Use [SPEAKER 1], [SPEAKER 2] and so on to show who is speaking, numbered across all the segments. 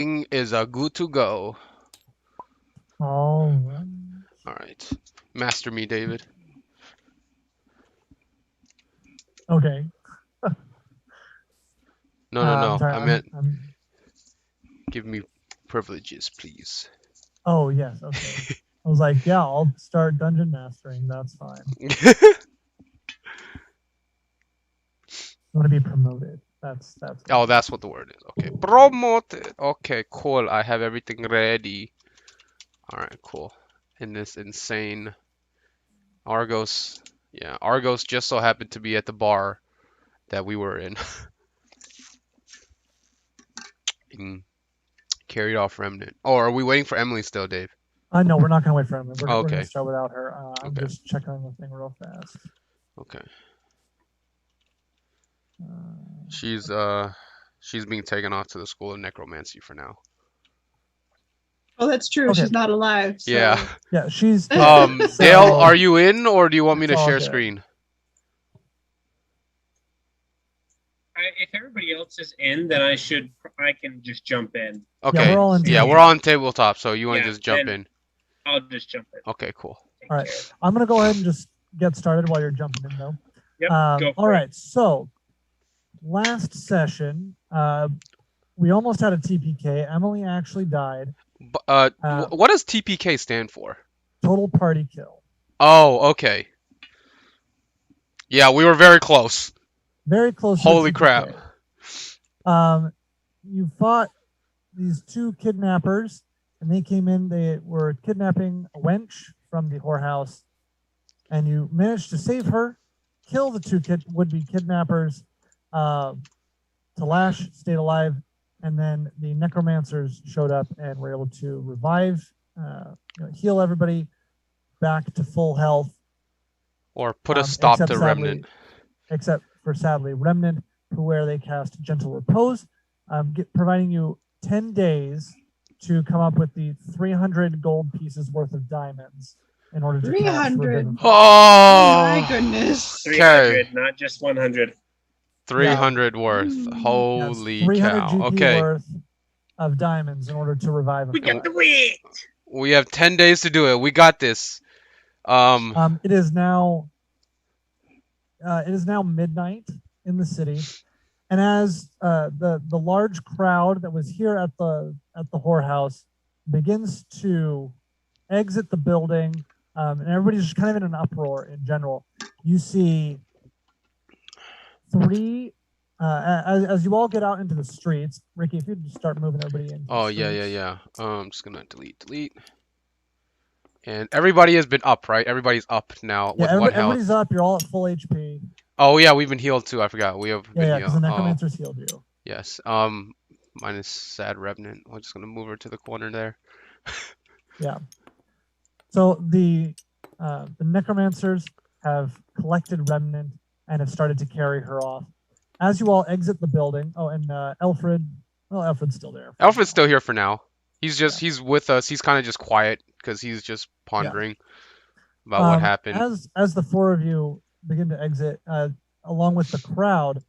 [SPEAKER 1] is good to go.
[SPEAKER 2] All right.
[SPEAKER 1] All right. Master me, David.
[SPEAKER 2] Okay.
[SPEAKER 1] No, no,
[SPEAKER 2] I'm
[SPEAKER 1] no.
[SPEAKER 2] sorry.
[SPEAKER 1] I meant
[SPEAKER 2] I'm.
[SPEAKER 1] give me privileges, please.
[SPEAKER 2] Oh yes. Okay. I was like, yeah, I'll start dungeon mastering. That's fine. I want to be promoted. That's what
[SPEAKER 1] Oh,
[SPEAKER 2] it is.
[SPEAKER 1] that's what the word is. Okay. Promoted. Okay, cool. I have everything ready. All right, cool. In this insane Argos. Yeah, Argos just so happened to be at the bar that we were in. And carried off Remnant. Oh, are we waiting for Emily still, Dave?
[SPEAKER 2] No, we're not gonna wait for Emily.
[SPEAKER 1] Oh,
[SPEAKER 2] We're gonna
[SPEAKER 1] okay.
[SPEAKER 2] start without her. I'm
[SPEAKER 1] Okay.
[SPEAKER 2] just checking on the thing real fast.
[SPEAKER 1] Okay.
[SPEAKER 2] Uh,
[SPEAKER 1] She's being taken off to the School of Necromancy for now.
[SPEAKER 3] Oh, that's true.
[SPEAKER 2] Okay.
[SPEAKER 3] She's not alive. So.
[SPEAKER 1] Yeah.
[SPEAKER 2] yeah, she's.
[SPEAKER 1] Dale,
[SPEAKER 2] So-
[SPEAKER 1] are you in or do you want me to
[SPEAKER 2] It's all
[SPEAKER 1] share
[SPEAKER 2] good.
[SPEAKER 1] screen?
[SPEAKER 4] If everybody else is in, then I can just jump in.
[SPEAKER 1] Okay.
[SPEAKER 2] Yeah, we're all in.
[SPEAKER 1] Yeah, we're on tabletop, so you want to
[SPEAKER 4] Yeah,
[SPEAKER 1] just jump
[SPEAKER 4] then-
[SPEAKER 1] in.
[SPEAKER 4] I'll just jump in.
[SPEAKER 1] Okay, cool.
[SPEAKER 4] Take
[SPEAKER 2] All right.
[SPEAKER 4] care.
[SPEAKER 2] I'm gonna go ahead and just get started while you're jumping in, though.
[SPEAKER 4] Yep, go for
[SPEAKER 2] all
[SPEAKER 4] it.
[SPEAKER 2] right. So last session, we almost had a TPK. Emily actually died.
[SPEAKER 1] What does TPK stand for?
[SPEAKER 2] Total party kill.
[SPEAKER 1] Oh, okay. Yeah, we were very close.
[SPEAKER 2] Very close.
[SPEAKER 1] Holy
[SPEAKER 2] to
[SPEAKER 1] crap.
[SPEAKER 2] TPK. You fought these two kidnappers, and they came in. They were kidnapping a wench from the whorehouse, and you managed to save her, kill the two would-be kidnappers. Talash stayed alive, and then the necromancers showed up and were able to revive, heal everybody back to full health.
[SPEAKER 1] Or put a stop to
[SPEAKER 2] except
[SPEAKER 1] Remnant.
[SPEAKER 2] Except for sadly Remnant, where they cast Gentle Repose, providing you 10 days to come up with the 300 gold pieces worth of diamonds in order to
[SPEAKER 3] 300.
[SPEAKER 1] Oh,
[SPEAKER 3] Oh my goodness.
[SPEAKER 4] 300, not just 100.
[SPEAKER 1] 300 worth.
[SPEAKER 3] Mm.
[SPEAKER 1] Holy
[SPEAKER 2] 300
[SPEAKER 1] cow.
[SPEAKER 2] GP
[SPEAKER 1] Okay.
[SPEAKER 2] worth of diamonds in order to revive them.
[SPEAKER 4] We got the wit.
[SPEAKER 1] We have 10 days to do it. We got this.
[SPEAKER 2] It is now midnight in the city, and as the large crowd that was here at the whorehouse begins to exit the building, and everybody's just kind of in an uproar in general, you see three. As you all get out into the streets, Ricky, if you just start moving everybody in.
[SPEAKER 1] Oh, yeah. I'm just gonna delete. And everybody has been up, right? Everybody's up now with one health.
[SPEAKER 2] Everybody's up. You're all at full HP.
[SPEAKER 1] Oh, yeah, we've been healed too. I forgot. We have been
[SPEAKER 2] Yeah,
[SPEAKER 1] healed.
[SPEAKER 2] because the necromancers healed you.
[SPEAKER 1] Yes. Minus sad Revenant. I'm just gonna move her to the corner there.
[SPEAKER 2] Yeah. So the necromancers have collected Remnant and have started to carry her off. As you all exit the building, and Alfred's still there.
[SPEAKER 1] Alfred's still here for now. He's with us. He's kind of just quiet because he's just pondering about what happened.
[SPEAKER 2] As the four of you begin to exit, along with the crowd,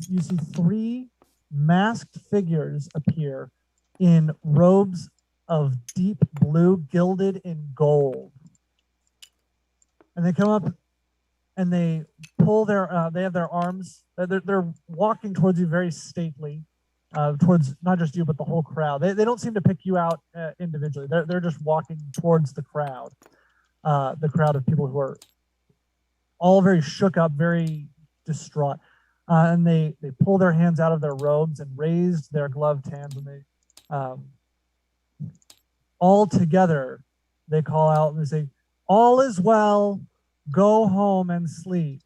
[SPEAKER 2] you see three masked figures appear in robes of deep blue gilded in gold. And they come up and they pull they have their arms, they're walking towards you very stately, towards not just you, but the whole crowd. They don't seem to pick you out individually. They're just walking towards the crowd of people who are all very shook up, very distraught. And they pull their hands out of their robes and raised their gloved hands, and they all together they call out and they say, "All is well. Go home and sleep."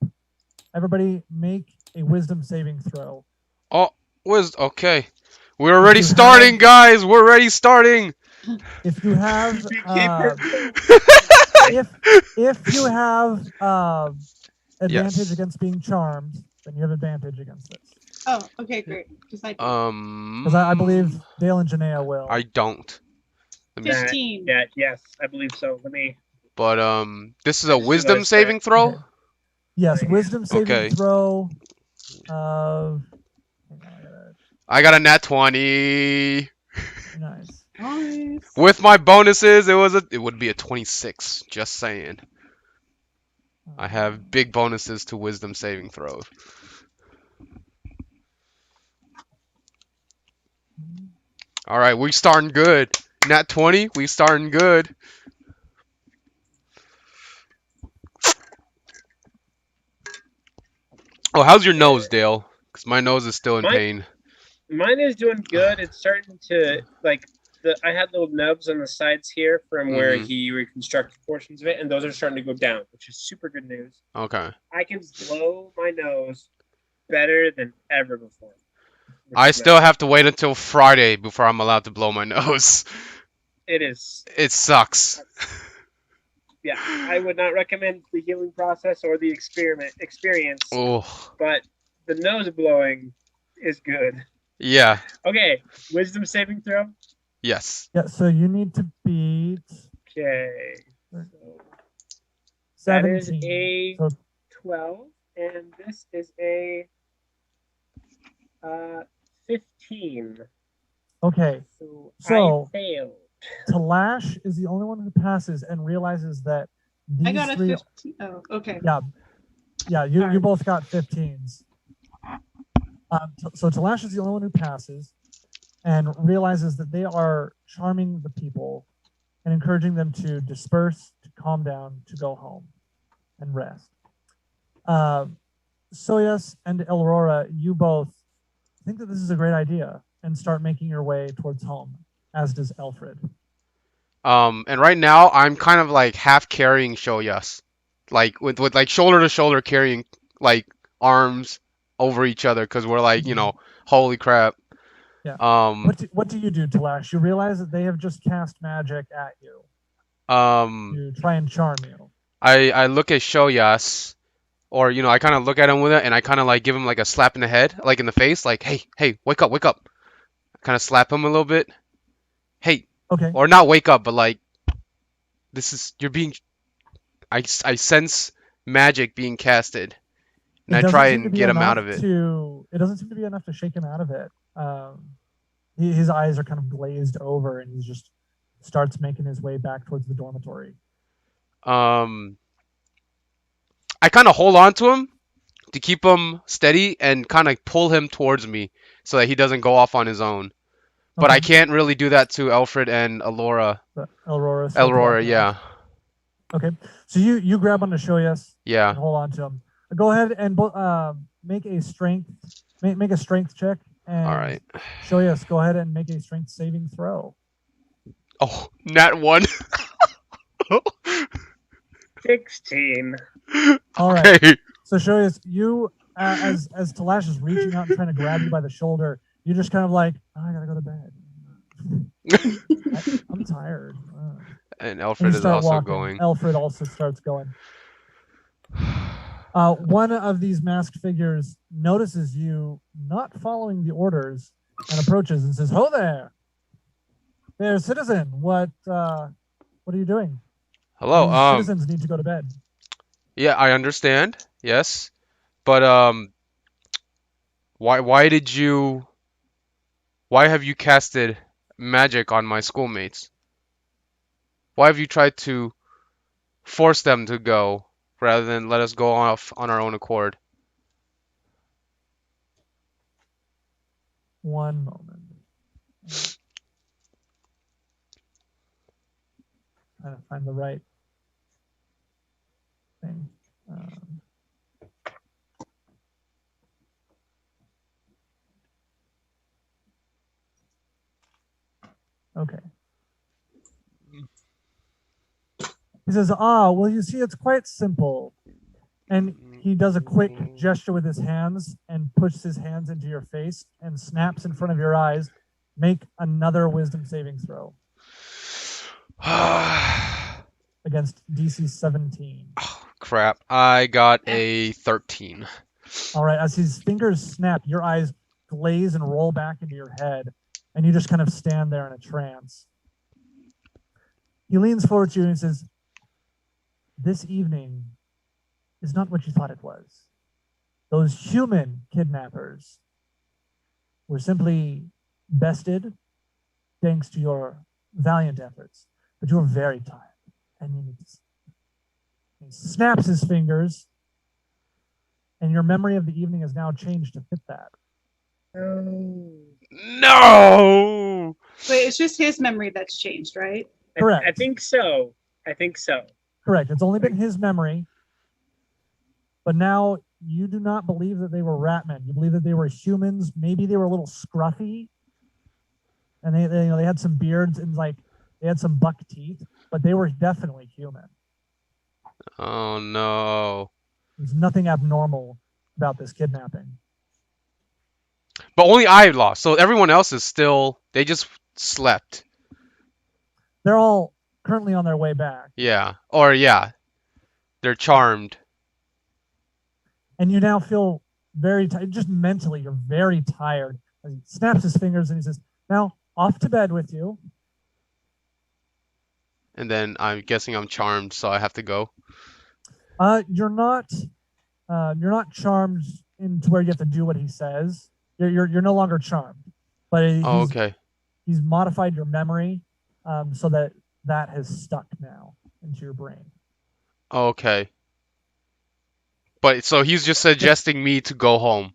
[SPEAKER 2] Everybody make a wisdom saving throw.
[SPEAKER 1] Oh, okay. We're already starting, guys. We're already starting.
[SPEAKER 2] If you have if you have advantage against being charmed, then you have advantage against this.
[SPEAKER 3] Oh, okay, great. Because
[SPEAKER 2] I believe Dale and Janaea will.
[SPEAKER 1] I don't.
[SPEAKER 3] 15.
[SPEAKER 4] Yes, I believe so. Let me.
[SPEAKER 1] But this is a wisdom saving throw.
[SPEAKER 2] Okay. Yes, wisdom saving throw.
[SPEAKER 1] I got a nat 20.
[SPEAKER 3] Nice.
[SPEAKER 1] With my bonuses, it would be a 26. Just saying. I have big bonuses to wisdom saving throws. All right, we starting good. Nat 20, we starting good. Oh, how's your nose, Dale? Because my nose is still in pain.
[SPEAKER 4] Mine is doing good. It's starting to like I had little nubs on the sides here from where he reconstructed portions of it, and those are starting to go down, which is super good news.
[SPEAKER 1] Okay.
[SPEAKER 4] I can blow my nose better than ever before.
[SPEAKER 1] I still have to wait until Friday before I'm allowed to blow my nose.
[SPEAKER 4] It
[SPEAKER 1] sucks.
[SPEAKER 4] Yeah, I would not recommend the healing process or the experience.
[SPEAKER 1] Oh.
[SPEAKER 4] But the nose blowing is good.
[SPEAKER 1] Yeah.
[SPEAKER 4] Okay, wisdom saving throw.
[SPEAKER 1] Yes.
[SPEAKER 2] Yeah, so you need to beat.
[SPEAKER 4] Okay. So
[SPEAKER 2] 17.
[SPEAKER 4] That is a
[SPEAKER 2] So
[SPEAKER 4] 12, and this is a 15.
[SPEAKER 2] okay.
[SPEAKER 4] So I failed.
[SPEAKER 2] Talash is the only one who passes and realizes that these
[SPEAKER 3] I got a
[SPEAKER 2] three.
[SPEAKER 3] 15. Oh, okay.
[SPEAKER 2] Yeah. You both got 15s. So Talash is the only one who passes and realizes that they are charming the people and encouraging them to disperse, to calm down, to go home and rest. Soyas and Elrora, you both think that this is a great idea and start making your way towards home, as does Alfred.
[SPEAKER 1] And right now I'm kind of like half carrying Shoyas, like with like shoulder to shoulder carrying like arms over each other because we're like holy crap.
[SPEAKER 2] Yeah. What do you do, Talash? You realize that they have just cast magic at you. To try and charm you.
[SPEAKER 1] I look at Shoyas, or I kind of look at him with it, and I kind of like give him like a slap in the head, like in the face, like hey, wake up. Kind of slap him a little bit. Hey.
[SPEAKER 2] Okay.
[SPEAKER 1] Or not wake up, but like you're being. I sense magic being casted, and I try and get him out of it.
[SPEAKER 2] It doesn't seem to be enough to shake him out of it. His eyes are kind of glazed over, and he just starts making his way back towards the dormitory.
[SPEAKER 1] I kind of hold on to him to keep him steady and kind of pull him towards me so that he doesn't go off on his own. But I can't really do that to Alfred and Elrora. Elrora, yeah.
[SPEAKER 2] Okay, so you grab onto Shoyas.
[SPEAKER 1] Yeah.
[SPEAKER 2] And hold on to him. Go ahead and make a strength check. And
[SPEAKER 1] all right.
[SPEAKER 2] Shoyas, go ahead and make a strength saving throw.
[SPEAKER 1] Oh, nat 1.
[SPEAKER 4] 16.
[SPEAKER 2] All right. Okay. So Shoyas, you as Talash is reaching out and trying to grab you by the shoulder, you're just kind of like, I gotta go to bed. I'm tired.
[SPEAKER 1] And Alfred is also going.
[SPEAKER 2] Alfred also starts going. One of these masked figures notices you not following the orders and approaches and says, "Ho there, citizen. What are you doing?
[SPEAKER 1] Hello.
[SPEAKER 2] These citizens need to go to bed."
[SPEAKER 1] Yeah, I understand. Yes, but why have you casted magic on my schoolmates? Why have you tried to force them to go rather than let us go off on our own accord?
[SPEAKER 2] One moment. Trying to find the right thing. Okay. He says, well, you see, it's quite simple. And he does a quick gesture with his hands and pushes his hands into your face and snaps in front of your eyes. Make another wisdom saving throw. Against DC 17.
[SPEAKER 1] Oh, crap. I got a 13.
[SPEAKER 2] All right. As his fingers snap, your eyes glaze and roll back into your head, and you just kind of stand there in a trance. He leans forward to you and he says, "This evening is not what you thought it was. Those human kidnappers were simply bested, thanks to your valiant efforts, but you are very tired, and you need to sleep. He snaps his fingers, and your memory of the evening has now changed to fit that.
[SPEAKER 1] No.
[SPEAKER 3] Wait, it's just his memory that's changed, right?
[SPEAKER 2] Correct.
[SPEAKER 4] I think so. I think so.
[SPEAKER 2] Correct. It's only been his memory, but now you do not believe that they were rat men. You believe that they were humans. Maybe they were a little scruffy, and they had some beards and like they had some buck teeth, but they were definitely human.
[SPEAKER 1] Oh no.
[SPEAKER 2] There's nothing abnormal about this kidnapping.
[SPEAKER 1] But only I lost. So everyone else is still. They just slept.
[SPEAKER 2] They're all currently on their way back.
[SPEAKER 1] Yeah. Or yeah. They're charmed.
[SPEAKER 2] And you now feel very tired. Just mentally, you're very tired. As he snaps his fingers and he says, "Now off to bed with you."
[SPEAKER 1] And then I'm guessing I'm charmed, so I have to go.
[SPEAKER 2] You're not charmed into where you have to do what he says. You're no longer charmed, but
[SPEAKER 1] Oh, okay.
[SPEAKER 2] he's modified your memory, so that has stuck now into your brain.
[SPEAKER 1] Oh, okay. But so he's just suggesting me to go home.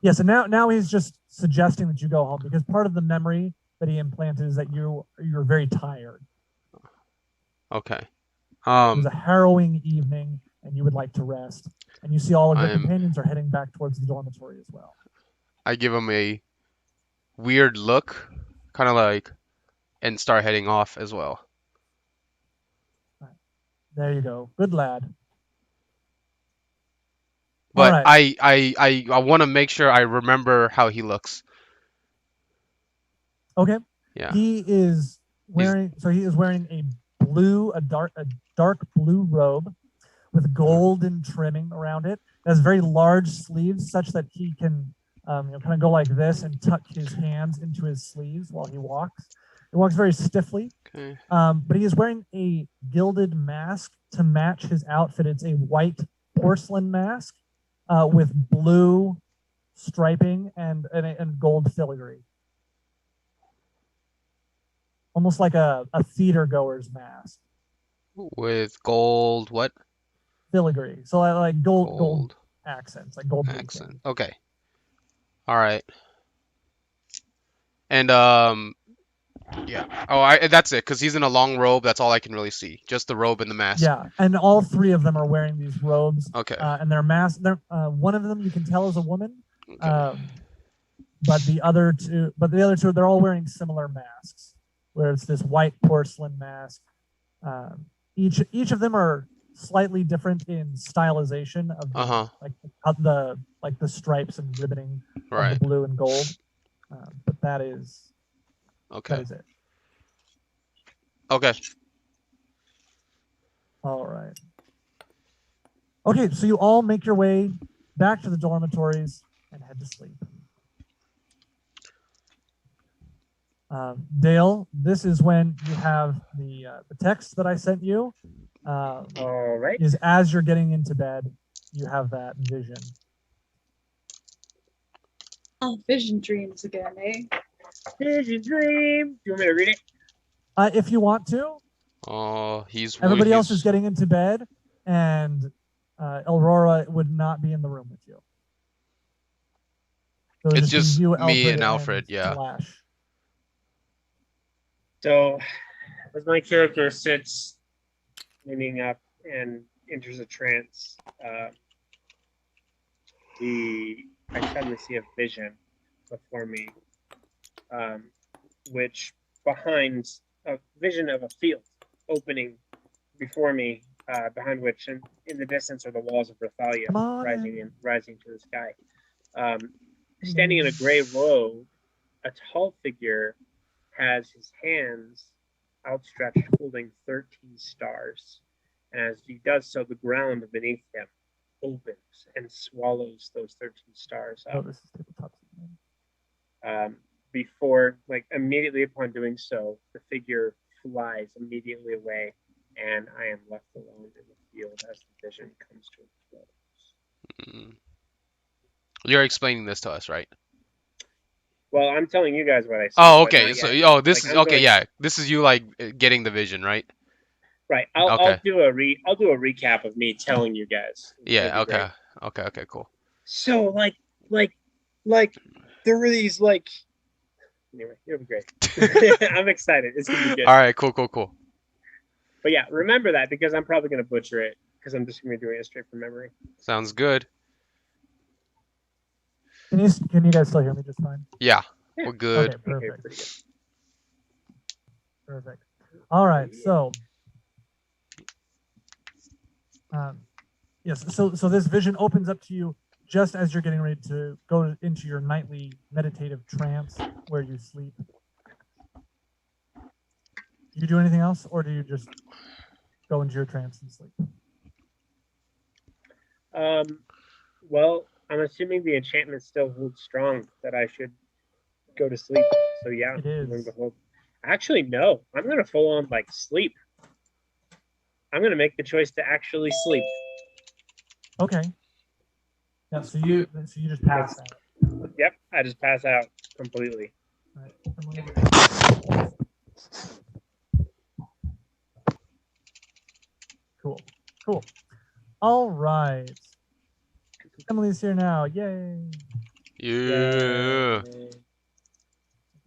[SPEAKER 2] Yes, and now he's just suggesting that you go home because part of the memory that he implanted is that you're very tired.
[SPEAKER 1] Okay.
[SPEAKER 2] It was a harrowing evening, and you would like to rest. And you see all of your companions are heading back towards the dormitory as well.
[SPEAKER 1] I give him a weird look, kind of like, and start heading off as well.
[SPEAKER 2] Right. There you go. Good lad.
[SPEAKER 1] But right. I want to make sure I remember how he looks.
[SPEAKER 2] Okay.
[SPEAKER 1] Yeah.
[SPEAKER 2] He is wearing a dark blue robe with golden trimming around it. It has very large sleeves such that he can kind of go like this and tuck his hands into his sleeves while he walks. He walks very stiffly.
[SPEAKER 1] Okay.
[SPEAKER 2] But he is wearing a gilded mask to match his outfit. It's a white porcelain mask with blue striping and gold filigree. Almost like a theater goer's mask.
[SPEAKER 1] With gold what?
[SPEAKER 2] Filigree. So like gold accents, like gold
[SPEAKER 1] accent.
[SPEAKER 2] leafing.
[SPEAKER 1] Okay. All right. And yeah. Oh, that's it. Cause he's in a long robe. That's all I can really see. Just the robe and the mask.
[SPEAKER 2] Yeah, and all three of them are wearing these robes.
[SPEAKER 1] Okay.
[SPEAKER 2] And their masks. One of them you can tell is a woman.
[SPEAKER 1] Okay.
[SPEAKER 2] But the other two, they're all wearing similar masks. Where it's this white porcelain mask. Each of them are slightly different in stylization of the stripes and ribboning of the blue and gold. But that is it.
[SPEAKER 1] Okay.
[SPEAKER 2] All right. Okay, so you all make your way back to the dormitories and head to sleep. Dale, this is when you have the text that I sent you.
[SPEAKER 4] All right.
[SPEAKER 2] Is as you're getting into bed, you have that vision.
[SPEAKER 3] Oh, vision dreams again, eh?
[SPEAKER 4] Vision dream. Do you want me to read it?
[SPEAKER 2] If you want to.
[SPEAKER 1] Oh,
[SPEAKER 2] Everybody else is getting into bed, and Aurora would not be in the room with you. So
[SPEAKER 1] it's just
[SPEAKER 2] you,
[SPEAKER 1] me and Alfred, yeah.
[SPEAKER 2] Flash.
[SPEAKER 4] So, as my character sits, leaning up, and enters a trance, I suddenly see a vision before me, which behind a vision of a field opening before me, behind which, in the distance, are the walls of Rathalia rising to the sky. Standing in a gray robe, a tall figure has his hands outstretched holding 13 stars. And as he does so, the ground beneath him opens and swallows those 13 stars up. Before, immediately upon doing so, the figure flies immediately away, and I am left alone in the field as the vision comes to a close.
[SPEAKER 1] You're explaining this to us, right?
[SPEAKER 4] Well, I'm telling you guys what I see.
[SPEAKER 1] Oh,
[SPEAKER 4] but
[SPEAKER 1] okay.
[SPEAKER 4] not
[SPEAKER 1] So,
[SPEAKER 4] yet.
[SPEAKER 1] this
[SPEAKER 4] Like,
[SPEAKER 1] is
[SPEAKER 4] I'm
[SPEAKER 1] okay.
[SPEAKER 4] going-
[SPEAKER 1] Yeah, this is you like getting the vision, right?
[SPEAKER 4] Right. I'll
[SPEAKER 1] Okay.
[SPEAKER 4] do a recap of me telling you guys. It'll
[SPEAKER 1] Yeah.
[SPEAKER 4] be
[SPEAKER 1] Okay.
[SPEAKER 4] great.
[SPEAKER 1] Okay. Cool.
[SPEAKER 4] So like there were these like. Anyway, it'll be great. I'm excited. It's gonna be good.
[SPEAKER 1] All right. Cool.
[SPEAKER 4] But yeah, remember that because I'm probably gonna butcher it because I'm just gonna be doing it straight from memory.
[SPEAKER 1] Sounds good.
[SPEAKER 2] Can you guys still hear me just fine?
[SPEAKER 1] Yeah.
[SPEAKER 4] Yeah.
[SPEAKER 1] We're good.
[SPEAKER 2] Okay, perfect.
[SPEAKER 4] Okay, pretty good.
[SPEAKER 2] Perfect. All right. So, yes. So this vision opens up to you just as you're getting ready to go into your nightly meditative trance where you sleep. Do you do anything else, or do you just go into your trance and sleep?
[SPEAKER 4] Well, I'm assuming the enchantment still holds strong that I should go to sleep. So yeah,
[SPEAKER 2] It is.
[SPEAKER 4] I'm going to hold. Actually, no. I'm going to full on like sleep. I'm going to make the choice to actually sleep.
[SPEAKER 2] Okay. Yeah. So you just pass out.
[SPEAKER 4] Yep, I just pass out completely.
[SPEAKER 2] All right. Cool. All right. Emily's here now. Yay.
[SPEAKER 1] Yeah.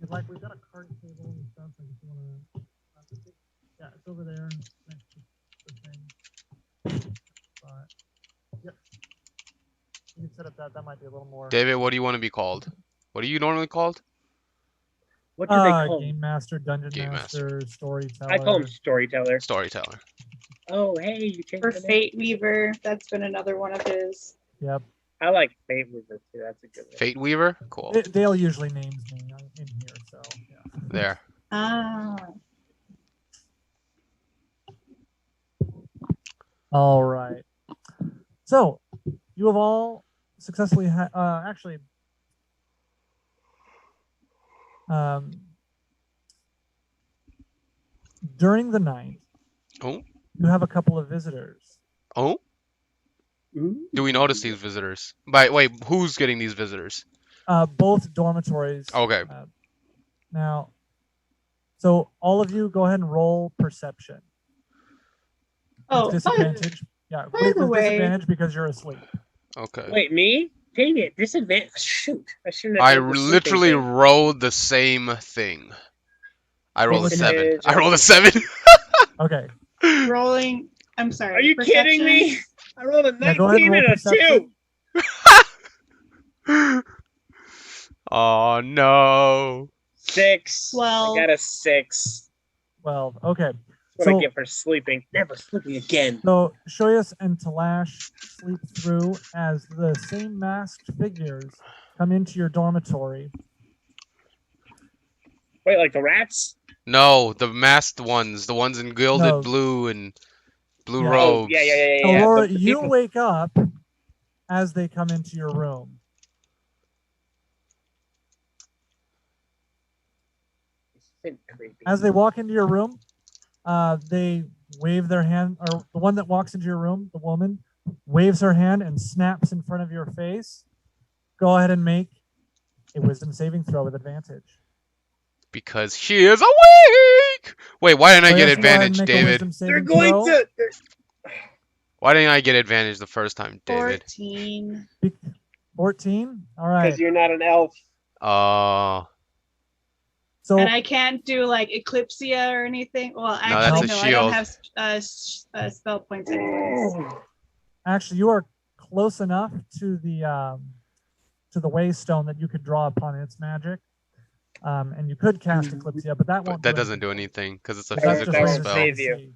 [SPEAKER 2] If like we've got a card table and stuff, I just want to. Yeah, it's over there next to the thing. Yep. You can set up that. That might be a little more.
[SPEAKER 1] David, what do you want to be called? What are you normally called?
[SPEAKER 4] What do they call
[SPEAKER 2] Game
[SPEAKER 4] him?
[SPEAKER 2] Master, Dungeon
[SPEAKER 1] Game
[SPEAKER 2] Master, Storyteller.
[SPEAKER 4] I call him storyteller.
[SPEAKER 1] Storyteller.
[SPEAKER 4] Oh, hey, you changed
[SPEAKER 3] Or
[SPEAKER 4] the name?
[SPEAKER 3] Fate Weaver. That's been another one of his.
[SPEAKER 2] Yep.
[SPEAKER 4] I like Fate Weaver too. That's a good one.
[SPEAKER 1] Fate Weaver. Cool.
[SPEAKER 2] Dale usually names me in here, so yeah.
[SPEAKER 1] There.
[SPEAKER 3] Ah.
[SPEAKER 2] All right. So you have all successfully actually during the night.
[SPEAKER 1] Oh.
[SPEAKER 2] You have a couple of visitors.
[SPEAKER 1] Oh.
[SPEAKER 4] Ooh.
[SPEAKER 1] Do we notice these visitors? Wait, who's getting these visitors?
[SPEAKER 2] Both dormitories.
[SPEAKER 1] Okay.
[SPEAKER 2] Now, so all of you go ahead and roll perception.
[SPEAKER 3] Oh,
[SPEAKER 2] It's disadvantage. Yeah,
[SPEAKER 3] by
[SPEAKER 2] it's
[SPEAKER 3] the way-
[SPEAKER 2] disadvantage because you're asleep.
[SPEAKER 1] Okay.
[SPEAKER 4] Wait, me? Dang it! Disadvantage. Shoot! I shouldn't have.
[SPEAKER 1] I
[SPEAKER 4] done the sleeping
[SPEAKER 1] literally
[SPEAKER 4] thing.
[SPEAKER 1] rolled the same thing. I rolled a
[SPEAKER 2] was
[SPEAKER 1] 7.
[SPEAKER 4] it?
[SPEAKER 1] I rolled a 7.
[SPEAKER 2] Okay.
[SPEAKER 3] rolling. I'm sorry.
[SPEAKER 4] Are you
[SPEAKER 3] perception?
[SPEAKER 4] kidding me? I rolled a
[SPEAKER 2] Yeah, go ahead and
[SPEAKER 4] 19
[SPEAKER 2] roll
[SPEAKER 4] and a
[SPEAKER 2] perception.
[SPEAKER 4] 2.
[SPEAKER 1] Oh no.
[SPEAKER 4] 6.
[SPEAKER 3] Well-
[SPEAKER 4] I got a 6.
[SPEAKER 2] 12. Okay.
[SPEAKER 4] That's what
[SPEAKER 2] So-
[SPEAKER 4] I get for sleeping. Never sleeping again.
[SPEAKER 2] So Shoyas and Talash sleep through as the same masked figures come into your dormitory.
[SPEAKER 4] Wait, like the rats?
[SPEAKER 1] No, the masked ones, the ones in gilded
[SPEAKER 2] No.
[SPEAKER 1] blue and blue
[SPEAKER 2] Yeah.
[SPEAKER 1] robes.
[SPEAKER 4] Oh, yeah.
[SPEAKER 2] Aurora,
[SPEAKER 4] the
[SPEAKER 2] you
[SPEAKER 4] people-
[SPEAKER 2] wake up as they come into your room.
[SPEAKER 4] It's creepy.
[SPEAKER 2] As they walk into your room, they wave their hand, or the one that walks into your room, the woman, waves her hand and snaps in front of your face. Go ahead and make a wisdom saving throw with advantage.
[SPEAKER 1] Because she is awake. Wait, why didn't I
[SPEAKER 2] Shoyas,
[SPEAKER 1] get
[SPEAKER 2] go ahead and
[SPEAKER 1] advantage,
[SPEAKER 2] make a
[SPEAKER 1] David?
[SPEAKER 2] wisdom saving
[SPEAKER 4] They're going
[SPEAKER 2] throw.
[SPEAKER 4] to.
[SPEAKER 1] Why didn't I get advantage the first time, David?
[SPEAKER 3] 14.
[SPEAKER 2] 14. All right.
[SPEAKER 4] Because you're not an elf.
[SPEAKER 1] Oh.
[SPEAKER 2] So
[SPEAKER 3] And I can't do like Eclipsia or anything. Well,
[SPEAKER 1] No, that's
[SPEAKER 3] actually,
[SPEAKER 1] a
[SPEAKER 3] no, I
[SPEAKER 1] shield.
[SPEAKER 3] don't have spell points anyways.
[SPEAKER 2] actually, you are close enough to the waystone that you could draw upon its magic, and you could cast Eclipsia, but that
[SPEAKER 1] But
[SPEAKER 2] won't.
[SPEAKER 1] that doesn't do anything because it's a
[SPEAKER 2] That's just
[SPEAKER 1] physical
[SPEAKER 2] way
[SPEAKER 4] won't
[SPEAKER 2] to
[SPEAKER 1] spell.
[SPEAKER 4] save you.
[SPEAKER 2] see.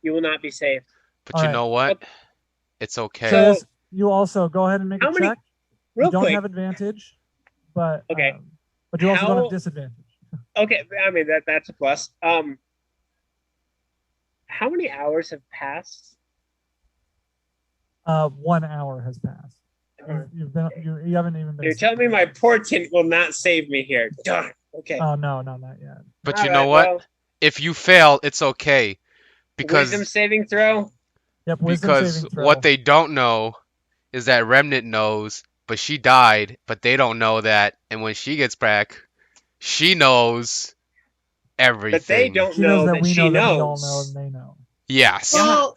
[SPEAKER 4] You will not be safe.
[SPEAKER 1] But
[SPEAKER 2] All
[SPEAKER 1] you
[SPEAKER 2] right.
[SPEAKER 1] know what? It's okay.
[SPEAKER 2] So
[SPEAKER 4] So-
[SPEAKER 2] you also go ahead and make
[SPEAKER 4] How
[SPEAKER 2] a
[SPEAKER 4] many-
[SPEAKER 2] check.
[SPEAKER 4] Real
[SPEAKER 2] You don't
[SPEAKER 4] quick.
[SPEAKER 2] have advantage, but
[SPEAKER 4] Okay.
[SPEAKER 2] but you also don't
[SPEAKER 4] How-
[SPEAKER 2] have disadvantage.
[SPEAKER 4] Okay, I mean that's a plus. How many hours have passed?
[SPEAKER 2] 1 hour has passed. You've been you haven't even been.
[SPEAKER 4] You're telling me my portent will not save me here. Darn. Okay.
[SPEAKER 2] Oh no, not yet.
[SPEAKER 1] But
[SPEAKER 4] All
[SPEAKER 1] you know
[SPEAKER 4] right,
[SPEAKER 1] what?
[SPEAKER 4] well,
[SPEAKER 1] If you fail, it's okay.
[SPEAKER 4] wisdom
[SPEAKER 1] Because
[SPEAKER 4] saving throw.
[SPEAKER 2] Yep, wisdom
[SPEAKER 1] because
[SPEAKER 2] saving throw.
[SPEAKER 1] what they don't know is that Remnant knows, but she died, but they don't know that. And when she gets back, She knows everything.
[SPEAKER 4] But they don't
[SPEAKER 2] She knows
[SPEAKER 4] know
[SPEAKER 2] that we
[SPEAKER 4] she
[SPEAKER 2] know that we all
[SPEAKER 4] knows.
[SPEAKER 2] know and they know.
[SPEAKER 1] Yes.
[SPEAKER 3] Well,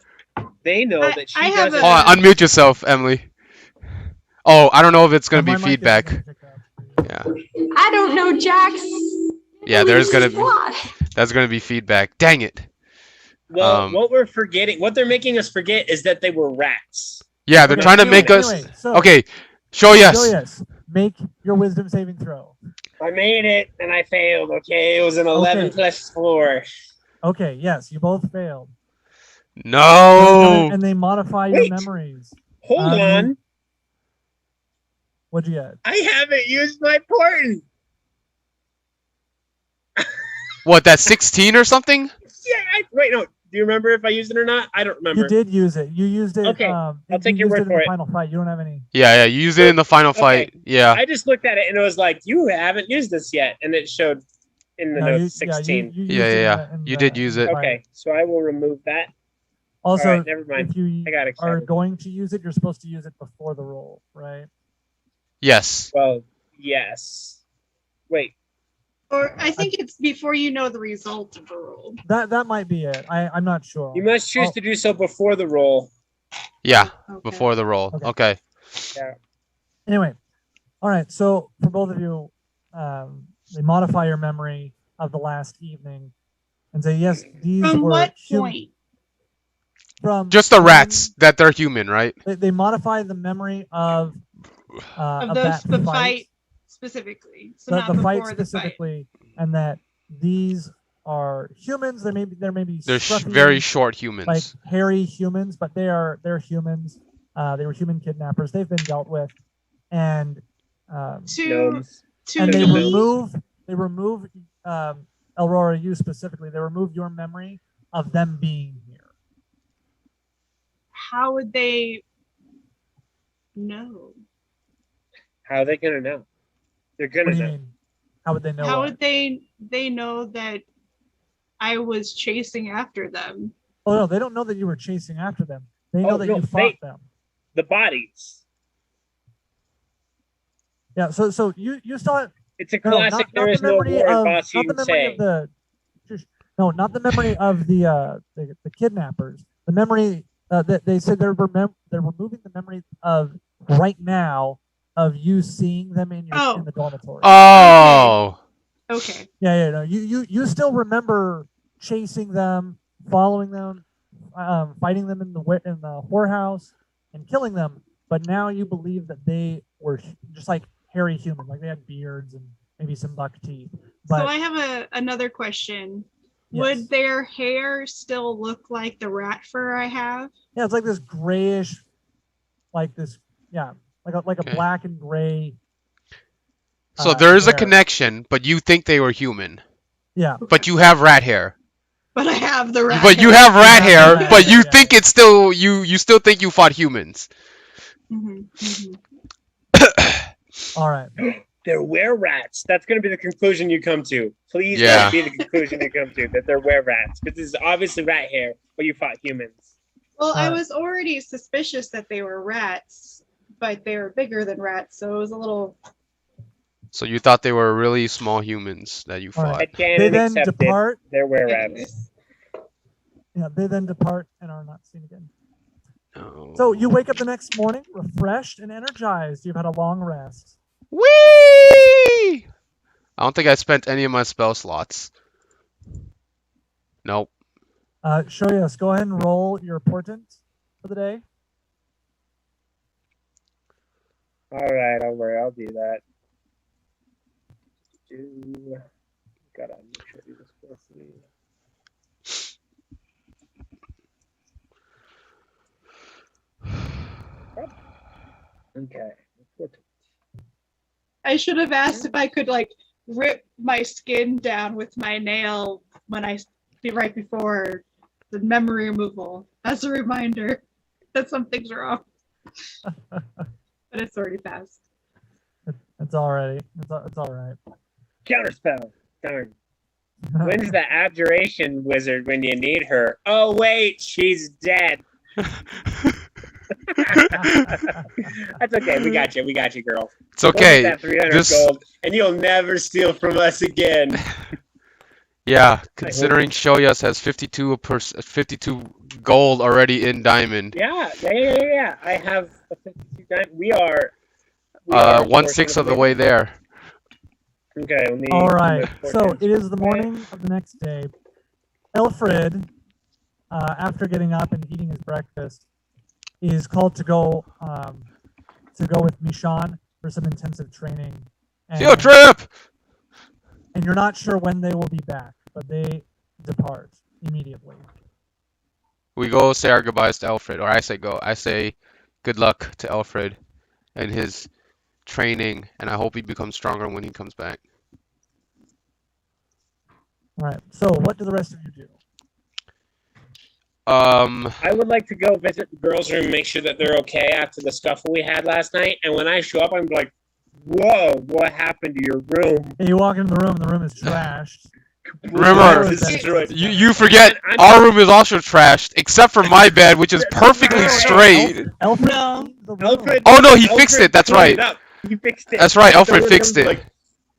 [SPEAKER 4] They know that she
[SPEAKER 3] I have
[SPEAKER 4] doesn't.
[SPEAKER 1] Hold on, unmute yourself, Emily. Oh, I don't know if it's gonna be
[SPEAKER 2] My mic isn't
[SPEAKER 1] feedback.
[SPEAKER 2] gonna pick up.
[SPEAKER 1] Yeah.
[SPEAKER 5] I don't know, Jax.
[SPEAKER 1] Yeah, there's gonna be
[SPEAKER 5] Why?
[SPEAKER 1] that's gonna be feedback. Dang it.
[SPEAKER 4] Well, what we're forgetting, what they're making us forget, is that they were rats.
[SPEAKER 1] Yeah, they're
[SPEAKER 2] Okay,
[SPEAKER 1] trying to
[SPEAKER 2] anyway-
[SPEAKER 1] make us.
[SPEAKER 2] anyway, so-
[SPEAKER 1] Okay, show yes.
[SPEAKER 2] Julius, make your wisdom saving throw.
[SPEAKER 4] I made it and I failed. Okay, it was an 11
[SPEAKER 2] Okay.
[SPEAKER 4] plus 4.
[SPEAKER 2] Okay, yes, you both failed.
[SPEAKER 1] No.
[SPEAKER 2] And they modify your
[SPEAKER 4] Wait.
[SPEAKER 2] memories.
[SPEAKER 4] Hold on,
[SPEAKER 2] What'd you get?
[SPEAKER 4] I haven't used my portent.
[SPEAKER 1] What? That's 16 or something?
[SPEAKER 4] Yeah, wait, no. Do you remember if I used it or not? I don't remember.
[SPEAKER 2] You did use it. You used it.
[SPEAKER 4] Okay,
[SPEAKER 2] I'll
[SPEAKER 4] take your word
[SPEAKER 2] in
[SPEAKER 4] for
[SPEAKER 2] the
[SPEAKER 4] it.
[SPEAKER 2] final fight. You don't have any.
[SPEAKER 1] Yeah, you use it in the final fight. Yeah.
[SPEAKER 4] I just looked at it and it was like, you haven't used this yet, and it showed in the
[SPEAKER 2] No,
[SPEAKER 4] notes 16.
[SPEAKER 2] you used
[SPEAKER 1] Yeah,
[SPEAKER 2] it
[SPEAKER 1] yeah. You did use it.
[SPEAKER 4] Okay, so I will remove that.
[SPEAKER 2] Also,
[SPEAKER 4] All right, never mind.
[SPEAKER 2] if you
[SPEAKER 4] I got
[SPEAKER 2] are
[SPEAKER 4] excited.
[SPEAKER 2] going to use it, you're supposed to use it before the roll, right?
[SPEAKER 1] Yes.
[SPEAKER 4] Well, yes. Wait.
[SPEAKER 3] or I think it's before you know the result of a roll.
[SPEAKER 2] That might be it. I'm not sure.
[SPEAKER 4] You must choose to do so before the roll.
[SPEAKER 1] Yeah.
[SPEAKER 3] Okay.
[SPEAKER 1] Before the roll.
[SPEAKER 2] Okay.
[SPEAKER 1] Okay.
[SPEAKER 2] Anyway, all right. So for both of you, they modify your memory of the last evening and say, yes, these
[SPEAKER 3] From
[SPEAKER 2] were
[SPEAKER 3] what point?
[SPEAKER 2] From
[SPEAKER 1] Just the rats that they're human, right?
[SPEAKER 2] They modify the memory of that
[SPEAKER 3] The fight specifically. So
[SPEAKER 2] the
[SPEAKER 3] not
[SPEAKER 2] fight
[SPEAKER 3] before the fight.
[SPEAKER 2] specifically, and that these are humans. There may be
[SPEAKER 1] They're
[SPEAKER 2] scruffy,
[SPEAKER 1] very short humans.
[SPEAKER 2] like hairy humans, but they're humans. They were human kidnappers. They've been dealt with, and
[SPEAKER 3] To
[SPEAKER 4] Gnomes.
[SPEAKER 2] and they
[SPEAKER 3] me,
[SPEAKER 2] remove Aurora, you specifically. They remove your memory of them being here.
[SPEAKER 3] how would they know?
[SPEAKER 4] How are they gonna know? They're
[SPEAKER 2] What
[SPEAKER 4] gonna
[SPEAKER 2] do you
[SPEAKER 4] know.
[SPEAKER 2] mean? How would they know?
[SPEAKER 3] How
[SPEAKER 2] what?
[SPEAKER 3] would they know that I was chasing after them?
[SPEAKER 2] Oh no, they don't know that you were chasing after them. They know
[SPEAKER 4] Oh,
[SPEAKER 2] that
[SPEAKER 4] no,
[SPEAKER 2] you fought them.
[SPEAKER 4] The bodies.
[SPEAKER 2] Yeah. So you still have
[SPEAKER 4] It's a
[SPEAKER 2] no,
[SPEAKER 4] classic. There is no war in Boss,
[SPEAKER 2] not
[SPEAKER 4] you
[SPEAKER 2] the memory
[SPEAKER 4] say.
[SPEAKER 2] of the no, not the memory of the kidnappers. The memory that they said they're removing the memory of right now of you seeing them in the dormitory.
[SPEAKER 1] Oh.
[SPEAKER 3] Okay.
[SPEAKER 2] Yeah, no, you still remember chasing them, following them, fighting them in the whorehouse, and killing them. But now you believe that they were just like hairy human, like they had beards and maybe some buck teeth. But
[SPEAKER 3] So I have another question.
[SPEAKER 2] yes.
[SPEAKER 3] Would their hair still look like the rat fur I have?
[SPEAKER 2] Yeah, it's like this grayish, like this, yeah, like a
[SPEAKER 1] Okay.
[SPEAKER 2] black and gray.
[SPEAKER 1] So there is a
[SPEAKER 2] hair.
[SPEAKER 1] connection, but you think they were human.
[SPEAKER 2] Yeah,
[SPEAKER 1] But you have rat hair.
[SPEAKER 3] But I have the rat.
[SPEAKER 1] But you
[SPEAKER 3] hair.
[SPEAKER 1] have rat
[SPEAKER 2] have
[SPEAKER 1] hair,
[SPEAKER 2] rat
[SPEAKER 1] but
[SPEAKER 2] hair,
[SPEAKER 1] you
[SPEAKER 2] yeah.
[SPEAKER 1] think it's still you still think you fought humans.
[SPEAKER 3] Mhm, mhm.
[SPEAKER 2] all right.
[SPEAKER 4] They're were-rats. That's going to be the conclusion you come to. Please
[SPEAKER 1] Yeah.
[SPEAKER 4] let it be the conclusion you come to, that they're were-rats. Because this is obviously rat hair, but you fought humans.
[SPEAKER 3] Well, I
[SPEAKER 2] Uh,
[SPEAKER 3] was already suspicious that they were rats, but they were bigger than rats, so it was a little.
[SPEAKER 1] So you thought they were really small humans that you
[SPEAKER 2] All right.
[SPEAKER 1] fought.
[SPEAKER 2] They
[SPEAKER 4] Headcanon
[SPEAKER 2] then
[SPEAKER 4] accepted.
[SPEAKER 2] depart.
[SPEAKER 4] They're were-rats.
[SPEAKER 2] Yeah, they then depart and are not seen again.
[SPEAKER 1] No.
[SPEAKER 2] So you wake up the next morning refreshed and energized. You've had a long rest.
[SPEAKER 1] Whee! I don't think I spent any of my spell slots. Nope.
[SPEAKER 2] Shoyas, go ahead and roll your portent for the day.
[SPEAKER 4] All right, don't worry. I'll do that. Gotta make sure I do this correctly. Okay.
[SPEAKER 3] I should have asked if I could like rip my skin down with my nail when I right before the memory removal as a reminder that something's wrong. But it's already passed.
[SPEAKER 2] It's already. It's all right.
[SPEAKER 4] Counterspell. Darn. When's the abjuration wizard when you need her? Oh wait, she's dead. That's okay. We got you. We got you, girl.
[SPEAKER 1] It's
[SPEAKER 4] We'll get
[SPEAKER 1] okay.
[SPEAKER 4] that 300
[SPEAKER 1] This,
[SPEAKER 4] gold, and you'll never steal from us again.
[SPEAKER 1] yeah, considering Shoyas has 52 gold already in diamond.
[SPEAKER 4] Yeah. I have a 52 diamond. We are
[SPEAKER 1] 1/6 of the way there.
[SPEAKER 4] Okay. Let me.
[SPEAKER 2] All right.
[SPEAKER 4] make
[SPEAKER 2] So
[SPEAKER 4] 4
[SPEAKER 2] it is the morning of the next day. Alfred, after getting up and eating his breakfast, is called to go with Mishan for some intensive training.
[SPEAKER 1] Field trip!
[SPEAKER 2] And you're not sure when they will be back, but they depart immediately.
[SPEAKER 1] We go say our goodbyes to Alfred, or I say go. I say good luck to Alfred and his training, and I hope he becomes stronger when he comes back.
[SPEAKER 2] All right. So what do the rest of you do?
[SPEAKER 4] I would like to go visit the girls' room, make sure that they're okay after the scuffle we had last night. And when I show up, I'm like, "Whoa, what happened to your room?"
[SPEAKER 2] And you walk into the room is trashed.
[SPEAKER 1] Remember,
[SPEAKER 4] Destroyed.
[SPEAKER 1] you forget our room is also trashed, except for my bed, which is perfectly straight.
[SPEAKER 2] Alfred,
[SPEAKER 3] No.
[SPEAKER 2] cleaned the room.
[SPEAKER 4] Alfred.
[SPEAKER 1] Oh no, he
[SPEAKER 4] Alfred
[SPEAKER 1] fixed it. That's
[SPEAKER 4] cleaned it
[SPEAKER 1] right.
[SPEAKER 4] up. He fixed it.
[SPEAKER 1] That's right. Alfred
[SPEAKER 4] Someone
[SPEAKER 1] fixed
[SPEAKER 4] comes
[SPEAKER 1] it.
[SPEAKER 4] like,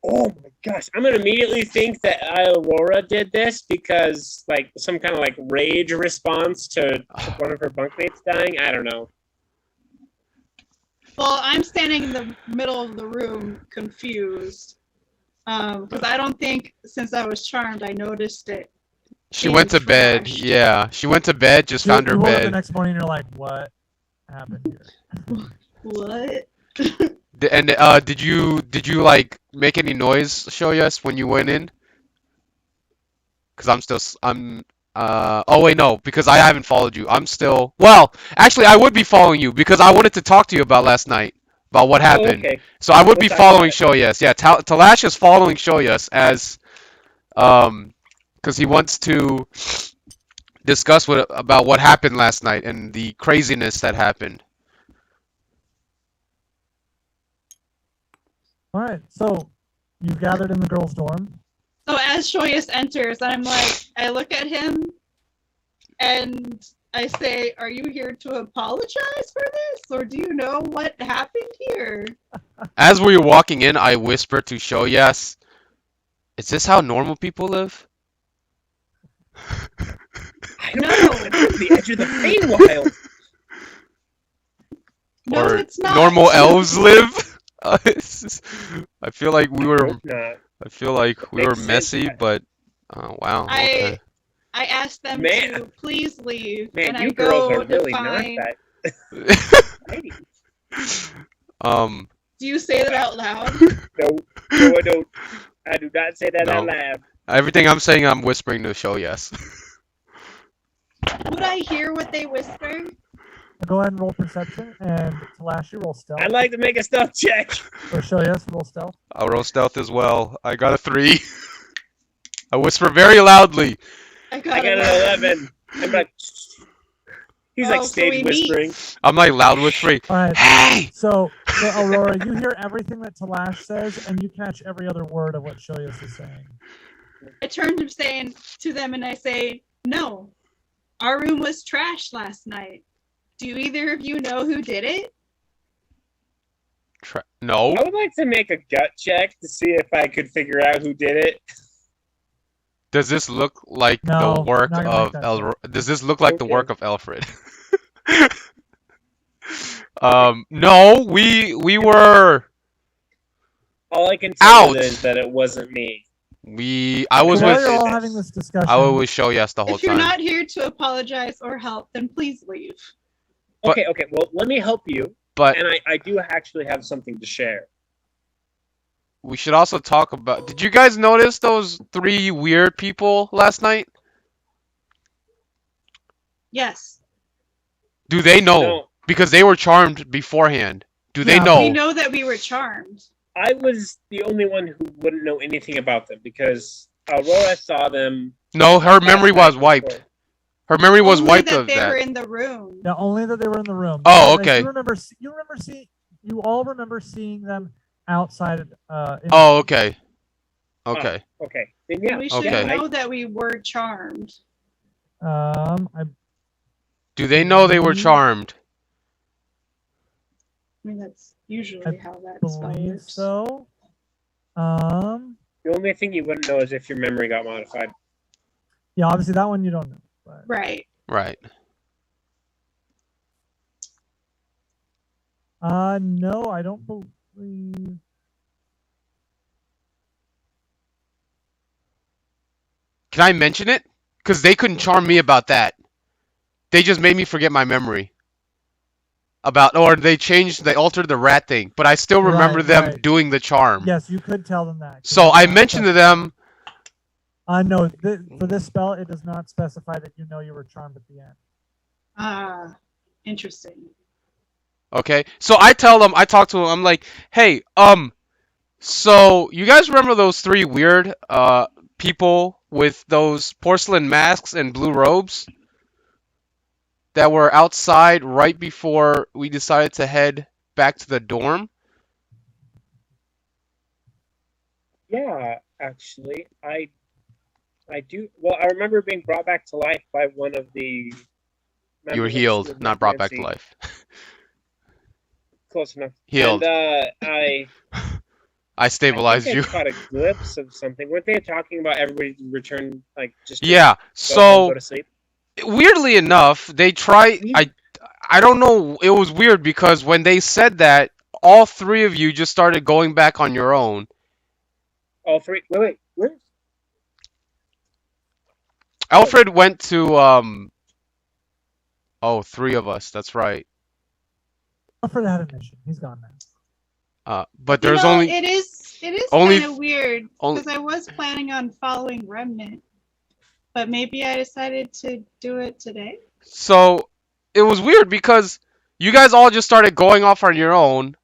[SPEAKER 4] oh my gosh, I'm gonna immediately think that Aurora did this because like some kind of like rage response to one of her bunkmates dying. I don't know.
[SPEAKER 3] Well, I'm standing in the middle of the room, confused, because I don't think since I was charmed, I noticed it.
[SPEAKER 1] She went to bed.
[SPEAKER 3] Trashed.
[SPEAKER 1] Yeah, she went to bed. Just found her
[SPEAKER 2] You woke up the
[SPEAKER 1] bed.
[SPEAKER 2] next morning and you're like, what happened here?
[SPEAKER 3] What?
[SPEAKER 1] And did you like make any noise, Shoyas, when you went in? Because oh wait, no, because I haven't followed you. I'm still, well, actually I would be following you because I wanted to talk to you about last night, about what happened.
[SPEAKER 4] Okay.
[SPEAKER 1] So I would be
[SPEAKER 4] Let's talk
[SPEAKER 1] following
[SPEAKER 4] about
[SPEAKER 1] Shoyas. Yeah, Talash is following Shoyas as because he wants to discuss about what happened last night and the craziness that happened.
[SPEAKER 2] All right. So you gathered in the girls' dorm.
[SPEAKER 3] So as Shoyas enters, I'm like, I look at him, and I say, "Are you here to apologize for this, or do you know what happened here?"
[SPEAKER 1] As we were walking in, I whispered to Shoyas, "Is this how normal people live?"
[SPEAKER 4] I don't
[SPEAKER 3] No.
[SPEAKER 4] know. The edge of the Feywild.
[SPEAKER 3] No,
[SPEAKER 1] Or
[SPEAKER 3] it's not.
[SPEAKER 1] normal elves live? I feel like we were.
[SPEAKER 4] Hope not.
[SPEAKER 1] I feel like we
[SPEAKER 4] Makes
[SPEAKER 1] were
[SPEAKER 4] sense.
[SPEAKER 1] messy, but wow. Okay.
[SPEAKER 3] I asked them
[SPEAKER 4] Man.
[SPEAKER 3] to please leave,
[SPEAKER 4] Man,
[SPEAKER 3] and
[SPEAKER 4] you
[SPEAKER 3] I
[SPEAKER 4] girls
[SPEAKER 3] go
[SPEAKER 4] are
[SPEAKER 3] to
[SPEAKER 4] really
[SPEAKER 3] find.
[SPEAKER 4] not that. Lady.
[SPEAKER 3] Do you say that out loud?
[SPEAKER 4] No, I don't. I do not say that out
[SPEAKER 1] No.
[SPEAKER 4] loud.
[SPEAKER 1] Everything I'm saying, I'm whispering to Shoyas.
[SPEAKER 3] Would I hear what they whisper?
[SPEAKER 2] Go ahead and roll perception, and Talash, you roll stealth.
[SPEAKER 4] I'd like to make a stealth check.
[SPEAKER 2] Or Shoyas, roll stealth.
[SPEAKER 1] I'll roll stealth as well. I got a 3. I whisper very loudly.
[SPEAKER 3] I
[SPEAKER 4] I
[SPEAKER 3] got
[SPEAKER 4] got an 11. I'm like, he's like
[SPEAKER 3] Oh, so
[SPEAKER 4] stage
[SPEAKER 3] we meet.
[SPEAKER 4] whispering.
[SPEAKER 1] I'm like loud whispering.
[SPEAKER 2] All right.
[SPEAKER 1] Hey!
[SPEAKER 2] So Aurora, you hear everything that Talash says, and you catch every other word of what Shoyas is saying.
[SPEAKER 3] I turn to them and I say, "No, our room was trashed last night. Do either of you know who did it?"
[SPEAKER 1] No.
[SPEAKER 4] I would like to make a gut check to see if I could figure out who did it.
[SPEAKER 1] Does this look like
[SPEAKER 2] No,
[SPEAKER 1] the work
[SPEAKER 2] not gonna make
[SPEAKER 1] of
[SPEAKER 2] that
[SPEAKER 1] Does this look like the
[SPEAKER 4] Okay.
[SPEAKER 1] work of Alfred? No, we were.
[SPEAKER 4] All I can tell you
[SPEAKER 1] Ouch.
[SPEAKER 4] is that it wasn't me.
[SPEAKER 1] I was
[SPEAKER 2] So while
[SPEAKER 1] with
[SPEAKER 2] you're all having this discussion,
[SPEAKER 1] I was with Shoyas the whole
[SPEAKER 3] If you're
[SPEAKER 1] time.
[SPEAKER 3] not here to apologize or help, then please leave.
[SPEAKER 1] But-
[SPEAKER 4] Okay, well, let me help you.
[SPEAKER 1] But
[SPEAKER 4] And I do actually have something to share.
[SPEAKER 1] we should also talk about. Did you guys notice those 3 weird people last night?
[SPEAKER 3] Yes.
[SPEAKER 1] Do they know?
[SPEAKER 4] No,
[SPEAKER 1] Because they were charmed beforehand. Do they
[SPEAKER 2] Yeah,
[SPEAKER 1] know?
[SPEAKER 3] We know that we were charmed.
[SPEAKER 4] I was the only one who wouldn't know anything about them because Aurora saw them.
[SPEAKER 1] No, her memory
[SPEAKER 4] last
[SPEAKER 1] was
[SPEAKER 4] night
[SPEAKER 1] wiped.
[SPEAKER 4] before.
[SPEAKER 1] Her memory was
[SPEAKER 3] Only
[SPEAKER 1] wiped
[SPEAKER 3] that
[SPEAKER 1] of
[SPEAKER 3] they were
[SPEAKER 1] that.
[SPEAKER 3] in the room.
[SPEAKER 2] yeah, only that they were in the room.
[SPEAKER 1] Oh,
[SPEAKER 2] Because
[SPEAKER 1] okay.
[SPEAKER 2] You all remember seeing them outside. In
[SPEAKER 1] Oh, okay. Okay.
[SPEAKER 4] Okay, then yeah.
[SPEAKER 3] We should
[SPEAKER 1] Okay.
[SPEAKER 3] know that we were charmed.
[SPEAKER 2] I
[SPEAKER 1] Do they know they were
[SPEAKER 2] Mm.
[SPEAKER 1] charmed?
[SPEAKER 3] mean, that's usually how that spell
[SPEAKER 2] Believe
[SPEAKER 3] works.
[SPEAKER 2] so.
[SPEAKER 4] The only thing you wouldn't know is if your memory got modified.
[SPEAKER 2] Yeah, obviously that one you don't know. But
[SPEAKER 3] Right.
[SPEAKER 1] Right.
[SPEAKER 2] no, I don't believe.
[SPEAKER 1] Can I mention it? Because they couldn't charm me about that. They just made me forget my memory. Or they altered the rat thing, but I still remember them
[SPEAKER 2] Right.
[SPEAKER 1] doing the charm.
[SPEAKER 2] Yes, you could tell them that.
[SPEAKER 1] So I mentioned to them.
[SPEAKER 2] No, for this spell, it does not specify that you know you were charmed at the end.
[SPEAKER 3] Ah, interesting.
[SPEAKER 1] Okay, so I talk to them, I'm like, hey, so you guys remember those three weird people with those porcelain masks and blue robes that were outside right before we decided to head back to the dorm?
[SPEAKER 4] Yeah, actually, I do. Well, I remember being brought back to life by one of the.
[SPEAKER 1] You were healed, not brought back to life.
[SPEAKER 4] Close enough.
[SPEAKER 1] Healed.
[SPEAKER 4] And
[SPEAKER 1] I stabilized
[SPEAKER 4] I
[SPEAKER 1] you.
[SPEAKER 4] caught a glimpse of something. Weren't they talking about everybody return, like just
[SPEAKER 1] Yeah.
[SPEAKER 4] go to sleep?
[SPEAKER 1] Weirdly enough, they try. I don't know. It was weird because when they said that, all three of you just started going back on your own.
[SPEAKER 4] All three. Wait. Where?
[SPEAKER 1] Alfred went to Oh, three of us. That's right.
[SPEAKER 2] Alfred had a mission. He's gone now.
[SPEAKER 1] But there's only.
[SPEAKER 3] It is
[SPEAKER 1] only
[SPEAKER 3] kind of weird because I was planning on following Remnant, but maybe I decided to do it today.
[SPEAKER 1] So it was weird because you guys all just started going off on your own,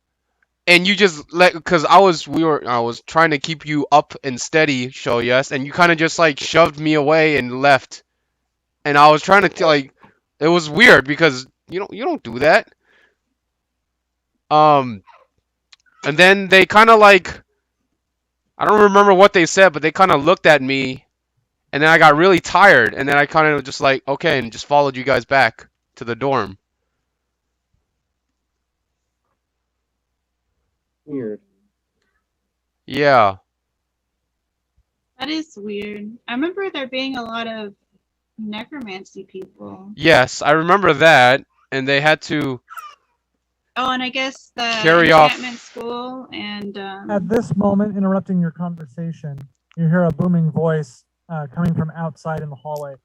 [SPEAKER 1] and you just because I was trying to keep you up and steady, show yes, and you kind of just like shoved me away and left, and I was trying to like, it was weird because you don't do that. And then they kind of like, I don't remember what they said, but they kind of looked at me, and then I got really tired, and then I kind of just like, okay, and just followed you guys back to the dorm.
[SPEAKER 4] Weird.
[SPEAKER 1] Yeah.
[SPEAKER 3] That is weird. I remember there being a lot of necromancy people.
[SPEAKER 1] Yes, I remember that, and they had to.
[SPEAKER 3] Oh, and I guess the
[SPEAKER 1] Carry off.
[SPEAKER 3] enchantment school and.
[SPEAKER 2] At this moment, interrupting your conversation, you hear a booming voice coming from outside in the hallway.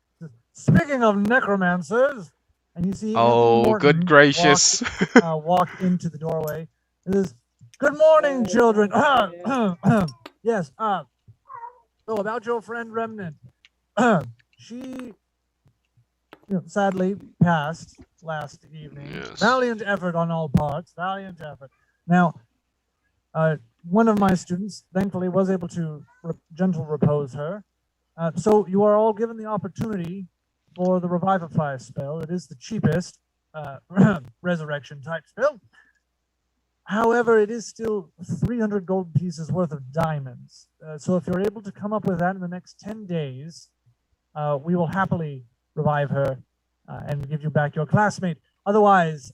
[SPEAKER 2] Speaking of necromancers, and you see.
[SPEAKER 1] Oh, good gracious!
[SPEAKER 2] Walk into the doorway. It is, good morning, children. Yes. So about your friend Remnant, she sadly passed last evening.
[SPEAKER 1] Yes.
[SPEAKER 2] Valiant effort on all parts. Valiant effort. Now, one of my students, thankfully, was able to gentle repose her. So you are all given the opportunity for the Revivify spell. It is the cheapest resurrection type spell. However, it is still 300 gold pieces worth of diamonds. So if you're able to come up with that in the next 10 days, we will happily revive her and give you back your classmate. Otherwise,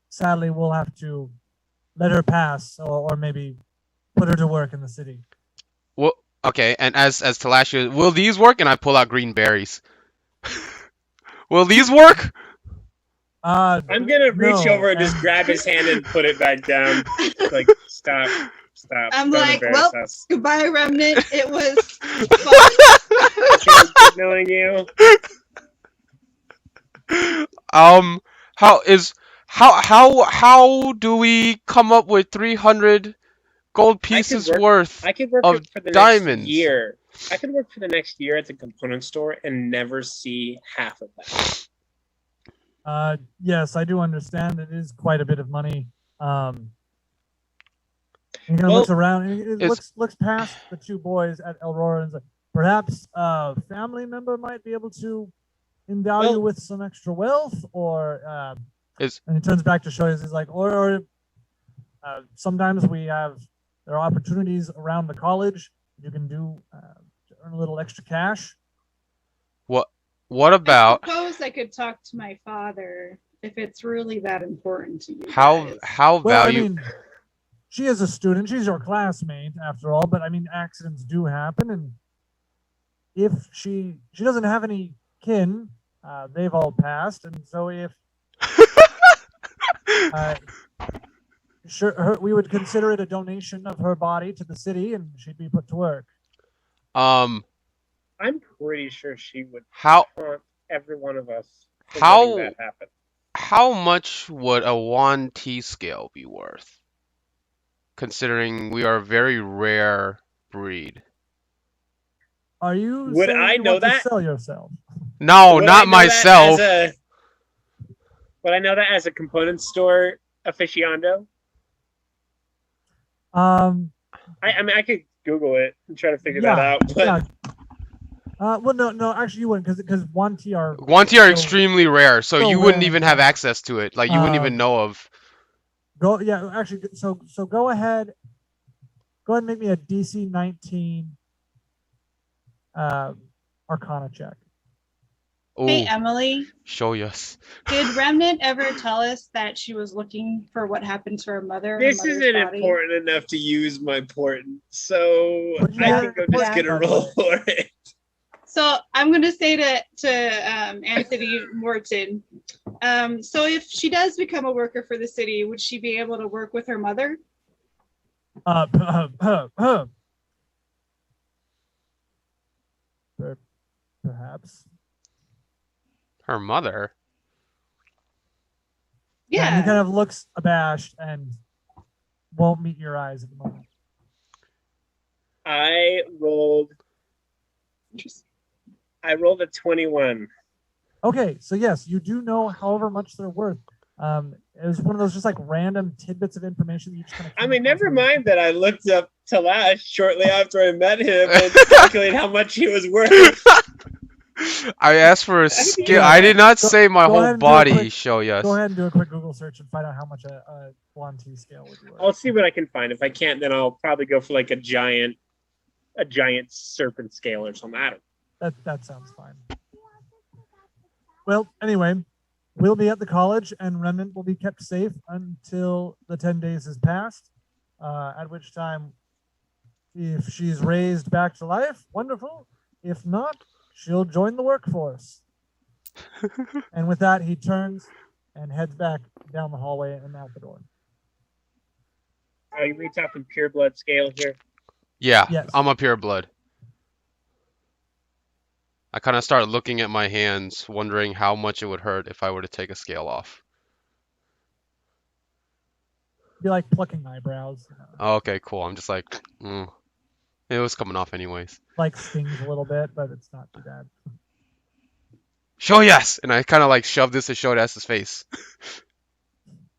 [SPEAKER 2] sadly, we'll have to let her pass or maybe put her to work in the city.
[SPEAKER 1] Well, okay, and as Talashi, will these work? And I pull out green berries. Will these work?
[SPEAKER 4] I'm gonna reach over and just grab his hand and put it back down. Like, stop.
[SPEAKER 3] I'm
[SPEAKER 4] Don't
[SPEAKER 3] like,
[SPEAKER 4] embarrass
[SPEAKER 3] well,
[SPEAKER 4] us.
[SPEAKER 3] goodbye, Remnant. It was
[SPEAKER 4] Okay, good knowing you.
[SPEAKER 1] How do we come up with 300 gold pieces worth
[SPEAKER 4] I could work
[SPEAKER 1] of
[SPEAKER 4] for the
[SPEAKER 1] diamonds?
[SPEAKER 4] next year. I could work for the next year at the component store and never see half of that.
[SPEAKER 2] Yes, I do understand. It is quite a bit of money. He kind of looks around and looks past the two boys at Aurora and says, perhaps a family member might be able to endow you with some extra wealth, or and he turns back to Shoyas. He's like, or sometimes there are opportunities around the college you can do to earn a little extra cash.
[SPEAKER 1] What about?
[SPEAKER 3] I suppose I could talk to my father if it's really that important to you
[SPEAKER 1] How
[SPEAKER 3] guys.
[SPEAKER 1] how
[SPEAKER 2] Well, I
[SPEAKER 1] value?
[SPEAKER 2] mean, she is a student. She's your classmate, after all. But I mean, accidents do happen, and if she doesn't have any kin, they've all passed, and so if uh, we would consider it a donation of her body to the city, and she'd be put to work.
[SPEAKER 1] Um,
[SPEAKER 4] I'm pretty sure she would
[SPEAKER 1] how
[SPEAKER 4] taunt every one of us for letting
[SPEAKER 1] how
[SPEAKER 4] that happen.
[SPEAKER 1] how much would a 1T scale be worth? Considering we are a very rare breed.
[SPEAKER 2] Are you
[SPEAKER 4] Would
[SPEAKER 2] saying
[SPEAKER 4] I
[SPEAKER 2] you
[SPEAKER 4] know
[SPEAKER 2] want
[SPEAKER 4] that?
[SPEAKER 2] to sell yourself?
[SPEAKER 1] No,
[SPEAKER 4] Would I
[SPEAKER 1] not
[SPEAKER 4] know that
[SPEAKER 1] myself.
[SPEAKER 4] Would I know that as a component store aficionado?
[SPEAKER 2] Um,
[SPEAKER 4] I mean, I could Google it and try to figure
[SPEAKER 2] yeah,
[SPEAKER 4] that out. But
[SPEAKER 2] yeah. Well, no, actually, you wouldn't, because 1T are
[SPEAKER 1] 1T are
[SPEAKER 2] so-
[SPEAKER 1] extremely rare, so
[SPEAKER 2] so
[SPEAKER 1] you wouldn't
[SPEAKER 2] rare,
[SPEAKER 1] even have
[SPEAKER 2] yeah.
[SPEAKER 1] access to it. Like you wouldn't even know of.
[SPEAKER 2] Go, yeah, actually, so go ahead and make me a DC 19 Arcana check.
[SPEAKER 3] Hey,
[SPEAKER 1] Oh,
[SPEAKER 3] Emily,
[SPEAKER 1] show us.
[SPEAKER 3] did Remnant ever tell us that she was looking for what happened to her mother?
[SPEAKER 4] this
[SPEAKER 3] her mother's
[SPEAKER 4] isn't
[SPEAKER 3] body?
[SPEAKER 4] important enough to use my portent, so
[SPEAKER 2] Would you
[SPEAKER 4] I
[SPEAKER 2] like-
[SPEAKER 4] think I'm just
[SPEAKER 3] yeah.
[SPEAKER 4] gonna roll for it.
[SPEAKER 3] So I'm going to say to Anthony Morton, so if she does become a worker for the city, would she be able to work with her mother?
[SPEAKER 2] Perhaps.
[SPEAKER 1] Her mother.
[SPEAKER 2] Yeah, he
[SPEAKER 3] Yeah.
[SPEAKER 2] kind of looks abashed and won't meet your eyes at the moment.
[SPEAKER 4] I rolled a 21.
[SPEAKER 2] Okay, so yes, you do know however much they're worth. It was one of those just like random tidbits of information that you just kind of.
[SPEAKER 4] I mean, never mind that I looked up Talash shortly after I met him and calculated how much he was worth.
[SPEAKER 1] I asked for a skill.
[SPEAKER 2] Yeah,
[SPEAKER 1] I did not
[SPEAKER 2] go-
[SPEAKER 1] say my
[SPEAKER 2] go
[SPEAKER 1] whole
[SPEAKER 2] ahead and do a
[SPEAKER 1] body.
[SPEAKER 2] quick-
[SPEAKER 1] Show us.
[SPEAKER 2] Go ahead and do a quick Google search and find out how much a 1T scale would be worth.
[SPEAKER 4] I'll see what I can find. If I can't, then I'll probably go for like a giant serpent scale or something. I don't know.
[SPEAKER 2] That sounds fine. Well, anyway, we'll be at the college, and Remnant will be kept safe until the 10 days has passed. At which time, if she's raised back to life, wonderful. If not, she'll join the workforce. And with that, he turns and heads back down the hallway and out the door.
[SPEAKER 4] Are we talking pure blood scale here?
[SPEAKER 1] Yeah,
[SPEAKER 2] Yes.
[SPEAKER 1] I'm a pure blood. I kind of start looking at my hands, wondering how much it would hurt if I were to take a scale off.
[SPEAKER 2] Be like plucking eyebrows.
[SPEAKER 1] Oh, okay, cool. I'm just like, it was coming off anyways.
[SPEAKER 2] Like stings a little bit, but it's not too bad.
[SPEAKER 1] Show yes, and I kind of like shove this to show S's face.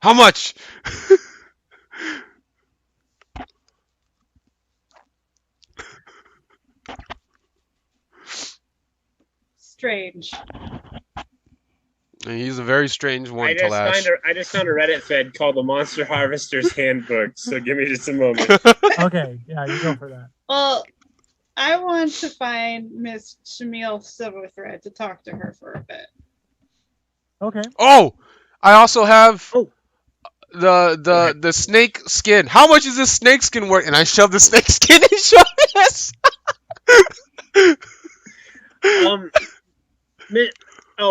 [SPEAKER 1] How much?
[SPEAKER 3] Strange.
[SPEAKER 1] And he's a very strange one,
[SPEAKER 4] I just
[SPEAKER 1] Talash.
[SPEAKER 4] found a Reddit thread called the Monster Harvester's Handbook. So give me just a moment.
[SPEAKER 2] Okay, yeah, you go for that.
[SPEAKER 3] Well, I want to find Miss Shamil Silverthread to talk to her for a bit.
[SPEAKER 2] Okay.
[SPEAKER 1] Oh, I also have
[SPEAKER 4] Oh.
[SPEAKER 1] the snake skin. How much is this snake skin worth? And I shove the snake skin and show yes.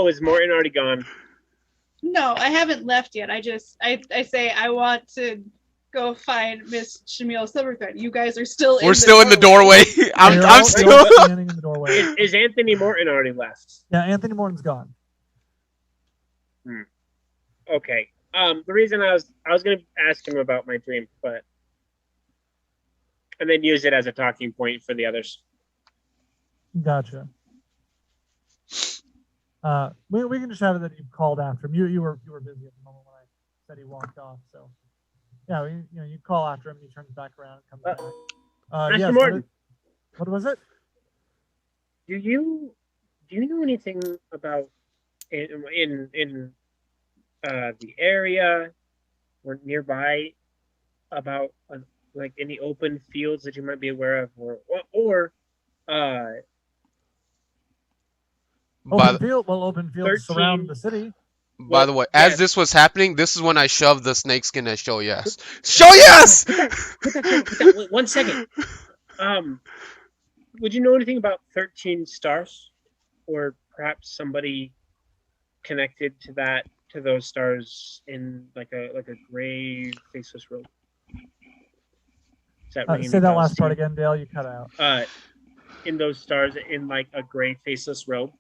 [SPEAKER 4] Is Morton already gone?
[SPEAKER 3] No, I haven't left yet. I say I want to go find Miss Shamil Silverthread. You guys are still
[SPEAKER 1] We're still in the doorway.
[SPEAKER 2] You're
[SPEAKER 1] I'm
[SPEAKER 2] all
[SPEAKER 1] still.
[SPEAKER 2] standing in the doorway.
[SPEAKER 4] Is Anthony Morton already left?
[SPEAKER 2] Yeah, Anthony Morton's gone.
[SPEAKER 4] Okay. The reason I was gonna ask him about my dream, and then use it as a talking point for the others.
[SPEAKER 2] Gotcha. We can just have it that you called after him. You were busy at the moment when I said he walked off. So yeah, you call after him. He turns back around and comes back.
[SPEAKER 4] Mr.
[SPEAKER 2] Yes,
[SPEAKER 4] Morton.
[SPEAKER 2] what was it?
[SPEAKER 4] Do you know anything about in the area or nearby about like any open fields that you might be aware of, or
[SPEAKER 2] Open fields
[SPEAKER 4] 13
[SPEAKER 2] surround the city.
[SPEAKER 1] By the way, as
[SPEAKER 4] yes.
[SPEAKER 1] this was happening, this is when I shoved the snakeskin at Show Yes. Show Yes!
[SPEAKER 4] Put that. Wait, 1 second. Would you know anything about 13 stars, or perhaps somebody connected to those stars in like a gray faceless robe? Is that ringing
[SPEAKER 2] Say
[SPEAKER 4] any
[SPEAKER 2] that
[SPEAKER 4] bells
[SPEAKER 2] last
[SPEAKER 4] to
[SPEAKER 2] part
[SPEAKER 4] you?
[SPEAKER 2] again, Dale. You cut out.
[SPEAKER 4] In those stars in like a gray faceless robe.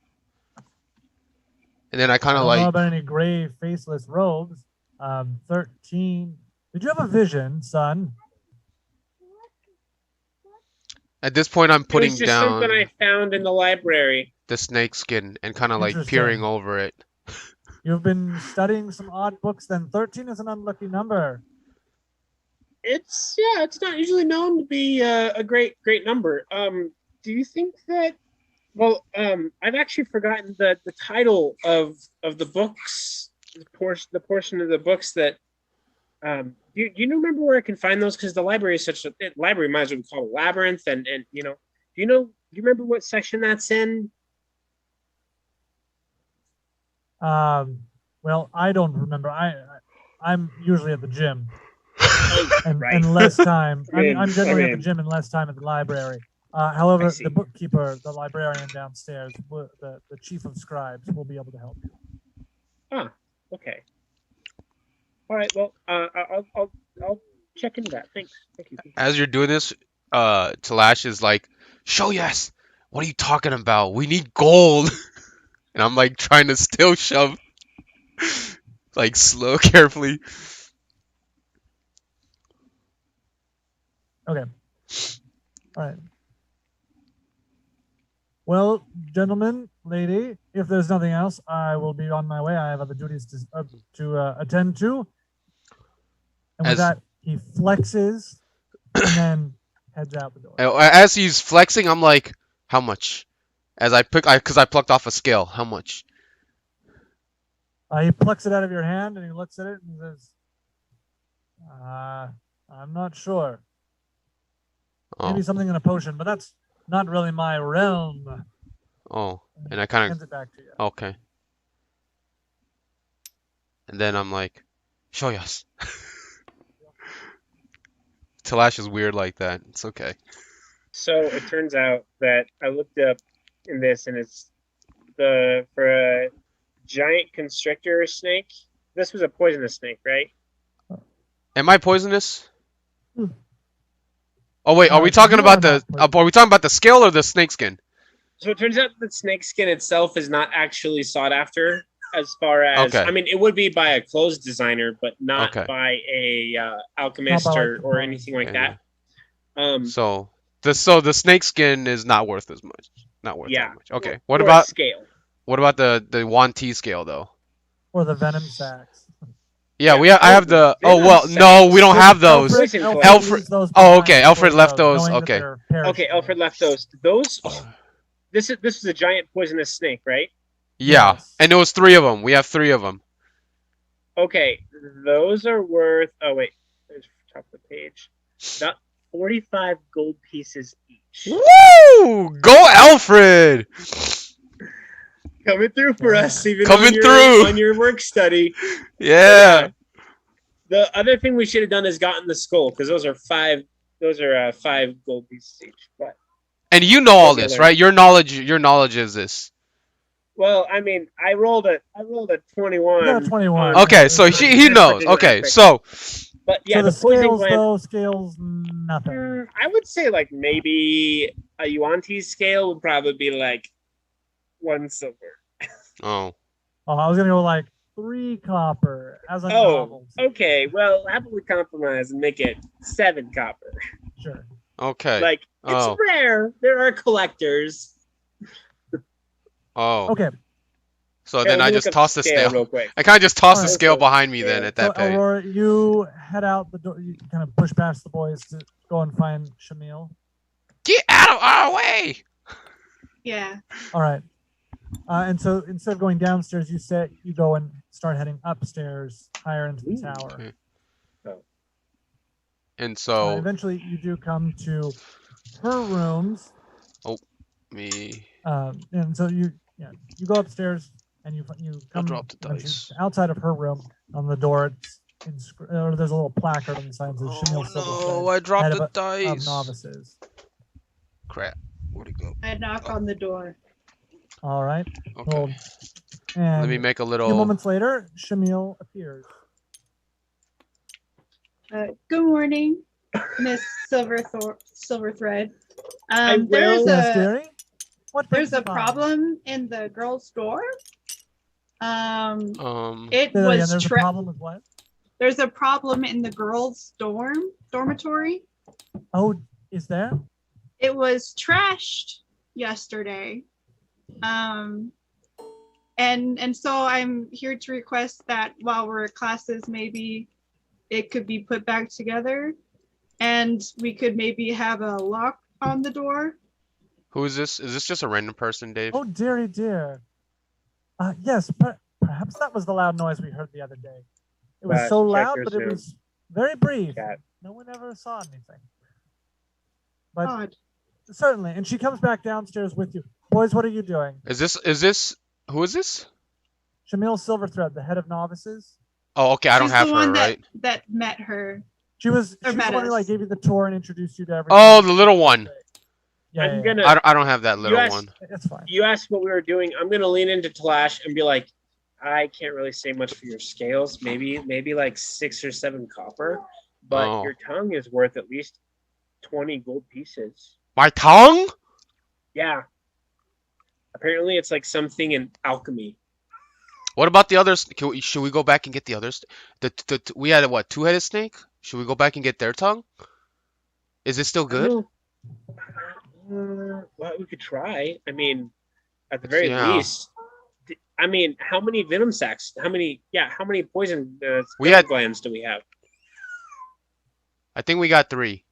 [SPEAKER 1] And then I kind
[SPEAKER 2] I
[SPEAKER 1] of
[SPEAKER 2] don't know
[SPEAKER 1] like,
[SPEAKER 2] about any gray faceless robes. 13. Did you have a vision, son?
[SPEAKER 1] at this point, I'm
[SPEAKER 4] It was
[SPEAKER 1] putting
[SPEAKER 4] just something I
[SPEAKER 1] down
[SPEAKER 4] found in the library.
[SPEAKER 1] the snakeskin and kind of like
[SPEAKER 2] Interesting.
[SPEAKER 1] peering over it.
[SPEAKER 2] You've been studying some odd books, then 13 is an unlucky number.
[SPEAKER 4] It's not usually known to be a great number. Do you think that? Well, I've actually forgotten the title of the books, the portion of the books that. Do you remember where I can find those? Because the library is such a library might as well be called a labyrinth, and you know, do you remember what section that's in?
[SPEAKER 2] Well, I don't remember. I'm usually at the gym, and
[SPEAKER 4] Right.
[SPEAKER 2] and less time.
[SPEAKER 4] Man,
[SPEAKER 2] I'm generally at
[SPEAKER 4] man.
[SPEAKER 2] the gym and less time at the library. However,
[SPEAKER 4] I see.
[SPEAKER 2] the bookkeeper, the librarian downstairs, the chief of scribes, will be able to help you.
[SPEAKER 4] Ah, okay. All right. Well, I'll check into that. Thanks. Thank you.
[SPEAKER 1] As you're doing this, Talash is like, Show Yes! What are you talking about? We need gold! And I'm like trying to still shove, like slow, carefully.
[SPEAKER 2] Okay. All right. Well, gentlemen, lady, if there's nothing else, I will be on my way. I have other duties to attend to. And with
[SPEAKER 1] As-
[SPEAKER 2] that, he flexes and then heads out the door.
[SPEAKER 1] As he's flexing, I'm like, how much? As because I plucked off a scale. How much?
[SPEAKER 2] He plucks it out of your hand and he looks at it and says, I'm not sure. Maybe
[SPEAKER 1] Oh,
[SPEAKER 2] something in a potion, but that's not really my realm.
[SPEAKER 1] oh, and I kind
[SPEAKER 2] Hands it back to you.
[SPEAKER 1] of okay. And then I'm like, Show Yes. Talash is weird like that. It's okay.
[SPEAKER 4] So it turns out that I looked up in this, and it's for a giant constrictor snake. This was a poisonous snake, right?
[SPEAKER 1] Am I poisonous?
[SPEAKER 2] Hmm.
[SPEAKER 1] Oh wait, are we talking
[SPEAKER 2] you
[SPEAKER 1] about
[SPEAKER 2] are
[SPEAKER 1] the?
[SPEAKER 2] not
[SPEAKER 1] Are we talking about the scale or the snakeskin?
[SPEAKER 4] So it turns out that snake skin itself is not actually sought after, as far as
[SPEAKER 1] Okay.
[SPEAKER 4] I mean, it would be by a clothes designer, but not
[SPEAKER 1] Okay.
[SPEAKER 4] by a alchemist
[SPEAKER 2] Not by,
[SPEAKER 4] or
[SPEAKER 2] like,
[SPEAKER 4] anything like
[SPEAKER 1] Yeah,
[SPEAKER 4] that.
[SPEAKER 1] So the snakeskin is not worth as much. Not worth
[SPEAKER 4] Yeah.
[SPEAKER 1] that much. Okay.
[SPEAKER 4] Or
[SPEAKER 1] What
[SPEAKER 4] a
[SPEAKER 1] about
[SPEAKER 4] scale?
[SPEAKER 1] the 1T scale though?
[SPEAKER 2] Or the venom sacks.
[SPEAKER 1] Yeah,
[SPEAKER 4] Yeah.
[SPEAKER 1] I have the. Oh
[SPEAKER 4] Venom
[SPEAKER 1] well, no, we don't
[SPEAKER 4] sacks.
[SPEAKER 1] have those.
[SPEAKER 4] Poison
[SPEAKER 2] Alfred
[SPEAKER 4] claws.
[SPEAKER 2] leaves those
[SPEAKER 1] Oh,
[SPEAKER 2] behind
[SPEAKER 1] okay,
[SPEAKER 2] for
[SPEAKER 1] Alfred left those,
[SPEAKER 2] knowing that
[SPEAKER 1] okay.
[SPEAKER 2] they're
[SPEAKER 4] Okay,
[SPEAKER 2] perishable.
[SPEAKER 4] Alfred left those. Those. This is a giant poisonous snake, right?
[SPEAKER 1] Yeah,
[SPEAKER 2] Yes.
[SPEAKER 1] and there was 3 of them. We have 3 of them.
[SPEAKER 4] Okay, those are worth. Oh wait, there's top of the page. About 45 gold pieces each.
[SPEAKER 1] Woo! Go Alfred!
[SPEAKER 4] Coming through for us, even
[SPEAKER 1] Coming through.
[SPEAKER 4] on your work study.
[SPEAKER 1] Yeah.
[SPEAKER 4] The other thing we should have done is gotten the skull, because those are 5 gold pieces each. But
[SPEAKER 1] And you know all
[SPEAKER 4] Okay,
[SPEAKER 1] this,
[SPEAKER 4] learn.
[SPEAKER 1] right? Your knowledge is this.
[SPEAKER 4] well, I mean, I rolled a 21.
[SPEAKER 2] You got a 21.
[SPEAKER 1] Okay, so he knows. Okay, so
[SPEAKER 4] But yeah,
[SPEAKER 2] So the
[SPEAKER 4] the poison
[SPEAKER 2] scales,
[SPEAKER 4] gland.
[SPEAKER 2] though, scales, nothing.
[SPEAKER 4] I would say like maybe a Yuan-Ti scale would probably be like 1 silver.
[SPEAKER 1] oh,
[SPEAKER 2] Oh, I was going to go like 3 copper as a
[SPEAKER 4] Oh,
[SPEAKER 2] novelty.
[SPEAKER 4] okay. Well, how about we compromise and make it 7 copper?
[SPEAKER 2] Sure.
[SPEAKER 1] okay.
[SPEAKER 4] Like, it's
[SPEAKER 1] Oh.
[SPEAKER 4] rare. There are collectors.
[SPEAKER 1] Oh.
[SPEAKER 2] Okay.
[SPEAKER 1] So
[SPEAKER 4] Yeah,
[SPEAKER 1] then
[SPEAKER 4] let
[SPEAKER 1] I
[SPEAKER 4] me
[SPEAKER 1] just
[SPEAKER 4] look up
[SPEAKER 1] toss the
[SPEAKER 4] scale
[SPEAKER 1] scale.
[SPEAKER 4] real quick.
[SPEAKER 1] I kind of just toss the
[SPEAKER 2] Alright.
[SPEAKER 1] scale behind me then at
[SPEAKER 2] So,
[SPEAKER 1] that pay.
[SPEAKER 2] Aurora, you head out the door. You kind of push past the boys to go and find Shamil.
[SPEAKER 1] Get out of our way!
[SPEAKER 3] Yeah.
[SPEAKER 2] All right. And so instead of going downstairs, you go and start heading upstairs, higher into the
[SPEAKER 4] Ooh,
[SPEAKER 2] tower.
[SPEAKER 1] okay.
[SPEAKER 4] Oh.
[SPEAKER 1] And so
[SPEAKER 2] Eventually, you do come to her rooms,
[SPEAKER 1] me.
[SPEAKER 2] and so you go upstairs and you
[SPEAKER 1] I'll
[SPEAKER 2] come
[SPEAKER 1] drop the
[SPEAKER 2] eventually
[SPEAKER 1] dice.
[SPEAKER 2] outside of her room. On the door, or there's a little placard on the side that says
[SPEAKER 1] Oh
[SPEAKER 2] Shamil Silver
[SPEAKER 1] no,
[SPEAKER 2] Thread,
[SPEAKER 1] I dropped
[SPEAKER 2] head
[SPEAKER 1] the
[SPEAKER 2] of
[SPEAKER 1] dice.
[SPEAKER 2] novices.
[SPEAKER 1] Crap. Where'd it go?
[SPEAKER 3] I knock on the door.
[SPEAKER 2] All right.
[SPEAKER 1] Okay.
[SPEAKER 2] Well,
[SPEAKER 1] Let me
[SPEAKER 2] and
[SPEAKER 1] make a
[SPEAKER 2] a few
[SPEAKER 1] little.
[SPEAKER 2] moments later, Shamil appears.
[SPEAKER 3] Good morning, Miss Silverthread.
[SPEAKER 4] I
[SPEAKER 3] There's
[SPEAKER 4] will-
[SPEAKER 2] Yes,
[SPEAKER 3] a
[SPEAKER 2] dearie. What brings
[SPEAKER 3] there's a
[SPEAKER 2] you by?
[SPEAKER 3] problem in the girls' door. It
[SPEAKER 2] Say that again.
[SPEAKER 3] was
[SPEAKER 2] There's a problem with what?
[SPEAKER 3] there's a problem in the girls' dormitory.
[SPEAKER 2] Oh, is there?
[SPEAKER 3] It was trashed yesterday. And so I'm here to request that while we're at classes, maybe it could be put back together and we could maybe have a lock on the door.
[SPEAKER 1] Who is this? Is this just a random person, Dave?
[SPEAKER 2] Oh, dearie dear. Yes, perhaps that was the loud noise we heard the other day. It was so
[SPEAKER 4] check
[SPEAKER 2] loud,
[SPEAKER 4] your
[SPEAKER 2] but it
[SPEAKER 4] Zoom
[SPEAKER 2] was very brief.
[SPEAKER 4] chat.
[SPEAKER 2] No one ever saw anything. But
[SPEAKER 3] Odd.
[SPEAKER 2] certainly, and she comes back downstairs with you. Boys, what are you doing?
[SPEAKER 1] Who is this?
[SPEAKER 2] Shamil Silverthread, the head of novices.
[SPEAKER 1] Oh, okay, I don't
[SPEAKER 3] She's
[SPEAKER 1] have
[SPEAKER 3] the
[SPEAKER 1] her,
[SPEAKER 3] one
[SPEAKER 1] right?
[SPEAKER 3] that met her.
[SPEAKER 2] She was
[SPEAKER 3] Or
[SPEAKER 2] the
[SPEAKER 3] met
[SPEAKER 2] one who like
[SPEAKER 3] us.
[SPEAKER 2] gave you the tour and introduced you to everything.
[SPEAKER 1] Oh, the little one.
[SPEAKER 2] Yeah,
[SPEAKER 4] I'm
[SPEAKER 2] yeah,
[SPEAKER 4] gonna.
[SPEAKER 1] I don't have that little
[SPEAKER 4] asked-
[SPEAKER 1] one.
[SPEAKER 2] it's fine.
[SPEAKER 4] You asked what we were doing. I'm gonna lean into Talash and be like, I can't really say much for your scales. Maybe like 6 or 7 copper, but
[SPEAKER 1] Oh.
[SPEAKER 4] your tongue is worth at least 20 gold pieces.
[SPEAKER 1] My tongue?
[SPEAKER 4] Yeah. Apparently, it's like something in alchemy.
[SPEAKER 1] What about the others? Should we go back and get the others? We had a what? 2-headed snake? Should we go back and get their tongue? Is it still good?
[SPEAKER 4] Well, we could try. I mean, at the very
[SPEAKER 1] Yeah.
[SPEAKER 4] least. I mean, how many venom sacs? How many poison
[SPEAKER 1] We had-
[SPEAKER 4] glands do we have?
[SPEAKER 1] I think we got 3.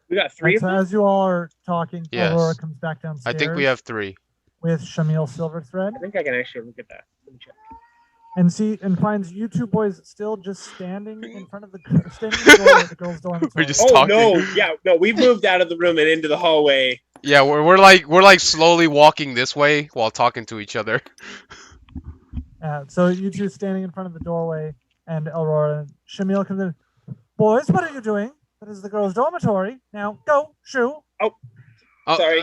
[SPEAKER 4] We got 3 of
[SPEAKER 2] So
[SPEAKER 4] them.
[SPEAKER 2] as you all are talking,
[SPEAKER 1] Yes.
[SPEAKER 2] Aurora comes back
[SPEAKER 1] I
[SPEAKER 2] downstairs.
[SPEAKER 1] think we have 3.
[SPEAKER 2] with Shamil Silverthread,
[SPEAKER 4] I think I can actually look at that. Let me check.
[SPEAKER 2] and finds you two boys still just standing in front of the door at the girls' dormitory.
[SPEAKER 1] We're just
[SPEAKER 4] Oh
[SPEAKER 1] talking.
[SPEAKER 4] no, we've moved out of the room and into the hallway.
[SPEAKER 1] Yeah, we're like slowly walking this way while talking to each other.
[SPEAKER 2] So you two standing in front of the doorway, and Aurora and Shamil comes in. Boys, what are you doing? That is the girls' dormitory. Now go, shoo.
[SPEAKER 1] Oh,
[SPEAKER 4] Sorry.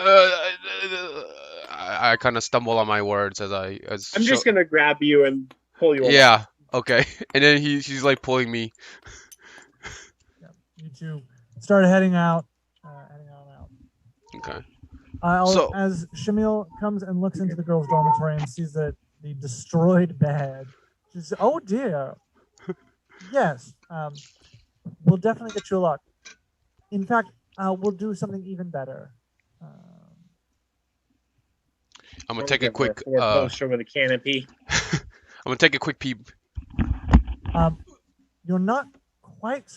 [SPEAKER 1] I kind of stumble on my words as
[SPEAKER 4] I'm just gonna grab you and pull you over.
[SPEAKER 1] Yeah. Okay. And then she's like pulling me.
[SPEAKER 2] You two start heading out. Out.
[SPEAKER 1] Okay.
[SPEAKER 2] So, as Shamil comes and looks into the girls' dormitory and sees the destroyed bed, she says, "Oh dear. Yes, we'll definitely get you a lock. In fact, we'll do something even better."
[SPEAKER 1] I'm gonna take a quick.
[SPEAKER 4] We're poster with a canopy.
[SPEAKER 1] I'm gonna take a quick peep.
[SPEAKER 2] You're not quite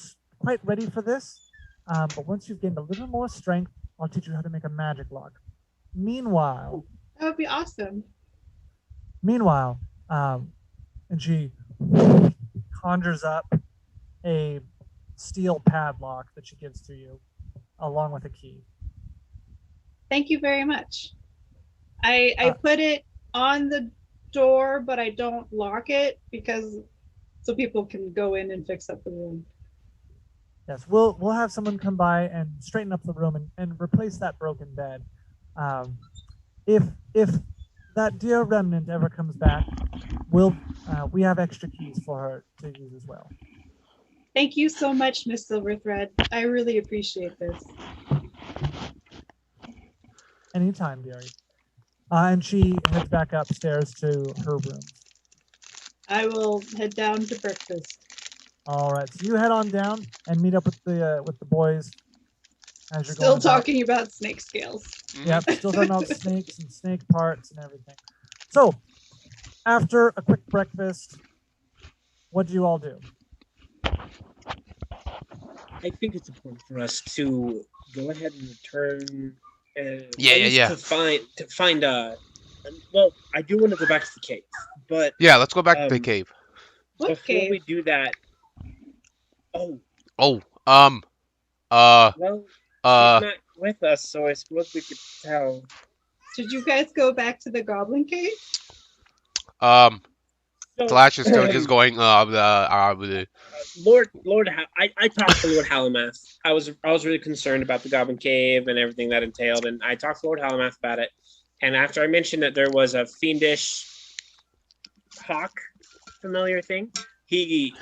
[SPEAKER 2] ready for this, but once you've gained a little more strength, I'll teach you how to make a magic lock. Meanwhile,
[SPEAKER 3] That would be awesome.
[SPEAKER 2] And she conjures up a steel padlock that she gives to you, along with a key.
[SPEAKER 3] Thank you very much. I put it on the door, but I don't lock it so people can go in and fix up the room.
[SPEAKER 2] Yes, we'll have someone come by and straighten up the room and replace that broken bed. If that dear remnant ever comes back, we have extra keys for her to use as well.
[SPEAKER 3] Thank you so much, Miss Silverthread. I really appreciate this.
[SPEAKER 2] Anytime, dearie. And she heads back upstairs to her room.
[SPEAKER 3] I will head down to breakfast.
[SPEAKER 2] All right, so you head on down and meet up with the boys. As you're
[SPEAKER 3] Still
[SPEAKER 2] going
[SPEAKER 3] talking about snake scales.
[SPEAKER 2] Yep, still talking about snakes and snake parts and everything. So, after a quick breakfast, what do you all do?
[SPEAKER 4] I think it's important for us to go ahead and return.
[SPEAKER 1] Yeah.
[SPEAKER 4] To find well, I do want to go back to the cave, but
[SPEAKER 1] Yeah, let's go back to the cave.
[SPEAKER 3] What
[SPEAKER 4] before
[SPEAKER 3] cave?
[SPEAKER 4] we do that,
[SPEAKER 1] Well,
[SPEAKER 4] she's not with us, so I suppose we could tell.
[SPEAKER 3] Did you guys go back to the goblin cave?
[SPEAKER 4] So,
[SPEAKER 1] Flash is still just going the
[SPEAKER 4] I talked to Lord Hallamath. I was really concerned about the Goblin Cave and everything that entailed, and I talked to Lord Hallamath about it. And after I mentioned that there was a fiendish hawk familiar thing, he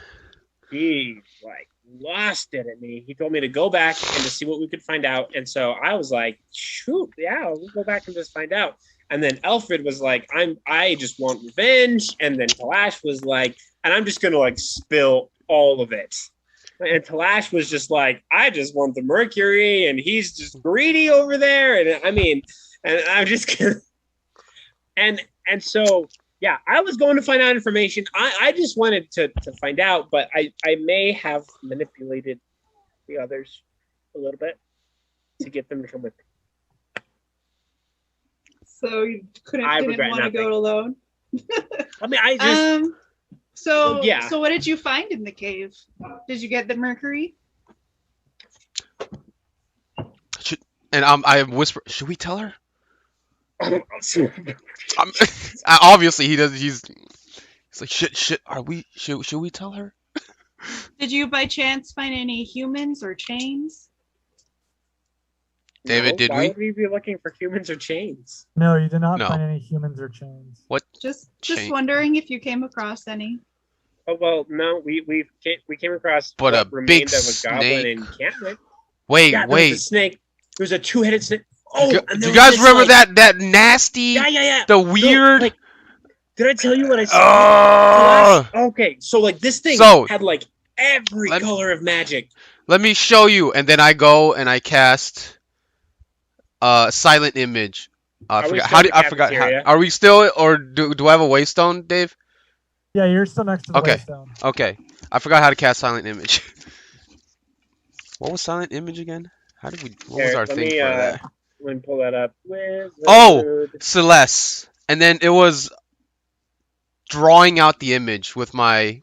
[SPEAKER 4] like lost it at me. He told me to go back and to see what we could find out. And so I was like, shoot, yeah, we'll go back and just find out. And then Alfred was like, I just want revenge. And then Talash was like, and I'm just gonna like spill all of it. And Talash was just like, I just want the Mercury, and he's just greedy over there. And I mean, and I'm just gonna and so yeah, I was going to find out information. I just wanted to find out, but I may have manipulated the others a little bit to get them to come with me.
[SPEAKER 3] So you didn't want to go alone?
[SPEAKER 4] I mean, I just...
[SPEAKER 3] So what did you find in the cave? Did you get the Mercury?
[SPEAKER 1] I whisper, should we tell her? Obviously he does. He's like, shit. Should we tell her?
[SPEAKER 3] Did you by chance find any humans or chains?
[SPEAKER 1] David, did
[SPEAKER 4] why would we be looking for humans or chains?
[SPEAKER 2] No, you did not find any humans or chains.
[SPEAKER 1] What?
[SPEAKER 3] Just wondering if you came across any.
[SPEAKER 4] Oh well, no, we came across
[SPEAKER 1] but
[SPEAKER 4] what
[SPEAKER 1] a
[SPEAKER 4] remained
[SPEAKER 1] big
[SPEAKER 4] of a
[SPEAKER 1] snake.
[SPEAKER 4] goblin encampment.
[SPEAKER 1] Wait.
[SPEAKER 4] There was a snake. There was a two-headed snake. Oh,
[SPEAKER 1] do you guys remember that nasty?
[SPEAKER 4] Yeah.
[SPEAKER 1] The weird.
[SPEAKER 4] No, did I tell you what I saw? Okay, so like this thing had like every color of magic.
[SPEAKER 1] Let me show you, and then I go and I cast silent image. I forgot how. Are we still, or do I have a waystone, Dave?
[SPEAKER 2] Yeah, you're still next to the waystone.
[SPEAKER 1] Okay. I forgot how to cast silent image. What was silent image again? What was our thing for that?
[SPEAKER 4] Let me pull that up.
[SPEAKER 1] Celeste. And then it was drawing out the image with my,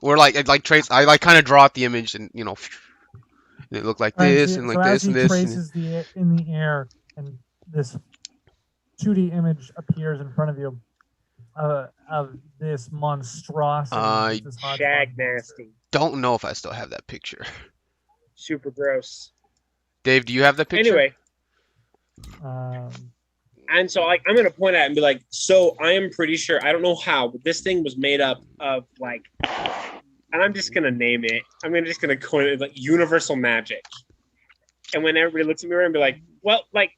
[SPEAKER 1] trace. I like kind of draw out the image, and it looked like this and like this and this.
[SPEAKER 2] So as he traces in the air, and this 2D image appears in front of you of this monstrosity. This
[SPEAKER 4] shag nasty.
[SPEAKER 1] Don't know if I still have that picture.
[SPEAKER 4] Super gross.
[SPEAKER 1] Dave, do you have the picture?
[SPEAKER 4] Anyway. And so like I'm gonna point at it and be like, so I am pretty sure, I don't know how, but this thing was made up of like, and I'm just gonna name it. I'm just gonna coin it like universal magic. And when everybody looks at me around and be like, well, like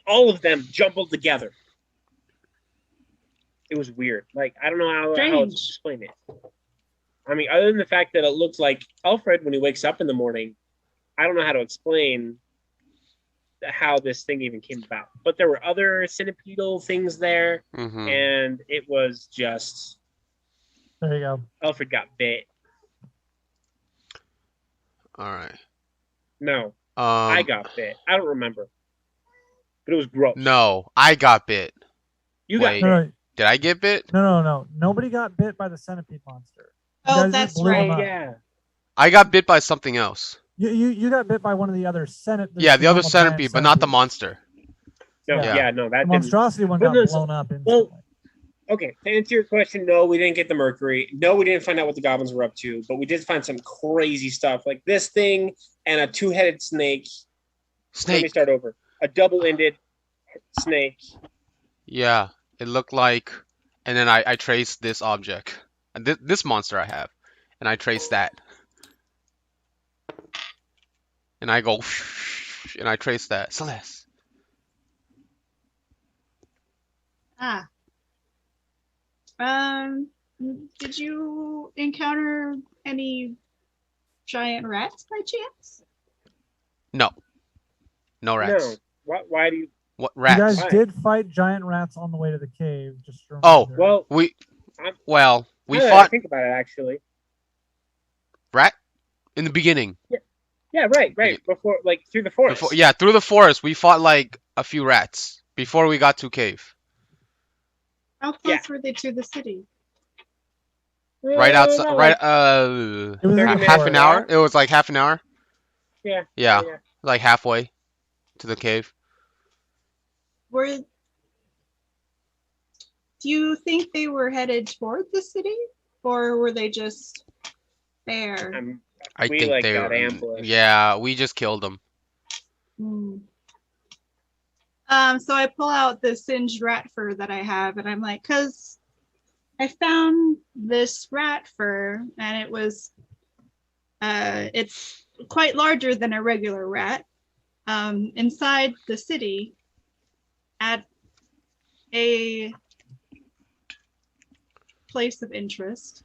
[SPEAKER 4] all of them jumbled together. It was weird. Like I don't know how to explain it. I mean, other than the fact that it looks like Alfred when he wakes up in the morning, I don't know how to explain how this thing even came about. But there were other centipedal things there, and it was just...
[SPEAKER 2] There you go.
[SPEAKER 4] Alfred got bit.
[SPEAKER 1] All right.
[SPEAKER 4] No. I got bit. I don't remember. But it was gross.
[SPEAKER 1] No, I got bit.
[SPEAKER 4] You got bit.
[SPEAKER 2] No.
[SPEAKER 1] Did I get bit?
[SPEAKER 2] No. Nobody got bit by the centipede monster.
[SPEAKER 3] Oh, that's right.
[SPEAKER 4] Yeah.
[SPEAKER 1] I got bit by something else.
[SPEAKER 2] You got bit by one of the other centipedes.
[SPEAKER 1] Yeah, the other centipede, but not the monster.
[SPEAKER 4] No, no, that
[SPEAKER 2] the monstrosity one got blown up instantly.
[SPEAKER 4] Well, okay, to answer your question, no, we didn't get the Mercury. No, we didn't find out what the goblins were up to, but we did find some crazy stuff, like this thing and a two-headed snake. Let me start over. A double-ended snake.
[SPEAKER 1] Yeah, it looked like, and then I traced this object, and this monster I have, and I traced that. And I go, and I trace that. Celeste.
[SPEAKER 3] Did you encounter any giant rats by chance?
[SPEAKER 1] No. No rats.
[SPEAKER 4] No. Why do you...
[SPEAKER 1] What rats?
[SPEAKER 2] You guys did fight giant rats on the way to the cave. Just to
[SPEAKER 1] well, we fought...
[SPEAKER 4] think about it, actually.
[SPEAKER 1] Rat? In the beginning.
[SPEAKER 4] Yeah, right. Before, like, through the forest.
[SPEAKER 1] Through the forest. We fought, like, a few rats before we got to cave.
[SPEAKER 3] How close were they to the city?
[SPEAKER 1] Right outside, half an hour? It was like half an hour? Yeah. Like halfway to the cave.
[SPEAKER 3] Do you think they were headed toward the city, or were they just there?
[SPEAKER 1] I
[SPEAKER 4] We
[SPEAKER 1] think
[SPEAKER 4] like
[SPEAKER 1] they
[SPEAKER 4] got
[SPEAKER 1] were.
[SPEAKER 4] ambushed.
[SPEAKER 1] Yeah, we just killed them.
[SPEAKER 3] Hmm. So I pull out the singed rat fur that I have, and I'm like, because I found this rat fur, and it was, it's quite larger than a regular rat, inside the city at a place of interest.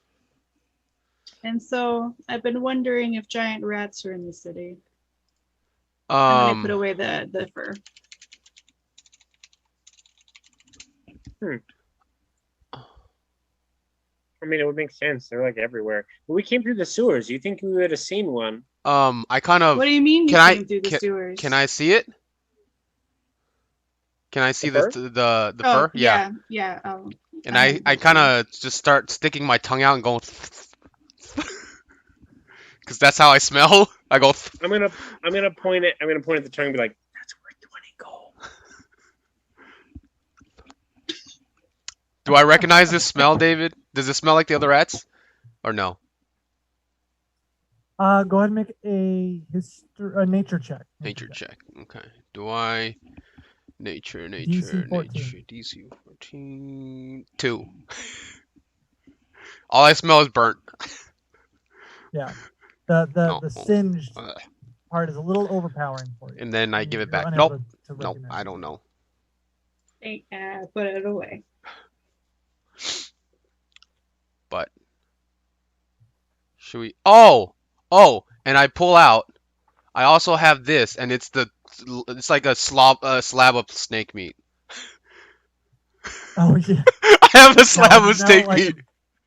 [SPEAKER 3] And so I've been wondering if giant rats are in the city. And then I put away the fur.
[SPEAKER 4] I mean, it would make sense. They're like everywhere. But we came through the sewers. You think we would have seen one?
[SPEAKER 1] I kind of.
[SPEAKER 3] What do you mean you
[SPEAKER 1] Can
[SPEAKER 3] came through the sewers?
[SPEAKER 1] Can I see it? Can I see
[SPEAKER 4] The fur?
[SPEAKER 1] the
[SPEAKER 3] Oh,
[SPEAKER 1] fur? Yeah.
[SPEAKER 3] yeah.
[SPEAKER 1] And I kind of just start sticking my tongue out and going, because that's how I smell. I go.
[SPEAKER 4] I'm gonna point it. I'm gonna point at the tongue and be like, "That's worth 20 gold."
[SPEAKER 1] Do I recognize this smell, David? Does it smell like the other rats, or no?
[SPEAKER 2] Go ahead and make a nature check.
[SPEAKER 1] Nature check. Okay. Do I? Nature.
[SPEAKER 2] DC 14.
[SPEAKER 1] Nature. DC 14. 2. All I smell is burnt.
[SPEAKER 2] Yeah. The
[SPEAKER 1] Oh.
[SPEAKER 2] singed part is a little overpowering for you.
[SPEAKER 1] And then I give it back.
[SPEAKER 2] unable
[SPEAKER 1] Nope.
[SPEAKER 2] to
[SPEAKER 1] Nope.
[SPEAKER 2] recognize
[SPEAKER 1] I
[SPEAKER 2] it.
[SPEAKER 1] don't know.
[SPEAKER 3] Put it away.
[SPEAKER 1] But should we? Oh, and I pull out. I also have this, and it's like a slab of snake meat.
[SPEAKER 2] Oh yeah.
[SPEAKER 1] I have a slab
[SPEAKER 2] Now-
[SPEAKER 1] of
[SPEAKER 2] now,
[SPEAKER 1] snake
[SPEAKER 2] like,
[SPEAKER 1] meat.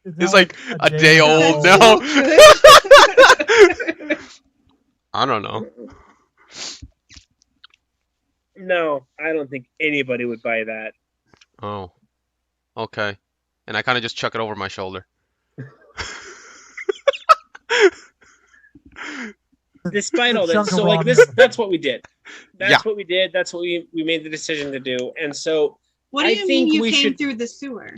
[SPEAKER 2] It's
[SPEAKER 1] It's
[SPEAKER 2] now
[SPEAKER 1] like a day old now.
[SPEAKER 3] So good.
[SPEAKER 1] I don't know.
[SPEAKER 4] No, I don't think anybody would buy that.
[SPEAKER 1] Oh, okay. And I kind of just chuck it over my shoulder.
[SPEAKER 4] Despite all that,
[SPEAKER 2] Chunk of
[SPEAKER 4] so
[SPEAKER 2] raw
[SPEAKER 4] like
[SPEAKER 2] meat.
[SPEAKER 4] that's what we did. That's
[SPEAKER 1] Yeah.
[SPEAKER 4] what we did. That's what we made the decision to do. And so
[SPEAKER 3] What do
[SPEAKER 4] I
[SPEAKER 3] you
[SPEAKER 4] think
[SPEAKER 3] mean you
[SPEAKER 4] we
[SPEAKER 3] came
[SPEAKER 4] should-
[SPEAKER 3] through the sewer?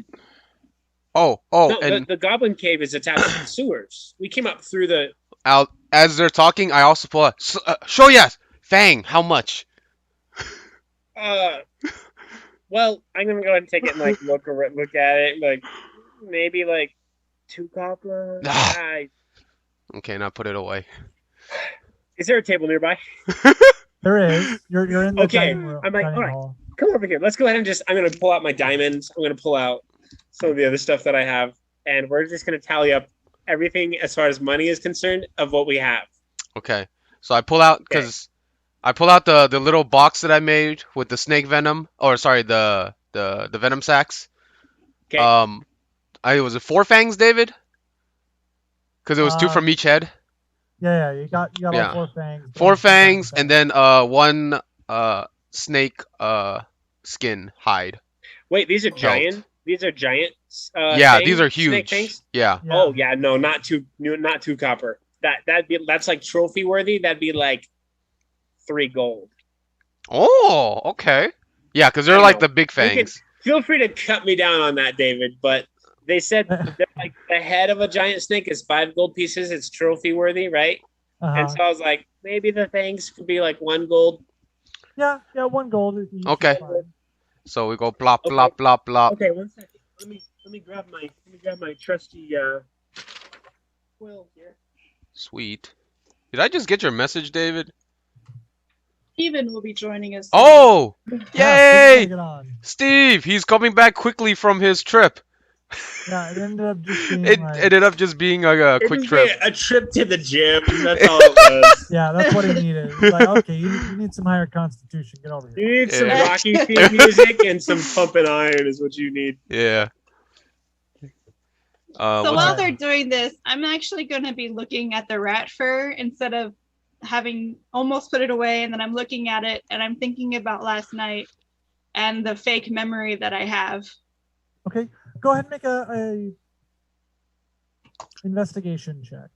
[SPEAKER 1] Oh,
[SPEAKER 4] no,
[SPEAKER 1] and
[SPEAKER 4] the goblin cave is attached to the sewers. We came up through the.
[SPEAKER 1] as they're talking, I also pull out. Show yes, Fang. How much?
[SPEAKER 4] Well, I'm gonna go ahead and take it and like look at it, like maybe like 2 goblins.
[SPEAKER 1] Okay, now put it away.
[SPEAKER 4] Is there a table nearby?
[SPEAKER 2] There is. You're in the
[SPEAKER 4] Okay,
[SPEAKER 2] dining room.
[SPEAKER 4] I'm like,
[SPEAKER 2] dining
[SPEAKER 4] all right.
[SPEAKER 2] hall.
[SPEAKER 4] Come over here. Let's go ahead and just. I'm gonna pull out my diamonds. I'm gonna pull out some of the other stuff that I have, and we're just gonna tally up everything as far as money is concerned of what we have.
[SPEAKER 1] Okay, so I pull out the little box that I made with the snake venom, or sorry, the venom sacks.
[SPEAKER 4] Okay.
[SPEAKER 1] Was it 4 fangs, David? Because it was 2 from each head.
[SPEAKER 2] Yeah, you got
[SPEAKER 1] Yeah.
[SPEAKER 2] all 4 fangs.
[SPEAKER 1] 4 fangs, and then 1 snake skin hide.
[SPEAKER 4] Wait, these are
[SPEAKER 1] Belt.
[SPEAKER 4] giant. These are giant.
[SPEAKER 1] Yeah,
[SPEAKER 4] fangs,
[SPEAKER 1] these are
[SPEAKER 4] snake
[SPEAKER 1] huge.
[SPEAKER 4] fangs?
[SPEAKER 1] Yeah.
[SPEAKER 2] Yeah.
[SPEAKER 4] Oh yeah, no, not too copper. That's like trophy worthy. That'd be like 3 gold.
[SPEAKER 1] Oh, okay. Yeah, because they're
[SPEAKER 4] I
[SPEAKER 1] like
[SPEAKER 4] know.
[SPEAKER 1] the big fangs.
[SPEAKER 4] Feel free to cut me down on that, David. But they said that like the head of a giant snake is 5 gold pieces. It's trophy worthy, right? And so I was like, maybe the fangs could be like 1 gold.
[SPEAKER 2] Yeah, 1 gold. is each,
[SPEAKER 1] Okay.
[SPEAKER 2] is fine.
[SPEAKER 1] So we go plop,
[SPEAKER 4] Okay.
[SPEAKER 1] plop, plop, plop.
[SPEAKER 4] Okay, 1 second. Let me grab my trusty quill here.
[SPEAKER 1] Sweet. Did I just get your message, David?
[SPEAKER 3] Steven will be joining us.
[SPEAKER 1] Oh!
[SPEAKER 2] Yeah,
[SPEAKER 1] Yay!
[SPEAKER 2] get on.
[SPEAKER 1] Steve, he's coming back quickly from his trip.
[SPEAKER 2] Yeah, it ended up just being
[SPEAKER 1] It
[SPEAKER 2] like,
[SPEAKER 1] ended up just being a
[SPEAKER 4] It
[SPEAKER 1] quick
[SPEAKER 4] was
[SPEAKER 1] trip.
[SPEAKER 4] A trip to the gym. That's all it was.
[SPEAKER 2] yeah, that's what he needed. It's like, okay, you need some higher constitution. Get over
[SPEAKER 4] You
[SPEAKER 2] here.
[SPEAKER 4] need some
[SPEAKER 1] Yeah.
[SPEAKER 4] Rocky theme music and some pumping iron is what you need.
[SPEAKER 1] Yeah.
[SPEAKER 3] So
[SPEAKER 1] What's
[SPEAKER 3] while
[SPEAKER 2] it-
[SPEAKER 3] they're doing this, I'm actually going to be looking at the rat fur instead of having almost put it away. And then I'm looking at it and I'm thinking about last night and the fake memory that I have.
[SPEAKER 2] Okay, go ahead and make a investigation check.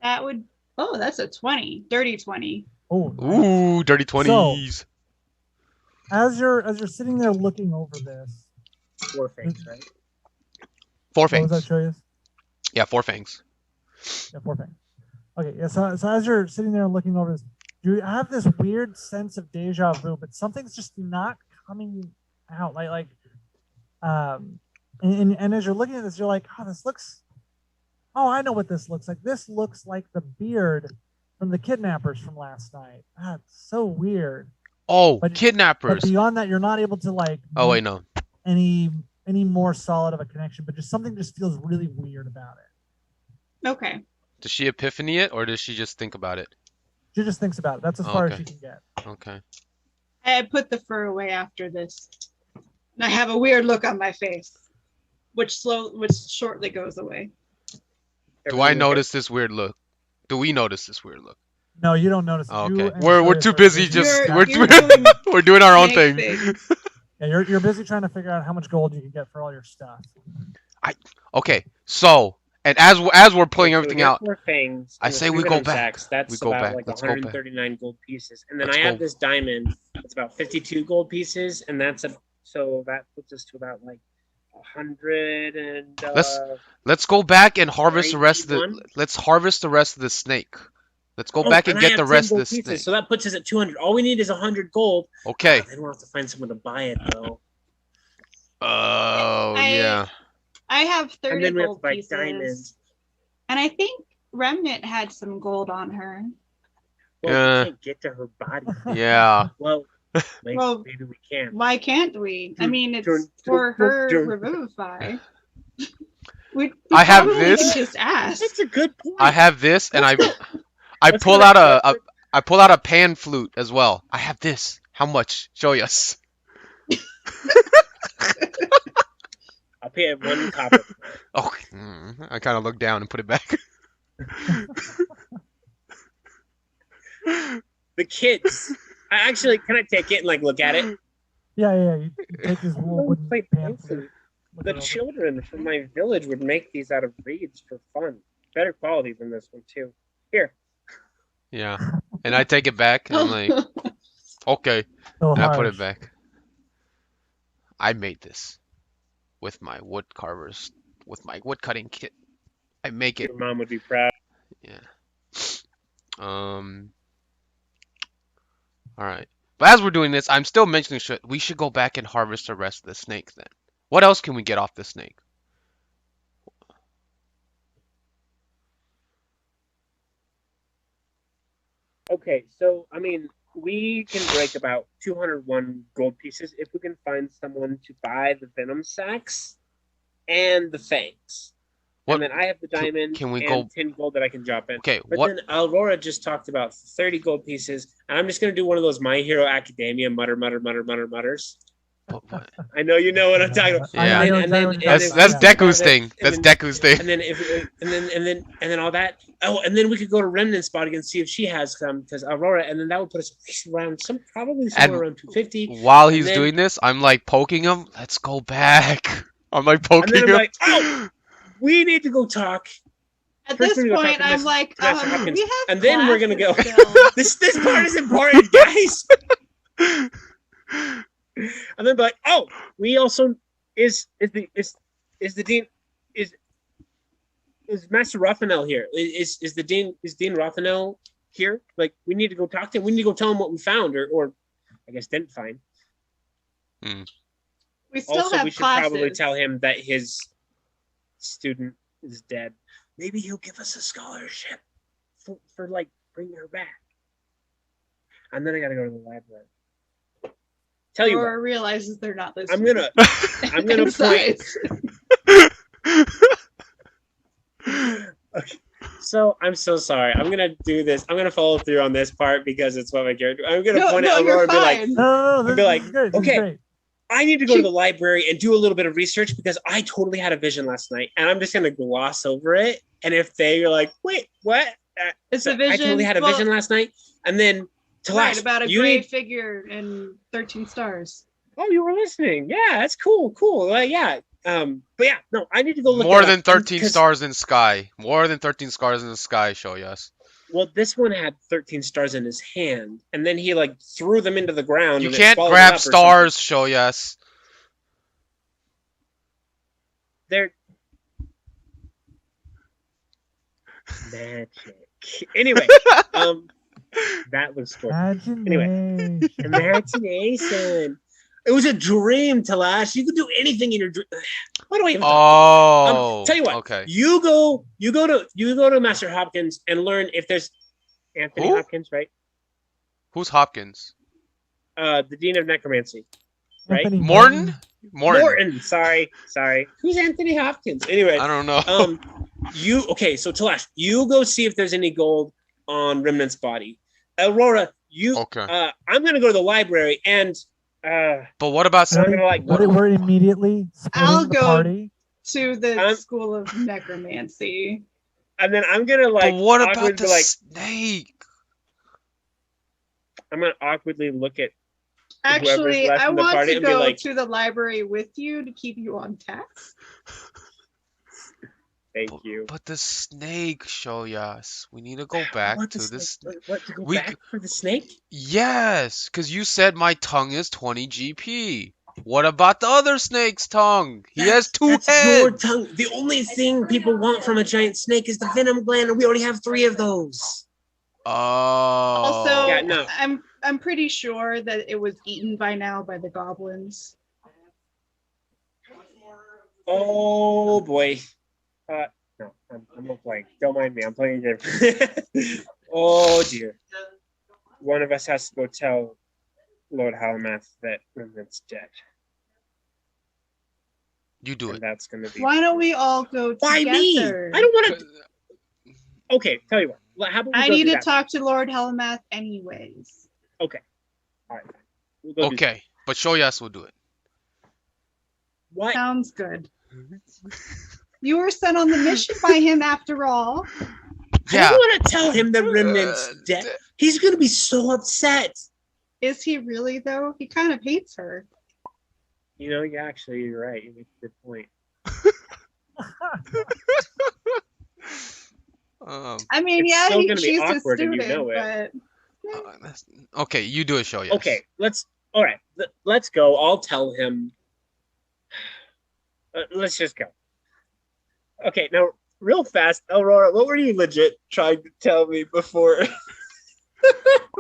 [SPEAKER 3] That would, that's a 20, dirty 20.
[SPEAKER 2] Oh, nice.
[SPEAKER 1] Ooh, dirty 20s.
[SPEAKER 2] as you're sitting there looking over this,
[SPEAKER 4] 4 fangs, right?
[SPEAKER 1] 4
[SPEAKER 2] what was that,
[SPEAKER 1] fangs.
[SPEAKER 2] Choyas?
[SPEAKER 1] Yeah, 4 fangs.
[SPEAKER 2] Yeah, 4 fangs. Okay, yeah. So as you're sitting there looking over this, you have this weird sense of deja vu, but something's just not coming out. And as you're looking at this, you're like, oh, this looks. Oh, I know what this looks like. This looks like the beard from the kidnappers from last night. That's so weird.
[SPEAKER 1] Oh,
[SPEAKER 2] But
[SPEAKER 1] kidnappers.
[SPEAKER 2] beyond that, you're not able to like
[SPEAKER 1] Oh wait, no.
[SPEAKER 2] any more solid of a connection. But just something just feels really weird about it.
[SPEAKER 3] Okay.
[SPEAKER 1] Does she epiphany it, or does she just think about it?
[SPEAKER 2] She just thinks about it. That's as far as
[SPEAKER 1] Okay.
[SPEAKER 2] she can get.
[SPEAKER 1] Okay.
[SPEAKER 3] I put the fur away after this. And I have a weird look on my face, which shortly goes away.
[SPEAKER 1] Do I notice this weird look? Do we notice this weird look?
[SPEAKER 2] No, you don't notice.
[SPEAKER 1] Oh,
[SPEAKER 2] You
[SPEAKER 1] okay.
[SPEAKER 2] and
[SPEAKER 1] We're
[SPEAKER 2] Choyas
[SPEAKER 1] too
[SPEAKER 2] are
[SPEAKER 1] busy just
[SPEAKER 3] You're
[SPEAKER 1] we're
[SPEAKER 3] doing
[SPEAKER 1] we're doing our own
[SPEAKER 3] snake
[SPEAKER 1] thing.
[SPEAKER 3] things.
[SPEAKER 2] Yeah, you're busy trying to figure out how much gold you can get for all your stuff.
[SPEAKER 1] Okay. So, and as we're pulling
[SPEAKER 4] Okay, so
[SPEAKER 1] everything
[SPEAKER 4] we have
[SPEAKER 1] out,
[SPEAKER 4] 4 fangs.
[SPEAKER 1] I
[SPEAKER 4] and the
[SPEAKER 1] say
[SPEAKER 4] 3
[SPEAKER 1] we go
[SPEAKER 4] venom
[SPEAKER 1] back.
[SPEAKER 4] Sacks, that's
[SPEAKER 1] We go
[SPEAKER 4] about
[SPEAKER 1] back.
[SPEAKER 4] like
[SPEAKER 1] Let's go back.
[SPEAKER 4] 139 gold pieces, and then
[SPEAKER 1] Let's
[SPEAKER 4] I have
[SPEAKER 1] go.
[SPEAKER 4] this diamond. It's about 52 gold pieces, and so that puts us to about like 100 and.
[SPEAKER 1] Let's go back and harvest the rest of the.
[SPEAKER 4] 91?
[SPEAKER 1] Let's harvest the rest of the snake. Let's go
[SPEAKER 4] Oh,
[SPEAKER 1] back and
[SPEAKER 4] I
[SPEAKER 1] get
[SPEAKER 4] have
[SPEAKER 1] the
[SPEAKER 4] 10
[SPEAKER 1] rest of
[SPEAKER 4] gold
[SPEAKER 1] the
[SPEAKER 4] pieces,
[SPEAKER 1] snake.
[SPEAKER 4] so that puts us at 200. All we need is 100 gold.
[SPEAKER 1] Okay.
[SPEAKER 4] Then we'll have to find someone to buy it though.
[SPEAKER 1] Oh
[SPEAKER 3] I-
[SPEAKER 1] yeah.
[SPEAKER 3] I have 30
[SPEAKER 4] And then we have to
[SPEAKER 3] gold
[SPEAKER 4] buy
[SPEAKER 3] pieces.
[SPEAKER 4] diamonds.
[SPEAKER 3] And I think Remnant had some gold on her.
[SPEAKER 4] Well,
[SPEAKER 1] Yeah.
[SPEAKER 4] we can't get to her body.
[SPEAKER 1] Yeah.
[SPEAKER 4] Well, maybe,
[SPEAKER 3] Well,
[SPEAKER 4] maybe we can.
[SPEAKER 3] Why can't we? I mean, it's
[SPEAKER 4] Dun,
[SPEAKER 3] for
[SPEAKER 4] dun,
[SPEAKER 3] her
[SPEAKER 4] dun.
[SPEAKER 3] revivify. We
[SPEAKER 1] I have
[SPEAKER 3] probably
[SPEAKER 1] this.
[SPEAKER 3] can just ask.
[SPEAKER 4] That's a good point.
[SPEAKER 1] I have this, and I
[SPEAKER 4] Let's
[SPEAKER 1] pull
[SPEAKER 4] go
[SPEAKER 1] out
[SPEAKER 4] back.
[SPEAKER 1] I pull out a pan flute as well. I have this. How much? Show us.
[SPEAKER 4] I'll pay it 1 copper.
[SPEAKER 1] Oh, I kind of look down and put it back.
[SPEAKER 4] The kids. Can I take it and like look at it?
[SPEAKER 2] Yeah. You take this little wooden
[SPEAKER 4] Play
[SPEAKER 2] pan
[SPEAKER 4] fancy.
[SPEAKER 2] flute, look
[SPEAKER 4] The
[SPEAKER 2] it over.
[SPEAKER 4] children from my village would make these out of reeds for fun. Better quality than this one too. Here.
[SPEAKER 1] Yeah. And I take it back, and I'm like, okay.
[SPEAKER 2] So
[SPEAKER 1] And I put
[SPEAKER 2] harsh.
[SPEAKER 1] it back. I made this with my wood carvers, with my wood cutting kit. I make it.
[SPEAKER 4] Your mom would be proud.
[SPEAKER 1] Yeah. All right. But as we're doing this, I'm still mentioning we should go back and harvest the rest of the snake then. What else can we get off the snake?
[SPEAKER 4] Okay, so I mean, we can break about 201 gold pieces if we can find someone to buy the venom sacks and the fangs.
[SPEAKER 1] What-
[SPEAKER 4] And then I have the diamond
[SPEAKER 1] can we
[SPEAKER 4] and
[SPEAKER 1] go-
[SPEAKER 4] 10 gold that I can drop in.
[SPEAKER 1] Okay,
[SPEAKER 4] But
[SPEAKER 1] what?
[SPEAKER 4] then Aurora just talked about 30 gold pieces, and I'm just gonna do one of those My Hero Academia mutters.
[SPEAKER 1] what?
[SPEAKER 4] I know you know what I'm talking about.
[SPEAKER 1] Yeah.
[SPEAKER 2] I know
[SPEAKER 4] And then-
[SPEAKER 2] exactly
[SPEAKER 4] and
[SPEAKER 2] what
[SPEAKER 1] That's
[SPEAKER 2] you're
[SPEAKER 4] then-
[SPEAKER 2] talking about.
[SPEAKER 1] Deku's thing. That's Deku's thing.
[SPEAKER 4] And then and then all that. Oh, and then we could go to Remnant spot again, see if she has some, because Aurora, and then that would put us around probably somewhere around 250.
[SPEAKER 1] While he's
[SPEAKER 4] then-
[SPEAKER 1] doing this, I'm like poking him. Let's go back. I'm like
[SPEAKER 4] And
[SPEAKER 1] poking
[SPEAKER 4] then I'm
[SPEAKER 1] him.
[SPEAKER 4] like, oh, we need to go talk.
[SPEAKER 3] At
[SPEAKER 4] First
[SPEAKER 3] this
[SPEAKER 4] we're gonna talk
[SPEAKER 3] point,
[SPEAKER 4] to
[SPEAKER 3] I'm
[SPEAKER 4] Miss-
[SPEAKER 3] like,
[SPEAKER 4] Professor Hopkins,
[SPEAKER 3] we have
[SPEAKER 4] and then we're gonna
[SPEAKER 3] classes
[SPEAKER 4] go.
[SPEAKER 3] still.
[SPEAKER 4] This part is important, guys. And then be like, oh, we also is Master Raphael here? Is Dean Raphael here? Like, we need to go talk to him. We need to go tell him what we found, or I guess didn't find.
[SPEAKER 3] We still
[SPEAKER 4] Also,
[SPEAKER 3] have
[SPEAKER 4] we should
[SPEAKER 3] classes.
[SPEAKER 4] probably tell him that his student is dead. Maybe he'll give us a scholarship for like bringing her back. And then I gotta go to the library. Tell you
[SPEAKER 3] or
[SPEAKER 4] what,
[SPEAKER 3] realizes they're not listening.
[SPEAKER 4] I'm gonna point.
[SPEAKER 3] Besides.
[SPEAKER 4] Okay. So I'm so sorry. I'm gonna do this. I'm gonna follow through on this part because it's what my character. I'm gonna point at Aurora and be like,
[SPEAKER 2] No,
[SPEAKER 4] I'd be like,
[SPEAKER 2] this is good. This is
[SPEAKER 4] okay.
[SPEAKER 2] great.
[SPEAKER 4] I need to go to the library and do a little bit of research because I totally had a vision last night, and I'm just gonna gloss over it. And if they are like, "Wait, what?"
[SPEAKER 3] It's
[SPEAKER 4] So
[SPEAKER 3] a vision.
[SPEAKER 4] I totally had a vision last night, and then Talash,
[SPEAKER 3] Right, about a
[SPEAKER 4] you
[SPEAKER 3] gray
[SPEAKER 4] need.
[SPEAKER 3] figure and 13 stars.
[SPEAKER 4] Oh, you were listening. Yeah, that's cool. Yeah. But yeah, no, I need to go look.
[SPEAKER 1] More
[SPEAKER 4] it
[SPEAKER 1] than
[SPEAKER 4] up
[SPEAKER 1] 13
[SPEAKER 4] because-
[SPEAKER 1] stars in sky. More than 13 stars in the sky, show us.
[SPEAKER 4] Well, this one had 13 stars in his hand, and then he like threw them into the ground.
[SPEAKER 1] You
[SPEAKER 4] and it
[SPEAKER 1] can't
[SPEAKER 4] swallowed
[SPEAKER 1] grab
[SPEAKER 4] them up or
[SPEAKER 1] stars, Shoyas.
[SPEAKER 4] something. They're magic. Anyway, that was cool. Anyway, imagination. It was a dream, Talash. You could do anything in your dream. Why do I even talk about it?
[SPEAKER 1] Oh,
[SPEAKER 4] Tell you what.
[SPEAKER 1] okay.
[SPEAKER 4] You go to Master Hopkins and learn if there's Anthony
[SPEAKER 1] Who?
[SPEAKER 4] Hopkins, right?
[SPEAKER 1] Who's Hopkins?
[SPEAKER 4] The Dean of Necromancy, right?
[SPEAKER 2] Anthony
[SPEAKER 1] Morton?
[SPEAKER 4] Morton. Sorry. Who's Anthony Hopkins? Anyway,
[SPEAKER 1] I don't know.
[SPEAKER 4] So Talash, you go see if there's any gold on Remnant's body. Aurora,
[SPEAKER 1] Okay.
[SPEAKER 4] I'm gonna go to the library and
[SPEAKER 1] But what about
[SPEAKER 4] I'm gonna like
[SPEAKER 2] We're immediately
[SPEAKER 3] I'll
[SPEAKER 2] splitting the
[SPEAKER 3] go
[SPEAKER 2] party.
[SPEAKER 3] to the School of Necromancy.
[SPEAKER 4] and then I'm gonna like
[SPEAKER 1] But what about
[SPEAKER 4] awkwardly
[SPEAKER 1] the
[SPEAKER 4] like
[SPEAKER 1] snake?
[SPEAKER 4] I'm gonna awkwardly look at
[SPEAKER 3] Actually,
[SPEAKER 4] left
[SPEAKER 3] I
[SPEAKER 4] in the
[SPEAKER 3] want
[SPEAKER 4] party
[SPEAKER 3] to
[SPEAKER 4] and be
[SPEAKER 3] go
[SPEAKER 4] like-
[SPEAKER 3] to the library with you to keep you on task.
[SPEAKER 4] thank you.
[SPEAKER 1] But the snake, Shoyas. We need to go back
[SPEAKER 4] What,
[SPEAKER 1] to
[SPEAKER 4] the
[SPEAKER 1] this.
[SPEAKER 4] snake? What to go
[SPEAKER 1] We-
[SPEAKER 4] back for the snake?
[SPEAKER 1] Yes, because you said my tongue is 20 GP. What about the other snake's tongue? He has two
[SPEAKER 4] That's your
[SPEAKER 1] heads.
[SPEAKER 4] tongue. The only thing people want from a giant snake is the venom gland, and we already have 3 of those.
[SPEAKER 1] Oh.
[SPEAKER 3] Also,
[SPEAKER 4] Yeah, no.
[SPEAKER 3] I'm pretty sure that it was eaten by now by the goblins.
[SPEAKER 4] Oh boy. No, I'm not playing. Don't mind me. I'm playing a game. Oh dear. One of us has to go tell Lord Halamath that Remnant's dead.
[SPEAKER 1] You do
[SPEAKER 4] And
[SPEAKER 1] it.
[SPEAKER 4] that's gonna be.
[SPEAKER 3] Why don't we all go together?
[SPEAKER 4] Why me? I don't want to. Okay, tell you what. How about we
[SPEAKER 3] I
[SPEAKER 4] go
[SPEAKER 3] need
[SPEAKER 4] do
[SPEAKER 3] to
[SPEAKER 4] that?
[SPEAKER 3] talk to Lord Helamath anyways.
[SPEAKER 4] Okay. All right. We'll go do that.
[SPEAKER 1] Okay, but Shoyas will do it.
[SPEAKER 4] What?
[SPEAKER 3] Sounds good. You were sent on the mission by him after all.
[SPEAKER 4] I
[SPEAKER 1] Yeah.
[SPEAKER 4] don't want to tell him that Remnant's dead. He's gonna be so upset.
[SPEAKER 3] Is he really though? He kind of hates her.
[SPEAKER 4] You know, yeah, actually, you're right. You make a good point.
[SPEAKER 3] I mean,
[SPEAKER 4] It's
[SPEAKER 3] yeah,
[SPEAKER 4] still gonna be
[SPEAKER 3] she's a
[SPEAKER 4] awkward and you
[SPEAKER 3] student,
[SPEAKER 4] know it.
[SPEAKER 3] but
[SPEAKER 1] Okay, you do it, Shoyas.
[SPEAKER 4] Okay, all right, let's go. I'll tell him. Let's just go. Okay, now, real fast, Aurora, what were you legit trying to tell me before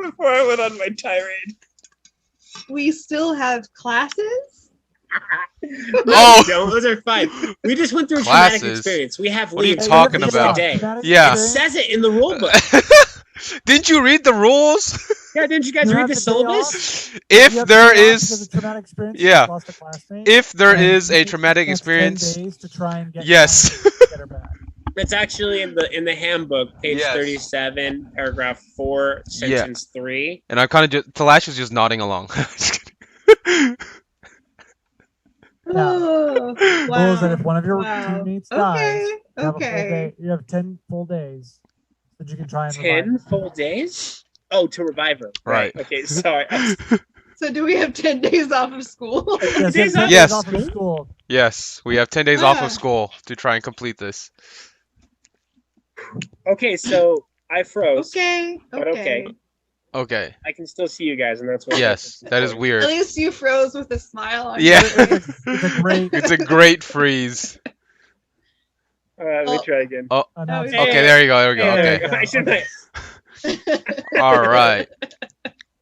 [SPEAKER 4] before I went on my tirade?
[SPEAKER 3] we still have classes.
[SPEAKER 1] Oh.
[SPEAKER 4] No, those are fine. We just went through a traumatic
[SPEAKER 1] Classes?
[SPEAKER 4] experience. We have
[SPEAKER 1] What are you
[SPEAKER 4] leaves
[SPEAKER 1] talking
[SPEAKER 4] every
[SPEAKER 1] about?
[SPEAKER 4] day.
[SPEAKER 1] Yeah.
[SPEAKER 4] It says it in the rule book.
[SPEAKER 1] Didn't you read the rules?
[SPEAKER 4] Yeah, didn't you guys
[SPEAKER 2] You
[SPEAKER 4] read
[SPEAKER 2] have
[SPEAKER 4] the
[SPEAKER 2] the day
[SPEAKER 4] syllabus?
[SPEAKER 1] If
[SPEAKER 2] You have
[SPEAKER 1] there
[SPEAKER 2] to be off because
[SPEAKER 1] is,
[SPEAKER 2] of traumatic experience,
[SPEAKER 1] yeah.
[SPEAKER 2] you lost a classmate,
[SPEAKER 1] if there
[SPEAKER 2] and
[SPEAKER 1] is
[SPEAKER 2] you
[SPEAKER 1] a
[SPEAKER 2] get-
[SPEAKER 1] traumatic
[SPEAKER 2] that's 10
[SPEAKER 1] experience,
[SPEAKER 2] days to try and get
[SPEAKER 1] yes.
[SPEAKER 2] to get her back.
[SPEAKER 4] It's actually in the handbook, page
[SPEAKER 1] Yes.
[SPEAKER 4] 37, paragraph 4, sentence 3.
[SPEAKER 1] And I kind of just, Talash is just nodding along.
[SPEAKER 3] Oh,
[SPEAKER 2] Rule is that if one of your
[SPEAKER 3] Wow.
[SPEAKER 2] teammates dies,
[SPEAKER 3] Okay.
[SPEAKER 2] you have a full
[SPEAKER 3] Okay.
[SPEAKER 2] day. You have 10 full days that you can try and
[SPEAKER 4] 10
[SPEAKER 2] revive.
[SPEAKER 4] full days? Oh, to revive her.
[SPEAKER 1] Right.
[SPEAKER 4] Okay, sorry.
[SPEAKER 3] So do we have 10 days off of school?
[SPEAKER 2] Yes, you have 10 days
[SPEAKER 1] Yes.
[SPEAKER 2] off of school.
[SPEAKER 1] Yes, we have 10 days off
[SPEAKER 3] Ah.
[SPEAKER 1] of school to try and complete this.
[SPEAKER 4] Okay, so I froze.
[SPEAKER 3] Okay.
[SPEAKER 4] But okay.
[SPEAKER 1] Okay.
[SPEAKER 4] I can still see you guys, and that's what.
[SPEAKER 1] Yes, that is
[SPEAKER 3] At
[SPEAKER 1] weird.
[SPEAKER 3] least you froze with a smile on
[SPEAKER 1] Yeah.
[SPEAKER 3] your face.
[SPEAKER 2] It's a great
[SPEAKER 1] It's a great freeze.
[SPEAKER 4] All right, let me
[SPEAKER 3] Oh.
[SPEAKER 4] try again.
[SPEAKER 2] announcement.
[SPEAKER 3] Hey.
[SPEAKER 1] Okay, there you go. There we go.
[SPEAKER 4] Hey, there
[SPEAKER 1] Okay.
[SPEAKER 4] we go. I should have.
[SPEAKER 1] All right.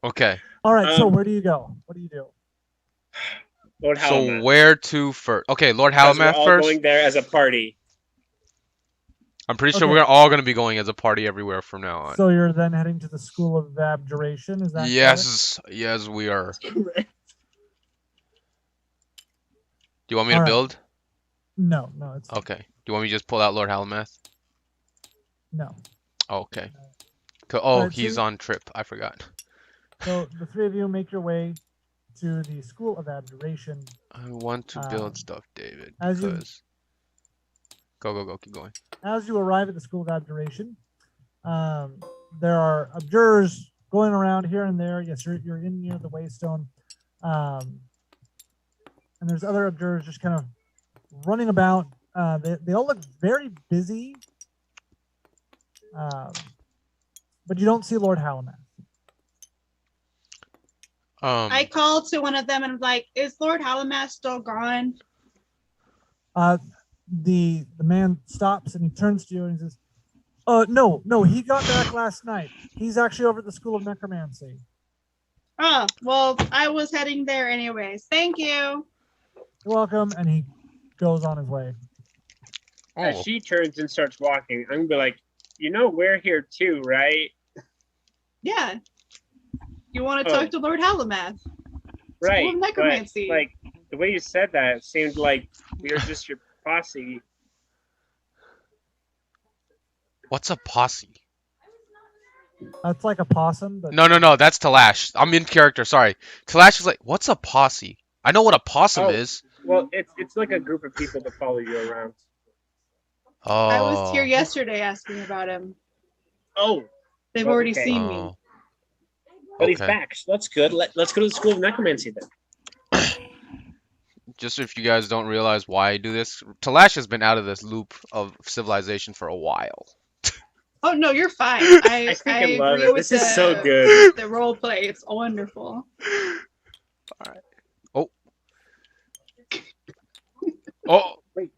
[SPEAKER 1] Okay.
[SPEAKER 2] All right, so
[SPEAKER 4] Um,
[SPEAKER 2] where do you go? What do you do?
[SPEAKER 4] Lord
[SPEAKER 1] So
[SPEAKER 4] Halamath.
[SPEAKER 1] where to first? Okay, Lord
[SPEAKER 4] Because we're
[SPEAKER 1] Halamath
[SPEAKER 4] all
[SPEAKER 1] first.
[SPEAKER 4] going there as a party.
[SPEAKER 1] I'm pretty sure
[SPEAKER 2] Okay.
[SPEAKER 1] we're all going to be going as a party everywhere from now on.
[SPEAKER 2] So you're then heading to the School of Abjuration, is that correct?
[SPEAKER 1] Yes, we are. Do you want me to
[SPEAKER 2] All right.
[SPEAKER 1] build?
[SPEAKER 2] No, it's
[SPEAKER 1] Okay. Do you want me to just pull out Lord Halamath?
[SPEAKER 2] no.
[SPEAKER 1] Oh, okay. Oh,
[SPEAKER 2] Alright,
[SPEAKER 1] he's
[SPEAKER 2] so-
[SPEAKER 1] on trip. I forgot.
[SPEAKER 2] So the three of you make your way to the School of Abjuration.
[SPEAKER 1] I want to
[SPEAKER 2] Um,
[SPEAKER 1] build stuff, David.
[SPEAKER 2] as you-
[SPEAKER 1] Because... Go. Keep going.
[SPEAKER 2] As you arrive at the School of Abjuration, there are abjurers going around here and there. Yes, you're in near the Waystone. And there's other abjurers just kind of running about. They all look very busy. but you don't see Lord Halamath.
[SPEAKER 3] I called to one of them and was like, "Is Lord Halamath still gone?"
[SPEAKER 2] The man stops and he turns to you and he says, no, he got back last night. He's actually over at the School of Necromancy."
[SPEAKER 3] Oh, well, I was heading there anyways. Thank you.
[SPEAKER 2] "You're welcome," and he goes on his way.
[SPEAKER 4] As she turns and starts walking, I'm gonna be like, we're here too, right?
[SPEAKER 3] Yeah. You want to talk to Lord Halamath?
[SPEAKER 4] Right.
[SPEAKER 3] School of Necromancy.
[SPEAKER 4] But, like, the way you said that, it seemed like we were just your posse.
[SPEAKER 1] What's a posse?
[SPEAKER 2] That's like a possum, but
[SPEAKER 1] No, that's Talash. I'm in character, sorry. Talash is like, what's a posse? I know what a possum is.
[SPEAKER 4] Well, it's like a group of people that follow you around.
[SPEAKER 1] Oh.
[SPEAKER 3] I was here yesterday asking about him.
[SPEAKER 4] Oh.
[SPEAKER 3] They've already seen me.
[SPEAKER 4] But he's back, so that's good. Let's go to the School of Necromancy then.
[SPEAKER 1] Just if you guys don't realize why I do this, Talash has been out of this loop of civilization for a while.
[SPEAKER 3] Oh no, you're fine. I
[SPEAKER 4] love
[SPEAKER 3] agree
[SPEAKER 4] it.
[SPEAKER 3] with
[SPEAKER 4] This is so good.
[SPEAKER 3] The role play. It's wonderful.
[SPEAKER 1] All right. Oh. Oh.
[SPEAKER 4] Wait.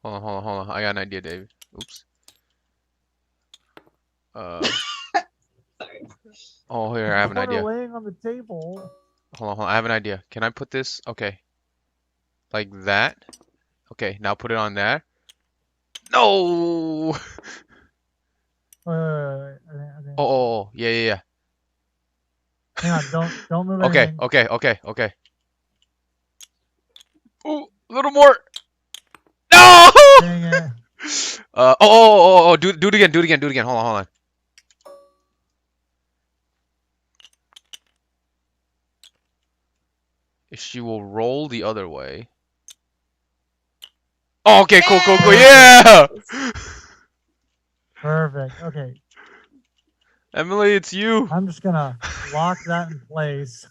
[SPEAKER 1] Hold on. I got an idea, David. Oops.
[SPEAKER 3] Sorry.
[SPEAKER 1] Oh, here, I have an idea.
[SPEAKER 2] laying on the table.
[SPEAKER 1] Hold on, I have an idea. Can I put this? Okay. Like that? Okay, now put it on there. No!
[SPEAKER 2] Wait.
[SPEAKER 1] Oh, yeah.
[SPEAKER 2] Hang on, don't move
[SPEAKER 1] Okay,
[SPEAKER 2] anything.
[SPEAKER 1] okay. Oh, a little more. No!
[SPEAKER 2] Dang it.
[SPEAKER 1] Do it again. Hold on. She will roll the other way. Oh, okay, cool. Yeah!
[SPEAKER 2] Perfect. Okay.
[SPEAKER 1] Emily, it's you.
[SPEAKER 2] I'm just gonna lock that in place.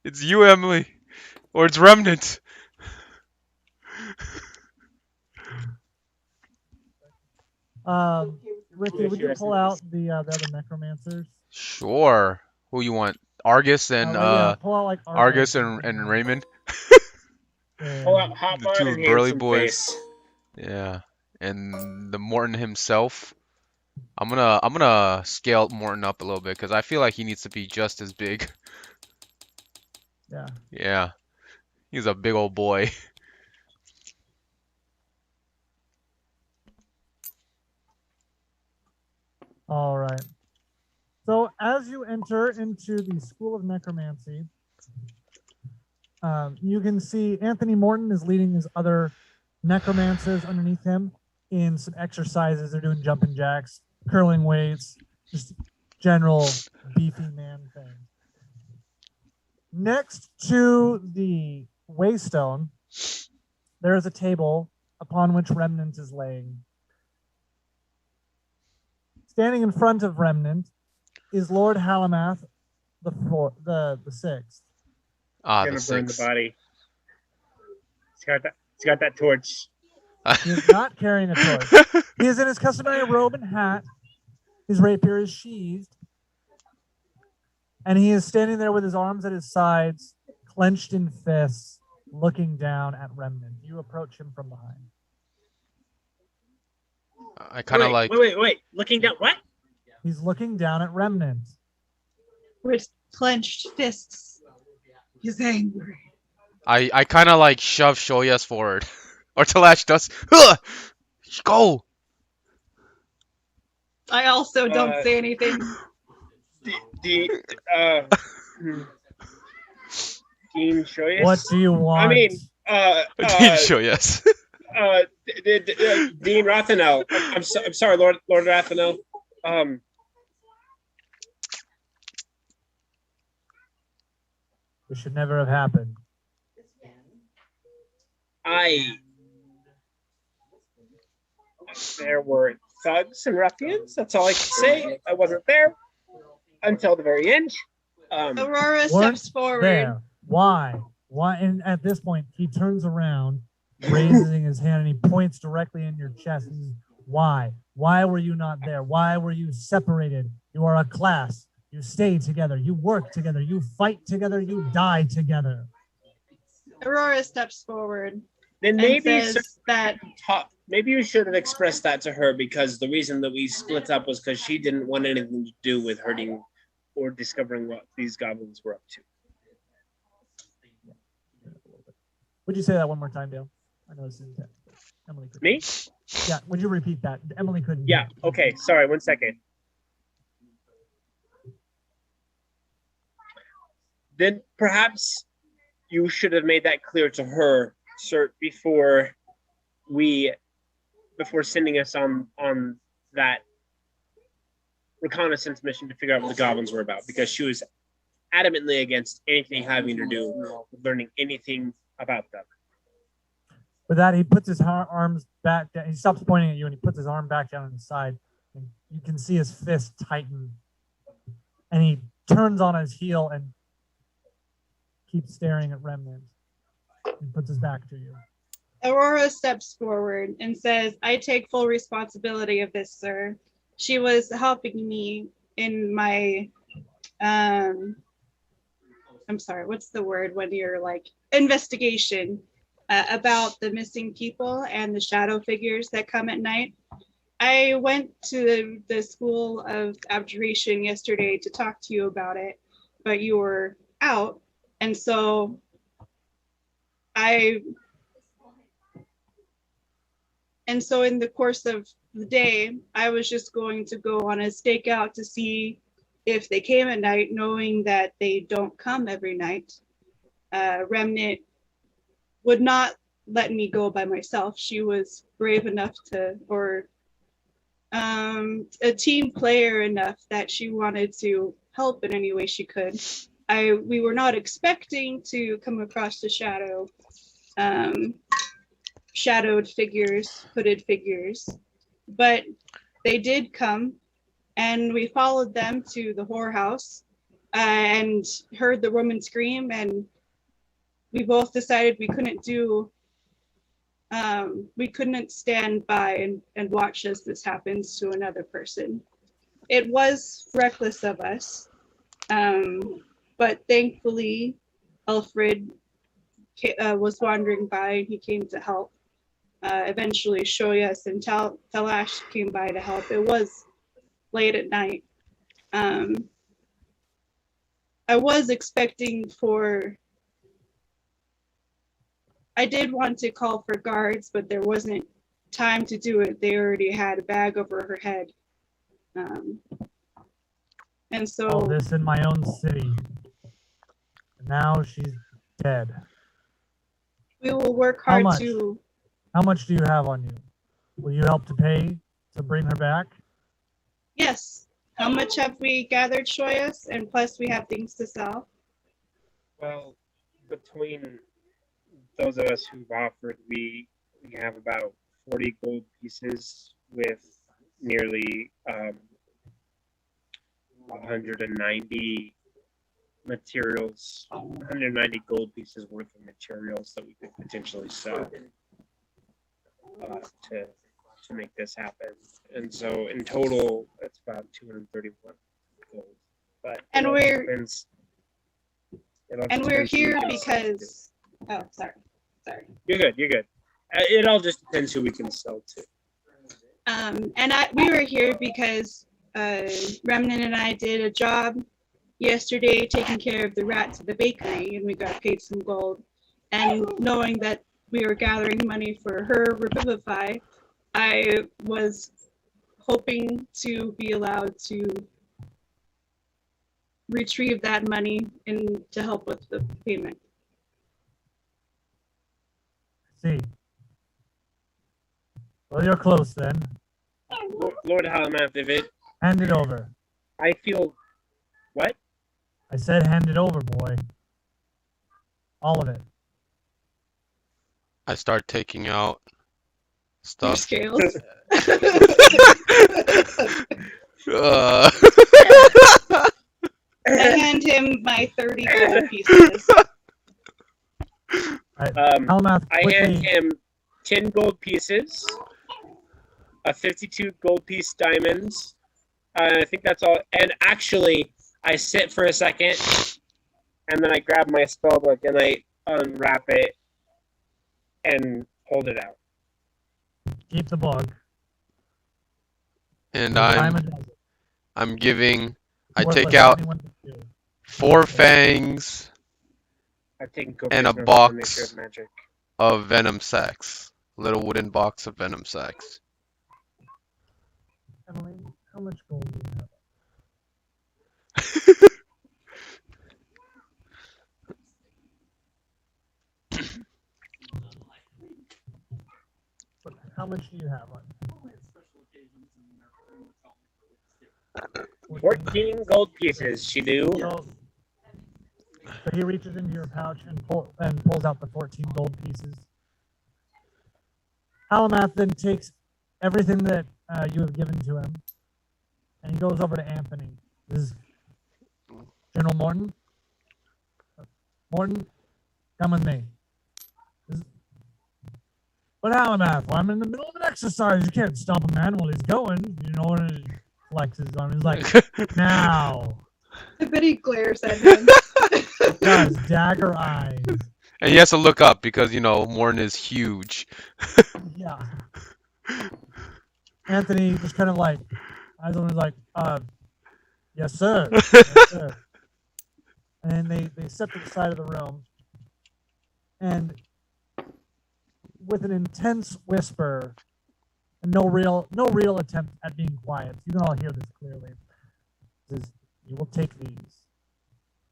[SPEAKER 1] It's you, Emily. Or it's Remnant.
[SPEAKER 2] Ricky, would you pull out the other necromancers?
[SPEAKER 1] Sure. Who you want? Argus and
[SPEAKER 2] pull out like
[SPEAKER 1] Argus and Raymond.
[SPEAKER 4] Pull out Hot
[SPEAKER 1] The
[SPEAKER 4] Rod
[SPEAKER 1] two
[SPEAKER 4] and
[SPEAKER 1] burly
[SPEAKER 4] Handsome
[SPEAKER 1] boys.
[SPEAKER 4] Face.
[SPEAKER 1] Yeah. And the Morton himself. I'm gonna scale Morton up a little bit because I feel like he needs to be just as big.
[SPEAKER 2] Yeah.
[SPEAKER 1] Yeah. He's a big old boy.
[SPEAKER 2] All right. So as you enter into the School of Necromancy, you can see Anthony Morton is leading his other necromancers underneath him in some exercises. They're doing jumping jacks, curling weights, just general beefy man thing. Next to the waystone, there is a table upon which Remnant is laying. Standing in front of Remnant is Lord Halamath the sixth.
[SPEAKER 1] Ah,
[SPEAKER 4] Gonna
[SPEAKER 1] the
[SPEAKER 4] burn the
[SPEAKER 1] sixth.
[SPEAKER 4] body. He's got that torch.
[SPEAKER 2] He is not carrying a torch. He is in his customary robe and hat. His rapier is sheathed. And he is standing there with his arms at his sides, clenched in fists, looking down at Remnant. You approach him from behind.
[SPEAKER 1] I kind of like.
[SPEAKER 4] Wait. Looking down. What?
[SPEAKER 2] He's looking down at Remnant.
[SPEAKER 3] With clenched fists. He's angry.
[SPEAKER 1] I kind of like shove Shoya's forward, or Talash does. Huh! Go.
[SPEAKER 3] I also don't say anything.
[SPEAKER 4] Dean Shoyas?
[SPEAKER 2] What do you want?
[SPEAKER 4] I mean,
[SPEAKER 1] Dean Shoyas.
[SPEAKER 4] Dean Rathanel. I'm sorry, Lord Rathanel.
[SPEAKER 2] This should never have happened.
[SPEAKER 4] There were thugs and ruffians. That's all I can say. I wasn't there until the very end.
[SPEAKER 3] Aurora steps forward.
[SPEAKER 2] There. Why? And at this point, he turns around raising his hand and he points directly in your chest. He says, why? Why were you not there? Why were you separated? You are a class. You stay together. You work together. You fight together. You die together.
[SPEAKER 3] Aurora steps forward
[SPEAKER 4] Then
[SPEAKER 3] and says that
[SPEAKER 4] maybe you should have expressed that to her, because the reason that we split up was because she didn't want anything to do with hurting or discovering what these goblins were up to.
[SPEAKER 2] Would you say that one more time, Dale? I know it's in text. Emily couldn't.
[SPEAKER 4] Me?
[SPEAKER 2] Yeah, would you repeat that? Emily couldn't.
[SPEAKER 4] Yeah, okay, sorry, 1 second. Then perhaps you should have made that clear to her, sir, before sending us on that reconnaissance mission to figure out what the goblins were about, because she was adamantly against anything having to do with learning anything about them.
[SPEAKER 2] With that, he puts his arms back down. He stops pointing at you and he puts his arm back down on his side. And you can see his fist tighten. And he turns on his heel and keeps staring at Remnant. And puts his back to you.
[SPEAKER 3] Aurora steps forward and says, I take full responsibility of this, sir. She was helping me in my, I'm sorry, what's the word when you're like, investigation about the missing people and the shadow figures that come at night. I went to the School of Abjuration yesterday to talk to you about it, but you were out. And so in the course of the day, I was just going to go on a stakeout to see if they came at night, knowing that they don't come every night. Remnant would not let me go by myself. She was brave enough to, or a team player enough that she wanted to help in any way she could. We were not expecting to come across the shadowed figures, hooded figures, but they did come, and we followed them to the whorehouse and heard the woman scream, and we both decided we couldn't stand by and watch as this happens to another person. It was reckless of us, but thankfully Alfred was wandering by and he came to help. Eventually Shoyas and Talash came by to help. It was late at night. I was expecting I did want to call for guards, but there wasn't time to do it. They already had a bag over her head. And so
[SPEAKER 2] all this in my own city. And now she's dead.
[SPEAKER 3] We will work hard to.
[SPEAKER 2] How much do you have on you? Will you help to pay to bring her back?
[SPEAKER 3] Yes. How much have we gathered, Shoyas? And plus we have things to sell.
[SPEAKER 4] Well, between those of us who've offered, we have about 40 gold pieces with nearly 190 materials, 190 gold pieces worth of materials that we could potentially sell to make this happen. And so in total, it's about 231 gold. But
[SPEAKER 3] we're here because. Oh, sorry.
[SPEAKER 4] You're good. It all just depends who we can sell to.
[SPEAKER 3] We were here because Remnant and I did a job yesterday taking care of the rats at the bakery, and we got paid some gold. And knowing that we were gathering money for her Revivify, I was hoping to be allowed to retrieve that money and to help with the payment.
[SPEAKER 2] See. Well, you're close then.
[SPEAKER 4] Lord Halamath, if it...
[SPEAKER 2] Hand it over.
[SPEAKER 4] I feel... What?
[SPEAKER 2] I said hand it over, boy. All of it.
[SPEAKER 1] I start taking out
[SPEAKER 3] Your
[SPEAKER 1] stuff.
[SPEAKER 3] scales. I hand him my 30 gold pieces.
[SPEAKER 2] Almath,
[SPEAKER 4] I hand him 10 gold pieces, a 52 gold piece diamonds. I think that's all. And actually, I sit for a second, and then I grab my spellbook and I unwrap it and hold it out.
[SPEAKER 2] Keep the book.
[SPEAKER 1] And
[SPEAKER 2] The diamond has it.
[SPEAKER 1] I'm giving. I
[SPEAKER 2] Worthless
[SPEAKER 1] take
[SPEAKER 2] to
[SPEAKER 1] out
[SPEAKER 2] anyone but you.
[SPEAKER 1] 4 fangs
[SPEAKER 4] I've taken
[SPEAKER 1] and a
[SPEAKER 4] copious notes of the
[SPEAKER 1] box
[SPEAKER 4] nature of magic.
[SPEAKER 1] of venom sacks. Little wooden box of venom sacks.
[SPEAKER 2] Emily, how much gold do you have? How much do you have on?
[SPEAKER 4] 14 gold pieces, she do.
[SPEAKER 2] So he reaches into your pouch and pulls out the 14 gold pieces. Alamath then takes everything that you have given to him, and he goes over to Anthony. This is General Morton. Morton, come with me. But Alamath, well, I'm in the middle of an exercise. You can't stop a man while he's going. You know what he flexes on? He's like, now.
[SPEAKER 3] I bet he glares at him.
[SPEAKER 2] Does dagger eyes.
[SPEAKER 1] And he has to look up because, you know, Morton is huge.
[SPEAKER 2] Yeah. Anthony just kind of like, eyes on him like, yes, sir. Yes, sir. And they step to the side of the room. And with an intense whisper, and no real attempt at being quiet. You can all hear this clearly. Says, you will take these.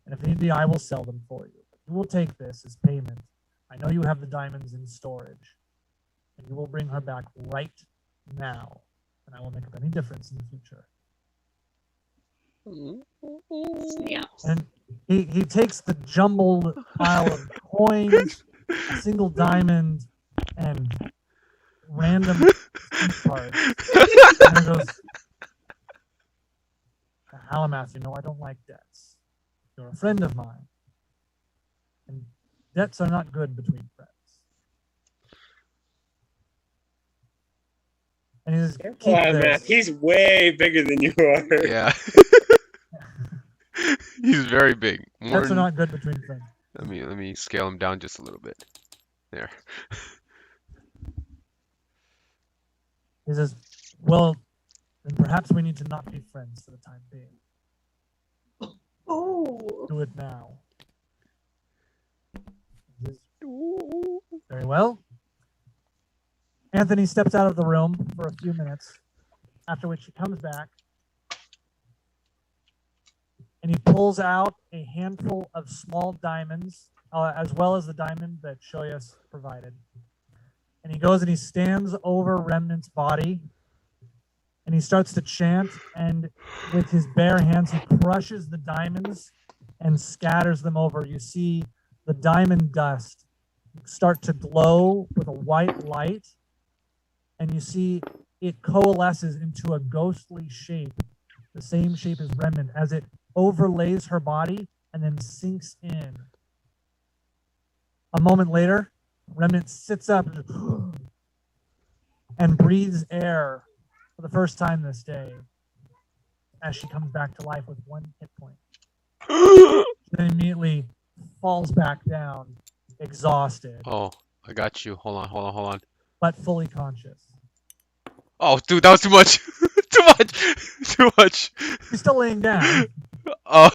[SPEAKER 2] And if need be, I will sell them for you. You will take this as payment. I know you have the diamonds in storage. And you will bring her back right now. And I will make up any difference in the future.
[SPEAKER 3] Yeah.
[SPEAKER 2] And he takes the jumbled pile of coins, a single diamond, and random parts. And he goes, Alamath, you know I don't like debts. You're a friend of mine. And debts are not good between friends. And he says, keep this.
[SPEAKER 4] He's way bigger than you are.
[SPEAKER 1] Yeah. He's very big.
[SPEAKER 2] Debts are not good between friends.
[SPEAKER 1] Let me scale him down just a little bit. There.
[SPEAKER 2] He says, well, then perhaps we need to not be friends for the time being.
[SPEAKER 3] Oh.
[SPEAKER 2] Do it now. He says, very well. Anthony steps out of the room for a few minutes, after which he comes back and he pulls out a handful of small diamonds, as well as the diamond that Shoyas provided. And he goes and he stands over Remnant's body and he starts to chant, and with his bare hands he crushes the diamonds and scatters them over. You see the diamond dust start to glow with a white light, and you see it coalesces into a ghostly shape, the same shape as Remnant, as it overlays her body and then sinks in. A moment later, Remnant sits up and breathes air for the first time this day as she comes back to life with 1 hit point. Then immediately falls back down, exhausted,
[SPEAKER 1] Oh, I got you. Hold on.
[SPEAKER 2] but fully conscious.
[SPEAKER 1] Oh, dude, that was too much. Too much.
[SPEAKER 2] She's still laying down.
[SPEAKER 1] Oh.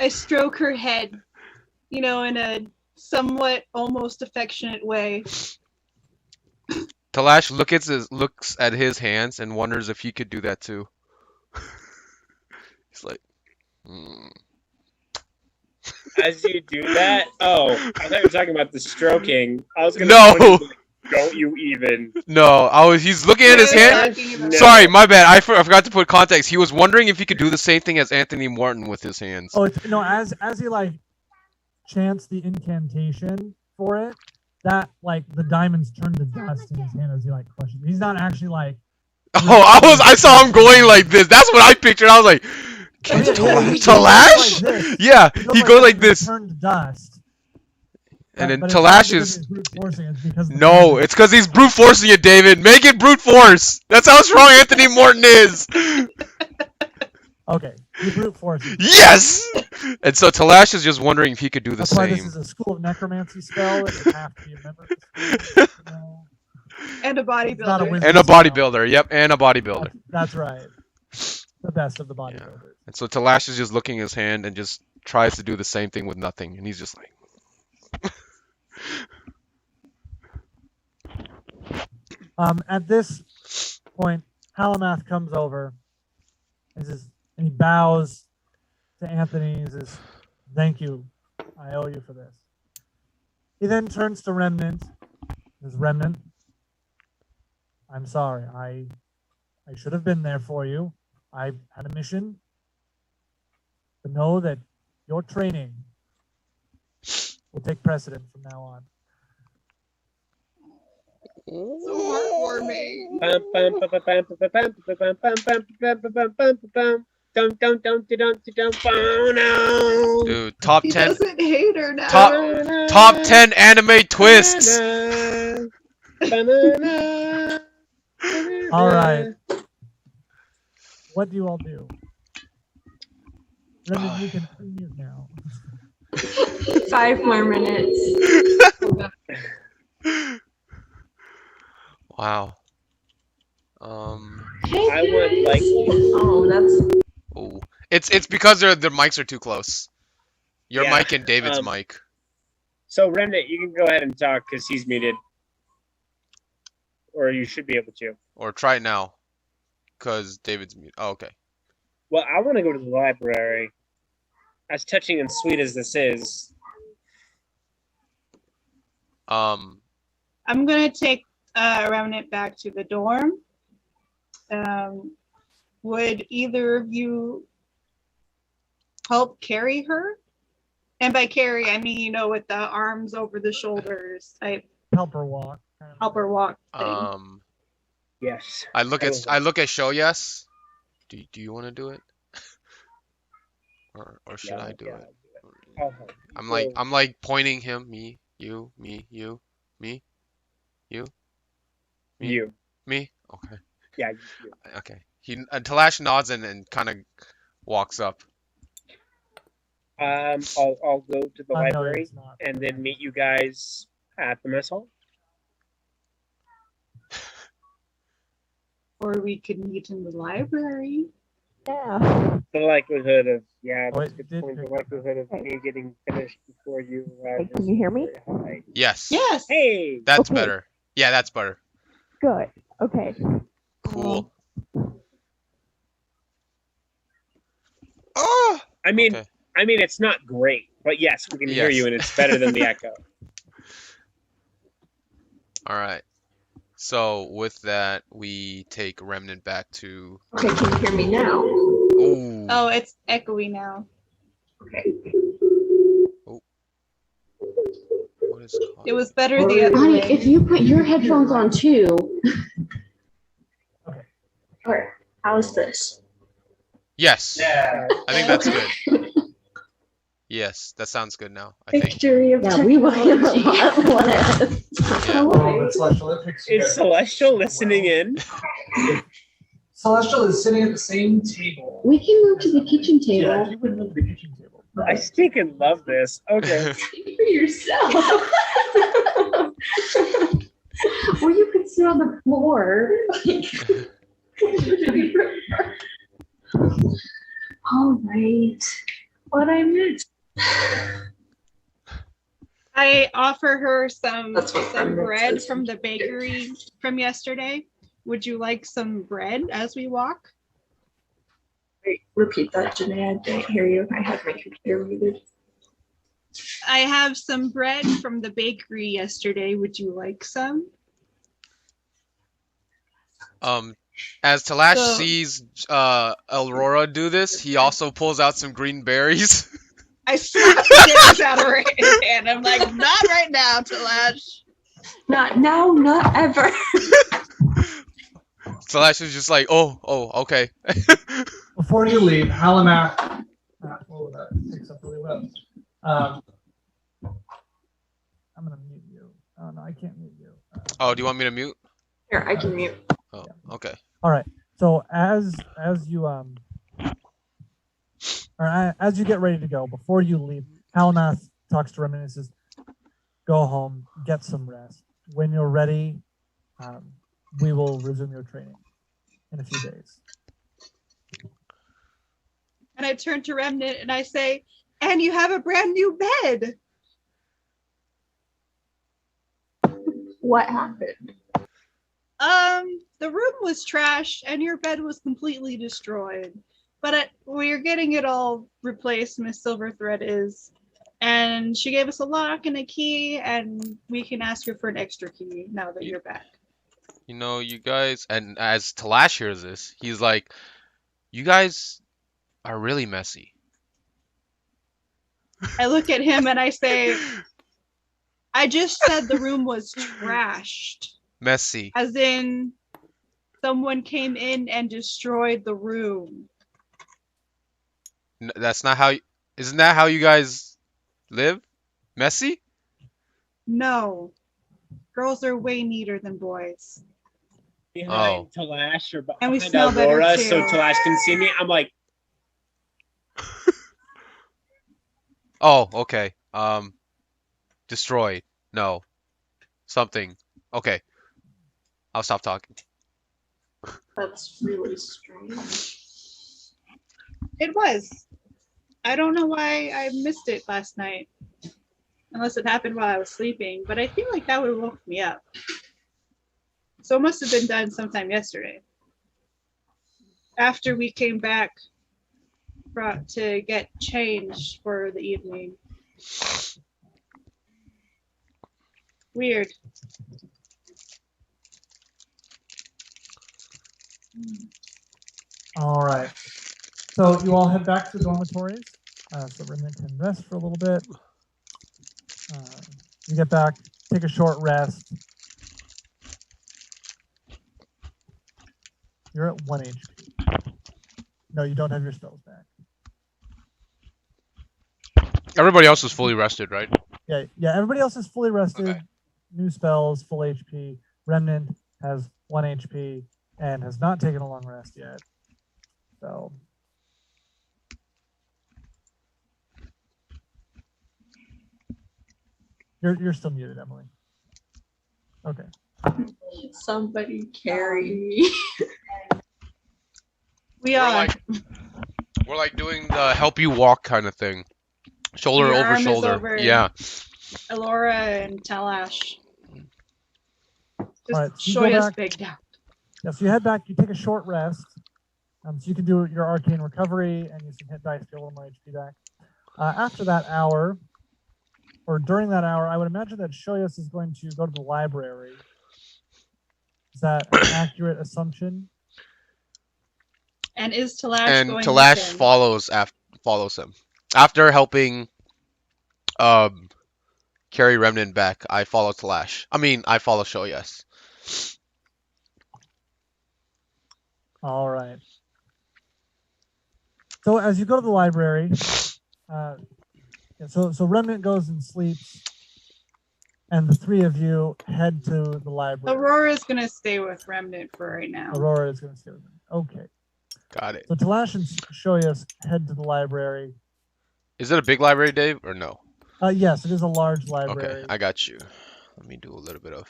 [SPEAKER 3] I stroke her head, in a somewhat almost affectionate way.
[SPEAKER 1] Talash looks at his hands and wonders if he could do that too. He's like,
[SPEAKER 4] As you do that, I thought you were talking about the stroking. I was gonna
[SPEAKER 1] No.
[SPEAKER 4] Don't you even?
[SPEAKER 1] No, he's looking at his hand.
[SPEAKER 4] No.
[SPEAKER 1] Sorry, my bad. I forgot to put context. He was wondering if he could do the same thing as Anthony Morton with his hands.
[SPEAKER 2] Oh, as he like chants the incantation for it, that like the diamonds turn to dust in his hand as he like crushes it. He's not actually like.
[SPEAKER 1] Oh, I saw him going like this. That's what I pictured. I was like,
[SPEAKER 2] Talash?
[SPEAKER 1] Talash? Yeah, he goes like this.
[SPEAKER 2] Turn to dust.
[SPEAKER 1] And then
[SPEAKER 2] But it's not
[SPEAKER 1] Talash
[SPEAKER 2] because
[SPEAKER 1] is
[SPEAKER 2] he's brute forcing, it's because of the
[SPEAKER 1] no,
[SPEAKER 2] magic.
[SPEAKER 1] it's because he's brute forcing it, David. Make it brute force. That's how strong Anthony Morton is.
[SPEAKER 2] Okay, he brute forces.
[SPEAKER 1] Yes. And so Talash is just wondering if he could do the
[SPEAKER 2] That's why this
[SPEAKER 1] same.
[SPEAKER 2] is a school of necromancy spell, and you have to be a member of the school. You know?
[SPEAKER 3] And a
[SPEAKER 2] It's not a
[SPEAKER 3] bodybuilder.
[SPEAKER 2] wizard
[SPEAKER 1] And a
[SPEAKER 2] spell.
[SPEAKER 1] bodybuilder. Yep, and a bodybuilder.
[SPEAKER 2] That's right. The best of the
[SPEAKER 1] Yeah.
[SPEAKER 2] bodybuilders.
[SPEAKER 1] And so Talash is just looking at his hand and just tries to do the same thing with nothing. And he's just like,
[SPEAKER 2] At this point, Halamath comes over and he bows to Anthony and says, "Thank you. I owe you for this." He then turns to Remnant. Says, "Remnant, I'm sorry. I should have been there for you. I had a mission to know that your training will take precedent from now on."
[SPEAKER 3] So heartwarming.
[SPEAKER 1] dude, top
[SPEAKER 3] He
[SPEAKER 1] 10,
[SPEAKER 3] doesn't hate her now.
[SPEAKER 1] top 10 anime twists.
[SPEAKER 2] All right. What do you all do? Remnant, you can unmute now.
[SPEAKER 5] 5 more minutes.
[SPEAKER 1] Wow.
[SPEAKER 4] I would like.
[SPEAKER 5] Oh, that's.
[SPEAKER 1] Oh, it's because the mics are too close. Your
[SPEAKER 4] Yeah,
[SPEAKER 1] mic and David's mic.
[SPEAKER 4] So Remnant, you can go ahead and talk because he's muted, or you should be able to.
[SPEAKER 1] Or try it now, because David's mute. Oh, okay.
[SPEAKER 4] Well, I want to go to the library. As touching and sweet as this is,
[SPEAKER 1] Um,
[SPEAKER 3] I'm gonna take Remnant back to the dorm. Would either of you help carry her? And by carry, I mean, you know, with the arms over the shoulders, I
[SPEAKER 2] Help her walk.
[SPEAKER 3] help her walk thing.
[SPEAKER 4] yes.
[SPEAKER 1] I look at Show Yes. Do you want to do it? Or should I do it? I'm like pointing him, me, you, me, you, me, you, me,
[SPEAKER 4] You.
[SPEAKER 1] me. Okay.
[SPEAKER 4] Yeah. You.
[SPEAKER 1] Okay. Talash nods and kind of walks up.
[SPEAKER 4] I'll go to the
[SPEAKER 2] No,
[SPEAKER 4] library
[SPEAKER 2] it's not.
[SPEAKER 4] and then meet you guys at the mess hall.
[SPEAKER 3] Or we could meet in the library.
[SPEAKER 5] Yeah.
[SPEAKER 4] The likelihood of
[SPEAKER 2] Oh,
[SPEAKER 4] that's
[SPEAKER 2] it
[SPEAKER 4] a good
[SPEAKER 2] did
[SPEAKER 4] point. The
[SPEAKER 2] pick
[SPEAKER 4] likelihood of
[SPEAKER 5] Okay.
[SPEAKER 4] me getting finished before you
[SPEAKER 5] Hey, can you hear me?
[SPEAKER 4] high.
[SPEAKER 1] Yes.
[SPEAKER 3] Yes.
[SPEAKER 4] Hey.
[SPEAKER 1] That's
[SPEAKER 5] Okay.
[SPEAKER 1] better. Yeah, that's better.
[SPEAKER 5] Good. Okay.
[SPEAKER 1] Cool. Oh.
[SPEAKER 4] I mean,
[SPEAKER 1] Okay.
[SPEAKER 4] it's not great, but yes, we can hear
[SPEAKER 1] Yes.
[SPEAKER 4] you, and it's better than the echo.
[SPEAKER 1] All right. So with that, we take Remnant back to.
[SPEAKER 5] Okay, can you hear me now?
[SPEAKER 1] Ooh.
[SPEAKER 3] Oh, it's echoey now.
[SPEAKER 5] Okay.
[SPEAKER 1] What is called?
[SPEAKER 3] It was better the other
[SPEAKER 5] Honey,
[SPEAKER 3] way.
[SPEAKER 5] if you put your headphones on too.
[SPEAKER 2] Okay.
[SPEAKER 5] Alright, how's this?
[SPEAKER 1] Yes.
[SPEAKER 2] Yeah.
[SPEAKER 1] I think that's good. Yes, that sounds good now. I think.
[SPEAKER 5] Victory of we will have a lot less.
[SPEAKER 4] Is Celestial listening in?
[SPEAKER 2] Celestial is sitting at the same table.
[SPEAKER 5] We can move to the kitchen table.
[SPEAKER 2] Yeah, you would move to the kitchen table.
[SPEAKER 4] I stinking love this. Okay.
[SPEAKER 5] Speak for yourself. Or you could sit on the floor. All right. What I missed.
[SPEAKER 3] I offer her some
[SPEAKER 5] That's what Remnant
[SPEAKER 3] bread
[SPEAKER 5] says.
[SPEAKER 3] from the bakery from yesterday. Would you like some bread as we walk?
[SPEAKER 5] Wait, repeat that, Janae. I didn't hear you. I had my computer muted.
[SPEAKER 3] I have some bread from the bakery yesterday. Would you like some?
[SPEAKER 1] As Talash
[SPEAKER 3] So-
[SPEAKER 1] sees Aurora do this, he also pulls out some green berries.
[SPEAKER 3] I slap the berries out of her hand. I'm like, not right now, Talash.
[SPEAKER 5] Not now, not ever.
[SPEAKER 1] Talash is just like, oh, okay.
[SPEAKER 2] Before you leave, Halamath. Oh, that picks up really well. I'm gonna mute you. Oh no, I can't mute you.
[SPEAKER 1] Oh, do you want me to mute?
[SPEAKER 5] Here, I can mute.
[SPEAKER 1] Oh,
[SPEAKER 2] Yeah.
[SPEAKER 1] okay.
[SPEAKER 2] All right. So as you as you get ready to go, before you leave, Halnath talks to Remnant and says, "Go home, get some rest. When you're ready, we will resume your training in a few days."
[SPEAKER 3] And I turn to Remnant and I say, "And you have a brand new bed."
[SPEAKER 5] What happened?
[SPEAKER 3] The room was trash and your bed was completely destroyed. But we're getting it all replaced, Miss Silverthread is. And she gave us a lock and a key, and we can ask her for an extra key now that you're back.
[SPEAKER 1] You know, you guys, and as Talash hears this, he's like, you guys are really messy.
[SPEAKER 3] I look at him and I say, I just said the room was trashed.
[SPEAKER 1] Messy.
[SPEAKER 3] As in, someone came in and destroyed the room.
[SPEAKER 1] That's not how, isn't that how you guys live? Messy?
[SPEAKER 3] No. Girls are way neater than boys.
[SPEAKER 4] Behind Talash or
[SPEAKER 3] And we
[SPEAKER 4] behind
[SPEAKER 3] smell better,
[SPEAKER 4] Aurora,
[SPEAKER 3] too.
[SPEAKER 4] so Talash can see me. I'm like,
[SPEAKER 1] Oh, okay. Destroyed. No. Something. Okay. I'll stop talking.
[SPEAKER 5] That's really strange.
[SPEAKER 3] It was. I don't know why I missed it last night. Unless it happened while I was sleeping. But I feel like that would have woke me up. So it must have been done sometime yesterday. After we came back to get changed for the evening. Weird.
[SPEAKER 2] All right. So you all head back to the dormitories. So Remnant can rest for a little bit. You get back, take a short rest. You're at 1 HP. No, you don't have your spells back.
[SPEAKER 1] Everybody else is fully rested, right?
[SPEAKER 2] Yeah. Everybody else is fully rested.
[SPEAKER 1] Okay.
[SPEAKER 2] New spells, full HP. Remnant has 1 HP and has not taken a long rest yet. So. You're still muted, Emily. Okay.
[SPEAKER 5] Somebody carry me.
[SPEAKER 3] We are.
[SPEAKER 1] We're like doing the help you walk kind of thing. Shoulder
[SPEAKER 3] Your
[SPEAKER 1] over
[SPEAKER 3] arm is
[SPEAKER 1] shoulder.
[SPEAKER 3] over
[SPEAKER 1] Yeah.
[SPEAKER 3] Elora and Talash. Just
[SPEAKER 2] All right, so you
[SPEAKER 3] show
[SPEAKER 2] go
[SPEAKER 3] us
[SPEAKER 2] back.
[SPEAKER 3] big down.
[SPEAKER 2] Yeah, so you head back, you take a short rest. So you can do your arcane recovery and use some hit dice to get a little more HP back. After that hour, or during that hour, I would imagine that Shoyas is going to go to the library. Is that an accurate assumption?
[SPEAKER 3] And is Talash
[SPEAKER 1] And
[SPEAKER 3] going
[SPEAKER 1] Talash
[SPEAKER 3] with him?
[SPEAKER 1] follows him. After helping carry Remnant back, I follow Talash. I follow Shoyas.
[SPEAKER 2] All right. So as you go to the library, so Remnant goes and sleeps, and the three of you head to the library.
[SPEAKER 3] Aurora's going to stay with Remnant for right now.
[SPEAKER 2] Aurora is going to stay with them. Okay.
[SPEAKER 1] Got it.
[SPEAKER 2] So Talash and Shoyas head to the library.
[SPEAKER 1] Is it a big library, Dave, or no?
[SPEAKER 2] Yes, it is a large library.
[SPEAKER 1] Okay, I got you. Let me do a little bit of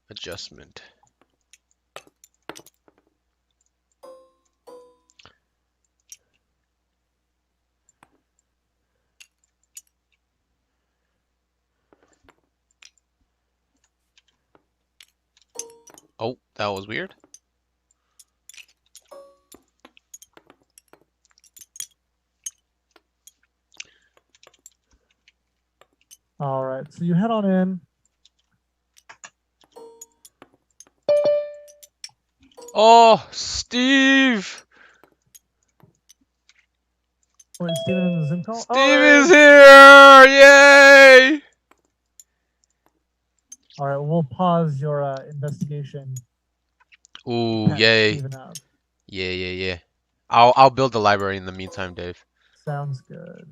[SPEAKER 1] adjustment. Oh, that was weird.
[SPEAKER 2] All right, so you head on in.
[SPEAKER 1] Oh, Steve!
[SPEAKER 2] Wait, Steven in the Zoom call?
[SPEAKER 1] Steve is here! Yay!
[SPEAKER 2] All right, we'll pause your investigation.
[SPEAKER 1] Ooh,
[SPEAKER 2] Catch
[SPEAKER 1] yay.
[SPEAKER 2] Steven up.
[SPEAKER 1] Yeah. I'll build the library in the meantime, Dave.
[SPEAKER 2] Sounds good.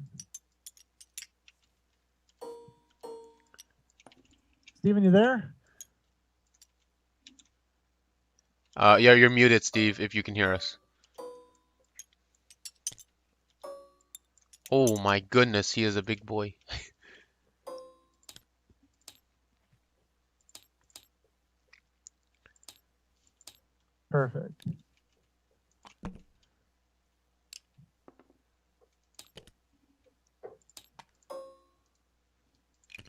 [SPEAKER 2] Steven, you there?
[SPEAKER 1] Yeah, you're muted, Steve, if you can hear us. Oh my goodness, he is a big boy.
[SPEAKER 2] Perfect.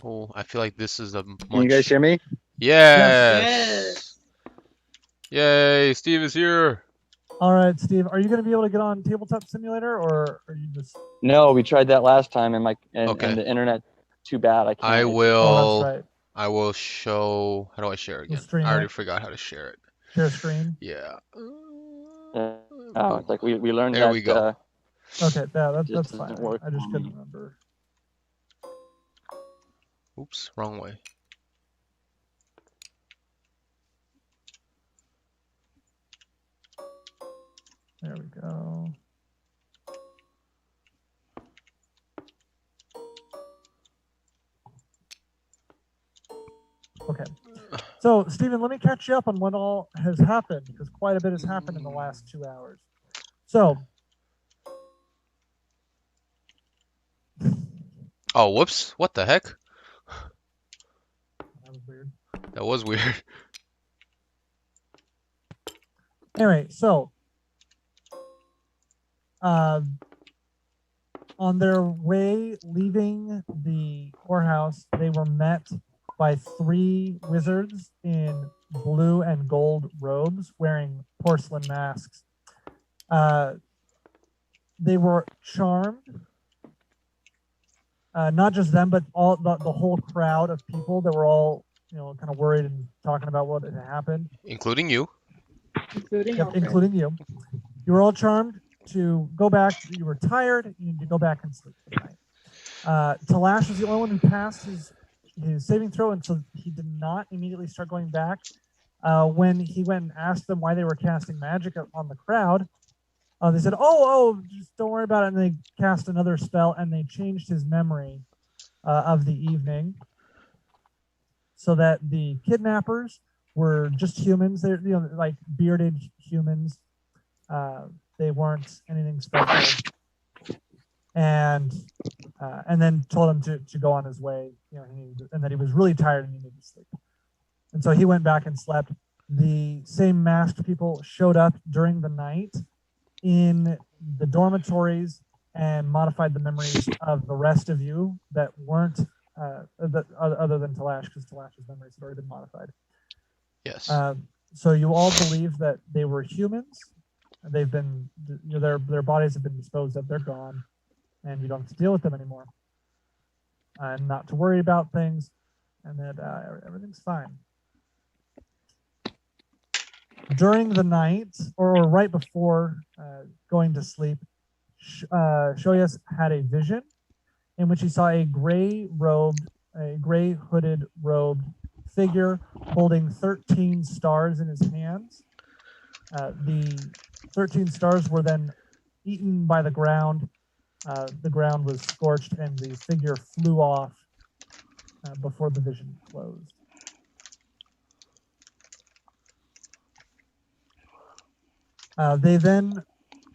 [SPEAKER 1] Oh, I feel like this is a much...
[SPEAKER 6] Can you guys hear me?
[SPEAKER 1] Yes! Yay, Steve is here!
[SPEAKER 2] All right, Steve, are you going to be able to get on Tabletop Simulator, or are you just...
[SPEAKER 6] No, we tried that last time, and
[SPEAKER 1] Okay.
[SPEAKER 6] and the internet too bad. I can't.
[SPEAKER 1] I
[SPEAKER 6] it's-
[SPEAKER 1] will...
[SPEAKER 2] Oh, that's right.
[SPEAKER 1] I will show... How do I share
[SPEAKER 2] You'll
[SPEAKER 1] again?
[SPEAKER 2] stream
[SPEAKER 1] I already
[SPEAKER 2] it.
[SPEAKER 1] forgot how to share it.
[SPEAKER 2] Share screen.
[SPEAKER 1] Yeah.
[SPEAKER 6] Oh, it's like we learned
[SPEAKER 1] There
[SPEAKER 6] that.
[SPEAKER 1] we go.
[SPEAKER 2] Okay, yeah,
[SPEAKER 6] just
[SPEAKER 2] that's fine.
[SPEAKER 6] doesn't work
[SPEAKER 2] I just
[SPEAKER 6] for
[SPEAKER 2] couldn't
[SPEAKER 6] me.
[SPEAKER 2] remember.
[SPEAKER 1] Oops, wrong way.
[SPEAKER 2] There we go. Okay. So, Stephen, let me catch you up on what all has happened, because quite a bit has happened in the last 2 hours. So,
[SPEAKER 1] Oh, whoops. What the heck?
[SPEAKER 2] that was weird.
[SPEAKER 1] That was weird.
[SPEAKER 2] Anyway, so on their way leaving the whorehouse, they were met by 3 wizards in blue and gold robes wearing porcelain masks. They were charmed. Not just them, but all the whole crowd of people that were all, kind of worried and talking about what had happened.
[SPEAKER 1] Including you.
[SPEAKER 2] Including you. You were all charmed to go back. You were tired. You need to go back and sleep for the night. Talash was the only one who passed his saving throw, and so he did not immediately start going back. When he went and asked them why they were casting magic on the crowd, they said, oh, just don't worry about it. And they cast another spell, and they changed his memory of the evening so that the kidnappers were just humans. They're like bearded humans. They weren't anything special. And then told him to go on his way, and that he was really tired and he needed to sleep. And so he went back and slept. The same masked people showed up during the night in the dormitories and modified the memories of the rest of you that weren't other than Talash, because Talash's memories had already been modified.
[SPEAKER 1] Yes.
[SPEAKER 2] So you all believe that they were humans. They've been, their bodies have been disposed of. They're gone, and you don't have to deal with them anymore. And not to worry about things, and that everything's fine. During the night, or right before going to sleep, Shoyas had a vision in which he saw a gray hooded robed figure holding 13 stars in his hands. The 13 stars were then eaten by the ground. The ground was scorched, and the figure flew off before the vision closed. They then,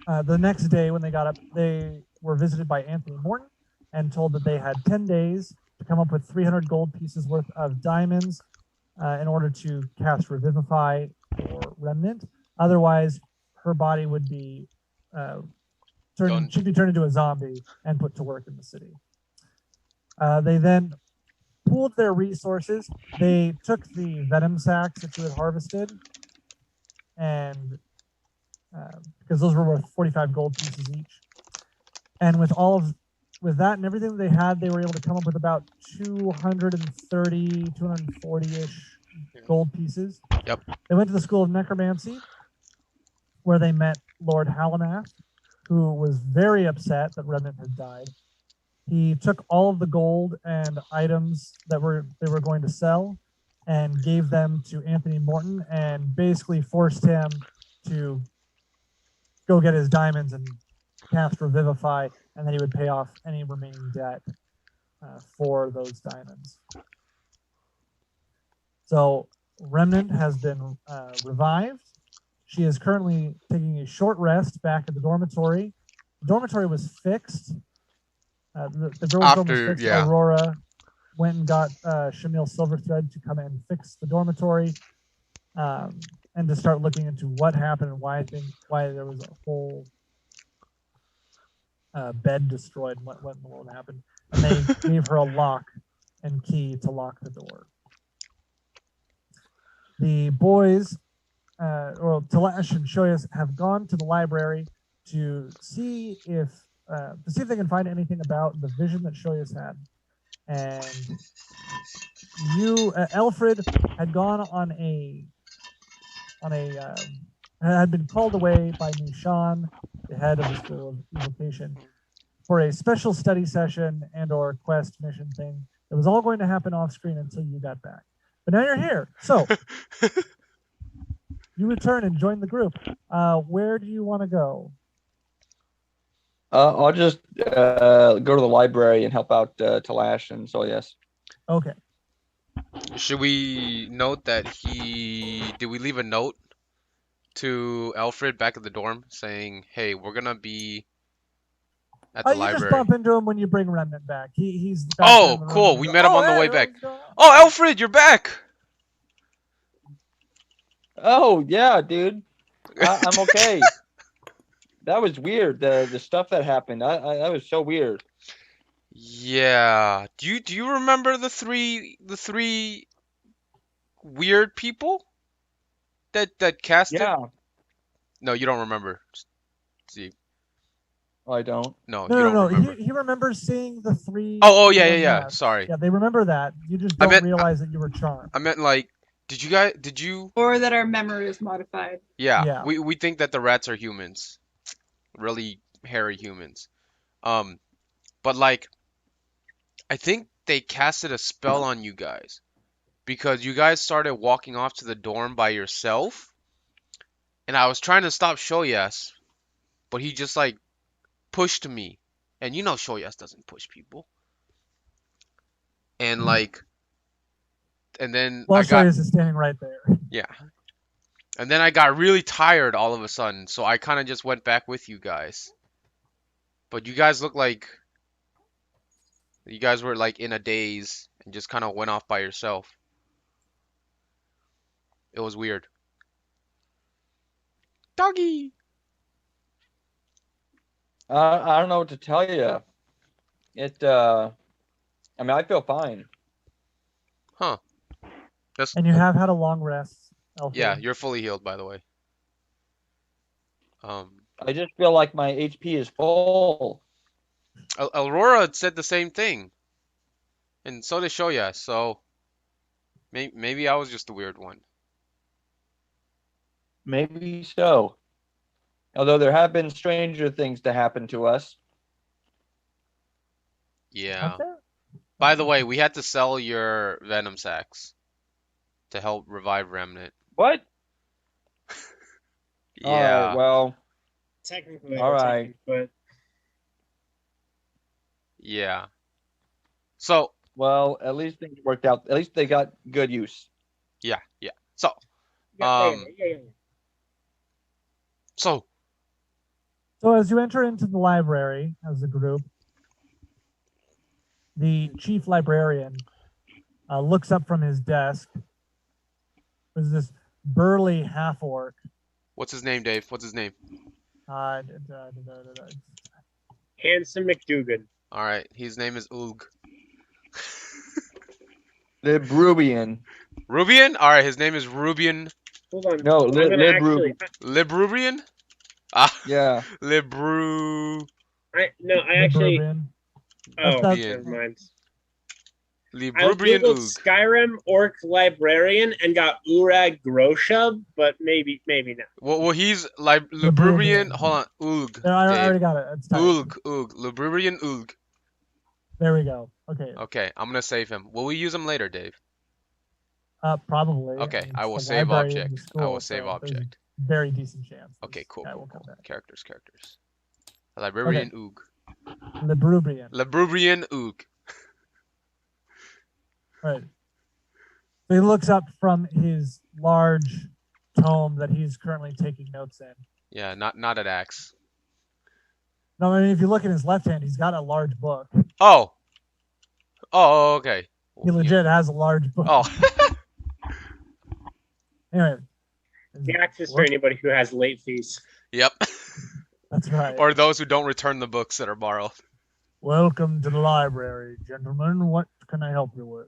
[SPEAKER 2] the next day when they got up, they were visited by Anthony Morton and told that they had 10 days to come up with 300 gold pieces worth of diamonds in order to cast Revivify or Remnant. Otherwise, her body would be she'd be turned into a zombie and put to work in the city. They then pooled their resources. They took the venom sacks that you had harvested, and because those were worth 45 gold pieces each. And with that and everything that they had, they were able to come up with about 230, 240-ish gold pieces.
[SPEAKER 1] Yep.
[SPEAKER 2] They went to the School of Necromancy, where they met Lord Halamath, who was very upset that Remnant had died. He took all of the gold and items that they were going to sell and gave them to Anthony Morton, and basically forced him to go get his diamonds and cast Revivify, and then he would pay off any remaining debt for those diamonds. So Remnant has been revived. She is currently taking a short rest back at the dormitory. The dormitory was fixed. The girls' dorm was
[SPEAKER 1] After,
[SPEAKER 2] fixed.
[SPEAKER 1] yeah.
[SPEAKER 2] Aurora went and got Shamil Silverthread to come and fix the dormitory, and to start looking into what happened and why there was a whole bed destroyed. What in the world happened? And they gave her a lock and key to lock the door. The boys, Talash and Shoyas, have gone to the library to see if they can find anything about the vision that Shoyas had. And you, Alfred, had gone on a had been called away by Nishan, the head of the School of Evocation, for a special study session and/or quest mission thing. It was all going to happen off screen until you got back. But now you're here, so you return and join the group. Where do you want to go?
[SPEAKER 6] I'll just go to the library and help out Talash and Soyas.
[SPEAKER 2] Okay.
[SPEAKER 1] Should we note that did we leave a note to Alfred back at the dorm saying, hey, we're gonna be at the
[SPEAKER 2] You
[SPEAKER 1] library?
[SPEAKER 2] just bump into him when you bring Remnant back. He's back
[SPEAKER 1] Oh,
[SPEAKER 2] in the room
[SPEAKER 1] cool.
[SPEAKER 2] and
[SPEAKER 1] We
[SPEAKER 2] you
[SPEAKER 1] met
[SPEAKER 2] go,
[SPEAKER 1] him on the
[SPEAKER 2] hey,
[SPEAKER 1] way back.
[SPEAKER 2] what's going on?"
[SPEAKER 1] Oh, Alfred, you're back.
[SPEAKER 6] Oh yeah, dude. I'm okay. That was weird. The stuff that happened. That was so weird.
[SPEAKER 1] Yeah. Do you remember the three weird people that casted?
[SPEAKER 6] Yeah.
[SPEAKER 1] No, you don't remember. See.
[SPEAKER 6] I don't.
[SPEAKER 1] No, you don't
[SPEAKER 2] No.
[SPEAKER 1] remember.
[SPEAKER 2] He remembers seeing the three.
[SPEAKER 1] Oh, yeah.
[SPEAKER 2] masks.
[SPEAKER 1] Sorry.
[SPEAKER 2] Yeah, they remember that. You just don't realize that you were charmed.
[SPEAKER 1] I meant like, did you?
[SPEAKER 3] Or that our memory is modified.
[SPEAKER 1] Yeah. We think that the rats are humans. Really hairy humans. But like, I think they casted a spell on you guys because you guys started walking off to the dorm by yourself, and I was trying to stop Shoyas, but he just like pushed me, and you know Shoyas doesn't push people, and like, and then
[SPEAKER 2] Well,
[SPEAKER 1] I got
[SPEAKER 2] Shoyas is standing right there.
[SPEAKER 1] yeah, and then I got really tired all of a sudden, so I kind of just went back with you guys, but you guys look like you guys were like in a daze and just kind of went off by yourself. It was weird. Doggy.
[SPEAKER 6] I don't know what to tell you. I mean, I feel fine.
[SPEAKER 1] Huh.
[SPEAKER 2] And you have had a long rest, Alfred.
[SPEAKER 1] Yeah, you're fully healed, by the way.
[SPEAKER 6] I just feel like my HP is full.
[SPEAKER 1] Aurora said the same thing, and so did Shoya. So maybe I was just the weird one.
[SPEAKER 6] Maybe so. Although there have been stranger things to happen to us.
[SPEAKER 1] Yeah. By the way, we had to sell your venom sacks to help revive Remnant.
[SPEAKER 6] What?
[SPEAKER 1] Yeah.
[SPEAKER 6] All right, well.
[SPEAKER 4] Technically,
[SPEAKER 6] all right.
[SPEAKER 4] But
[SPEAKER 1] yeah. So.
[SPEAKER 6] Well, at least things worked out. At least they got good use.
[SPEAKER 1] Yeah. So.
[SPEAKER 4] yeah.
[SPEAKER 2] So as you enter into the library as a group, the chief librarian looks up from his desk. There's this burly half-orc.
[SPEAKER 1] What's his name, Dave? What's his name?
[SPEAKER 4] Handsome McDougan.
[SPEAKER 1] All right, his name is Ulg.
[SPEAKER 6] Librubian.
[SPEAKER 1] Rubian? All right, his name is Rubian.
[SPEAKER 4] Hold on.
[SPEAKER 6] No, Librubian.
[SPEAKER 1] Librubian? Ah.
[SPEAKER 6] Yeah.
[SPEAKER 1] Libru.
[SPEAKER 4] I actually. Oh,
[SPEAKER 2] That's
[SPEAKER 4] never mind. I
[SPEAKER 1] Librubian
[SPEAKER 4] googled
[SPEAKER 1] Ulg.
[SPEAKER 4] Skyrim Orc Librarian and got Urag Groshub, but maybe not.
[SPEAKER 1] Well, he's Librubian. Hold on, Ulg.
[SPEAKER 2] No, I already got it. It's
[SPEAKER 1] Ulg. Librubian Ulg.
[SPEAKER 2] There we go. Okay.
[SPEAKER 1] Okay, I'm gonna save him. Will we use him later, Dave?
[SPEAKER 2] Probably.
[SPEAKER 1] Okay, I will
[SPEAKER 2] It's the
[SPEAKER 1] save
[SPEAKER 2] library in
[SPEAKER 1] object.
[SPEAKER 2] the school,
[SPEAKER 1] I will save
[SPEAKER 2] so there's a
[SPEAKER 1] object.
[SPEAKER 2] very decent chance.
[SPEAKER 1] Okay, cool.
[SPEAKER 2] Will come back.
[SPEAKER 1] Characters. Librarian Oog.
[SPEAKER 2] Librubian.
[SPEAKER 1] Librubian Oog.
[SPEAKER 2] Right. So he looks up from his large tome that he's currently taking notes in.
[SPEAKER 1] Yeah, not an axe.
[SPEAKER 2] No, I mean, if you look at his left hand, he's got a large book.
[SPEAKER 1] Oh. Oh, okay.
[SPEAKER 2] He legit has a large book.
[SPEAKER 1] Oh.
[SPEAKER 2] Anyway.
[SPEAKER 4] The axe is for anybody who has late fees.
[SPEAKER 1] Yep.
[SPEAKER 2] That's right.
[SPEAKER 1] Or those who don't return the books that are borrowed.
[SPEAKER 2] Welcome to the library, gentlemen. What can I help you with?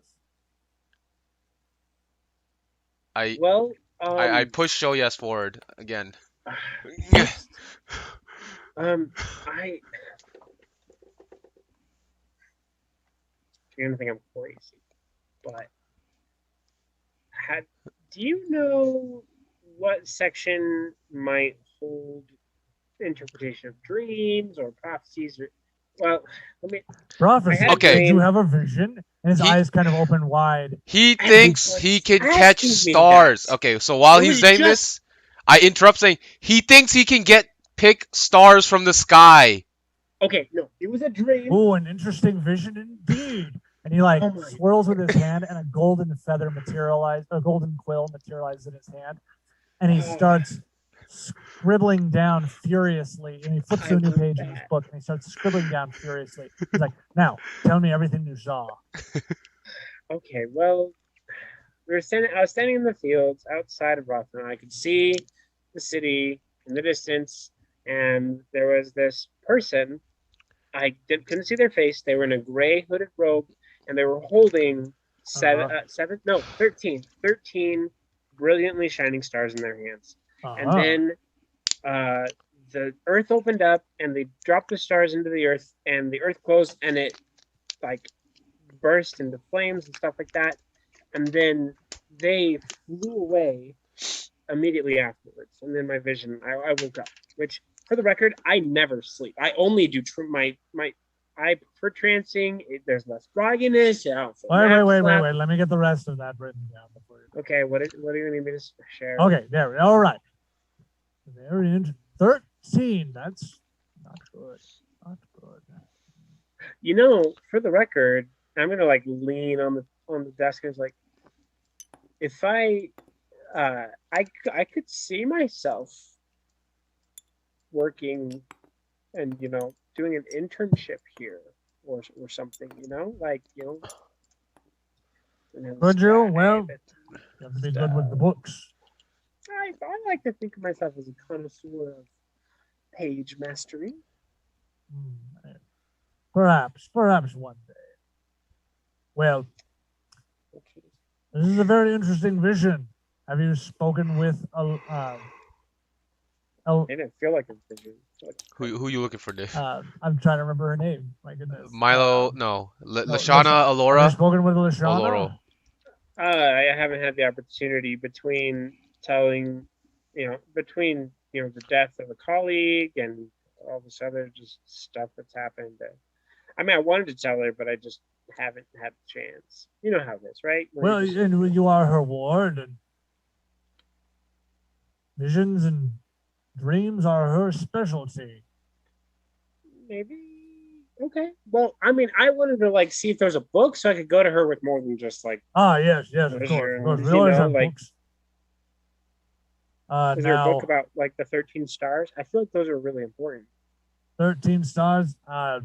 [SPEAKER 1] I push Shoyas forward again.
[SPEAKER 4] I you're gonna think I'm crazy, but do you know what section might hold interpretation of dreams or prophecies? Or well, let me.
[SPEAKER 2] Prophecy.
[SPEAKER 1] Okay.
[SPEAKER 2] Did you have a vision? And his eyes kind of open wide.
[SPEAKER 1] He thinks he can catch stars. Okay, so while he's saying this, I interrupt saying he thinks he can pick stars from the sky.
[SPEAKER 4] Okay, no, it was a dream.
[SPEAKER 2] Oh, an interesting vision indeed. And he like swirls with his hand, and a golden feather a golden quill materializes in his hand, and he starts scribbling down furiously. And he flips to a new page in his book, and he starts scribbling down furiously. He's like, "Now, tell me everything you saw."
[SPEAKER 4] Okay, well, I was standing in the fields outside of Rothman. I could see the city in the distance, and there was this person. I couldn't see their face. They were in a gray hooded robe, and they were holding 13 brilliantly shining stars in their hands. And then the earth opened up, and they dropped the stars into the earth, and the earth closed, and it like burst into flames and stuff like that. And then they flew away immediately afterwards. And then my vision, I woke up, which, for the record, I never sleep. I only do I prefer trancing. There's less grogginess. Wait.
[SPEAKER 2] Let me get the rest of that written down before you.
[SPEAKER 4] Okay, what do you need me to share?
[SPEAKER 2] Okay, there. All right. Very interesting. 13. That's not good. Not good.
[SPEAKER 4] You know, for the record, I'm gonna like lean on the desk and it's like, if I could see myself working and doing an internship here or something,
[SPEAKER 2] Could you? Well, you have to be good with the books.
[SPEAKER 4] I like to think of myself as a connoisseur of page mastery.
[SPEAKER 2] Perhaps one day. Well, this is a very interesting vision. Have you spoken with
[SPEAKER 4] It didn't feel like a vision.
[SPEAKER 1] Who are you looking for, Dave?
[SPEAKER 2] I'm trying to remember her name. My goodness.
[SPEAKER 1] Milo, no. Lashana Alora.
[SPEAKER 2] Have you spoken with Lashana?
[SPEAKER 1] Oloro.
[SPEAKER 4] I haven't had the opportunity between the death of a colleague and all this other just stuff that's happened. I mean, I wanted to tell her, but I just haven't had the chance. You know how it is, right?
[SPEAKER 2] Well, and you are her ward, and visions and dreams are her specialty.
[SPEAKER 4] Maybe. Okay. Well, I mean, I wanted to see if there's a book so I could go to her with more than just
[SPEAKER 2] yes, of course. We always have books.
[SPEAKER 4] Is there a book about the 13 stars? I feel like those are really important.
[SPEAKER 2] 13 stars? How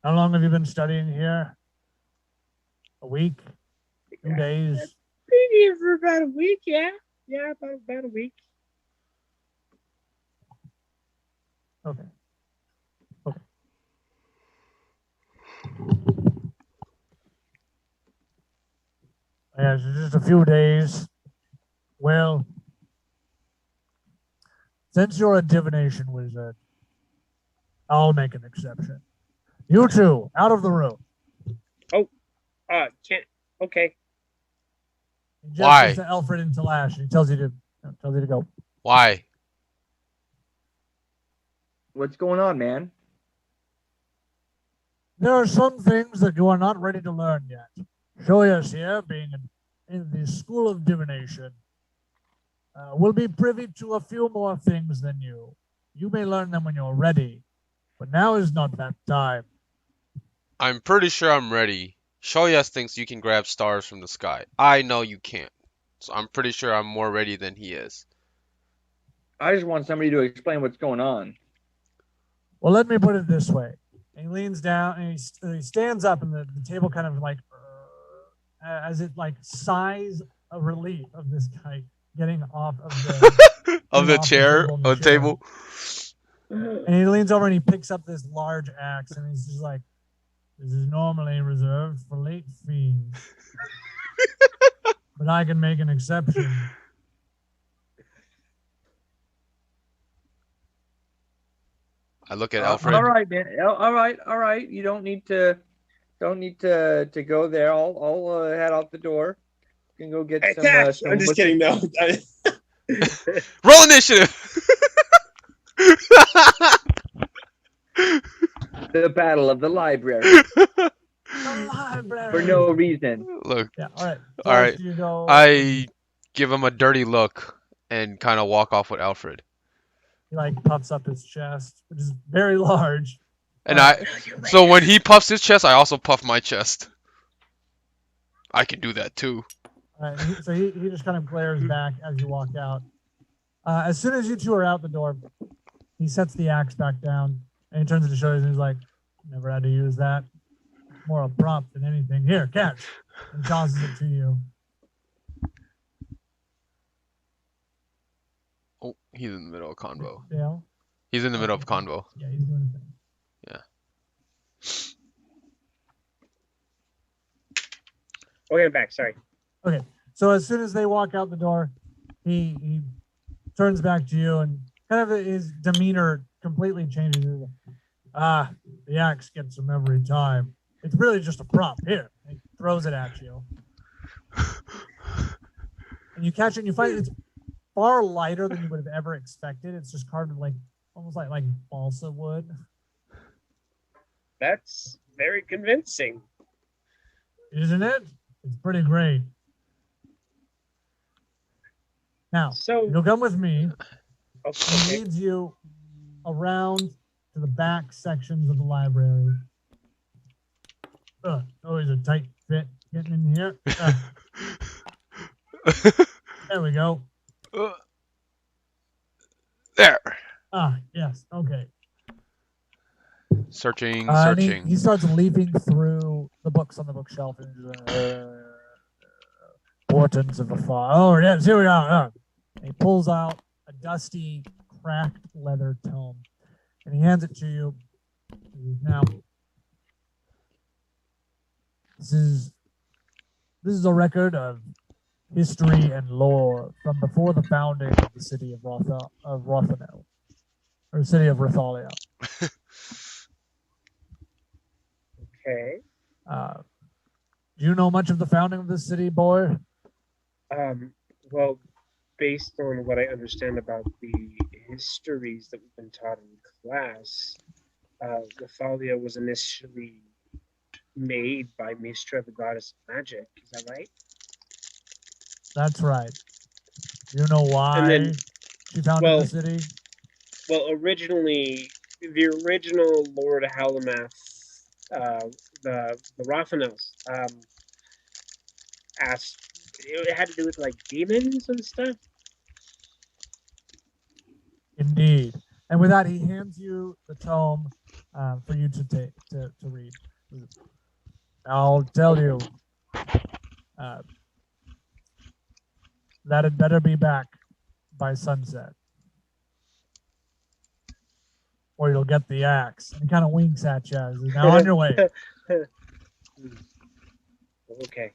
[SPEAKER 2] long have you been studying here? A week? 2 days?
[SPEAKER 4] Been here for about a week, yeah. Yeah, about a week.
[SPEAKER 2] Okay. Yeah, so just a few days. Well, since you're a divination wizard, I'll make an exception. You two, out of the room.
[SPEAKER 4] Can't. Okay.
[SPEAKER 2] He gestures to Alfred and Talash, and he tells you to go.
[SPEAKER 1] Why?
[SPEAKER 6] What's going on, man?
[SPEAKER 2] There are some things that you are not ready to learn yet. Shoyas here, being in the School of Divination, will be privy to a few more things than you. You may learn them when you're ready, But now is not that time.
[SPEAKER 1] I'm pretty sure I'm ready. Shoyas thinks you can grab stars from the sky. I know you can't. So I'm pretty sure I'm more ready than he is.
[SPEAKER 6] I just want somebody to explain what's going on.
[SPEAKER 2] Well, let me put it this way. And he leans down and he stands up, and the table kind of like, as it like sighs a relief of this guy getting off of the
[SPEAKER 1] Of the
[SPEAKER 2] off
[SPEAKER 1] chair
[SPEAKER 2] on
[SPEAKER 1] on the table.
[SPEAKER 2] And he leans over and he picks up this large axe, and he's just like, "This is normally reserved for late fiends, but I can make an exception."
[SPEAKER 1] I look at Alfred.
[SPEAKER 6] All right, man. All right. You don't need to go there. I'll head out the door. You can go get some.
[SPEAKER 4] I'm just kidding. No.
[SPEAKER 1] Roll initiative.
[SPEAKER 6] The battle of the library.
[SPEAKER 2] The library.
[SPEAKER 6] For no reason.
[SPEAKER 1] Look.
[SPEAKER 2] Yeah. All right.
[SPEAKER 1] All right.
[SPEAKER 2] You go.
[SPEAKER 1] I give him a dirty look and kind of walk off with Alfred.
[SPEAKER 2] He like puffs up his chest, which is very large.
[SPEAKER 1] And so when he puffs his chest, I also puff my chest. I can do that too.
[SPEAKER 2] So he just kind of glares back as you walk out. As soon as you two are out the door, he sets the axe back down and he turns to the shoulders and he's like, "Never had to use that. More a prop than anything. Here, catch." And tosses it to you.
[SPEAKER 1] Oh, he's in the middle of convo.
[SPEAKER 2] Yeah.
[SPEAKER 1] He's in the middle of convo.
[SPEAKER 2] Yeah, he's doing his thing.
[SPEAKER 1] Yeah.
[SPEAKER 4] Okay, I'm back. Sorry.
[SPEAKER 2] Okay. So as soon as they walk out the door, he turns back to you and kind of his demeanor completely changes. The axe gets him every time. It's really just a prop. Here. He throws it at you. And you catch it and you find it's far lighter than you would have ever expected. It's just carved like almost like balsa wood.
[SPEAKER 4] That's very convincing.
[SPEAKER 2] Isn't it? It's pretty great. Now,
[SPEAKER 4] So
[SPEAKER 2] you'll come with me. He
[SPEAKER 4] okay.
[SPEAKER 2] leads you around to the back sections of the library. Always a tight fit getting in here. There we go.
[SPEAKER 1] There.
[SPEAKER 2] Yes. Okay.
[SPEAKER 1] Searching.
[SPEAKER 2] And he starts leafing through the books on the bookshelf. Portents of a fire. Oh, yes, here we are. And he pulls out a dusty, cracked leather tome, and he hands it to you. Now, this is a record of history and lore from before the founding of the city of Rothanel, or city of Rathalia.
[SPEAKER 4] Okay.
[SPEAKER 2] Do you know much of the founding of this city, boy?
[SPEAKER 4] Well, based on what I understand about the histories that we've been taught in class, Rathalia was initially made by Mistra, the goddess of magic. Is that right?
[SPEAKER 2] That's right. Do you know why
[SPEAKER 4] And then,
[SPEAKER 2] she founded the city?
[SPEAKER 4] Well, originally, the original Lord Halamath, the Raphaels, asked. It had to do with like demons and stuff.
[SPEAKER 2] Indeed. And with that, he hands you the tome for you to read. I'll tell you that it better be back by sunset, or you'll get the axe. And he kind of winks at you as he's now on your way.
[SPEAKER 4] Okay.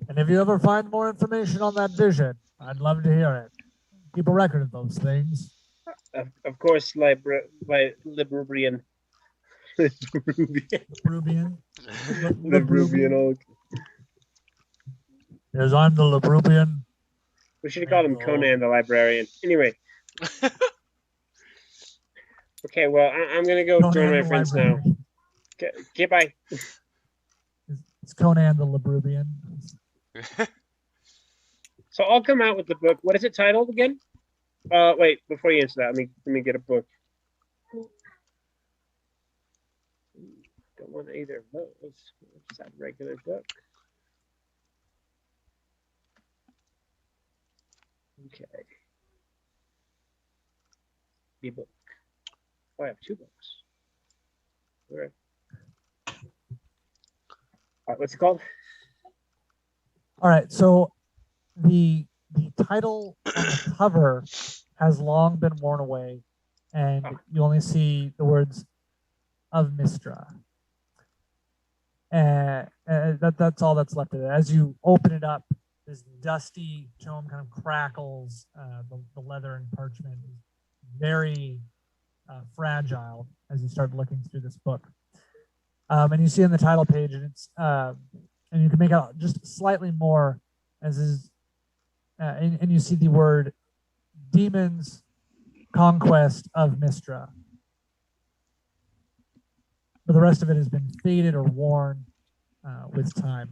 [SPEAKER 2] And if you ever find more information on that vision, I'd love to hear it. Keep a record of those things.
[SPEAKER 4] Of course, Librian.
[SPEAKER 2] Librubian.
[SPEAKER 4] Librubian old.
[SPEAKER 2] Yes, I'm the Librubian.
[SPEAKER 4] We should have called him Conan the Librarian. Anyway. Okay, well, I'm going to go
[SPEAKER 2] Conan
[SPEAKER 4] join my
[SPEAKER 2] the
[SPEAKER 4] friends
[SPEAKER 2] Librarian.
[SPEAKER 4] now. Okay, bye.
[SPEAKER 2] It's Conan the Librubian.
[SPEAKER 4] So I'll come out with the book. What is it titled again? Wait, before you answer that, let me get a book. Don't want either of those. Just that regular book. Okay. Ebook. Oh, I have 2 books. Where? All right, what's it called?
[SPEAKER 2] All right, so the title on the cover has long been worn away, and you only see the words of Mistra. And that's all that's left of it. As you open it up, this dusty tome kind of crackles. The leather and parchment is very fragile as you start looking through this book. And you see on the title page, and it's and you can make out just slightly more as is, and you see the word "Demons Conquest of Mistra." But the rest of it has been faded or worn with time.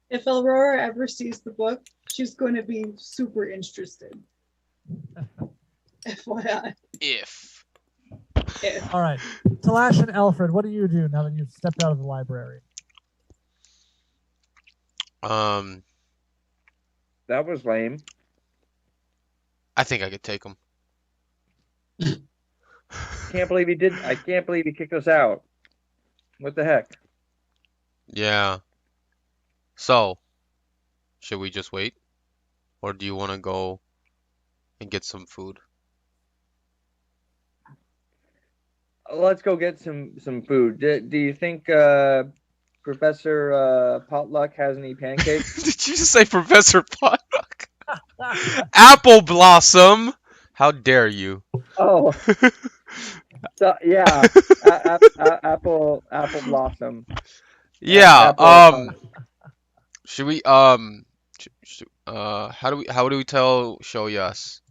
[SPEAKER 3] If Aurora ever sees the book, she's going to be super interested. FYI.
[SPEAKER 1] If.
[SPEAKER 3] If.
[SPEAKER 2] All right, Talash and Alfred, what do you do now that you've stepped out of the library?
[SPEAKER 6] That was lame.
[SPEAKER 1] I think I could take him.
[SPEAKER 6] Can't believe he did. I can't believe he kicked us out. What the heck?
[SPEAKER 1] Yeah. So, should we just wait? Or do you want to go and get some food?
[SPEAKER 6] Let's go get some food. Do you think Professor Potluck has any pancakes?
[SPEAKER 1] Did you just say Professor Potluck? Apple Blossom! How dare you?
[SPEAKER 6] Oh, so, yeah, apple blossom.
[SPEAKER 1] Yeah,
[SPEAKER 6] Apple,
[SPEAKER 1] should we how do we tell Shoyas?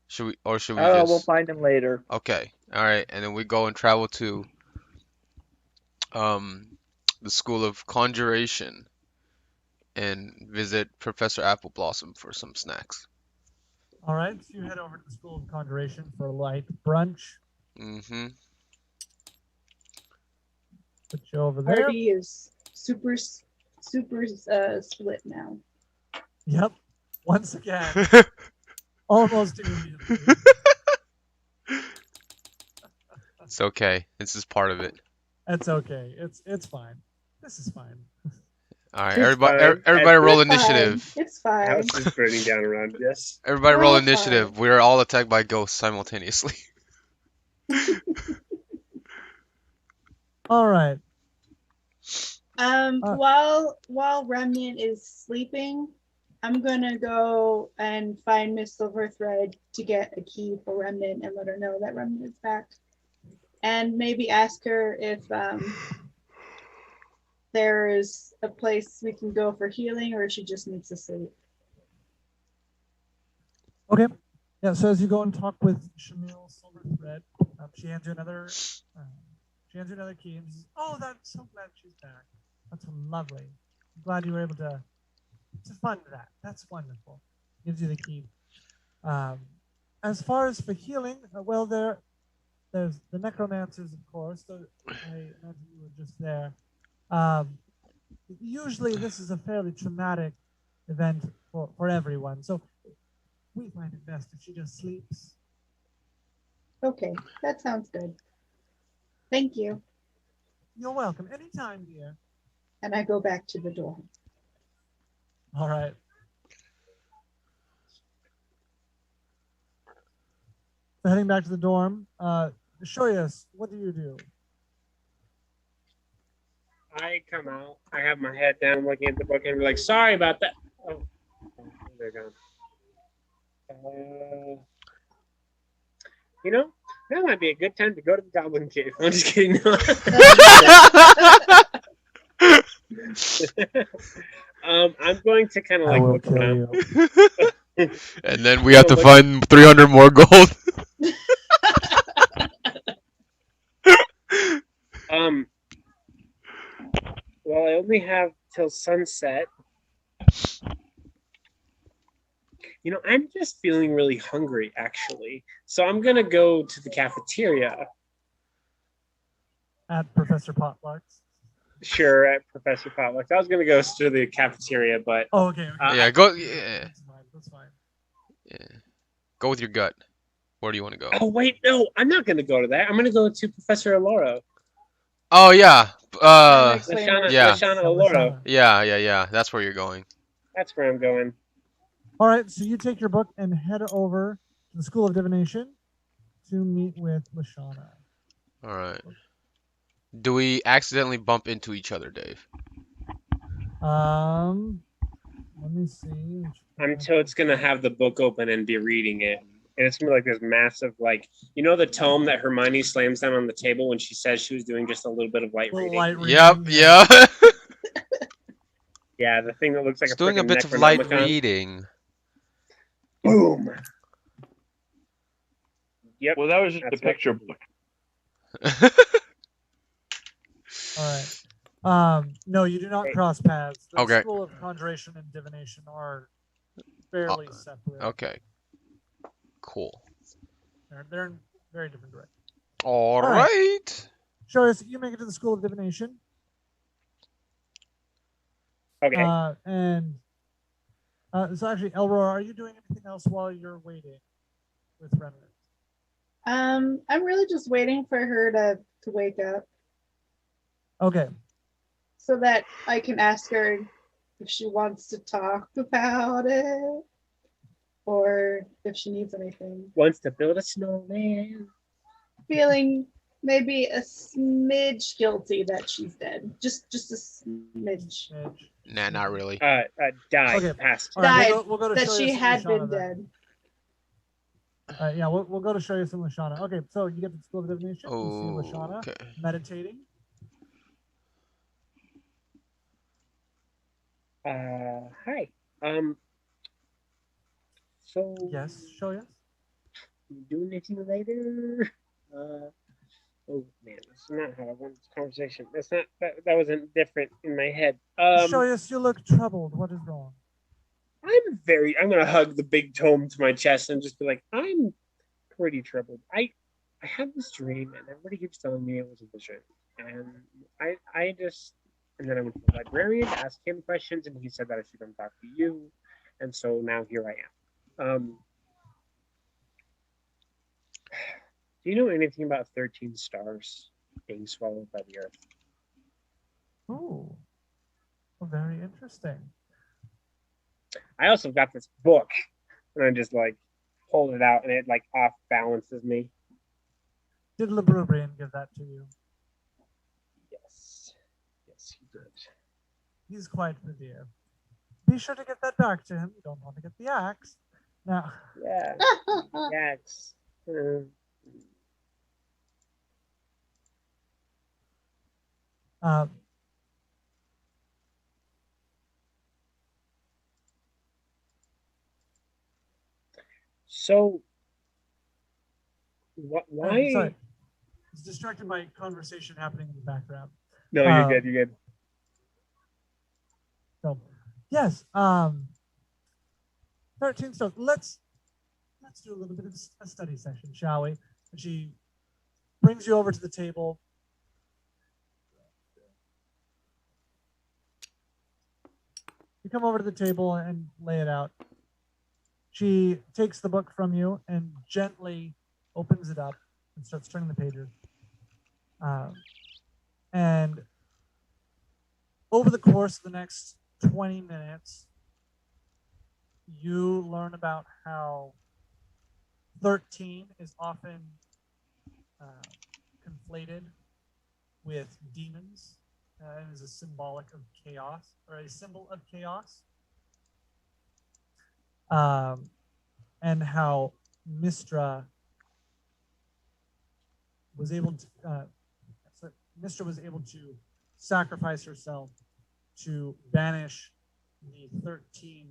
[SPEAKER 1] Should we
[SPEAKER 6] we'll
[SPEAKER 1] just
[SPEAKER 6] find him later.
[SPEAKER 1] Okay. All right, and then we go and travel to the School of Conjuration and visit Professor Apple Blossom for some snacks.
[SPEAKER 2] All right, so you head over to the School of Conjuration for a light brunch.
[SPEAKER 1] Mm-hmm.
[SPEAKER 2] Put you over there.
[SPEAKER 3] Party is super split now.
[SPEAKER 2] Yep. Once again, almost immediately.
[SPEAKER 1] It's okay. This is part of it.
[SPEAKER 2] It's okay. It's fine. This is fine.
[SPEAKER 1] All right,
[SPEAKER 4] It's
[SPEAKER 1] everybody
[SPEAKER 4] fine.
[SPEAKER 1] roll
[SPEAKER 3] It's fine.
[SPEAKER 1] initiative.
[SPEAKER 3] It's fine.
[SPEAKER 4] House is burning down around us.
[SPEAKER 1] Everybody
[SPEAKER 3] We're
[SPEAKER 1] roll
[SPEAKER 3] all
[SPEAKER 1] initiative.
[SPEAKER 3] fine.
[SPEAKER 1] We are all attacked by ghosts simultaneously.
[SPEAKER 2] All right.
[SPEAKER 3] While Remnant is sleeping, I'm gonna go and find Miss Silverthread to get a key for Remnant and let her know that Remnant is back, and maybe ask her if there's a place we can go for healing, or if she just needs to sleep.
[SPEAKER 2] Okay. Yeah. So as you go and talk with Shamil Silverthread, she hands you another. She hands you another key and says, "Oh, that's so glad she's back. That's lovely. I'm glad you were able to fund that. That's wonderful." Gives you the key. As far as for healing, well, there's the necromancers, of course. So I imagine you were just there. Usually, this is a fairly traumatic event for everyone. So we find it best if she just sleeps.
[SPEAKER 3] Okay, that sounds good. Thank you.
[SPEAKER 2] You're welcome. Anytime, dear.
[SPEAKER 3] And I go back to the dorm.
[SPEAKER 2] All right. So heading back to the dorm, Shoyas, what do you do?
[SPEAKER 4] I come out. I have my head down, looking at the book, and be like, "Sorry about that." Oh, they're gone. You know, that might be a good time to go to the Goblin Cave. I'm just kidding. I'm going to kind of
[SPEAKER 2] I
[SPEAKER 4] like
[SPEAKER 2] will
[SPEAKER 4] look
[SPEAKER 2] kill
[SPEAKER 4] around.
[SPEAKER 2] you.
[SPEAKER 1] And then we have to find 300 more gold.
[SPEAKER 4] till sunset. You know, I'm just feeling really hungry, actually. So I'm gonna go to the cafeteria.
[SPEAKER 2] At Professor Potluck's.
[SPEAKER 4] Sure, at Professor Potluck. I was gonna go to the cafeteria, but
[SPEAKER 2] Oh, okay.
[SPEAKER 1] Yeah, go. Yeah,
[SPEAKER 2] That's fine. That's fine.
[SPEAKER 1] yeah. Go with your gut. Where do you want to go?
[SPEAKER 4] oh wait, no, I'm not gonna go to that. I'm gonna go to Professor Aloro.
[SPEAKER 1] Oh yeah.
[SPEAKER 3] That makes way more
[SPEAKER 4] Lashana,
[SPEAKER 1] yeah.
[SPEAKER 3] sense.
[SPEAKER 4] Lashana
[SPEAKER 2] Yeah,
[SPEAKER 4] Aloro.
[SPEAKER 2] Lashana.
[SPEAKER 1] Yeah. That's where you're going.
[SPEAKER 4] That's where I'm going.
[SPEAKER 2] All right, so you take your book and head over to the School of Divination to meet with Lashana.
[SPEAKER 1] All right. Do we accidentally bump into each other, Dave?
[SPEAKER 2] Let me see.
[SPEAKER 4] I'm totes gonna have the book open and be reading it. And it's gonna be like this massive, like, you know, the tome that Hermione slams down on the table when she says she was doing just a little bit of light
[SPEAKER 2] Little
[SPEAKER 4] reading.
[SPEAKER 2] light
[SPEAKER 1] Yep.
[SPEAKER 2] reading, yeah.
[SPEAKER 1] Yeah.
[SPEAKER 4] Yeah, the thing that looks like
[SPEAKER 1] Just
[SPEAKER 4] a
[SPEAKER 1] doing a
[SPEAKER 4] freaking
[SPEAKER 1] bit of light
[SPEAKER 4] Necronomicon.
[SPEAKER 1] reading.
[SPEAKER 4] Boom. Yep.
[SPEAKER 6] Well, that was just a
[SPEAKER 4] That's
[SPEAKER 6] picture book.
[SPEAKER 2] All right. No, you do not
[SPEAKER 4] Hey.
[SPEAKER 2] cross paths. The
[SPEAKER 1] Okay.
[SPEAKER 2] School of Conjuration and Divination are fairly separate.
[SPEAKER 1] Okay. Cool.
[SPEAKER 2] They're in very different directions.
[SPEAKER 1] All
[SPEAKER 2] right.
[SPEAKER 1] right.
[SPEAKER 2] Show us you make it to the School of Divination.
[SPEAKER 4] Okay.
[SPEAKER 2] So actually, Elroy, are you doing anything else while you're waiting with Remnant?
[SPEAKER 3] I'm really just waiting for her to wake up
[SPEAKER 2] Okay.
[SPEAKER 3] so that I can ask her if she wants to talk about it or if she needs anything.
[SPEAKER 4] Wants to build a snowman.
[SPEAKER 3] Feeling maybe a smidge guilty that she's dead. Just a smidge.
[SPEAKER 1] Nah, not really.
[SPEAKER 4] Died.
[SPEAKER 2] Okay.
[SPEAKER 4] Passed.
[SPEAKER 2] All right,
[SPEAKER 3] Died
[SPEAKER 2] we'll go to
[SPEAKER 3] that
[SPEAKER 2] show
[SPEAKER 3] she
[SPEAKER 2] you some
[SPEAKER 3] had
[SPEAKER 2] Lashana
[SPEAKER 3] been
[SPEAKER 2] then.
[SPEAKER 3] dead.
[SPEAKER 2] Yeah, we'll go to show you some Lashana. Okay, so you get to the School of Divination. You see Lashana
[SPEAKER 1] Okay.
[SPEAKER 2] meditating.
[SPEAKER 4] Hi. So.
[SPEAKER 2] Yes, show us.
[SPEAKER 4] You do anything later? Oh man, that's not how I want this conversation. That's not that wasn't different in my head.
[SPEAKER 2] Show us you look troubled. What is wrong?
[SPEAKER 4] I'm gonna hug the big tome to my chest and just be like, I'm pretty troubled. I had this dream and everybody keeps telling me it was a vision. And and then I went to the librarian, asked him questions, and he said that I should come talk to you. And so now here I am. Do you know anything about 13 stars being swallowed by the earth?
[SPEAKER 2] Oh, very interesting.
[SPEAKER 4] I also got this book, and I just like hold it out, and it like off balances me.
[SPEAKER 2] Did Librarian give that to you?
[SPEAKER 4] Yes, he did.
[SPEAKER 2] He's quite the dear. Be sure to get that back to him. You don't want to get the axe. Now.
[SPEAKER 4] Yeah. Axe. So, why?
[SPEAKER 2] Sorry, it's distracted by conversation happening in the background.
[SPEAKER 4] No, you're good. You're good.
[SPEAKER 2] So, yes, 13 stones. Let's do a little bit of a study session, shall we? And she brings you over to the table. You come over to the table and lay it out. She takes the book from you and gently opens it up and starts turning the pages. And over the course of the next 20 minutes, you learn about how 13 is often conflated with demons and is a symbolic of chaos, or a symbol of chaos. And how Mistra was able to sacrifice herself to banish the 13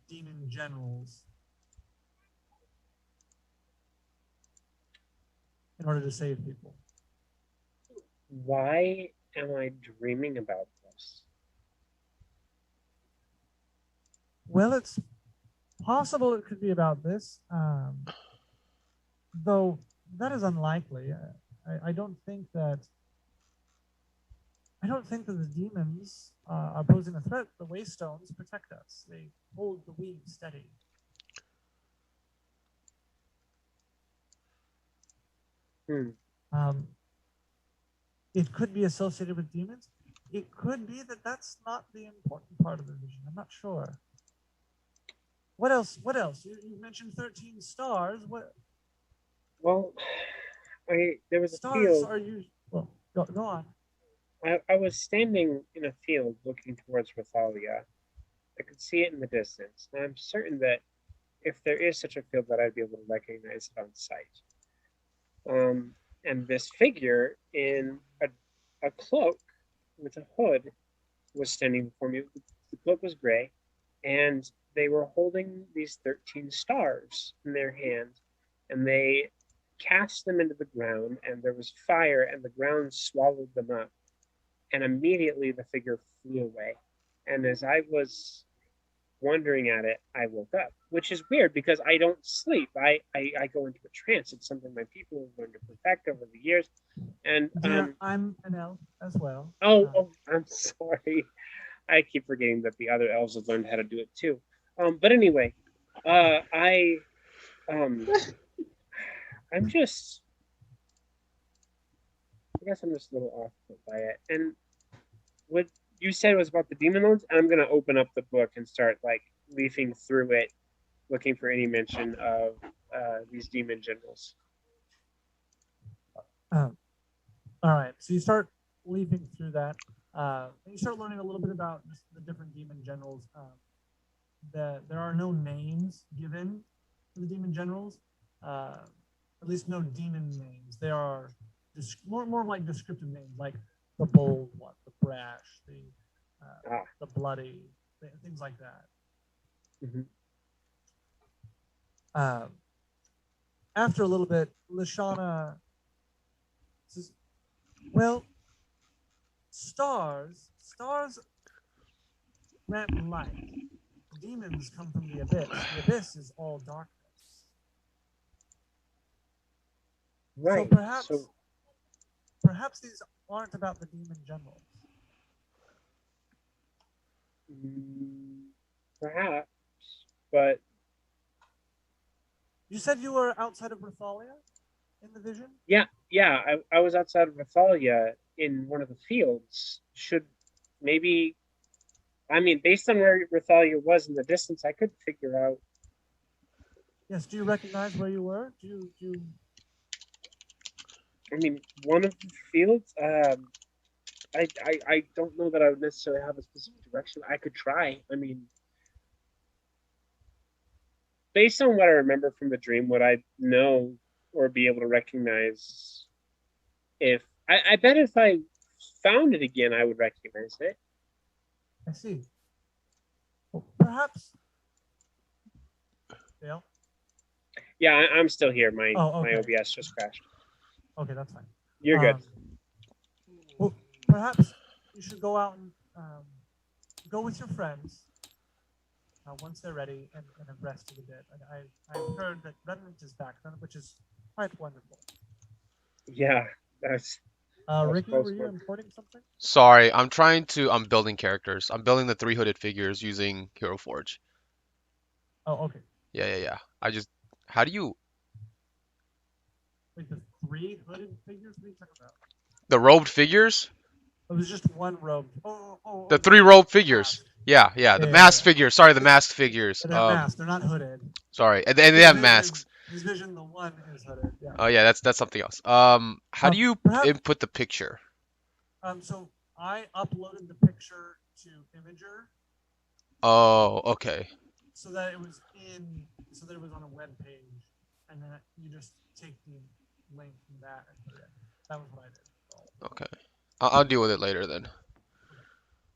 [SPEAKER 2] demon generals in order to save people.
[SPEAKER 4] Why am I dreaming about this?
[SPEAKER 2] Well, it's possible it could be about this, though that is unlikely. I don't think that. I don't think that the demons are posing a threat. The waystones protect us. They hold the weave steady. It could be associated with demons. It could be that that's not the important part of the vision. I'm not sure. What else? What else? You mentioned 13 stars. What?
[SPEAKER 4] Well, there was a
[SPEAKER 2] Stars
[SPEAKER 4] field.
[SPEAKER 2] are you? Well, go on.
[SPEAKER 4] I was standing in a field looking towards Rathalia. I could see it in the distance, and I'm certain that if there is such a field, that I'd be able to recognize it on sight. And this figure in a cloak with a hood was standing before me. The cloak was gray, and they were holding these 13 stars in their hand, and they cast them into the ground, and there was fire, and the ground swallowed them up. And immediately the figure flew away. And as I was wondering at it, I woke up, which is weird because I don't sleep. I go into a trance. It's something my people have learned to perfect over the years. And
[SPEAKER 2] I'm an elf as well.
[SPEAKER 4] Oh, I'm sorry. I keep forgetting that the other elves have learned how to do it too. But anyway, I'm just, I guess I'm just a little off put by it. And what you said was about the demon lords, and I'm gonna open up the book and start like leafing through it, looking for any mention of these demon generals.
[SPEAKER 2] All right, so you start leafing through that, and you start learning a little bit about just the different demon generals. There are no names given to the demon generals, at least no demon names. They are more like descriptive names, like the bold one, the brash, the bloody, things like that. After a little bit, Lashana says, well, stars grant light. Demons come from the abyss. The abyss is all darkness.
[SPEAKER 4] Right.
[SPEAKER 2] So perhaps these aren't about the demon generals.
[SPEAKER 4] Perhaps, but
[SPEAKER 2] you said you were outside of Rathalia in the vision?
[SPEAKER 4] Yeah. I was outside of Rathalia in one of the fields. Based on where Rathalia was in the distance, I could figure out.
[SPEAKER 2] Yes. Do you recognize where you were? Do you?
[SPEAKER 4] One of the fields. I don't know that I would necessarily have a specific direction. I could try. Based on what I remember from the dream, would I know or be able to recognize I bet if I found it again, I would recognize it.
[SPEAKER 2] I see. Well, perhaps. Dale?
[SPEAKER 4] Yeah, I'm still here. My
[SPEAKER 2] okay.
[SPEAKER 4] my OBS just crashed.
[SPEAKER 2] Okay, that's fine.
[SPEAKER 4] You're good.
[SPEAKER 2] Well, perhaps you should go out and go with your friends once they're ready and have rested a bit. And I've heard that Remnant is back, which is quite wonderful.
[SPEAKER 4] Yeah, that's.
[SPEAKER 2] Ricky, were you importing something?
[SPEAKER 1] Sorry, I'm building characters. I'm building the 3 hooded figures using Hero Forge.
[SPEAKER 2] Oh, okay.
[SPEAKER 1] Yeah. How do you?
[SPEAKER 2] Wait, the 3 hooded figures? What are you talking about?
[SPEAKER 1] The robed figures?
[SPEAKER 2] It was just one robe.
[SPEAKER 1] The 3 robed figures. Yeah. The masked figures. Sorry, the masked figures.
[SPEAKER 2] They're masked. They're not hooded.
[SPEAKER 1] Sorry, and they have masks.
[SPEAKER 2] His vision, the one is hooded. Yeah.
[SPEAKER 1] Oh yeah, that's something else. How do you input the picture?
[SPEAKER 2] So I uploaded the picture to Imager.
[SPEAKER 1] Oh, okay.
[SPEAKER 2] So that it was on a web page, and then you just take the link from that and put it in. That was what I did.
[SPEAKER 1] Okay, I'll deal with it later then.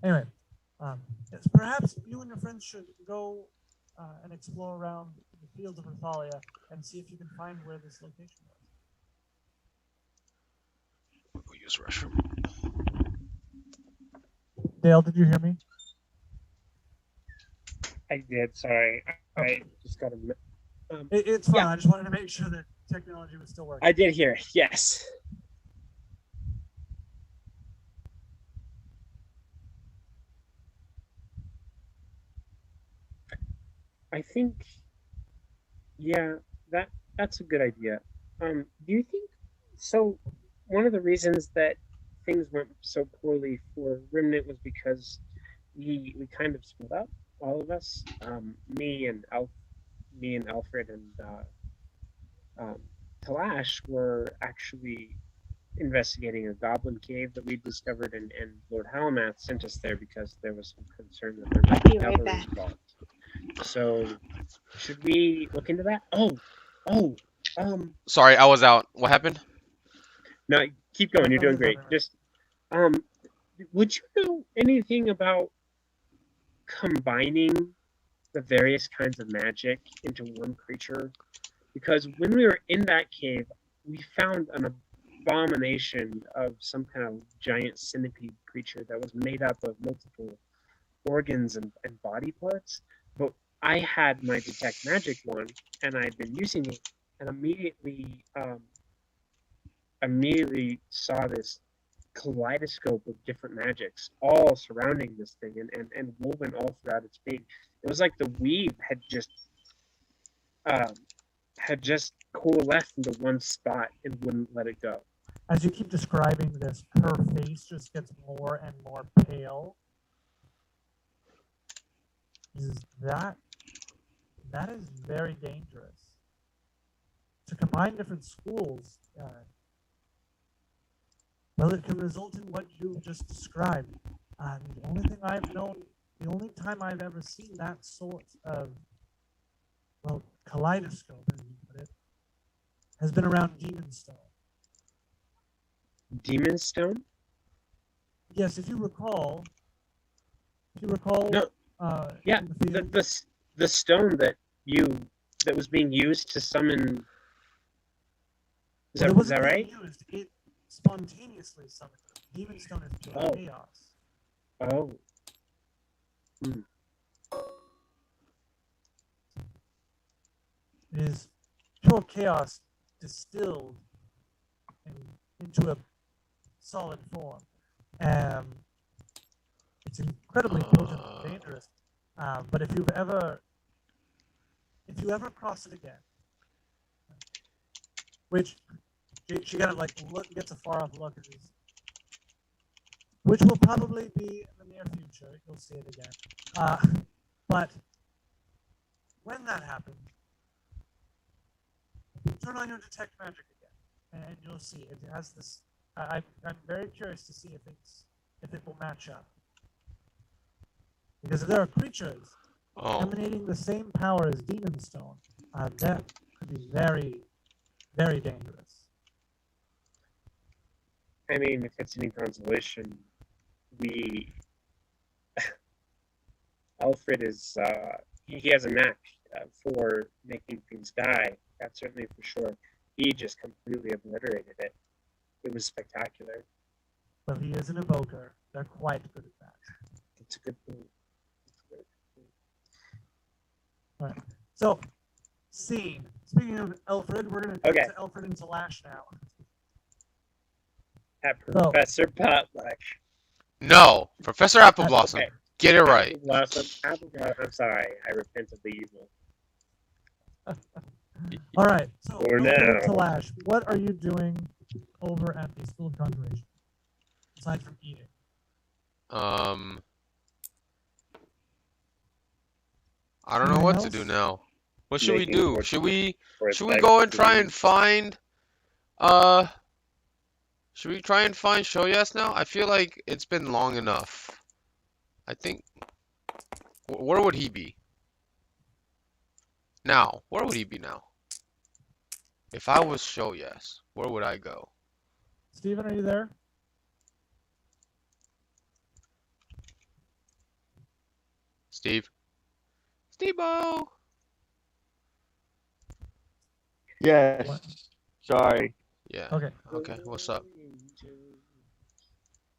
[SPEAKER 2] Anyway, yes, perhaps you and your friends should go and explore around the fields of Rathalia and see if you can find where this location was.
[SPEAKER 1] We'll use restroom.
[SPEAKER 2] Dale, did you hear me?
[SPEAKER 4] I did. Sorry, I just got a.
[SPEAKER 2] It's fine.
[SPEAKER 4] Yeah.
[SPEAKER 2] I just wanted to make sure that technology was still working.
[SPEAKER 4] I did hear it. Yes. I think, yeah, that's a good idea. Do you think so? One of the reasons that things went so poorly for Remnant was because we kind of split up, all of us. Me and Alfred and Talash were actually investigating a goblin cave that we discovered, and Lord Halamath sent us there because there was some concern that there might be
[SPEAKER 3] Be right
[SPEAKER 4] cavalry
[SPEAKER 3] back.
[SPEAKER 4] involved. So, should we look into that? Oh,
[SPEAKER 1] Sorry, I was out. What happened?
[SPEAKER 4] no, keep going. You're doing great. Just, um, would you know anything about combining the various kinds of magic into one creature? Because when we were in that cave, we found an abomination of some kind of giant centipede creature that was made up of multiple organs and body parts. But I had my detect magic one, and I'd been using it, and immediately saw this kaleidoscope of different magics all surrounding this thing and woven all throughout its being. It was like the weave had just coalesced into one spot and wouldn't let it go.
[SPEAKER 2] As you keep describing this, her face just gets more and more pale. That is very dangerous. To combine different schools, well, it can result in what you just described. The only thing I've known, the only time I've ever seen that sort of, well, kaleidoscope, as you put it, has been around Demon Stone.
[SPEAKER 4] Demon Stone?
[SPEAKER 2] Yes, if you recall.
[SPEAKER 4] No. Yeah, the stone that was being used to summon. Is that right?
[SPEAKER 2] Used. It spontaneously summoned. Demon Stone is pure chaos.
[SPEAKER 4] Oh.
[SPEAKER 2] It is pure chaos distilled into a solid form. It's incredibly potent and dangerous. But if you ever cross it again, which she kind of like gets a far off look at these, which will probably be in the near future. You'll see it again. But when that happens, turn on your detect magic again, and you'll see it has this. I'm very curious to see if it will match up. Because if there are creatures emanating the same power as Demon Stone, that could be very, very dangerous.
[SPEAKER 4] I mean, if it's any consolation, Alfred is, he has a knack for making things die. That's certainly for sure. He just completely obliterated it. It was spectacular.
[SPEAKER 2] Well, he is an evoker. They're quite good at that.
[SPEAKER 4] It's a good point.
[SPEAKER 2] All right. So, scene. Speaking of Alfred, we're going to go to Alfred and Talash now.
[SPEAKER 4] At Professor Potluck.
[SPEAKER 1] No, Professor Appleblossom. Okay. Get it right.
[SPEAKER 4] Appleblossom. I'm sorry. I repent of the evil.
[SPEAKER 2] All right. So, Talash, what are you doing over at the School of Conjuration aside from eating?
[SPEAKER 1] I don't know what to do now. What should we do? Should we go and try and find should we try and find Shoyas now? I feel like it's been long enough. I think where would he be? Now, where would he be now? If I was Shoyas, where would I go?
[SPEAKER 2] Steven, are you there?
[SPEAKER 1] Steve? Steve-o!
[SPEAKER 6] Yes. What? Sorry.
[SPEAKER 1] Yeah. Okay. Okay. What's up?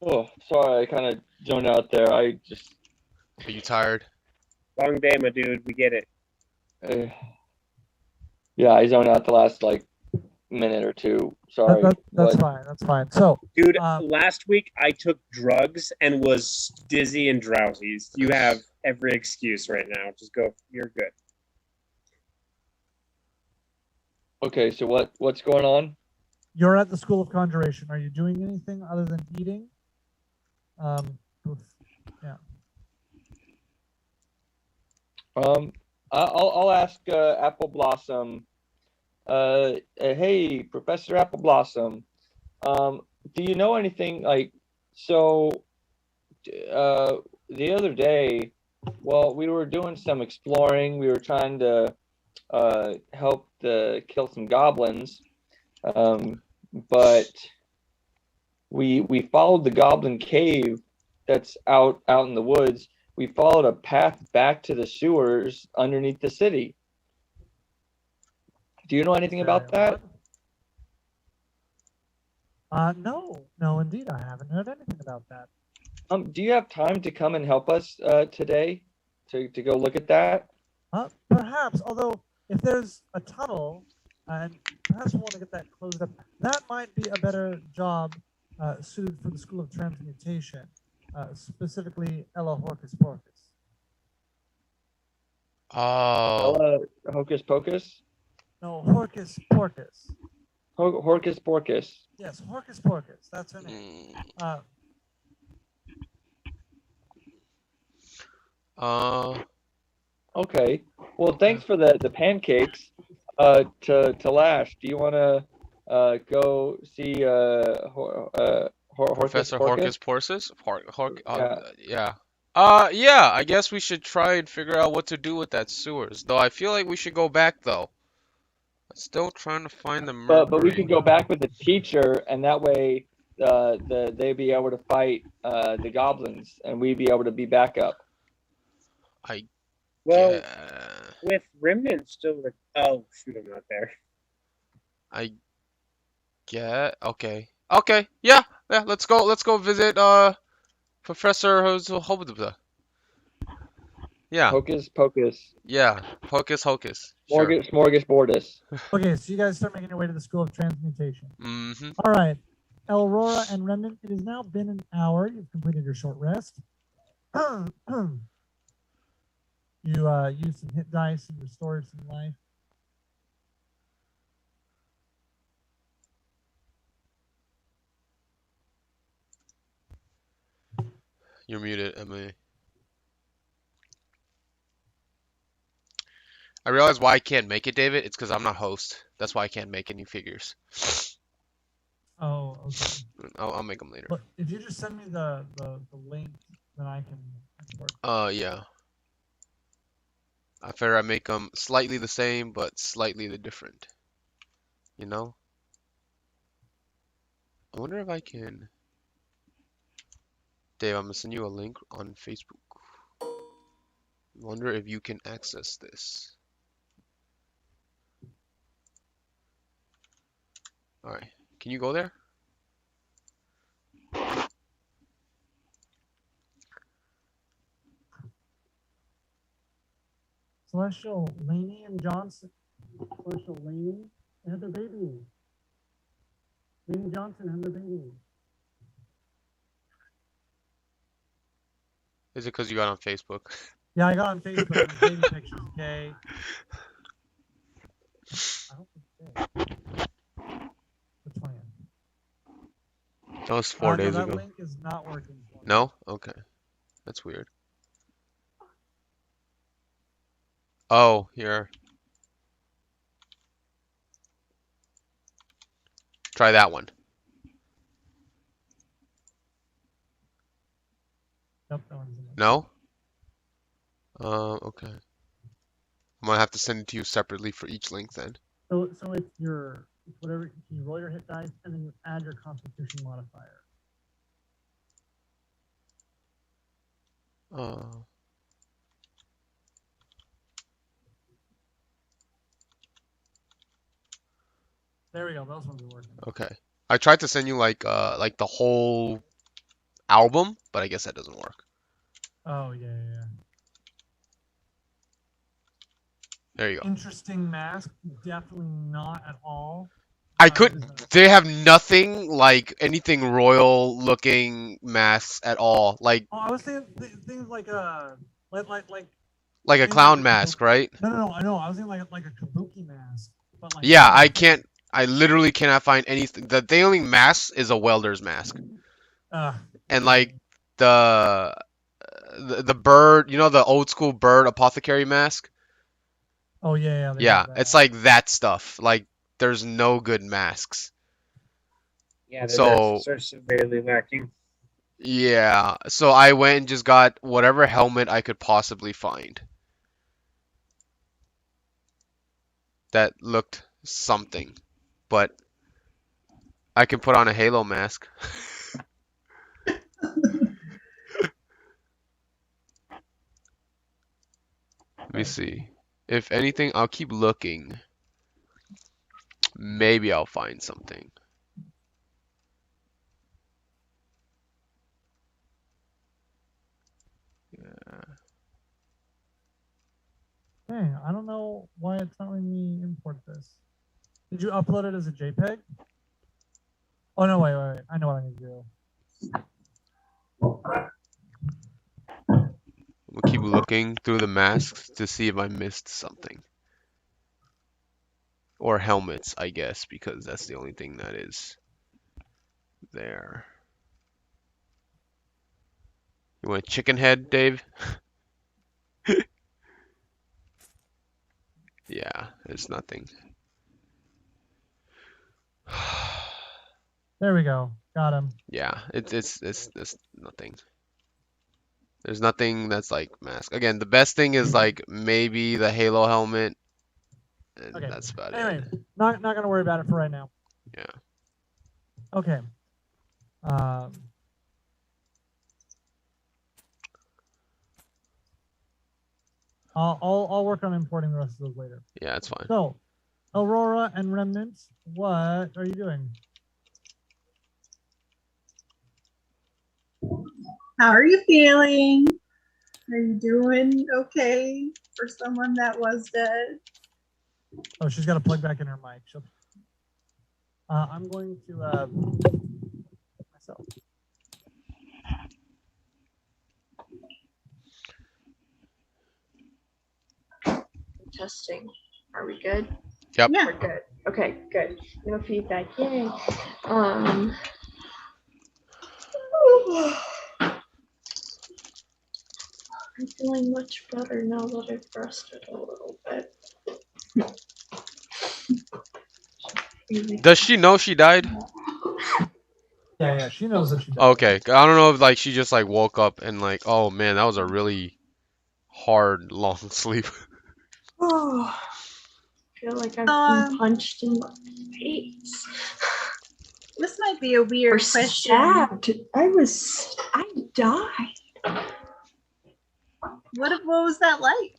[SPEAKER 6] Oh, sorry. I kind of zoned out there. I just.
[SPEAKER 1] Are you tired?
[SPEAKER 4] Long day, my dude. We get it.
[SPEAKER 6] Yeah, I zoned out the last like minute or two. Sorry,
[SPEAKER 2] That's
[SPEAKER 6] but
[SPEAKER 2] fine. That's fine. So,
[SPEAKER 4] Dude,
[SPEAKER 2] Um,
[SPEAKER 4] last week I took drugs and was dizzy and drowsy. You have every excuse right now. Just go. You're good.
[SPEAKER 6] okay. So what's going on?
[SPEAKER 2] you're at the School of Conjuration. Are you doing anything other than eating? Yeah.
[SPEAKER 6] I'll ask Apple Blossom. Hey, Professor Apple Blossom. Do you know anything like so? The other day, well, we were doing some exploring. We were trying to help kill some goblins, but we followed the goblin cave that's out in the woods. We followed a path back to the sewers underneath the city. Do you know anything about that?
[SPEAKER 2] No, indeed, I haven't heard anything about that.
[SPEAKER 6] Do you have time to come and help us today to go look at that?
[SPEAKER 2] Perhaps, although if there's a tunnel, and perhaps we'll want to get that closed up, that might be a better job suited for the School of Transmutation, specifically Ella Horcus Porcus.
[SPEAKER 1] Oh.
[SPEAKER 6] Hocus Pocus?
[SPEAKER 2] No, Horcus Porcus.
[SPEAKER 6] Horcus Porcus.
[SPEAKER 2] Yes, Horcus Porcus. That's her name.
[SPEAKER 6] Okay. Well, thanks for the pancakes. To Lash, do you want to go see
[SPEAKER 1] Professor
[SPEAKER 6] Horcus
[SPEAKER 1] Porcus?
[SPEAKER 6] Yeah.
[SPEAKER 1] Yeah, I guess we should try and figure out what to do with that sewers. Though I feel like we should go back though. Still trying to find the mercury.
[SPEAKER 6] But we could go back with the teacher, and that way they'd be able to fight the goblins, and we'd be able to be back up.
[SPEAKER 4] Well, with Remnant still. Oh shoot, I'm not there.
[SPEAKER 1] Okay. Okay. Yeah. Let's go. Let's go visit Professor Hobbleblah. Yeah.
[SPEAKER 6] Hocus Pocus.
[SPEAKER 1] Yeah. Hocus Hocus.
[SPEAKER 6] Smorgasbordus.
[SPEAKER 2] Okay, so you guys start making your way to the School of Transmutation.
[SPEAKER 1] Mm-hmm.
[SPEAKER 2] All right, Aurora and Remnant, it has now been an hour. You've completed your short rest. You used some hit dice and restored some life.
[SPEAKER 1] You're muted, Emily. I realize why I can't make it, David. It's because I'm not host. That's why I can't make any figures.
[SPEAKER 2] Oh, okay.
[SPEAKER 1] I'll make them later.
[SPEAKER 2] But if you just send me the link, then I can work.
[SPEAKER 1] Yeah. I figure I make them slightly the same, but slightly the different. You know? I wonder if I can... Dave, I'm gonna send you a link on Facebook. Wonder if you can access this. Alright, can you go there?
[SPEAKER 2] Celestial, Laney and Johnson. Celestial, Laney and their baby. Laney Johnson and their baby.
[SPEAKER 1] Is it because you got on Facebook?
[SPEAKER 2] Yeah, I got on Facebook and baby pictures, okay? I hope it's there. Which one?
[SPEAKER 1] That was 4 days
[SPEAKER 2] that
[SPEAKER 1] ago.
[SPEAKER 2] link is not working for me.
[SPEAKER 1] No? Okay. That's weird. Oh, here. Try that one.
[SPEAKER 2] Nope, that one's in there.
[SPEAKER 1] No? Okay. I'm gonna have to send it to you separately for each link then.
[SPEAKER 2] So it's whatever, you roll your hit dice and then you add your constitution modifier. There we go, those ones are working.
[SPEAKER 1] Okay. I tried to send you like the whole album, but I guess that doesn't work.
[SPEAKER 2] Oh yeah.
[SPEAKER 1] There you go.
[SPEAKER 2] interesting mask. Definitely not at all.
[SPEAKER 1] I couldn't. They have nothing like anything royal looking masks at all. Like
[SPEAKER 2] Oh, I was saying things like
[SPEAKER 1] a
[SPEAKER 2] things like
[SPEAKER 1] clown mask, right?
[SPEAKER 2] no. I know. I was thinking like a kabuki mask, but like
[SPEAKER 1] Yeah, I
[SPEAKER 2] like
[SPEAKER 1] can't. I literally cannot find anything. The only mask is a welder's mask,
[SPEAKER 2] uh
[SPEAKER 1] and like the the bird, you know, the old school bird apothecary mask.
[SPEAKER 2] oh yeah, they
[SPEAKER 1] Yeah,
[SPEAKER 2] have
[SPEAKER 1] it's
[SPEAKER 2] that.
[SPEAKER 1] like that stuff. Like there's no good masks.
[SPEAKER 4] Yeah, the
[SPEAKER 1] So
[SPEAKER 4] masks are severely lacking.
[SPEAKER 1] yeah, so I went and just got whatever helmet I could possibly find that looked something, but I can put on a Halo mask. Let me see. If anything, I'll keep looking. Maybe I'll find something. Yeah.
[SPEAKER 2] Dang, I don't know why it's not letting me import this. Did you upload it as a JPEG? Oh no, wait. I know what I need to do.
[SPEAKER 1] We'll keep looking through the masks to see if I missed something. Or helmets, I guess, because that's the only thing that is there. You want a chicken head, Dave? Yeah, there's nothing.
[SPEAKER 2] There we go. Got him.
[SPEAKER 1] Yeah, it's nothing. There's nothing that's like mask. Again, the best thing is like maybe the Halo helmet, and
[SPEAKER 2] Okay.
[SPEAKER 1] that's about
[SPEAKER 2] Anyway,
[SPEAKER 1] it.
[SPEAKER 2] not gonna worry about it for right now.
[SPEAKER 1] Yeah.
[SPEAKER 2] Okay. I'll work on importing the rest of those later.
[SPEAKER 1] Yeah, it's fine.
[SPEAKER 2] So, Aurora and Remnants, what are you doing?
[SPEAKER 3] How are you feeling? Are you doing okay for someone that was dead?
[SPEAKER 2] Oh, she's got to plug back in her mic. I'm going to myself.
[SPEAKER 5] Testing. Are we good?
[SPEAKER 1] Yep.
[SPEAKER 3] Yeah.
[SPEAKER 5] We're good. Okay, good. No feedback. Yay. I'm feeling much better now that I've rested a little bit.
[SPEAKER 1] Does she know she died?
[SPEAKER 2] Yeah, she knows that she died.
[SPEAKER 1] Okay, I don't know if like she just like woke up and like, oh man, that was a really hard long sleep.
[SPEAKER 5] Oh, I feel like I've been punched in the face.
[SPEAKER 3] This might be a weird question.
[SPEAKER 5] Stabbed. I died.
[SPEAKER 3] What was that like?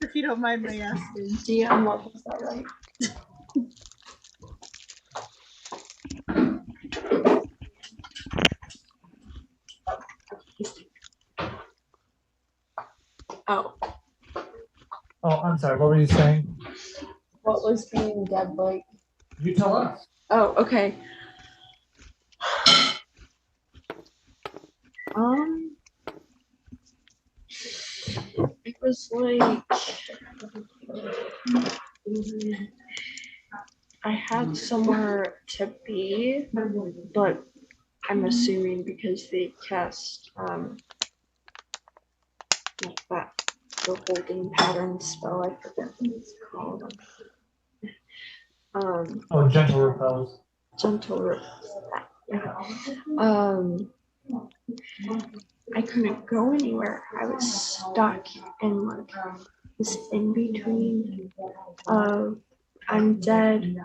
[SPEAKER 3] If you don't mind me asking.
[SPEAKER 5] DM, what was that like? Oh.
[SPEAKER 2] Oh, I'm sorry. What were you saying?
[SPEAKER 5] What was being dead like?
[SPEAKER 2] You tell us.
[SPEAKER 5] Oh, okay. It was like I had somewhere to be, but I'm assuming because they cast like that the holding pattern spell, I forget what it's called.
[SPEAKER 2] Oh, gentle repose.
[SPEAKER 5] Gentle repose. I couldn't go anywhere. I was stuck in like this in between I'm dead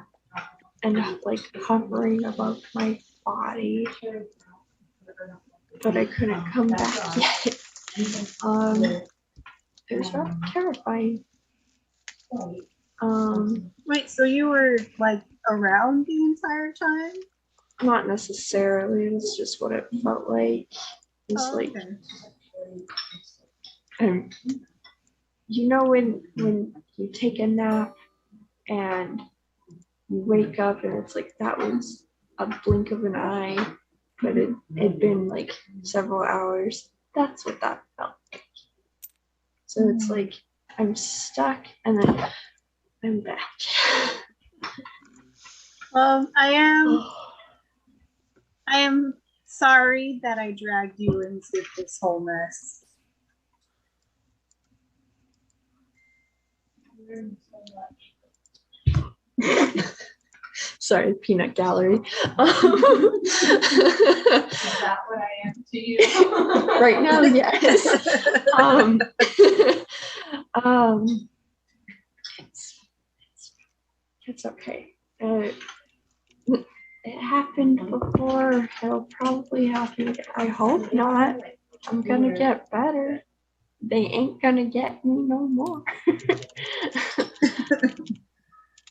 [SPEAKER 5] and like hovering above my body, but I couldn't come back yet. It was rather terrifying.
[SPEAKER 3] Wait, so you were like around the entire time?
[SPEAKER 5] Not necessarily. It's just what it felt like. It's like, you know, when you take a nap and you wake up and it's like that was a blink of an eye, but it'd been like several hours. That's what that felt like. So it's like I'm stuck and then I'm back.
[SPEAKER 3] I am sorry that I dragged you into this whole mess.
[SPEAKER 5] Sorry, peanut gallery.
[SPEAKER 3] Is that what I am to you?
[SPEAKER 5] Right now, yes. It's okay. It happened before. It'll probably happen again. I hope not. I'm gonna get better. They ain't gonna get me no more.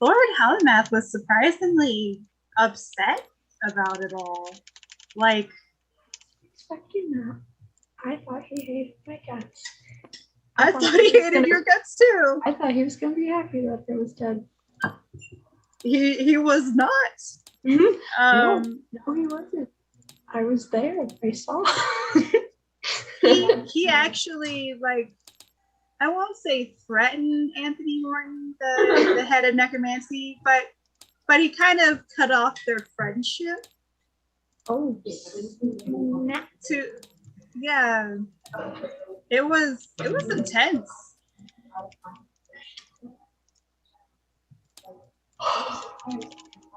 [SPEAKER 3] Lord Hellmath was surprisingly upset about it all. Like,
[SPEAKER 5] Expecting that. I thought he hated my guts.
[SPEAKER 3] I thought he hated your guts too.
[SPEAKER 5] I thought he was gonna be happy that it was dead.
[SPEAKER 3] He was not.
[SPEAKER 5] No, he wasn't. I was there. I saw.
[SPEAKER 3] he actually, like, I won't say threatened Anthony Norton, the head of necromancy, but he kind of cut off their friendship.
[SPEAKER 5] Oh,
[SPEAKER 3] yeah, it was intense.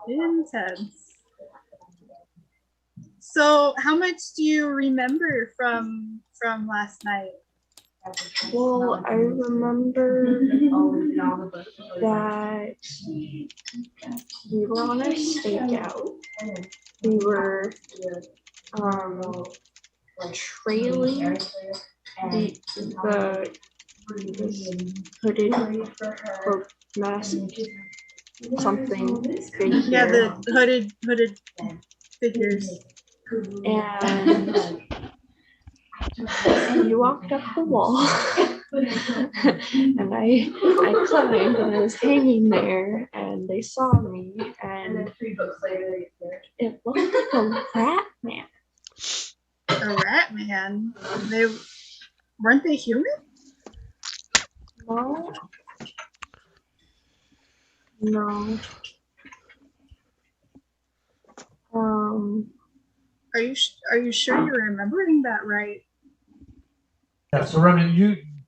[SPEAKER 3] Intense. So, how much do you remember from last night?
[SPEAKER 5] Well, I remember that we were on our stakeout. We were trailing the hooded or masked something figure.
[SPEAKER 3] Yeah, the hooded figures.
[SPEAKER 5] And he walked up the wall and I climbed and I was hanging there and they saw me and it looked like a rat man.
[SPEAKER 3] A rat man? Weren't they human?
[SPEAKER 5] No.
[SPEAKER 3] Are you sure you're remembering that right?
[SPEAKER 2] Yeah, so Remy,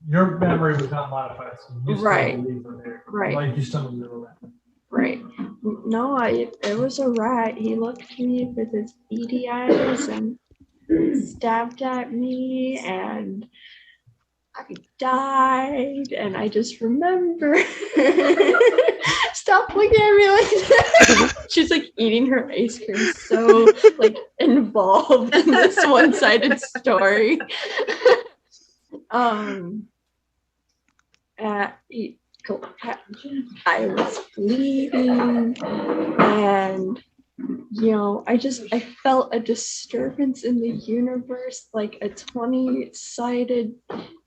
[SPEAKER 2] your memory was not modified, so you still
[SPEAKER 5] Right.
[SPEAKER 2] believe her there.
[SPEAKER 5] Right.
[SPEAKER 2] Like you still believe her.
[SPEAKER 5] Right. No, it was a rat. He looked at me with his beady eyes and stabbed at me and I died and I just remember stop looking at me like that. She's like eating her ice cream so like involved in this one-sided story. I was bleeding and I felt a disturbance in the universe, like a 20-sided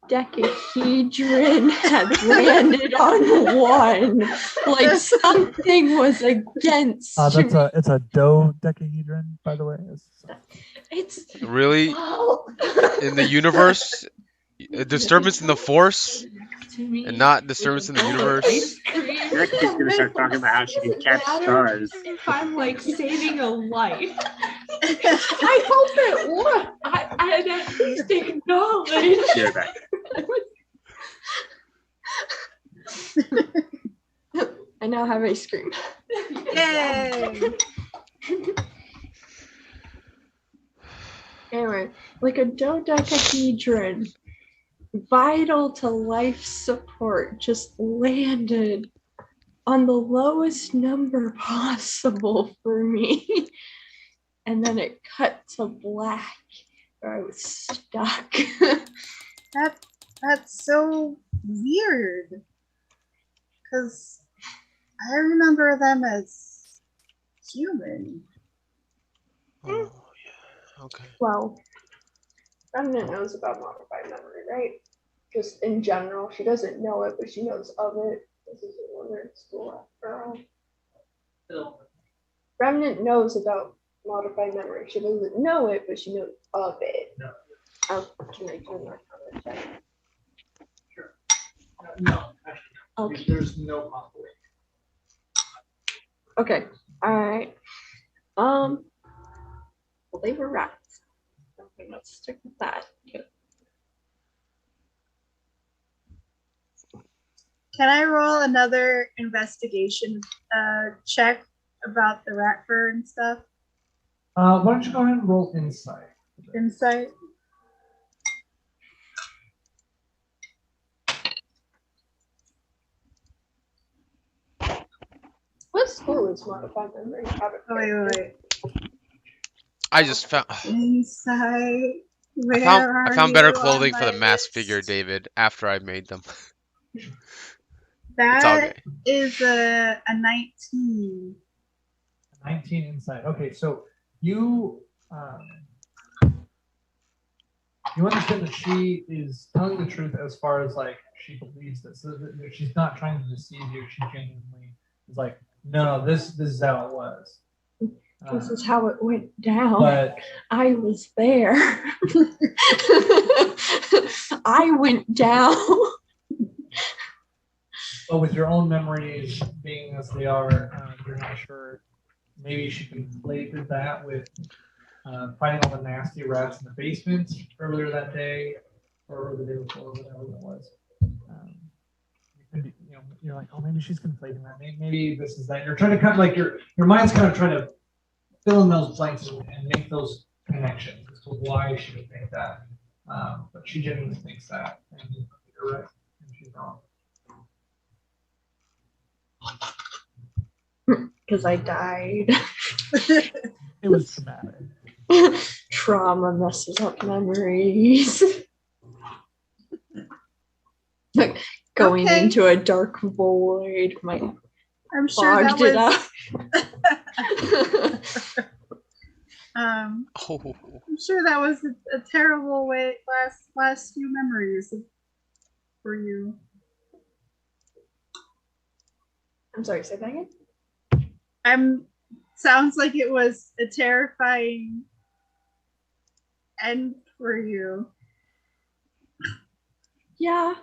[SPEAKER 5] decahedron had landed on one. Like something was against me.
[SPEAKER 2] It's a dodecahedron, by the way.
[SPEAKER 1] It's really in the universe, a disturbance in the force, and not disturbance in the universe.
[SPEAKER 4] That kid's gonna start talking about how she can catch stars.
[SPEAKER 5] If I'm like saving a life, I hope it would. I'd at least acknowledge.
[SPEAKER 4] You're back.
[SPEAKER 5] I now have ice cream.
[SPEAKER 3] Yay!
[SPEAKER 5] Anyway, like a dodecahedron, vital to life support, just landed on the lowest number possible for me. And then it cut to black where I was stuck.
[SPEAKER 3] That's so weird. Because I remember them as human.
[SPEAKER 1] Oh, yeah. Okay.
[SPEAKER 5] Well, Remnant knows about modified memory, right? Just in general, she doesn't know it, but she knows of it. This is another school after all. Remnant knows about modified memory. She doesn't know it, but she knows of it.
[SPEAKER 2] No.
[SPEAKER 5] Oh, can I do my comment check?
[SPEAKER 2] Sure. No, actually, no.
[SPEAKER 5] Okay.
[SPEAKER 2] There's no possibility.
[SPEAKER 5] Okay. All right. Well, they were rats. Okay, let's stick with that. Okay.
[SPEAKER 3] Can I roll another investigation check about the rat fur and stuff?
[SPEAKER 2] Why don't you go ahead and roll insight?
[SPEAKER 3] Insight.
[SPEAKER 5] What school is modified memory?
[SPEAKER 3] Oh, wait.
[SPEAKER 1] I just found
[SPEAKER 3] Insight.
[SPEAKER 1] I found better
[SPEAKER 3] you
[SPEAKER 1] clothing
[SPEAKER 3] on
[SPEAKER 1] for the
[SPEAKER 3] my
[SPEAKER 1] mask
[SPEAKER 3] list?
[SPEAKER 1] figure, David, after I made them. It's all
[SPEAKER 3] That
[SPEAKER 1] good.
[SPEAKER 3] is a 19.
[SPEAKER 2] 19 insight. Okay, so you you understand that she is telling the truth as far as like she believes this. So that she's not trying to deceive you. She genuinely is like, no, this is how it was.
[SPEAKER 5] This is how it went down.
[SPEAKER 2] But
[SPEAKER 5] I was there. I went down.
[SPEAKER 2] but with your own memories being as they are, you're not sure. Maybe she conflated that with finding all the nasty rats in the basement earlier that day, or the day before, whatever that was. You're like, oh, maybe she's conflating that. Maybe this is that. You're trying to kind of like your mind's kind of trying to fill in those blanks and make those connections as to why she would think that. But she genuinely thinks that, and you're right, and she's wrong.
[SPEAKER 5] Because I died.
[SPEAKER 2] It was traumatic.
[SPEAKER 5] Trauma messes up memories. Like going
[SPEAKER 3] Okay.
[SPEAKER 5] into a dark void,
[SPEAKER 3] I'm sure that
[SPEAKER 5] fogged it
[SPEAKER 3] was.
[SPEAKER 5] up.
[SPEAKER 3] I'm
[SPEAKER 1] Oh,
[SPEAKER 3] sure that was a terrible way last few memories for you.
[SPEAKER 5] I'm sorry, say that again?
[SPEAKER 3] Sounds like it was a terrifying end for you.
[SPEAKER 5] Yeah.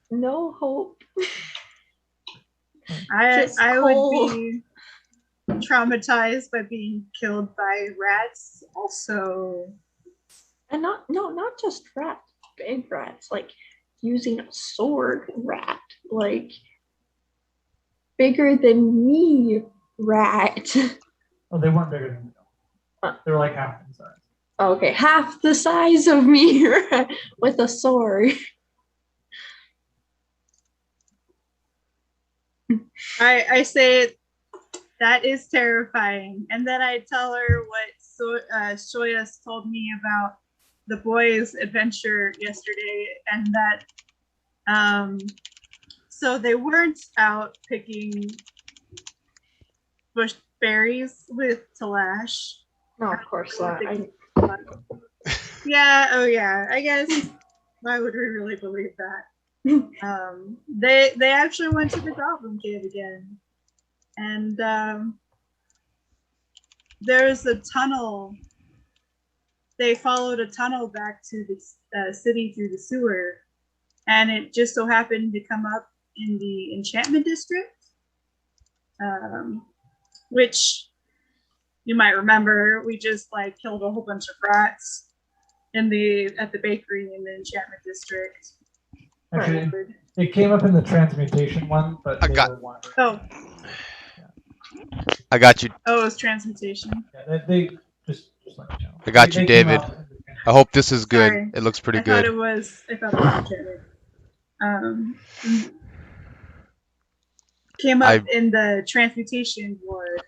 [SPEAKER 5] No hope.
[SPEAKER 3] I would be traumatized by being killed by rats also.
[SPEAKER 5] And not just rats, big rats, like using a sword rat, like bigger than me rat.
[SPEAKER 2] Oh, they weren't bigger than you. They were like half the size.
[SPEAKER 5] Okay, half the size of me with a sword.
[SPEAKER 3] I say that is terrifying, and then I tell her what Shoyas told me about the boys' adventure yesterday, and that so they weren't out picking bush berries with Talash.
[SPEAKER 5] No, of course not.
[SPEAKER 3] Yeah, oh yeah. I guess why would we really believe that? They actually went to the Goblin Cave again, and there's a tunnel. They followed a tunnel back to the city through the sewer, and it just so happened to come up in the Enchantment District, which you might remember. We just like killed a whole bunch of rats at the bakery in the Enchantment District.
[SPEAKER 2] Actually, it came up in the transmutation one, but
[SPEAKER 1] I got.
[SPEAKER 3] Oh.
[SPEAKER 1] I got you.
[SPEAKER 3] Oh, it was transmutation.
[SPEAKER 2] Yeah, they just like you know.
[SPEAKER 1] I got you, David. I hope this is good.
[SPEAKER 3] Sorry.
[SPEAKER 1] It looks pretty
[SPEAKER 3] I
[SPEAKER 1] good.
[SPEAKER 3] thought it was Enchanted. Came up in the transmutation ward,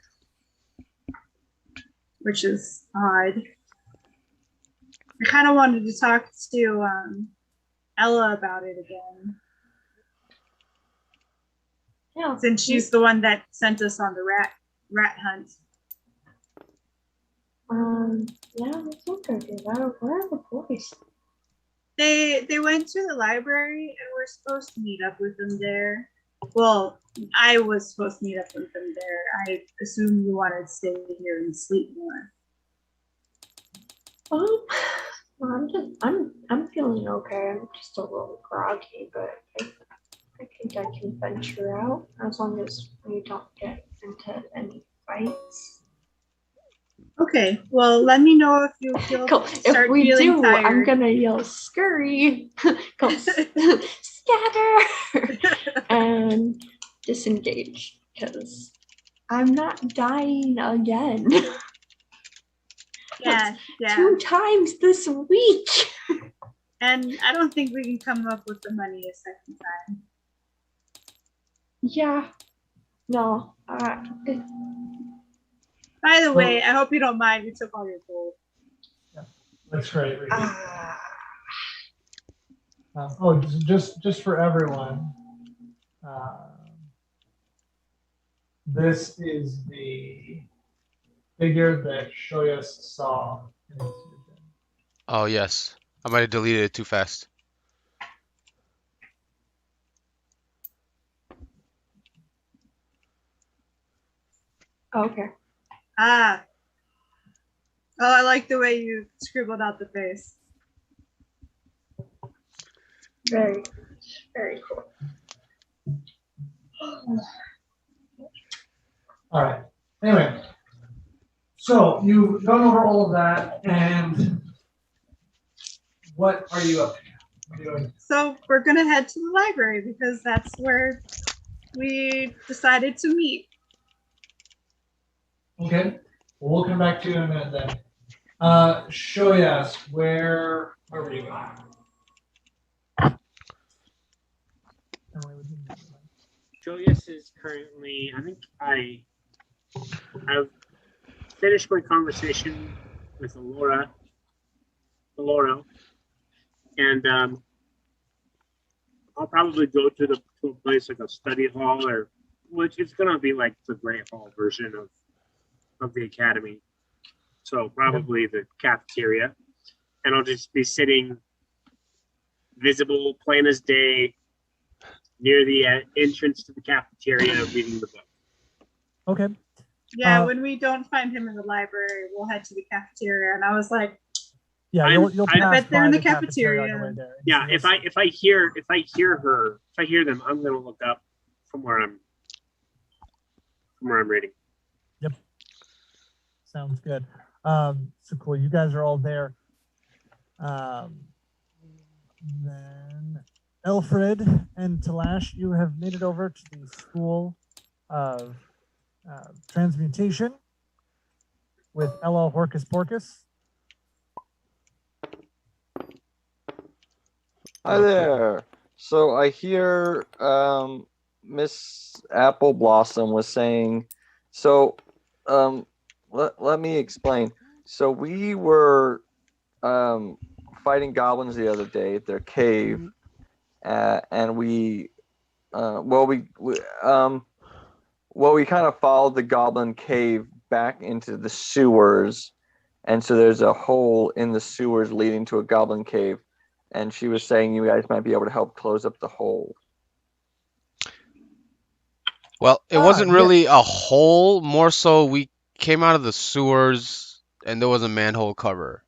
[SPEAKER 3] which is odd. I kind of wanted to talk to Ella about it again.
[SPEAKER 5] Yeah.
[SPEAKER 3] Since she's the one that sent us on the rat hunt.
[SPEAKER 5] Yeah, I think I did. Where are the boys?
[SPEAKER 3] They went to the library and we're supposed to meet up with them there. Well, I was supposed to meet up with them there. I assume you wanted to stay here and sleep more.
[SPEAKER 5] I'm feeling okay. I'm just a little groggy, but I think I can venture out as long as we don't get into any fights.
[SPEAKER 3] Okay, well, let me know if you feel
[SPEAKER 5] Cool.
[SPEAKER 3] start
[SPEAKER 5] If we
[SPEAKER 3] feeling
[SPEAKER 5] do,
[SPEAKER 3] tired.
[SPEAKER 5] I'm gonna yell scurry, go scatter, and disengage because I'm not dying again.
[SPEAKER 3] Yeah, yeah.
[SPEAKER 5] 2 times this week.
[SPEAKER 3] And I don't think we can come up with the money a second time.
[SPEAKER 5] Yeah. No.
[SPEAKER 3] By the way, I hope you don't mind. We took all your gold.
[SPEAKER 2] That's great. Just for everyone, this is the figure that Shoyas saw in his vision.
[SPEAKER 1] Oh yes, I might have deleted it too fast.
[SPEAKER 5] Okay.
[SPEAKER 3] Ah. Oh, I like the way you scribbled out the face.
[SPEAKER 5] Very, very cool.
[SPEAKER 2] All right. Anyway, so you've gone over all of that, and what are you up to? What are you doing?
[SPEAKER 3] So we're gonna head to the library because that's where we decided to meet.
[SPEAKER 2] Okay. Well, we'll come back to you in a minute then. Shoyas, where were you going?
[SPEAKER 4] Julius is currently, I think I've finished my conversation with Alora, and I'll probably go to a place like a study hall, or which is gonna be like the Great Hall version of the academy. So probably the cafeteria, and I'll just be sitting visible, plain as day, near the entrance to the cafeteria, reading the book.
[SPEAKER 2] Okay.
[SPEAKER 3] Yeah, when we don't find him in the library, we'll head to the cafeteria. And I was like,
[SPEAKER 2] yeah, you'll pass
[SPEAKER 3] I bet they're
[SPEAKER 2] by
[SPEAKER 3] in the
[SPEAKER 2] on
[SPEAKER 3] cafeteria.
[SPEAKER 2] the way there.
[SPEAKER 4] Yeah, if I hear them, I'm gonna look up from where I'm reading.
[SPEAKER 2] Yep. Sounds good. So cool. You guys are all there. Then Alfred and Talash, you have made it over to the School of Transmutation with Ella Horcus Porcus.
[SPEAKER 6] Hi there. So I hear Miss Apple Blossom was saying, so let me explain. So we were fighting goblins the other day at their cave, and we kind of followed the goblin cave back into the sewers, and so there's a hole in the sewers leading to a goblin cave, and she was saying you guys might be able to help close up the hole.
[SPEAKER 1] Well, it wasn't really a hole, more so we came out of the sewers and there was a manhole cover.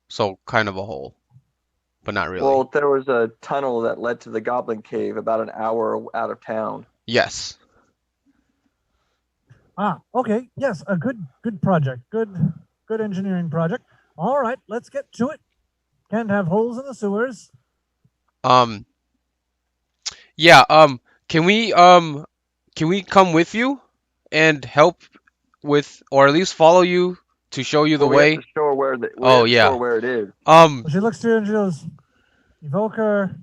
[SPEAKER 1] So kind of a hole, but not really.
[SPEAKER 6] Well, there was a tunnel that led to the goblin cave about an hour out of town.
[SPEAKER 1] Yes.
[SPEAKER 2] Okay. Yes, a good project. Good engineering project. All right, let's get to it. Can't have holes in the sewers.
[SPEAKER 1] Yeah, can we come with you and help with, or at least follow you to show you the
[SPEAKER 6] we
[SPEAKER 1] way?
[SPEAKER 6] have to show her where
[SPEAKER 1] yeah.
[SPEAKER 6] where it is.
[SPEAKER 2] She looks to you and she goes, Evoker,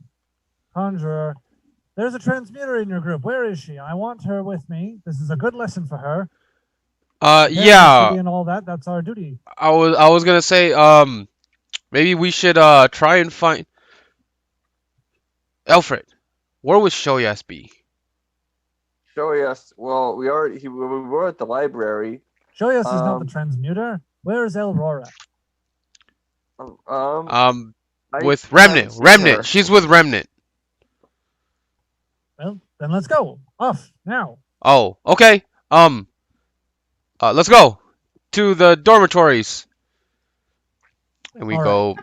[SPEAKER 2] Conjurer, there's a transmuter in your group. Where is she? I want her with me. This is a good lesson for her.
[SPEAKER 1] Yeah.
[SPEAKER 2] And all that. That's our duty.
[SPEAKER 1] I was gonna say, maybe we should try and find Alfred. Where would Shoyas be?
[SPEAKER 6] Shoyas, well, we were at the library.
[SPEAKER 2] Shoyas is not the transmuter. Where is Elrora?
[SPEAKER 1] With Remnant. Remnant. She's with Remnant.
[SPEAKER 2] Well, Then let's go. Off now.
[SPEAKER 1] Oh, okay. Let's go to the dormitories. And we
[SPEAKER 2] All right.
[SPEAKER 1] go.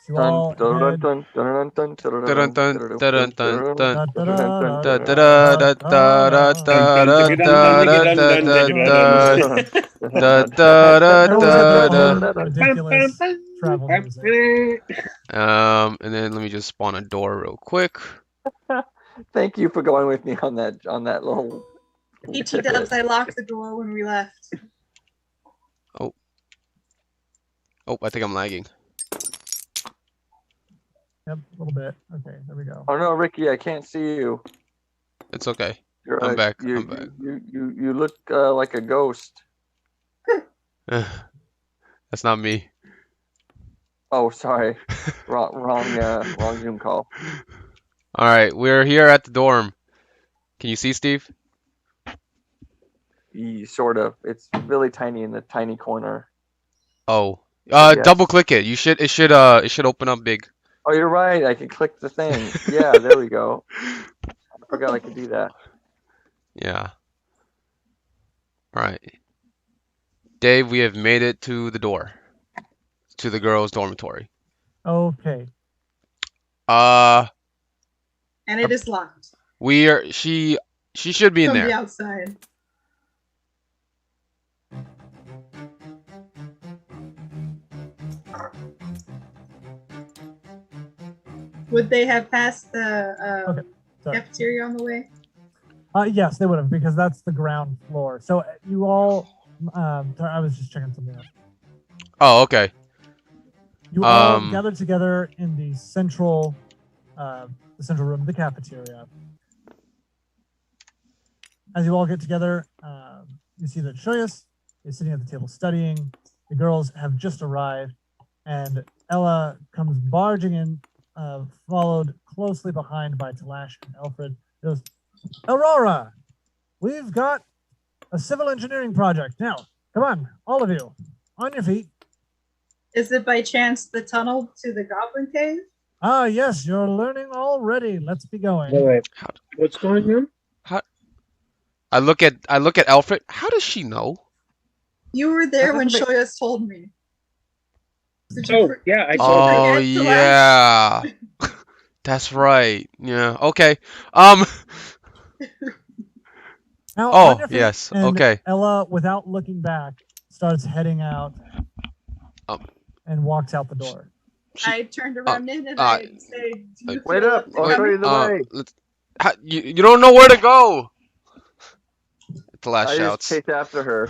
[SPEAKER 2] So you all head.
[SPEAKER 1] Dun, dun, dun, dun, dun, dun, dun.
[SPEAKER 2] Da, da, da, da,
[SPEAKER 1] Da,
[SPEAKER 2] da,
[SPEAKER 1] da, da,
[SPEAKER 2] da,
[SPEAKER 1] da,
[SPEAKER 2] da.
[SPEAKER 1] da, da, da, da, da, da, da, da,
[SPEAKER 2] Everyone's got their
[SPEAKER 1] da,
[SPEAKER 2] own ridiculous travel music.
[SPEAKER 1] And then let me just spawn a door real quick.
[SPEAKER 6] Thank you for going with me on that little.
[SPEAKER 3] ET Dubs, I locked the door when we left.
[SPEAKER 1] Oh, I think I'm lagging.
[SPEAKER 2] Yep, a little bit. Okay, there we go.
[SPEAKER 6] Oh no, Ricky, I can't see you.
[SPEAKER 1] It's okay.
[SPEAKER 6] You're,
[SPEAKER 1] I'm back.
[SPEAKER 6] You,
[SPEAKER 1] I'm back.
[SPEAKER 6] You look like a ghost.
[SPEAKER 1] That's not me.
[SPEAKER 6] Oh, sorry. Wrong Zoom call.
[SPEAKER 1] All right, we're here at the dorm. Can you see, Steve?
[SPEAKER 6] Sort of. It's really tiny in the tiny corner.
[SPEAKER 1] Oh,
[SPEAKER 6] Yes.
[SPEAKER 1] double click it. It should open up big.
[SPEAKER 6] Oh, you're right. I can click the thing. Yeah, there we go. I forgot I could do that.
[SPEAKER 1] Yeah. All right. Dave, we have made it to the door. To the girls' dormitory.
[SPEAKER 2] Okay.
[SPEAKER 3] And it is locked
[SPEAKER 1] She should be in
[SPEAKER 3] from
[SPEAKER 1] there.
[SPEAKER 3] the outside. Would they have passed the
[SPEAKER 2] Sorry.
[SPEAKER 3] cafeteria on the way?
[SPEAKER 2] Yes, they would have, because that's the ground floor. So you all, sorry, I was just checking something out.
[SPEAKER 1] Oh, okay.
[SPEAKER 2] You all gathered together in the central room of the cafeteria. As you all get together, you see that Shoyas is sitting at the table studying. The girls have just arrived, and Ella comes barging in, followed closely behind by Talash and Alfred. Goes, Aurora, we've got a civil engineering project. Now, come on, all of you, on your feet.
[SPEAKER 3] Is it by chance the tunnel to the Goblin Cave?
[SPEAKER 2] Ah, yes, you're learning already. Let's be going.
[SPEAKER 4] Wait. What's going on?
[SPEAKER 1] I look at Alfred. How does she know?
[SPEAKER 3] You were there when Shoyas told me.
[SPEAKER 4] Yeah, I told
[SPEAKER 1] Oh
[SPEAKER 3] forget to
[SPEAKER 1] yeah. That's right. Yeah. Okay.
[SPEAKER 2] Now,
[SPEAKER 1] Oh,
[SPEAKER 2] on your feet,
[SPEAKER 1] yes,
[SPEAKER 2] and
[SPEAKER 1] okay.
[SPEAKER 2] Ella, without looking back, starts heading out and walks out the door.
[SPEAKER 3] I turned around and I said, "Do you
[SPEAKER 6] wait
[SPEAKER 3] feel
[SPEAKER 6] up!
[SPEAKER 3] like
[SPEAKER 6] I'll show you the way."
[SPEAKER 1] You don't know where to go. The last
[SPEAKER 6] I
[SPEAKER 1] shouts.
[SPEAKER 6] just chase after her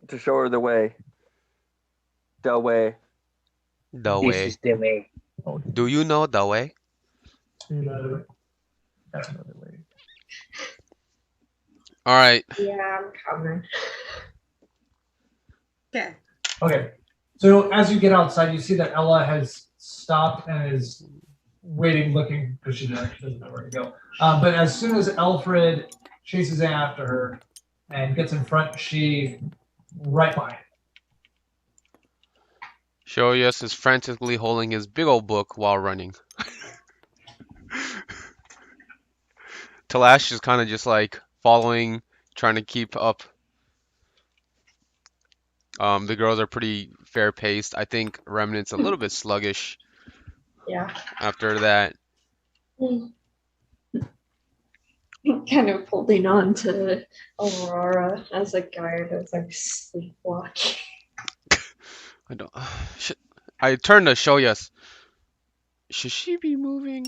[SPEAKER 6] to show her the way. The way.
[SPEAKER 1] The
[SPEAKER 4] This
[SPEAKER 1] way.
[SPEAKER 4] is the way.
[SPEAKER 2] Okay.
[SPEAKER 1] Do you know the way?
[SPEAKER 2] That's another way.
[SPEAKER 1] All right.
[SPEAKER 5] Yeah, I'm coming.
[SPEAKER 3] Okay.
[SPEAKER 2] Okay. So as you get outside, you see that Ella has stopped and is waiting, looking, because she doesn't know where to go. But as soon as Alfred chases after her and gets in front, she right by him.
[SPEAKER 1] Shoyas is frantically holding his big old book while running. Talash is kind of just like following, trying to keep up. The girls are pretty fair paced. I think Remnant's a little bit sluggish.
[SPEAKER 5] Yeah.
[SPEAKER 1] After that.
[SPEAKER 5] Kind of holding on to Aurora as a guide as I'm sleepwalking.
[SPEAKER 1] I don't. I turned to Shoyas. Should she be moving?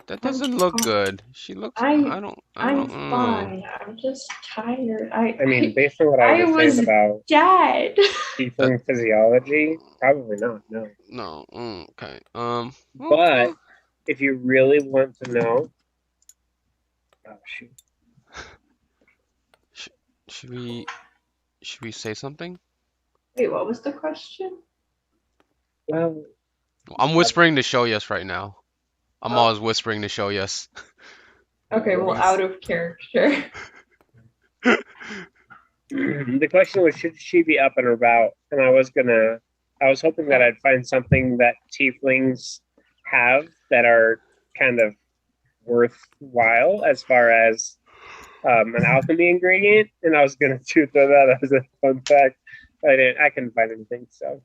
[SPEAKER 1] That doesn't look good. She looks.
[SPEAKER 5] I'm fine. I'm just tired. I
[SPEAKER 4] mean, based on what I understand about
[SPEAKER 5] dead.
[SPEAKER 4] tiefling physiology, probably not. No.
[SPEAKER 1] No. Okay.
[SPEAKER 4] But if you really want to know, oh shoot.
[SPEAKER 1] Should we say something?
[SPEAKER 5] Wait, what was the question?
[SPEAKER 4] Well,
[SPEAKER 1] I'm whispering to Shoyas right now. I'm always whispering to Shoyas.
[SPEAKER 5] Okay, well, out of character.
[SPEAKER 4] The question was, should she be up and about? And I was hoping that I'd find something that tieflings have that are kind of worthwhile as far as an alchemy ingredient, and I was gonna throw that as a fun fact. I couldn't find anything. So,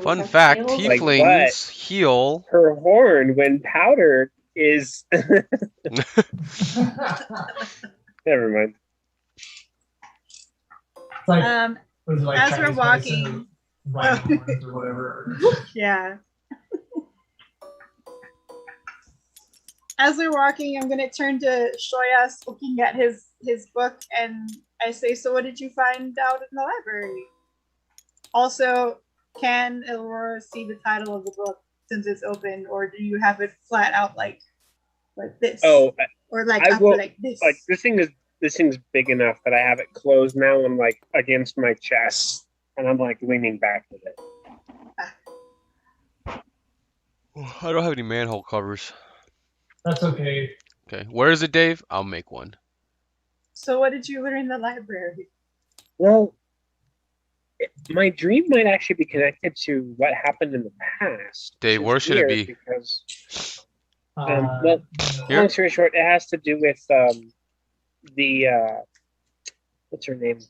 [SPEAKER 1] Fun fact:
[SPEAKER 4] Like what?
[SPEAKER 1] tieflings heal.
[SPEAKER 4] her horn, when powdered, is never mind.
[SPEAKER 2] It's like, what is it, like
[SPEAKER 3] as
[SPEAKER 2] Chinese
[SPEAKER 3] we're walking,
[SPEAKER 2] medicine, rhino horns or whatever.
[SPEAKER 3] yeah. As we're walking, I'm gonna turn to Shoyas looking at his book, and I say, "So, what did you find out in the library?" Also, can Aurora see the title of the book since it's open, or do you have it flat out like this?
[SPEAKER 4] Oh,
[SPEAKER 3] or like
[SPEAKER 4] I
[SPEAKER 3] up
[SPEAKER 4] will,
[SPEAKER 3] like this?
[SPEAKER 4] like this thing's big enough that I have it closed now and like against my chest, and I'm like leaning back with it.
[SPEAKER 1] I don't have any manhole covers.
[SPEAKER 2] That's okay.
[SPEAKER 1] Okay, where is it, Dave? I'll make one.
[SPEAKER 3] So, what did you learn in the library?
[SPEAKER 4] Well, my dream might actually be connected to what happened in the past.
[SPEAKER 1] Dave,
[SPEAKER 4] which is
[SPEAKER 1] where should it
[SPEAKER 4] weird
[SPEAKER 1] be?
[SPEAKER 4] Because,
[SPEAKER 2] Uh,
[SPEAKER 4] well,
[SPEAKER 1] Here?
[SPEAKER 4] long story short, it has to do with the what's her name?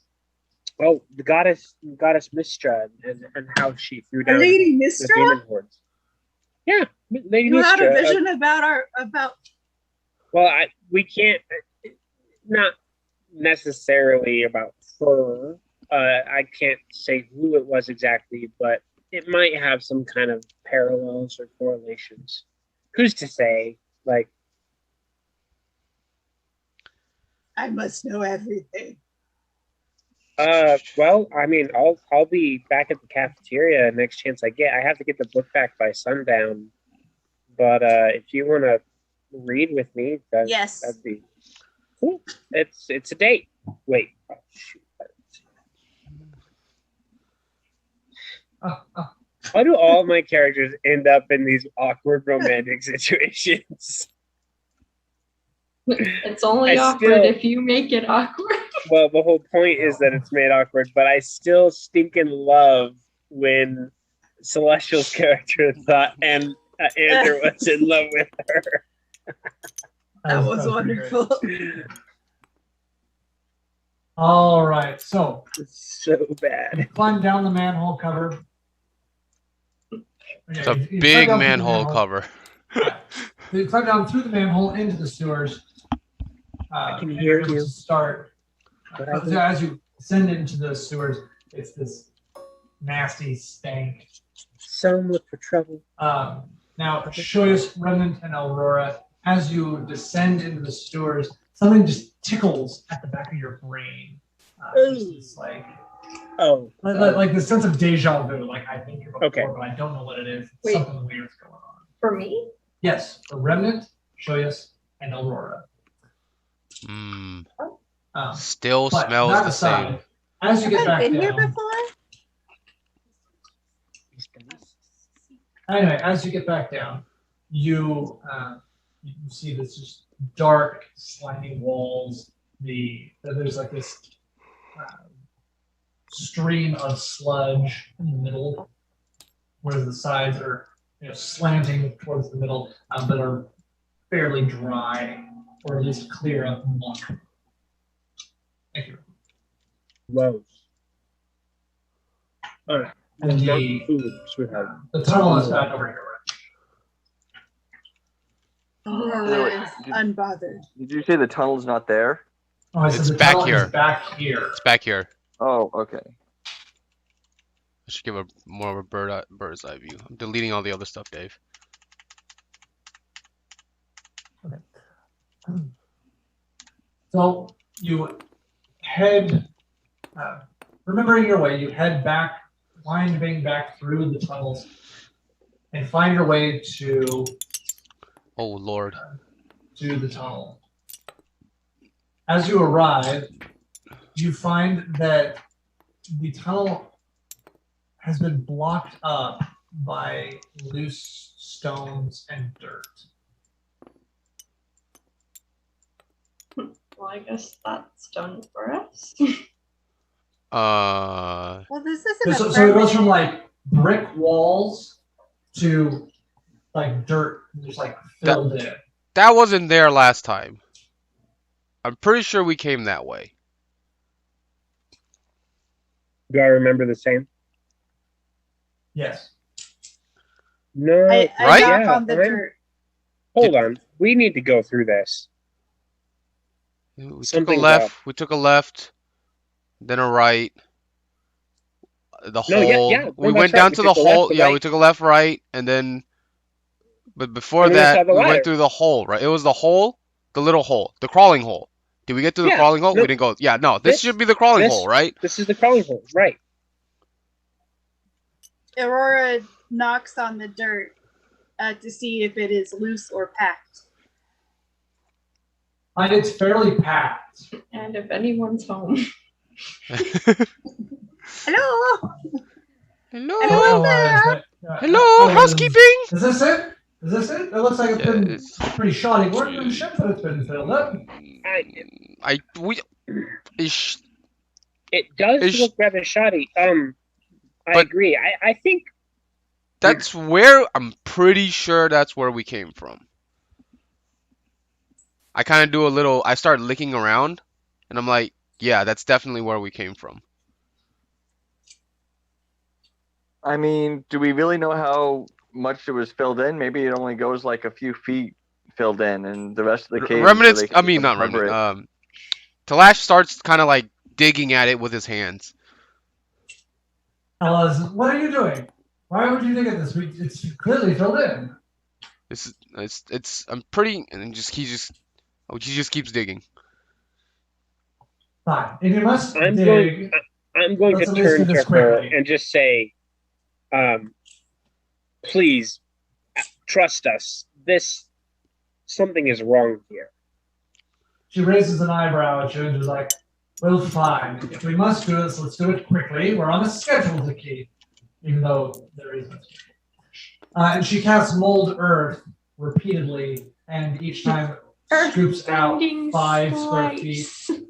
[SPEAKER 4] Oh, the goddess Mistra, and how she threw down
[SPEAKER 3] Lady
[SPEAKER 4] the
[SPEAKER 3] Mistra?
[SPEAKER 4] demon hordes. Yeah, Lady
[SPEAKER 3] You had a
[SPEAKER 4] Mistra.
[SPEAKER 3] vision about.
[SPEAKER 4] Well, we can't, not necessarily about her. I can't say who it was exactly, but it might have some kind of parallels or correlations. Who's to say? Like,
[SPEAKER 3] I must know everything.
[SPEAKER 4] well, I mean, I'll be back at the cafeteria next chance I get. I have to get the book back by sundown, but if you want to read with me,
[SPEAKER 3] Yes.
[SPEAKER 4] that'd be cool. It's a date. Wait. Oh, shoot. How do all my characters end up in these awkward romantic situations?
[SPEAKER 5] It's only
[SPEAKER 4] I
[SPEAKER 5] awkward
[SPEAKER 4] still-
[SPEAKER 5] if you make it awkward.
[SPEAKER 4] Well, the whole point is that it's made awkward, but I still stinking love when Celestial's character thought and Andrew was in love with her.
[SPEAKER 3] That was
[SPEAKER 2] pretty
[SPEAKER 3] wonderful.
[SPEAKER 2] great. All right, so
[SPEAKER 4] It's so
[SPEAKER 2] you
[SPEAKER 4] bad.
[SPEAKER 2] climb down the manhole cover.
[SPEAKER 1] It's a
[SPEAKER 2] You climb
[SPEAKER 1] big
[SPEAKER 2] down through the
[SPEAKER 1] manhole cover.
[SPEAKER 2] Yeah. So you climb down through the manhole into the sewers.
[SPEAKER 4] I can
[SPEAKER 2] and
[SPEAKER 4] hear
[SPEAKER 2] you're able
[SPEAKER 4] you.
[SPEAKER 2] to start.
[SPEAKER 4] But I
[SPEAKER 2] So as you descend into the sewers, it's this nasty stank.
[SPEAKER 4] Some look for trouble.
[SPEAKER 2] Now, Shoyas, Remnant, and Aurora, as you descend into the sewers, something just tickles at the back of your brain. Just this, like the sense of deja vu. Like, I've been here before,
[SPEAKER 4] Okay.
[SPEAKER 2] but I don't know what it is.
[SPEAKER 5] Wait.
[SPEAKER 2] Something weird's going on.
[SPEAKER 5] For me?
[SPEAKER 2] Yes, for Remnant, Shoyas, and Aurora.
[SPEAKER 1] Mmm.
[SPEAKER 2] Um,
[SPEAKER 1] Still
[SPEAKER 2] but
[SPEAKER 1] smells
[SPEAKER 2] that
[SPEAKER 1] the
[SPEAKER 2] aside,
[SPEAKER 1] same.
[SPEAKER 2] as you
[SPEAKER 3] Have
[SPEAKER 2] get
[SPEAKER 3] I
[SPEAKER 2] back
[SPEAKER 3] been
[SPEAKER 2] down,
[SPEAKER 3] here before?
[SPEAKER 2] anyway, as you get back down, you see this just dark, slimy walls. There's like this stream of sludge in the middle, whereas the sides are slanting towards the middle, but are fairly dry, or at least clear of muck. Thank you.
[SPEAKER 4] Gross. All right.
[SPEAKER 2] And
[SPEAKER 4] Not
[SPEAKER 2] the
[SPEAKER 4] food, sweetheart.
[SPEAKER 2] tunnel is back over here.
[SPEAKER 3] Aurora is unbothered.
[SPEAKER 6] Did you say the tunnel's not there?
[SPEAKER 2] Oh, I said
[SPEAKER 1] It's
[SPEAKER 2] the
[SPEAKER 1] back
[SPEAKER 2] tunnel
[SPEAKER 1] here.
[SPEAKER 2] is back here.
[SPEAKER 1] It's back here.
[SPEAKER 6] Oh, okay.
[SPEAKER 1] I should give a more of a bird's eye view. I'm deleting all the other stuff, Dave.
[SPEAKER 2] So you head, remembering your way, you head back, winding back through the tunnels, and find your way to
[SPEAKER 1] Oh Lord.
[SPEAKER 2] the tunnel. As you arrive, you find that the tunnel has been blocked up by loose stones and dirt.
[SPEAKER 5] Well, I guess that's done for us.
[SPEAKER 1] Uh,
[SPEAKER 3] Well, this isn't
[SPEAKER 2] So,
[SPEAKER 3] a
[SPEAKER 2] so it goes
[SPEAKER 3] permanent-
[SPEAKER 2] from like brick walls to like dirt, just like filled in.
[SPEAKER 1] That wasn't there last time. I'm pretty sure we came that way.
[SPEAKER 4] Do I remember the same?
[SPEAKER 2] Yes.
[SPEAKER 4] No.
[SPEAKER 1] Right?
[SPEAKER 3] knock
[SPEAKER 4] Yeah,
[SPEAKER 3] on the dirt.
[SPEAKER 4] Hold on. We need to go through this.
[SPEAKER 1] We took a
[SPEAKER 4] Something's
[SPEAKER 1] left.
[SPEAKER 4] up.
[SPEAKER 1] We took a left, then a right. The
[SPEAKER 4] No, yeah,
[SPEAKER 1] hole.
[SPEAKER 4] yeah.
[SPEAKER 1] We
[SPEAKER 4] No,
[SPEAKER 1] went
[SPEAKER 4] that's right.
[SPEAKER 1] down
[SPEAKER 4] We
[SPEAKER 1] to the
[SPEAKER 4] took the left,
[SPEAKER 1] hole.
[SPEAKER 4] the
[SPEAKER 1] Yeah, we
[SPEAKER 4] right,
[SPEAKER 1] took a left, right, and then. But before
[SPEAKER 4] and then we
[SPEAKER 1] that,
[SPEAKER 4] saw the
[SPEAKER 1] we went
[SPEAKER 4] ladder.
[SPEAKER 1] through the hole, right? It was the hole, the little hole, the crawling hole. Did we get to the
[SPEAKER 4] Yeah,
[SPEAKER 1] crawling hole?
[SPEAKER 4] no,
[SPEAKER 1] We didn't go. Yeah, no. This
[SPEAKER 4] this-
[SPEAKER 1] should be the crawling
[SPEAKER 4] this-
[SPEAKER 1] hole, right?
[SPEAKER 4] This is the crawling hole, right?
[SPEAKER 3] Aurora knocks on the dirt to see if it is loose or packed.
[SPEAKER 2] And it's fairly packed.
[SPEAKER 5] And if anyone's home.
[SPEAKER 3] Hello.
[SPEAKER 1] Hello.
[SPEAKER 2] Don't realize that,
[SPEAKER 1] Hello, housekeeping.
[SPEAKER 2] Is this it? Is this it? It looks like it's
[SPEAKER 1] Yeah,
[SPEAKER 2] been
[SPEAKER 1] it's-
[SPEAKER 2] pretty shoddy workmanship, but it's been filled up.
[SPEAKER 1] Ish.
[SPEAKER 4] It does
[SPEAKER 1] Is-
[SPEAKER 4] look rather shoddy. I
[SPEAKER 1] But-
[SPEAKER 4] agree. I think
[SPEAKER 1] That's where I'm pretty sure that's where we came from. I kind of do a little. I start licking around, and I'm like, yeah, that's definitely where we came from.
[SPEAKER 6] I mean, do we really know how much it was filled in? Maybe it only goes like a few feet filled in, and the rest of the cave.
[SPEAKER 1] Remnants. I mean, not remnant. Talash starts kind of like digging at it with his hands.
[SPEAKER 2] Ella's, what are you doing? Why would you dig at this? It's clearly filled in.
[SPEAKER 1] It's. I'm pretty. And he just keeps digging.
[SPEAKER 2] Fine. If you must
[SPEAKER 4] I'm
[SPEAKER 2] dig,
[SPEAKER 4] going
[SPEAKER 2] Let's
[SPEAKER 4] to
[SPEAKER 2] at least
[SPEAKER 4] turn
[SPEAKER 2] do
[SPEAKER 4] to
[SPEAKER 2] this
[SPEAKER 4] her
[SPEAKER 2] quickly.
[SPEAKER 4] and just say, please trust us. Something is wrong here.
[SPEAKER 2] she raises an eyebrow at you and is like, well, fine. If we must do this, let's do it quickly. We're on a schedule to keep, even though there isn't. And she casts mold earth repeatedly, and each time scoops out
[SPEAKER 5] Earthbending
[SPEAKER 2] 5 square feet.
[SPEAKER 5] slice.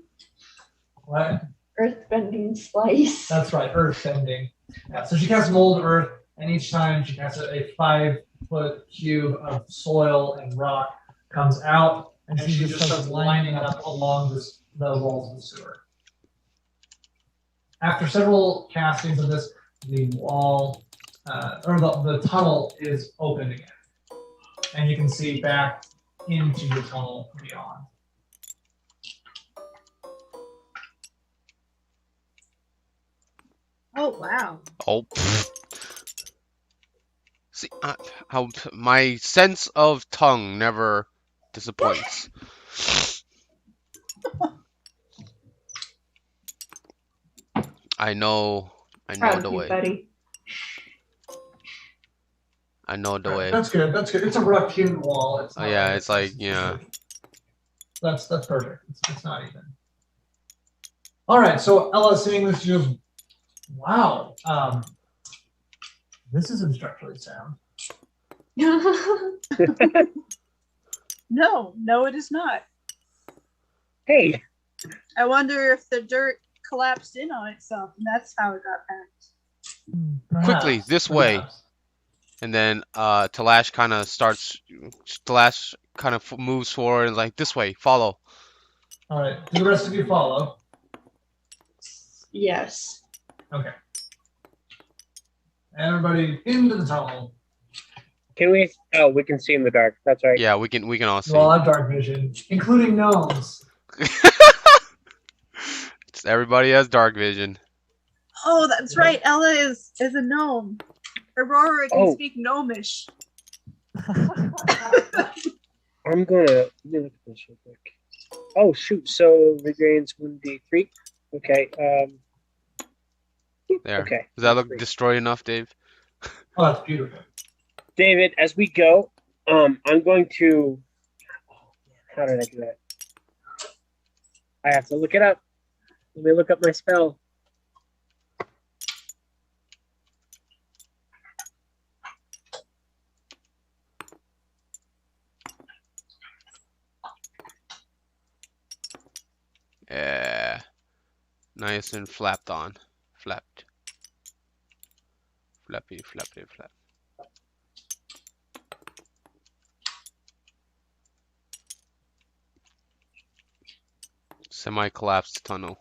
[SPEAKER 2] What?
[SPEAKER 5] Earthbending slice.
[SPEAKER 2] That's right, earth bending. Yeah, so she casts mold earth, and each time she casts a 5-foot cube of soil and rock comes out, and she just starts lining up along the walls of the sewer. After several castings of this, the wall, or the tunnel is open again, and you can see back into the tunnel beyond.
[SPEAKER 3] Oh wow.
[SPEAKER 1] Oh. See, how my sense of tongue never disappoints. I know
[SPEAKER 5] Proud
[SPEAKER 1] the
[SPEAKER 5] of you,
[SPEAKER 1] way.
[SPEAKER 5] buddy.
[SPEAKER 1] I know the way.
[SPEAKER 2] That's good. That's good. It's a rough hewn wall. It's
[SPEAKER 1] Oh
[SPEAKER 2] not
[SPEAKER 1] yeah,
[SPEAKER 2] like
[SPEAKER 1] it's like yeah.
[SPEAKER 2] That's perfect. It's not even. All right. So Ella, seeing this, she goes, "Wow, this isn't structurally sound."
[SPEAKER 3] No, it is not.
[SPEAKER 4] Hey,
[SPEAKER 3] I wonder if the dirt collapsed in on itself, and that's how it got packed.
[SPEAKER 1] Quickly, this way. And then Talash kind of moves forward and like this way, follow.
[SPEAKER 2] All right. Do the rest of you follow?
[SPEAKER 5] Yes.
[SPEAKER 2] Okay. Everybody into the tunnel.
[SPEAKER 4] can we? Oh, we can see in the dark. That's right.
[SPEAKER 1] Yeah, we can all see.
[SPEAKER 2] You all have dark vision, including gnomes.
[SPEAKER 1] Everybody has dark vision.
[SPEAKER 3] Oh, that's right. Ella is a gnome. Aurora can
[SPEAKER 4] Oh.
[SPEAKER 3] speak gnomish.
[SPEAKER 4] I'm gonna let me look at this real quick. Oh shoot! So the gains 1d3. Okay.
[SPEAKER 1] There.
[SPEAKER 4] Okay.
[SPEAKER 1] Does that look
[SPEAKER 4] Great.
[SPEAKER 1] destroyed enough, Dave?
[SPEAKER 2] Oh, that's beautiful.
[SPEAKER 4] David, as we go, I'm going to. How did I do that? I have to look it up. Let me look up my spell.
[SPEAKER 1] Yeah. Nice and flapped on. Flapped. Flappy, flappy, flap. Semi-collapsed tunnel.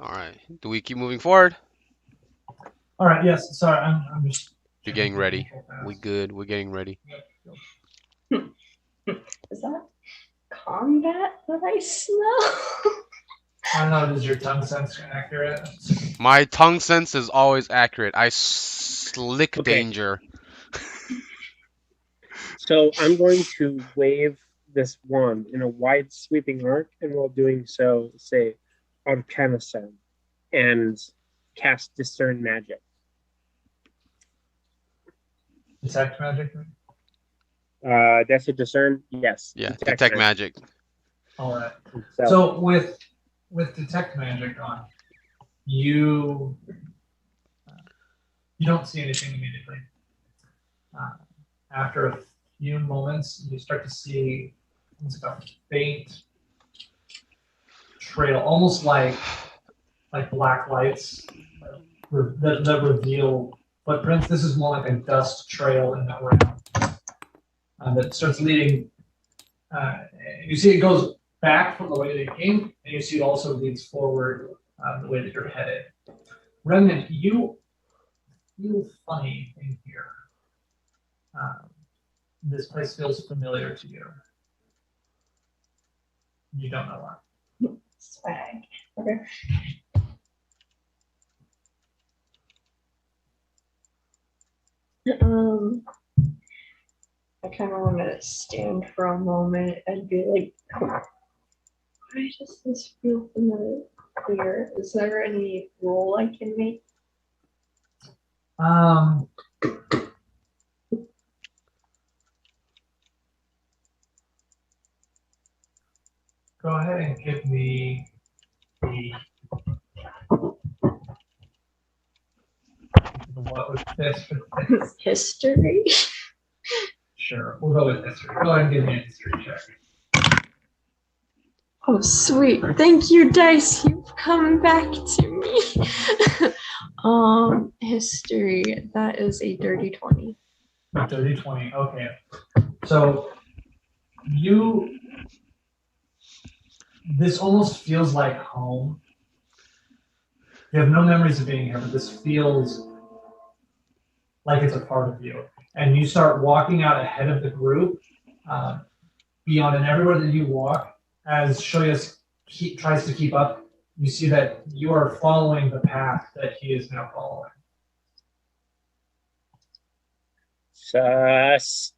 [SPEAKER 1] All right. Do we keep moving forward?
[SPEAKER 2] All right. Yes. Sorry. I'm just.
[SPEAKER 1] You're getting ready. We good. We're getting ready.
[SPEAKER 5] Is that combat that I smell?
[SPEAKER 2] I don't know. Is your tongue sense accurate?
[SPEAKER 1] My tongue sense is always accurate. I slick
[SPEAKER 4] Okay.
[SPEAKER 1] danger.
[SPEAKER 4] So I'm going to wave this wand in a wide sweeping arc, and while doing so, say Arcana Sound and cast Discern Magic.
[SPEAKER 2] Detect magic.
[SPEAKER 4] That's a discern? Yes.
[SPEAKER 1] Yeah, detect magic.
[SPEAKER 2] All right.
[SPEAKER 4] So,
[SPEAKER 2] So with detect magic on, you don't see anything immediately. After a few moments, you start to see almost like a faint trail, almost like black lights that reveal footprints. This is more like a dust trail in the ground that starts leading. You see it goes back from the way that it came, and you see it also leads forward the way that you're headed. Remnant, you feel funny in here. This place feels familiar to you. You don't know why.
[SPEAKER 5] Swag. Okay. I kind of want to stand for a moment and be like, why does this feel familiar? Is there any role I can make?
[SPEAKER 2] Go ahead and give me the what was this?
[SPEAKER 5] History?
[SPEAKER 2] Sure, we'll go with history. Go ahead and give me a history check.
[SPEAKER 5] Oh, sweet. Thank you, Dice. You've come back to me. History. That is a dirty 20.
[SPEAKER 2] A dirty 20. Okay. So this almost feels like home. You have no memories of being here, but this feels like it's a part of you. And you start walking out ahead of the group, beyond, and everywhere that you walk, as Shoyas tries to keep up, you see that you are following the path that he is now following.
[SPEAKER 4] sus.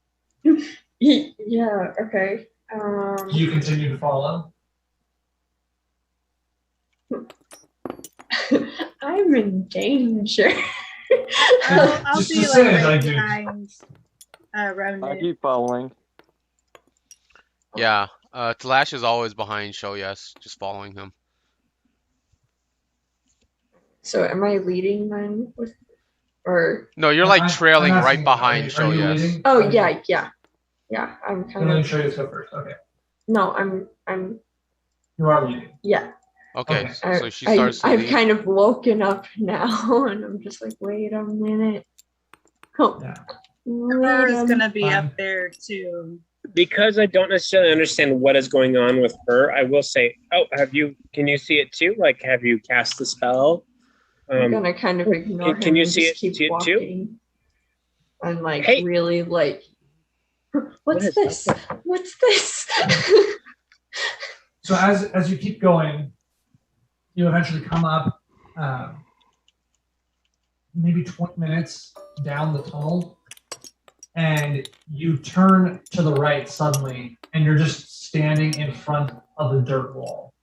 [SPEAKER 5] Yeah, okay.
[SPEAKER 2] Do you continue to follow?
[SPEAKER 5] I'm in danger.
[SPEAKER 3] I'll
[SPEAKER 2] Just
[SPEAKER 3] be
[SPEAKER 2] to say,
[SPEAKER 3] right
[SPEAKER 2] dude.
[SPEAKER 3] behind
[SPEAKER 6] I
[SPEAKER 3] Remnant.
[SPEAKER 6] keep following.
[SPEAKER 1] Yeah. Talash is always behind Shoyas, just following him.
[SPEAKER 5] So am I leading then with, or?
[SPEAKER 1] No, you're like trailing
[SPEAKER 2] I'm
[SPEAKER 1] right
[SPEAKER 2] asking,
[SPEAKER 1] behind
[SPEAKER 2] are you
[SPEAKER 1] Shoyas.
[SPEAKER 2] leading?
[SPEAKER 5] Oh yeah. I'm kind
[SPEAKER 2] Let me
[SPEAKER 5] of.
[SPEAKER 2] show you go first. Okay.
[SPEAKER 5] No, I'm.
[SPEAKER 2] You are leading.
[SPEAKER 5] Yeah.
[SPEAKER 1] Okay,
[SPEAKER 2] Okay.
[SPEAKER 1] so she starts to
[SPEAKER 5] I've
[SPEAKER 1] lead.
[SPEAKER 5] kind of woken up now, and I'm just like, wait a minute. Oh,
[SPEAKER 2] Yeah.
[SPEAKER 3] Her
[SPEAKER 5] wait
[SPEAKER 3] is
[SPEAKER 5] a
[SPEAKER 3] gonna be
[SPEAKER 2] Fine.
[SPEAKER 3] up there too.
[SPEAKER 4] Because I don't necessarily understand what is going on with her, I will say, can you see it too? Like, have you cast the spell?
[SPEAKER 5] I'm gonna kind of ignore
[SPEAKER 4] can
[SPEAKER 5] him
[SPEAKER 4] you
[SPEAKER 5] and
[SPEAKER 4] see
[SPEAKER 5] just
[SPEAKER 4] it-
[SPEAKER 5] keep
[SPEAKER 4] see it too?
[SPEAKER 5] walking. I'm like
[SPEAKER 4] Hey!
[SPEAKER 5] really like, what's
[SPEAKER 4] is
[SPEAKER 5] this? What's this?
[SPEAKER 2] So as you keep going, you eventually come up maybe 20 minutes down the tunnel, and you turn to the right suddenly, and you're just standing in front of the dirt wall.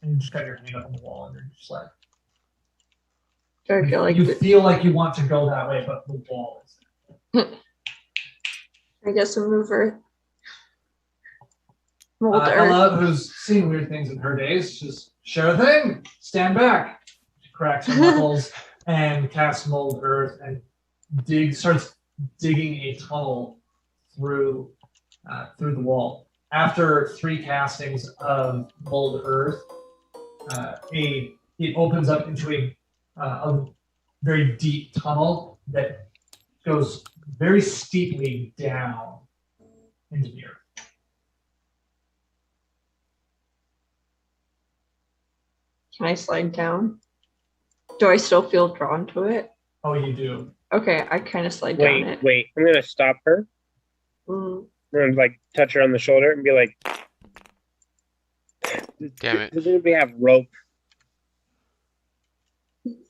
[SPEAKER 2] And you just got your hand up on the wall, and you're just like,
[SPEAKER 5] Do I feel like
[SPEAKER 2] you feel like you want to go that way, but the wall is there.
[SPEAKER 5] I guess we'll move Earth. Mold Earth.
[SPEAKER 2] Ella, who's seen weird things in her days, just share a thing, stand back. She cracks her knuckles and casts mold earth and starts digging a tunnel through the wall. After 3 castings of mold earth, it opens up into a very deep tunnel that goes very steeply down into the earth.
[SPEAKER 5] Can I slide down? Do I still feel drawn to it?
[SPEAKER 2] Oh, you do.
[SPEAKER 5] Okay, I kind of slide down it.
[SPEAKER 4] Wait. I'm gonna stop her.
[SPEAKER 5] Mm.
[SPEAKER 4] I'm gonna like touch her on the shoulder and be like,
[SPEAKER 1] Damn it.
[SPEAKER 4] Does anybody have rope?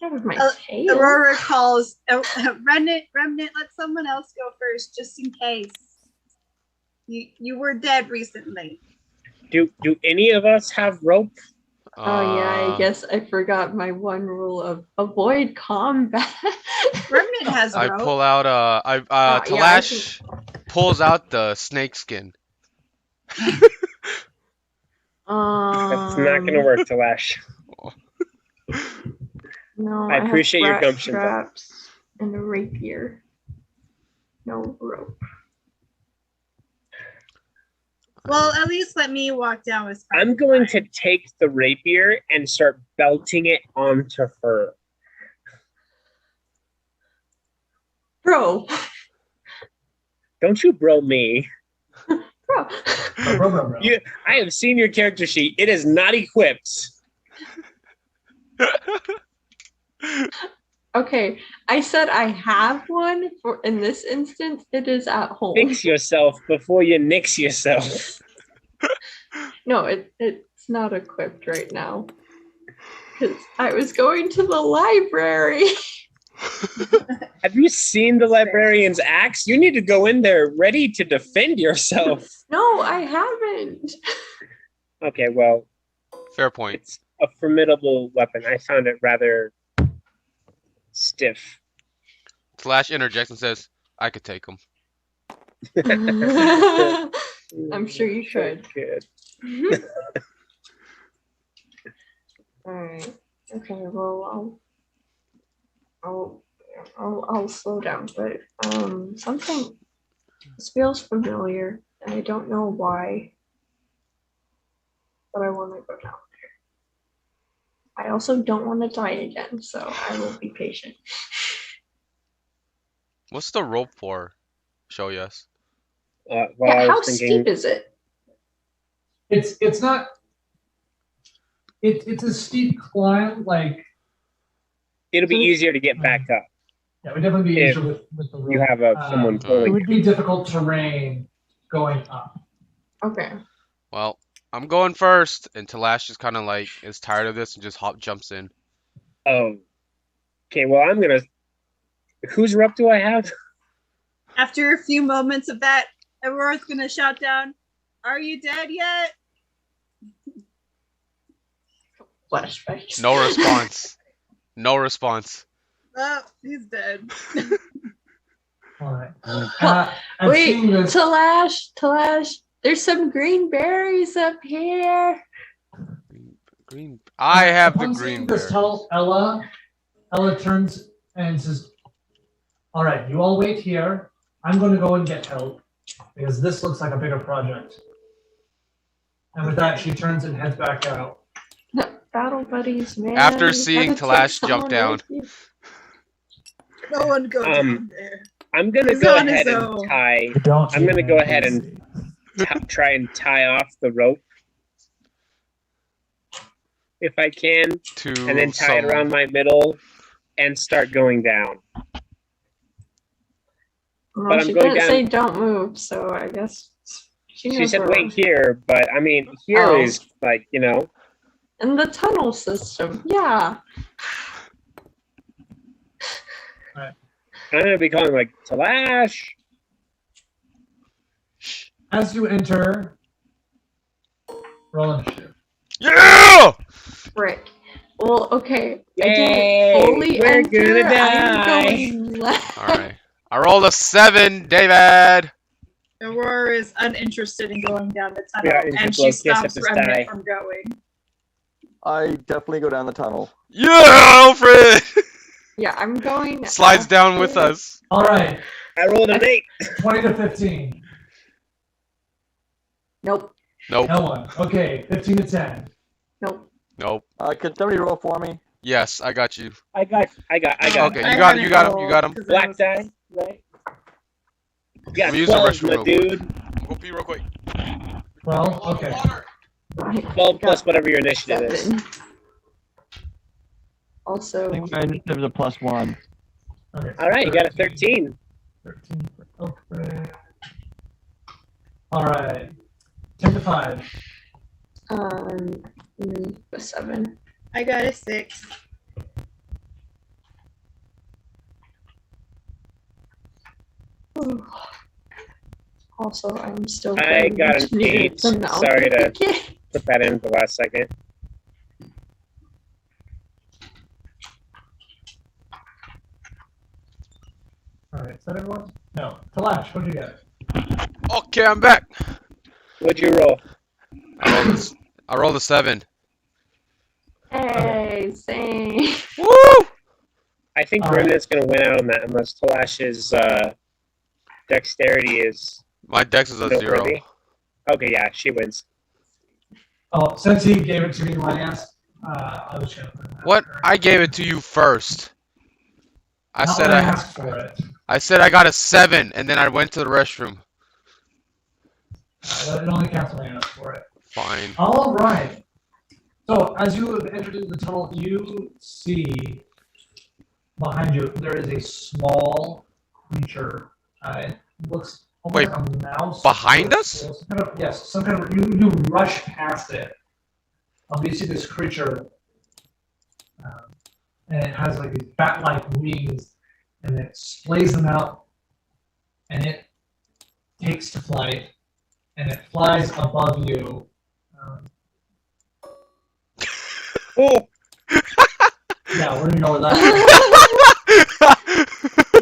[SPEAKER 5] That was my tail.
[SPEAKER 3] Aurora calls, Remnant, let someone else go first, just in case. You were dead recently.
[SPEAKER 4] Do any of us have rope?
[SPEAKER 5] Oh yeah, I guess I forgot my one rule of avoid combat.
[SPEAKER 3] Remnant has
[SPEAKER 1] I
[SPEAKER 3] rope.
[SPEAKER 1] pull out Talash pulls out the snake skin.
[SPEAKER 4] That's not gonna work, Talash.
[SPEAKER 5] No,
[SPEAKER 4] I appreciate your
[SPEAKER 5] have
[SPEAKER 4] gumption, though.
[SPEAKER 5] straps and a rapier. No rope.
[SPEAKER 3] Well, at least let me walk down with Spider.
[SPEAKER 4] I'm going to take the rapier and start belting it onto her.
[SPEAKER 5] Bro.
[SPEAKER 4] Don't you bro me.
[SPEAKER 5] Bro.
[SPEAKER 2] Bro.
[SPEAKER 4] I have seen your character sheet. It is not equipped.
[SPEAKER 5] Okay, I said I have one. For in this instance, it is at home.
[SPEAKER 4] Fix yourself before you nix yourself.
[SPEAKER 5] No, it's not equipped right now. Because I was going to the library.
[SPEAKER 4] Have you seen the librarian's axe? You need to go in there ready to defend yourself.
[SPEAKER 5] No, I haven't.
[SPEAKER 4] Okay, well,
[SPEAKER 1] Fair point.
[SPEAKER 4] it's a formidable weapon. I found it rather stiff.
[SPEAKER 1] Talash interjects and says, "I could take him."
[SPEAKER 5] I'm sure you could.
[SPEAKER 4] Good.
[SPEAKER 5] Alright. Okay, well I'll slow down, but something this feels familiar and I don't know why. But I want to go down there. I also don't want to die again, so I will be patient.
[SPEAKER 1] What's the rope for? Show us.
[SPEAKER 4] Well,
[SPEAKER 5] Yeah,
[SPEAKER 4] I
[SPEAKER 5] how
[SPEAKER 4] was thinking,
[SPEAKER 5] steep is it?
[SPEAKER 2] It's not. It's a steep climb. Like
[SPEAKER 4] it'll be easier to get back up.
[SPEAKER 2] yeah, it would definitely be
[SPEAKER 4] If
[SPEAKER 2] easier with the rope.
[SPEAKER 4] You have someone
[SPEAKER 2] It
[SPEAKER 4] pulling.
[SPEAKER 2] would be difficult terrain going up.
[SPEAKER 5] Okay.
[SPEAKER 1] Well, I'm going first, and Talash just kind of like is tired of this and just jumps in.
[SPEAKER 4] Oh. Okay, well, I'm gonna. Whose rope do I have?
[SPEAKER 3] After a few moments of that, Aurora's gonna shout down, "Are you dead yet?"
[SPEAKER 5] Flashbacks.
[SPEAKER 1] No response. No response.
[SPEAKER 3] Oh, he's dead.
[SPEAKER 2] All right.
[SPEAKER 5] Wait,
[SPEAKER 2] Seeing this,
[SPEAKER 5] Talash, there's some green berries up here.
[SPEAKER 1] Green. I have the
[SPEAKER 2] upon
[SPEAKER 1] green
[SPEAKER 2] seeing
[SPEAKER 1] bear.
[SPEAKER 2] this, tell Ella turns and says, "All right, you all wait here. I'm going to go and get help because this looks like a bigger project." And with that, she turns and heads back out.
[SPEAKER 5] Battle buddies, man.
[SPEAKER 1] After
[SPEAKER 5] You
[SPEAKER 1] seeing
[SPEAKER 5] gotta take
[SPEAKER 1] Talash jump
[SPEAKER 5] someone
[SPEAKER 1] down.
[SPEAKER 5] with you.
[SPEAKER 3] No one go down there.
[SPEAKER 4] I'm gonna
[SPEAKER 3] He's
[SPEAKER 4] go
[SPEAKER 3] on his
[SPEAKER 4] ahead and
[SPEAKER 3] own.
[SPEAKER 4] tie.
[SPEAKER 2] Don't
[SPEAKER 4] I'm gonna
[SPEAKER 2] you,
[SPEAKER 4] go ahead
[SPEAKER 2] Casey.
[SPEAKER 4] and try and tie off the rope if I can,
[SPEAKER 1] To
[SPEAKER 4] and then tie it around my middle and start going down.
[SPEAKER 5] Well,
[SPEAKER 4] But I'm
[SPEAKER 5] she
[SPEAKER 4] going
[SPEAKER 5] didn't
[SPEAKER 4] down-
[SPEAKER 5] say don't move, so I guess she
[SPEAKER 4] She
[SPEAKER 5] knows
[SPEAKER 4] said
[SPEAKER 5] where
[SPEAKER 4] wait here, but I mean here is
[SPEAKER 5] Oh.
[SPEAKER 4] like, you know.
[SPEAKER 5] in the tunnel system. Yeah.
[SPEAKER 4] I'm gonna be calling like Talash.
[SPEAKER 2] As you enter, roll initiative.
[SPEAKER 1] Yeah!
[SPEAKER 5] Frick. Well, okay. I
[SPEAKER 4] Yay,
[SPEAKER 5] didn't fully
[SPEAKER 4] we're
[SPEAKER 5] enter.
[SPEAKER 4] gonna
[SPEAKER 5] I'm
[SPEAKER 4] die.
[SPEAKER 5] going left.
[SPEAKER 1] All right. I rolled a 7, David.
[SPEAKER 3] Aurora is uninterested in going down the tunnel,
[SPEAKER 4] Yeah,
[SPEAKER 3] and
[SPEAKER 4] blow
[SPEAKER 3] she
[SPEAKER 4] kiss at
[SPEAKER 3] stops
[SPEAKER 4] the
[SPEAKER 3] Remnant
[SPEAKER 4] sky.
[SPEAKER 3] from going.
[SPEAKER 6] I definitely go down the tunnel.
[SPEAKER 1] Yeah, Alfred
[SPEAKER 5] Yeah, I'm going.
[SPEAKER 1] slides down with
[SPEAKER 5] after-
[SPEAKER 1] us.
[SPEAKER 2] All right,
[SPEAKER 4] I rolled an 8.
[SPEAKER 2] 20 to 15.
[SPEAKER 5] Nope.
[SPEAKER 1] Nope.
[SPEAKER 2] No one. Okay, 15 to 10.
[SPEAKER 5] Nope.
[SPEAKER 1] Nope.
[SPEAKER 6] Can somebody roll for me?
[SPEAKER 1] Yes, I got you.
[SPEAKER 4] I got
[SPEAKER 1] Okay,
[SPEAKER 3] I
[SPEAKER 1] you got
[SPEAKER 3] hadn't
[SPEAKER 1] him. You got him.
[SPEAKER 3] rolled
[SPEAKER 1] You got him.
[SPEAKER 3] 'cause I
[SPEAKER 4] black
[SPEAKER 3] was-
[SPEAKER 4] die. right? You got
[SPEAKER 1] Let me use the
[SPEAKER 4] 12,
[SPEAKER 1] restroom
[SPEAKER 4] my
[SPEAKER 1] real quick.
[SPEAKER 4] dude.
[SPEAKER 1] I'm gonna go pee real quick.
[SPEAKER 2] Well, okay.
[SPEAKER 5] I
[SPEAKER 4] 12 plus
[SPEAKER 5] got
[SPEAKER 4] whatever your initiative is.
[SPEAKER 5] 7.
[SPEAKER 6] I
[SPEAKER 5] Also,
[SPEAKER 6] think my initiative is a +1.
[SPEAKER 2] Okay.
[SPEAKER 4] All right, you got a 13.
[SPEAKER 2] 13 for Oakbreak. All right. 10 to 5.
[SPEAKER 5] a 7.
[SPEAKER 3] I got a 6.
[SPEAKER 5] Ooh. Also, I'm still
[SPEAKER 4] I
[SPEAKER 5] playing
[SPEAKER 4] got an
[SPEAKER 5] near
[SPEAKER 4] 8.
[SPEAKER 5] the mountain
[SPEAKER 4] Sorry to
[SPEAKER 5] again.
[SPEAKER 4] put that in at the last second.
[SPEAKER 2] All right. Is that everyone? No. Talash, what'd you get?
[SPEAKER 1] Okay, I'm back.
[SPEAKER 4] What'd you roll?
[SPEAKER 1] I rolled a 7.
[SPEAKER 5] Hey, same.
[SPEAKER 1] Woo!
[SPEAKER 4] I think
[SPEAKER 2] All right.
[SPEAKER 4] Remnant's going to win out on that unless Talash's dexterity is
[SPEAKER 1] My dex is a 0.
[SPEAKER 4] noteworthy. Okay, yeah, she wins.
[SPEAKER 2] Oh, since he gave it to me last, I was gonna put it
[SPEAKER 1] What?
[SPEAKER 2] after.
[SPEAKER 1] I gave it to you first. I
[SPEAKER 2] Not
[SPEAKER 1] said
[SPEAKER 2] when
[SPEAKER 1] I
[SPEAKER 2] asked for it.
[SPEAKER 1] I said I got a 7, and then I went to the restroom.
[SPEAKER 2] It only counts when I asked for it.
[SPEAKER 1] Fine.
[SPEAKER 2] All right. So as you have entered into the tunnel, you see behind you there is a small creature. It looks almost
[SPEAKER 1] Wait,
[SPEAKER 2] like a mouse.
[SPEAKER 1] behind
[SPEAKER 2] or-
[SPEAKER 1] us?
[SPEAKER 2] or some kind of, yes, some kind of. You rush past it. You see this creature, and it has like these bat-like wings, and it splays them out, and it takes to flight, and it flies above you.
[SPEAKER 4] Oh,
[SPEAKER 2] Yeah, we're gonna go with that.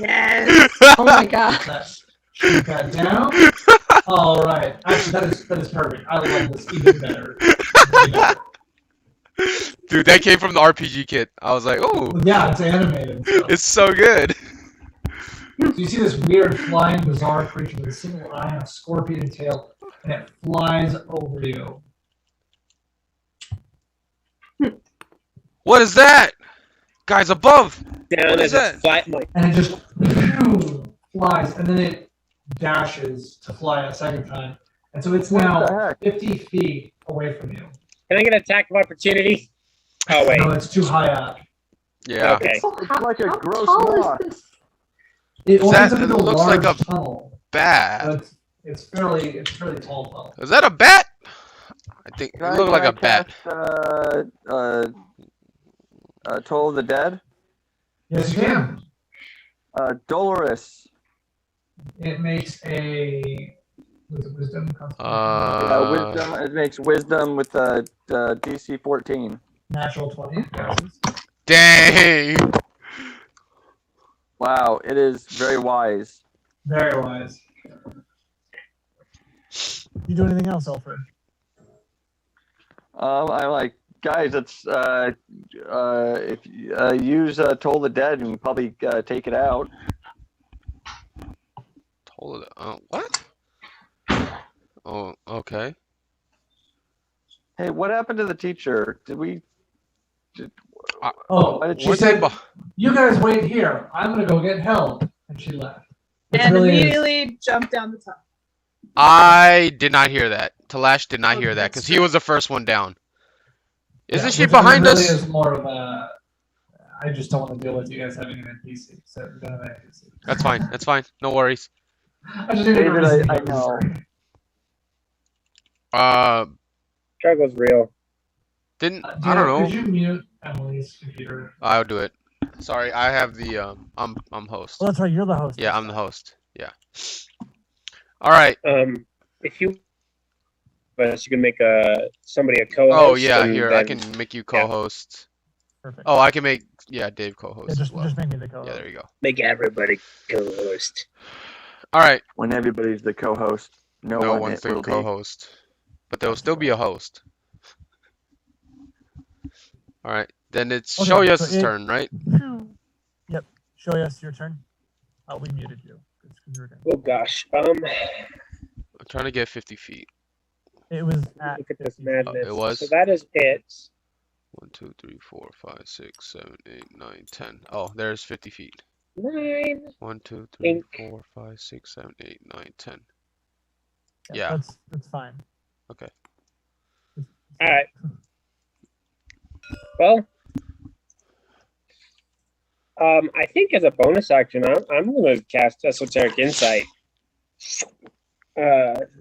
[SPEAKER 3] Yes.
[SPEAKER 5] Oh my god.
[SPEAKER 2] Shoot that down. All right. Actually, that is perfect. I love this even better.
[SPEAKER 1] Dude, that came from the RPG kit. I was like, oh,
[SPEAKER 2] Well, yeah, it's animated. So.
[SPEAKER 1] it's so good.
[SPEAKER 2] So you see this weird flying bizarre creature with a single eye and a scorpion tail, and it flies over you.
[SPEAKER 1] What is that? Guys above.
[SPEAKER 4] down
[SPEAKER 1] What
[SPEAKER 4] as
[SPEAKER 1] is that?
[SPEAKER 4] it's flat. Like,
[SPEAKER 2] And it just flies, and then it dashes to fly a second time. And so it's
[SPEAKER 6] What the
[SPEAKER 2] now
[SPEAKER 6] heck?
[SPEAKER 2] 50 feet away from you.
[SPEAKER 4] can I get an attack of opportunity? Oh, wait.
[SPEAKER 2] No, it's too high up.
[SPEAKER 1] Yeah.
[SPEAKER 4] Okay.
[SPEAKER 6] It's like a
[SPEAKER 5] How
[SPEAKER 6] gross
[SPEAKER 5] tall
[SPEAKER 6] moth.
[SPEAKER 5] is this?
[SPEAKER 2] It opens
[SPEAKER 1] That-
[SPEAKER 2] up into
[SPEAKER 1] it
[SPEAKER 2] a
[SPEAKER 1] looks
[SPEAKER 2] large
[SPEAKER 1] like a-
[SPEAKER 2] tunnel.
[SPEAKER 1] Bat.
[SPEAKER 2] But it's fairly tall tunnel.
[SPEAKER 1] Is that a bat? I think it
[SPEAKER 6] Can
[SPEAKER 1] looked like
[SPEAKER 6] I
[SPEAKER 1] a bat.
[SPEAKER 6] cast, Toll of the Dead?
[SPEAKER 2] Yes, you can.
[SPEAKER 6] Dolorous.
[SPEAKER 2] It makes a wisdom.
[SPEAKER 6] Wisdom. It makes wisdom with DC 14.
[SPEAKER 2] Natural 20. Passes.
[SPEAKER 1] Dang.
[SPEAKER 6] Wow, it is very wise.
[SPEAKER 2] Very wise. You do anything else, Alfred?
[SPEAKER 6] I'm like, guys, it's if you use Toll the Dead, you can probably take it out.
[SPEAKER 1] Told it. What? Oh, okay.
[SPEAKER 6] Hey, what happened to the teacher? Did we?
[SPEAKER 2] Oh,
[SPEAKER 6] Why did
[SPEAKER 2] she
[SPEAKER 1] What's
[SPEAKER 2] said,
[SPEAKER 1] that?
[SPEAKER 2] "You guys wait here. I'm gonna go get help," and she left. Which
[SPEAKER 3] And
[SPEAKER 2] really is-
[SPEAKER 3] immediately jumped down the tunnel.
[SPEAKER 1] I did not hear that. Talash did not
[SPEAKER 3] Oh,
[SPEAKER 1] hear that
[SPEAKER 3] that's
[SPEAKER 1] because he
[SPEAKER 3] true.
[SPEAKER 1] was the first one down. Isn't
[SPEAKER 2] yeah,
[SPEAKER 1] she
[SPEAKER 2] which, I mean,
[SPEAKER 1] behind
[SPEAKER 2] really
[SPEAKER 1] us?
[SPEAKER 2] Is more of a. I just don't want to deal with you guys having an NPC. So we don't have an NPC.
[SPEAKER 1] That's fine. That's fine. No worries.
[SPEAKER 2] I just needed a
[SPEAKER 6] David,
[SPEAKER 2] reason to
[SPEAKER 6] I
[SPEAKER 2] get
[SPEAKER 6] know.
[SPEAKER 1] Uh,
[SPEAKER 4] Struggle's real.
[SPEAKER 1] didn't I don't know.
[SPEAKER 2] Could you mute Emily's computer?
[SPEAKER 1] I'll do it. Sorry, I have the I'm host.
[SPEAKER 2] Well, that's right. You're the host.
[SPEAKER 1] Yeah, I'm the host. Yeah. All right.
[SPEAKER 4] If you, but you can make somebody a co-host.
[SPEAKER 1] Oh yeah,
[SPEAKER 4] and
[SPEAKER 1] here I
[SPEAKER 4] then-
[SPEAKER 1] can make you co-host.
[SPEAKER 2] Perfect.
[SPEAKER 1] Oh, I can make Dave
[SPEAKER 2] Yeah,
[SPEAKER 1] co-host as
[SPEAKER 2] just
[SPEAKER 1] well.
[SPEAKER 2] make me the co-host.
[SPEAKER 1] Yeah, there you go.
[SPEAKER 4] make everybody co-host.
[SPEAKER 1] All right.
[SPEAKER 6] When everybody's the co-host, no
[SPEAKER 1] No
[SPEAKER 6] one
[SPEAKER 1] one's
[SPEAKER 6] it
[SPEAKER 1] the
[SPEAKER 6] will be.
[SPEAKER 1] co-host, but there will still be a host. All right. Then it's
[SPEAKER 2] Okay,
[SPEAKER 1] Shoya's
[SPEAKER 2] so
[SPEAKER 1] turn, right?
[SPEAKER 2] Yep. Show us your turn. We muted you. 'cause you were doing-
[SPEAKER 4] Oh gosh.
[SPEAKER 1] I'm trying to get 50 feet.
[SPEAKER 2] It was at
[SPEAKER 4] Look at this
[SPEAKER 2] 50.
[SPEAKER 4] madness.
[SPEAKER 1] it was?
[SPEAKER 4] So that is it.
[SPEAKER 1] 1, 2, 3, 4, 5, 6, 7, 8, 9, 10. Oh, there's 50 feet.
[SPEAKER 4] 9.
[SPEAKER 1] 1, 2, 3,
[SPEAKER 4] Ink.
[SPEAKER 1] 4, 5, 6, 7, 8, 9, 10.
[SPEAKER 2] Yeah,
[SPEAKER 1] Yeah.
[SPEAKER 2] that's fine.
[SPEAKER 1] Okay.
[SPEAKER 4] All right. Well, I think as a bonus action, I'm going to cast Esoteric Insight.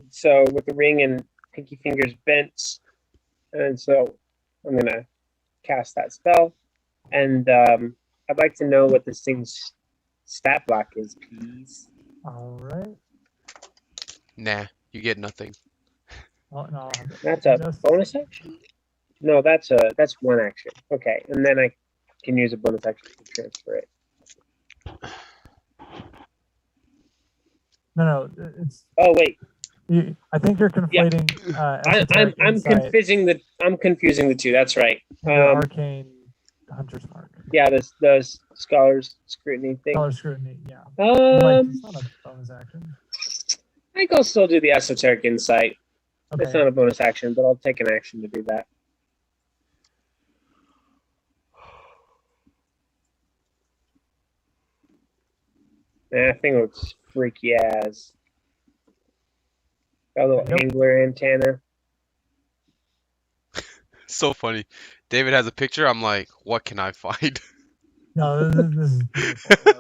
[SPEAKER 4] So with the ring and pinky fingers bent, and so I'm going to cast that spell. And I'd like to know what this thing's stat block is, please.
[SPEAKER 2] All right.
[SPEAKER 1] Nah, you get nothing.
[SPEAKER 2] Oh no.
[SPEAKER 4] That's a
[SPEAKER 2] Just-
[SPEAKER 4] bonus action? No, that's one action. Okay, and then I can use a bonus action to transfer it.
[SPEAKER 2] No, it's.
[SPEAKER 4] Oh wait,
[SPEAKER 2] I think you're conflating.
[SPEAKER 4] I'm confusing the two. That's right.
[SPEAKER 2] Arcane Hunter's Mark.
[SPEAKER 4] Yeah, the Scholar's Scrutiny thing.
[SPEAKER 2] Scholar Scrutiny. Yeah.
[SPEAKER 4] It's
[SPEAKER 2] not a bonus action.
[SPEAKER 4] I think I'll still do the Esoteric Insight.
[SPEAKER 2] Okay.
[SPEAKER 4] It's not a bonus action, but I'll take an action to do that. That thing looks freaky as. Got a little angler antenna.
[SPEAKER 1] So funny. David has a picture. I'm like, what can I find?
[SPEAKER 2] No, this is beautiful.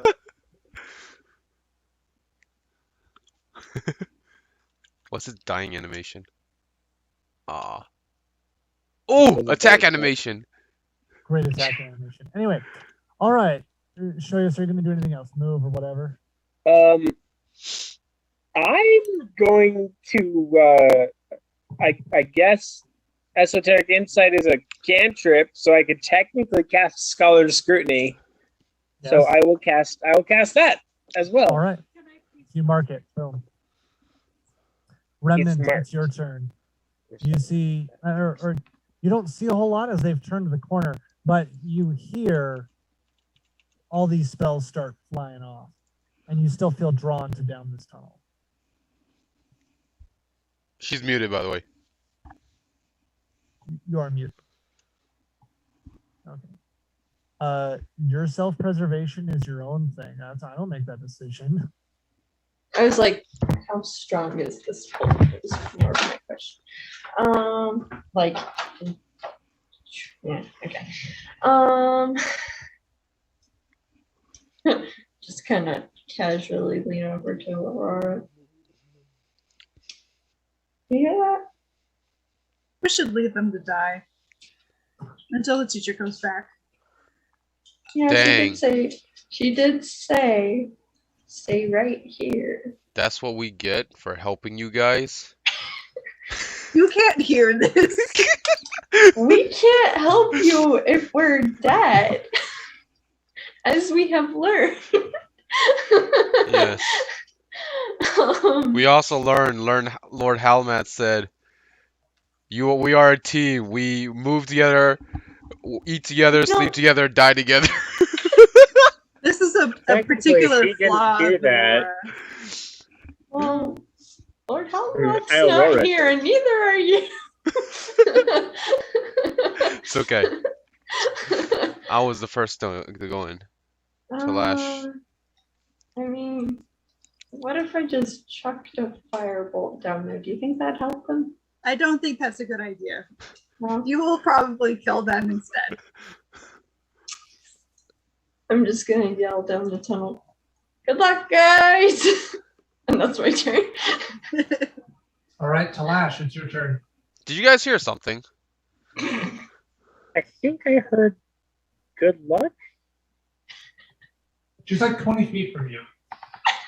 [SPEAKER 1] What's his dying animation? Ah. Oh, attack animation.
[SPEAKER 2] Great attack animation. Anyway, all right. Show us, are you going to do anything else? Move or whatever?
[SPEAKER 4] I'm going to, I guess, Esoteric Insight is a cantrip, so I could technically cast Scholar's Scrutiny.
[SPEAKER 2] Yes.
[SPEAKER 4] So I will cast that as well.
[SPEAKER 2] All right. You mark it. Boom. Remnant, it's your turn. You see, or you don't see a whole lot as they've turned the corner, but you hear all these spells start flying off, and you still feel drawn to down this tunnel.
[SPEAKER 1] She's muted, by the way.
[SPEAKER 2] You are muted. Okay. Your self-preservation is your own thing. I don't make that decision.
[SPEAKER 5] I was like, how strong is this pole? Is more of my question. Like, yeah, okay. Just kind of casually lean over to Aurora. You hear that?
[SPEAKER 3] We should leave them to die until the teacher comes back.
[SPEAKER 5] Yeah,
[SPEAKER 1] Dang.
[SPEAKER 5] she did say, stay right here.
[SPEAKER 1] That's what we get for helping you guys.
[SPEAKER 3] You can't hear this.
[SPEAKER 5] We can't help you if we're dead, as we have learned.
[SPEAKER 1] Yes. We also learned Lord Halmat said, we are a team. We move together, eat together, sleep together, die together.
[SPEAKER 3] This is a particular flaw.
[SPEAKER 4] Hear that.
[SPEAKER 5] Well, Lord Halmat's
[SPEAKER 4] Aurora.
[SPEAKER 5] not here, and neither are you.
[SPEAKER 1] It's okay. I was the first to go in. Talash.
[SPEAKER 5] I mean, what if I just chucked a firebolt down there? Do you think that'd help them?
[SPEAKER 3] I don't think that's a good idea.
[SPEAKER 5] No?
[SPEAKER 3] You will probably kill them instead.
[SPEAKER 5] I'm just gonna yell down the tunnel. Good luck, guys! And that's my turn.
[SPEAKER 2] All right, Talash, it's your turn.
[SPEAKER 1] Did you guys hear something?
[SPEAKER 4] I think I heard good luck.
[SPEAKER 2] She's like 20 feet from you.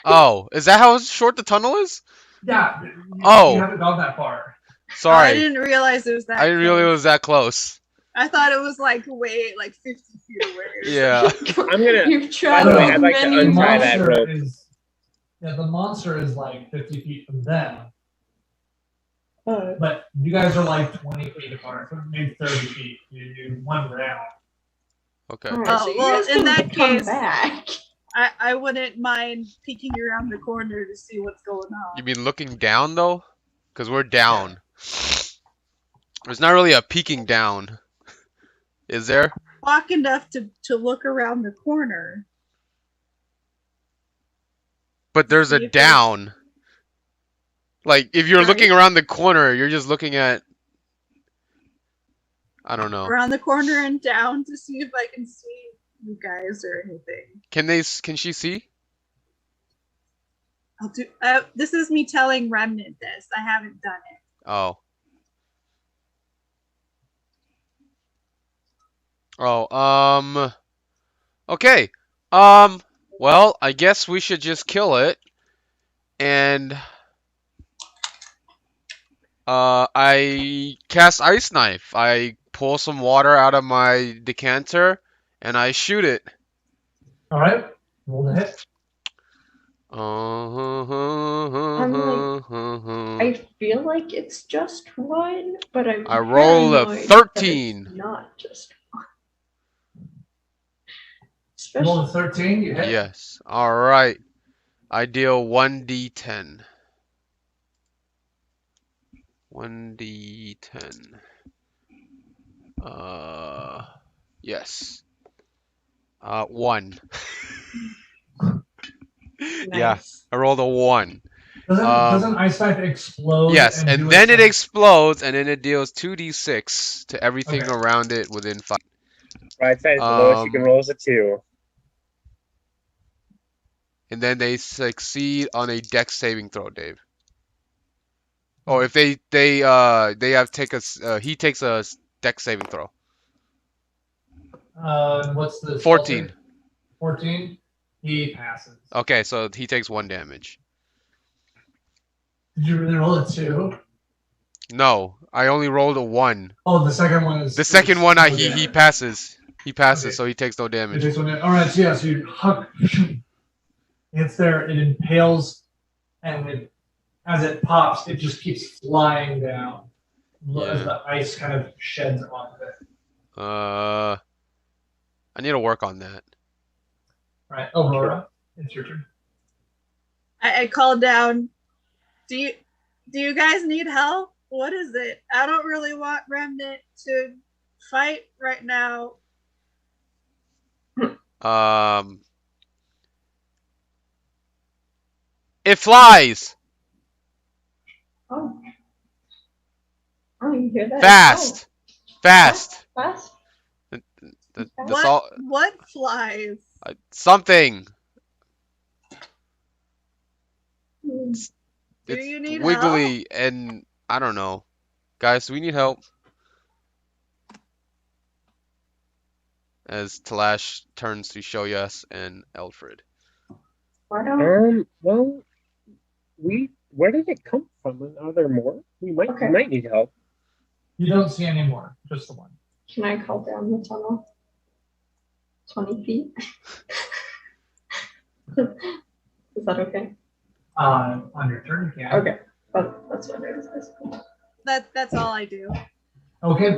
[SPEAKER 1] Oh, is that how short the tunnel is?
[SPEAKER 2] Yeah.
[SPEAKER 1] Oh.
[SPEAKER 2] You haven't gone that far.
[SPEAKER 1] Sorry.
[SPEAKER 3] I didn't realize it was that.
[SPEAKER 1] I didn't realize it was that close.
[SPEAKER 3] I thought it was like way, like 50 feet away.
[SPEAKER 1] Yeah.
[SPEAKER 4] I'm gonna.
[SPEAKER 5] You've traveled
[SPEAKER 4] By the way, I'd like to
[SPEAKER 5] many
[SPEAKER 4] untie
[SPEAKER 5] miles.
[SPEAKER 4] that rope.
[SPEAKER 2] The monster is like 50 feet from them.
[SPEAKER 5] Oh.
[SPEAKER 2] But you guys are like 20 feet apart, maybe 30 feet. You do one round.
[SPEAKER 1] Okay.
[SPEAKER 5] All right,
[SPEAKER 3] Oh,
[SPEAKER 5] so you
[SPEAKER 3] well,
[SPEAKER 5] guys
[SPEAKER 3] in
[SPEAKER 5] can
[SPEAKER 3] that
[SPEAKER 5] come
[SPEAKER 3] case-
[SPEAKER 5] back.
[SPEAKER 3] I wouldn't mind peeking around the corner to see what's going on.
[SPEAKER 1] You mean looking down though? Because we're down. There's not really a peeking down. Is there?
[SPEAKER 3] Walk enough to look around the corner.
[SPEAKER 1] but there's a
[SPEAKER 3] See if
[SPEAKER 1] down. Like if you're
[SPEAKER 3] Right.
[SPEAKER 1] looking around the corner, you're just looking at. I don't know.
[SPEAKER 3] around the corner and down to see if I can see you guys or anything.
[SPEAKER 1] Can she see?
[SPEAKER 3] I'll do. This is me telling Remnant this. I haven't done it.
[SPEAKER 1] Oh. Oh, okay. Well, I guess we should just kill it. And I cast Ice Knife. I pull some water out of my decanter and I shoot it.
[SPEAKER 2] All right. Roll the hit.
[SPEAKER 5] I feel like it's just one, but I'm
[SPEAKER 1] I roll a
[SPEAKER 5] paranoid that
[SPEAKER 1] 13.
[SPEAKER 5] it's not just one.
[SPEAKER 2] Roll
[SPEAKER 5] Especially
[SPEAKER 2] a 13. You hit.
[SPEAKER 1] Yes. All right. I deal 1d10. 1d10. Yes. 1. Yeah,
[SPEAKER 5] nice.
[SPEAKER 1] I rolled a 1.
[SPEAKER 2] Doesn't Ice Knife explode?
[SPEAKER 1] Yes, and
[SPEAKER 2] do
[SPEAKER 1] then it
[SPEAKER 2] its-
[SPEAKER 1] explodes, and then it deals 2d6 to everything
[SPEAKER 2] Okay.
[SPEAKER 1] around it within 5.
[SPEAKER 4] Right side is the lowest you can roll is a 2.
[SPEAKER 1] And then they succeed on a Dex saving throw, Dave. Or if they have he takes a Dex saving throw.
[SPEAKER 2] What's the
[SPEAKER 1] 14.
[SPEAKER 2] 14. He passes.
[SPEAKER 1] Okay, so he takes 1 damage.
[SPEAKER 2] Did you really roll a 2?
[SPEAKER 1] No, I only rolled a 1.
[SPEAKER 2] Oh, the second one is.
[SPEAKER 1] The second one,
[SPEAKER 2] no
[SPEAKER 1] he
[SPEAKER 2] damage.
[SPEAKER 1] passes. He passes,
[SPEAKER 2] Okay.
[SPEAKER 1] so he takes no
[SPEAKER 2] It
[SPEAKER 1] damage.
[SPEAKER 2] takes 1 damage. All right, so yeah, so you huck. It's there. It impales, and as it pops, it just keeps flying down as the ice kind of sheds off of it.
[SPEAKER 1] I need to work on that.
[SPEAKER 2] All right, Aurora, it's your turn.
[SPEAKER 3] I called down. Do you guys need help? What is it? I don't really want Remnant to fight right now.
[SPEAKER 1] It flies
[SPEAKER 5] Oh. Oh, you hear that?
[SPEAKER 1] fast, fast.
[SPEAKER 5] Oh, fast?
[SPEAKER 1] That's all.
[SPEAKER 3] What flies?
[SPEAKER 1] Something.
[SPEAKER 5] Hmm.
[SPEAKER 3] Do
[SPEAKER 1] It's
[SPEAKER 3] you need
[SPEAKER 1] wiggly and I don't know. Guys, do we need help? As Talash turns to Shoyas and Elfred.
[SPEAKER 5] Why don't
[SPEAKER 4] Well, where did it come from? Are there more? We might need help.
[SPEAKER 2] You don't see any more, just the one.
[SPEAKER 5] Can I call down the tunnel? 20 feet? Is that okay?
[SPEAKER 2] On your turn, you can.
[SPEAKER 5] Okay. That's what it is.
[SPEAKER 3] That's all I do.
[SPEAKER 2] Okay.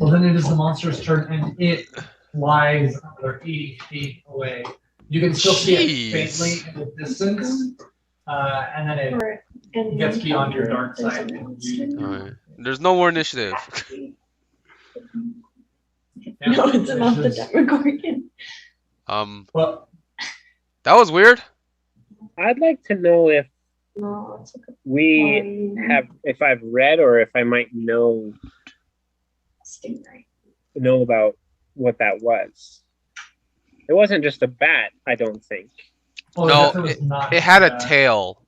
[SPEAKER 2] Well, then it is the monster's turn, and it flies another 80 feet away. You can still see it faintly in the distance, and then it
[SPEAKER 5] Alright. And
[SPEAKER 2] gets
[SPEAKER 5] then
[SPEAKER 2] beyond your dark
[SPEAKER 5] there's
[SPEAKER 2] side.
[SPEAKER 5] a monster.
[SPEAKER 1] Alright. There's no more initiative.
[SPEAKER 5] No, it's not the Demogorgon.
[SPEAKER 2] Well,
[SPEAKER 1] That was weird.
[SPEAKER 4] I'd like to know if
[SPEAKER 5] No, it's like a
[SPEAKER 4] we if I've read or if I might know
[SPEAKER 5] stingray.
[SPEAKER 4] about what that was. It wasn't just a bat, I don't think.
[SPEAKER 2] well,
[SPEAKER 1] No,
[SPEAKER 2] it was not
[SPEAKER 1] It had a
[SPEAKER 2] bad.
[SPEAKER 1] tail.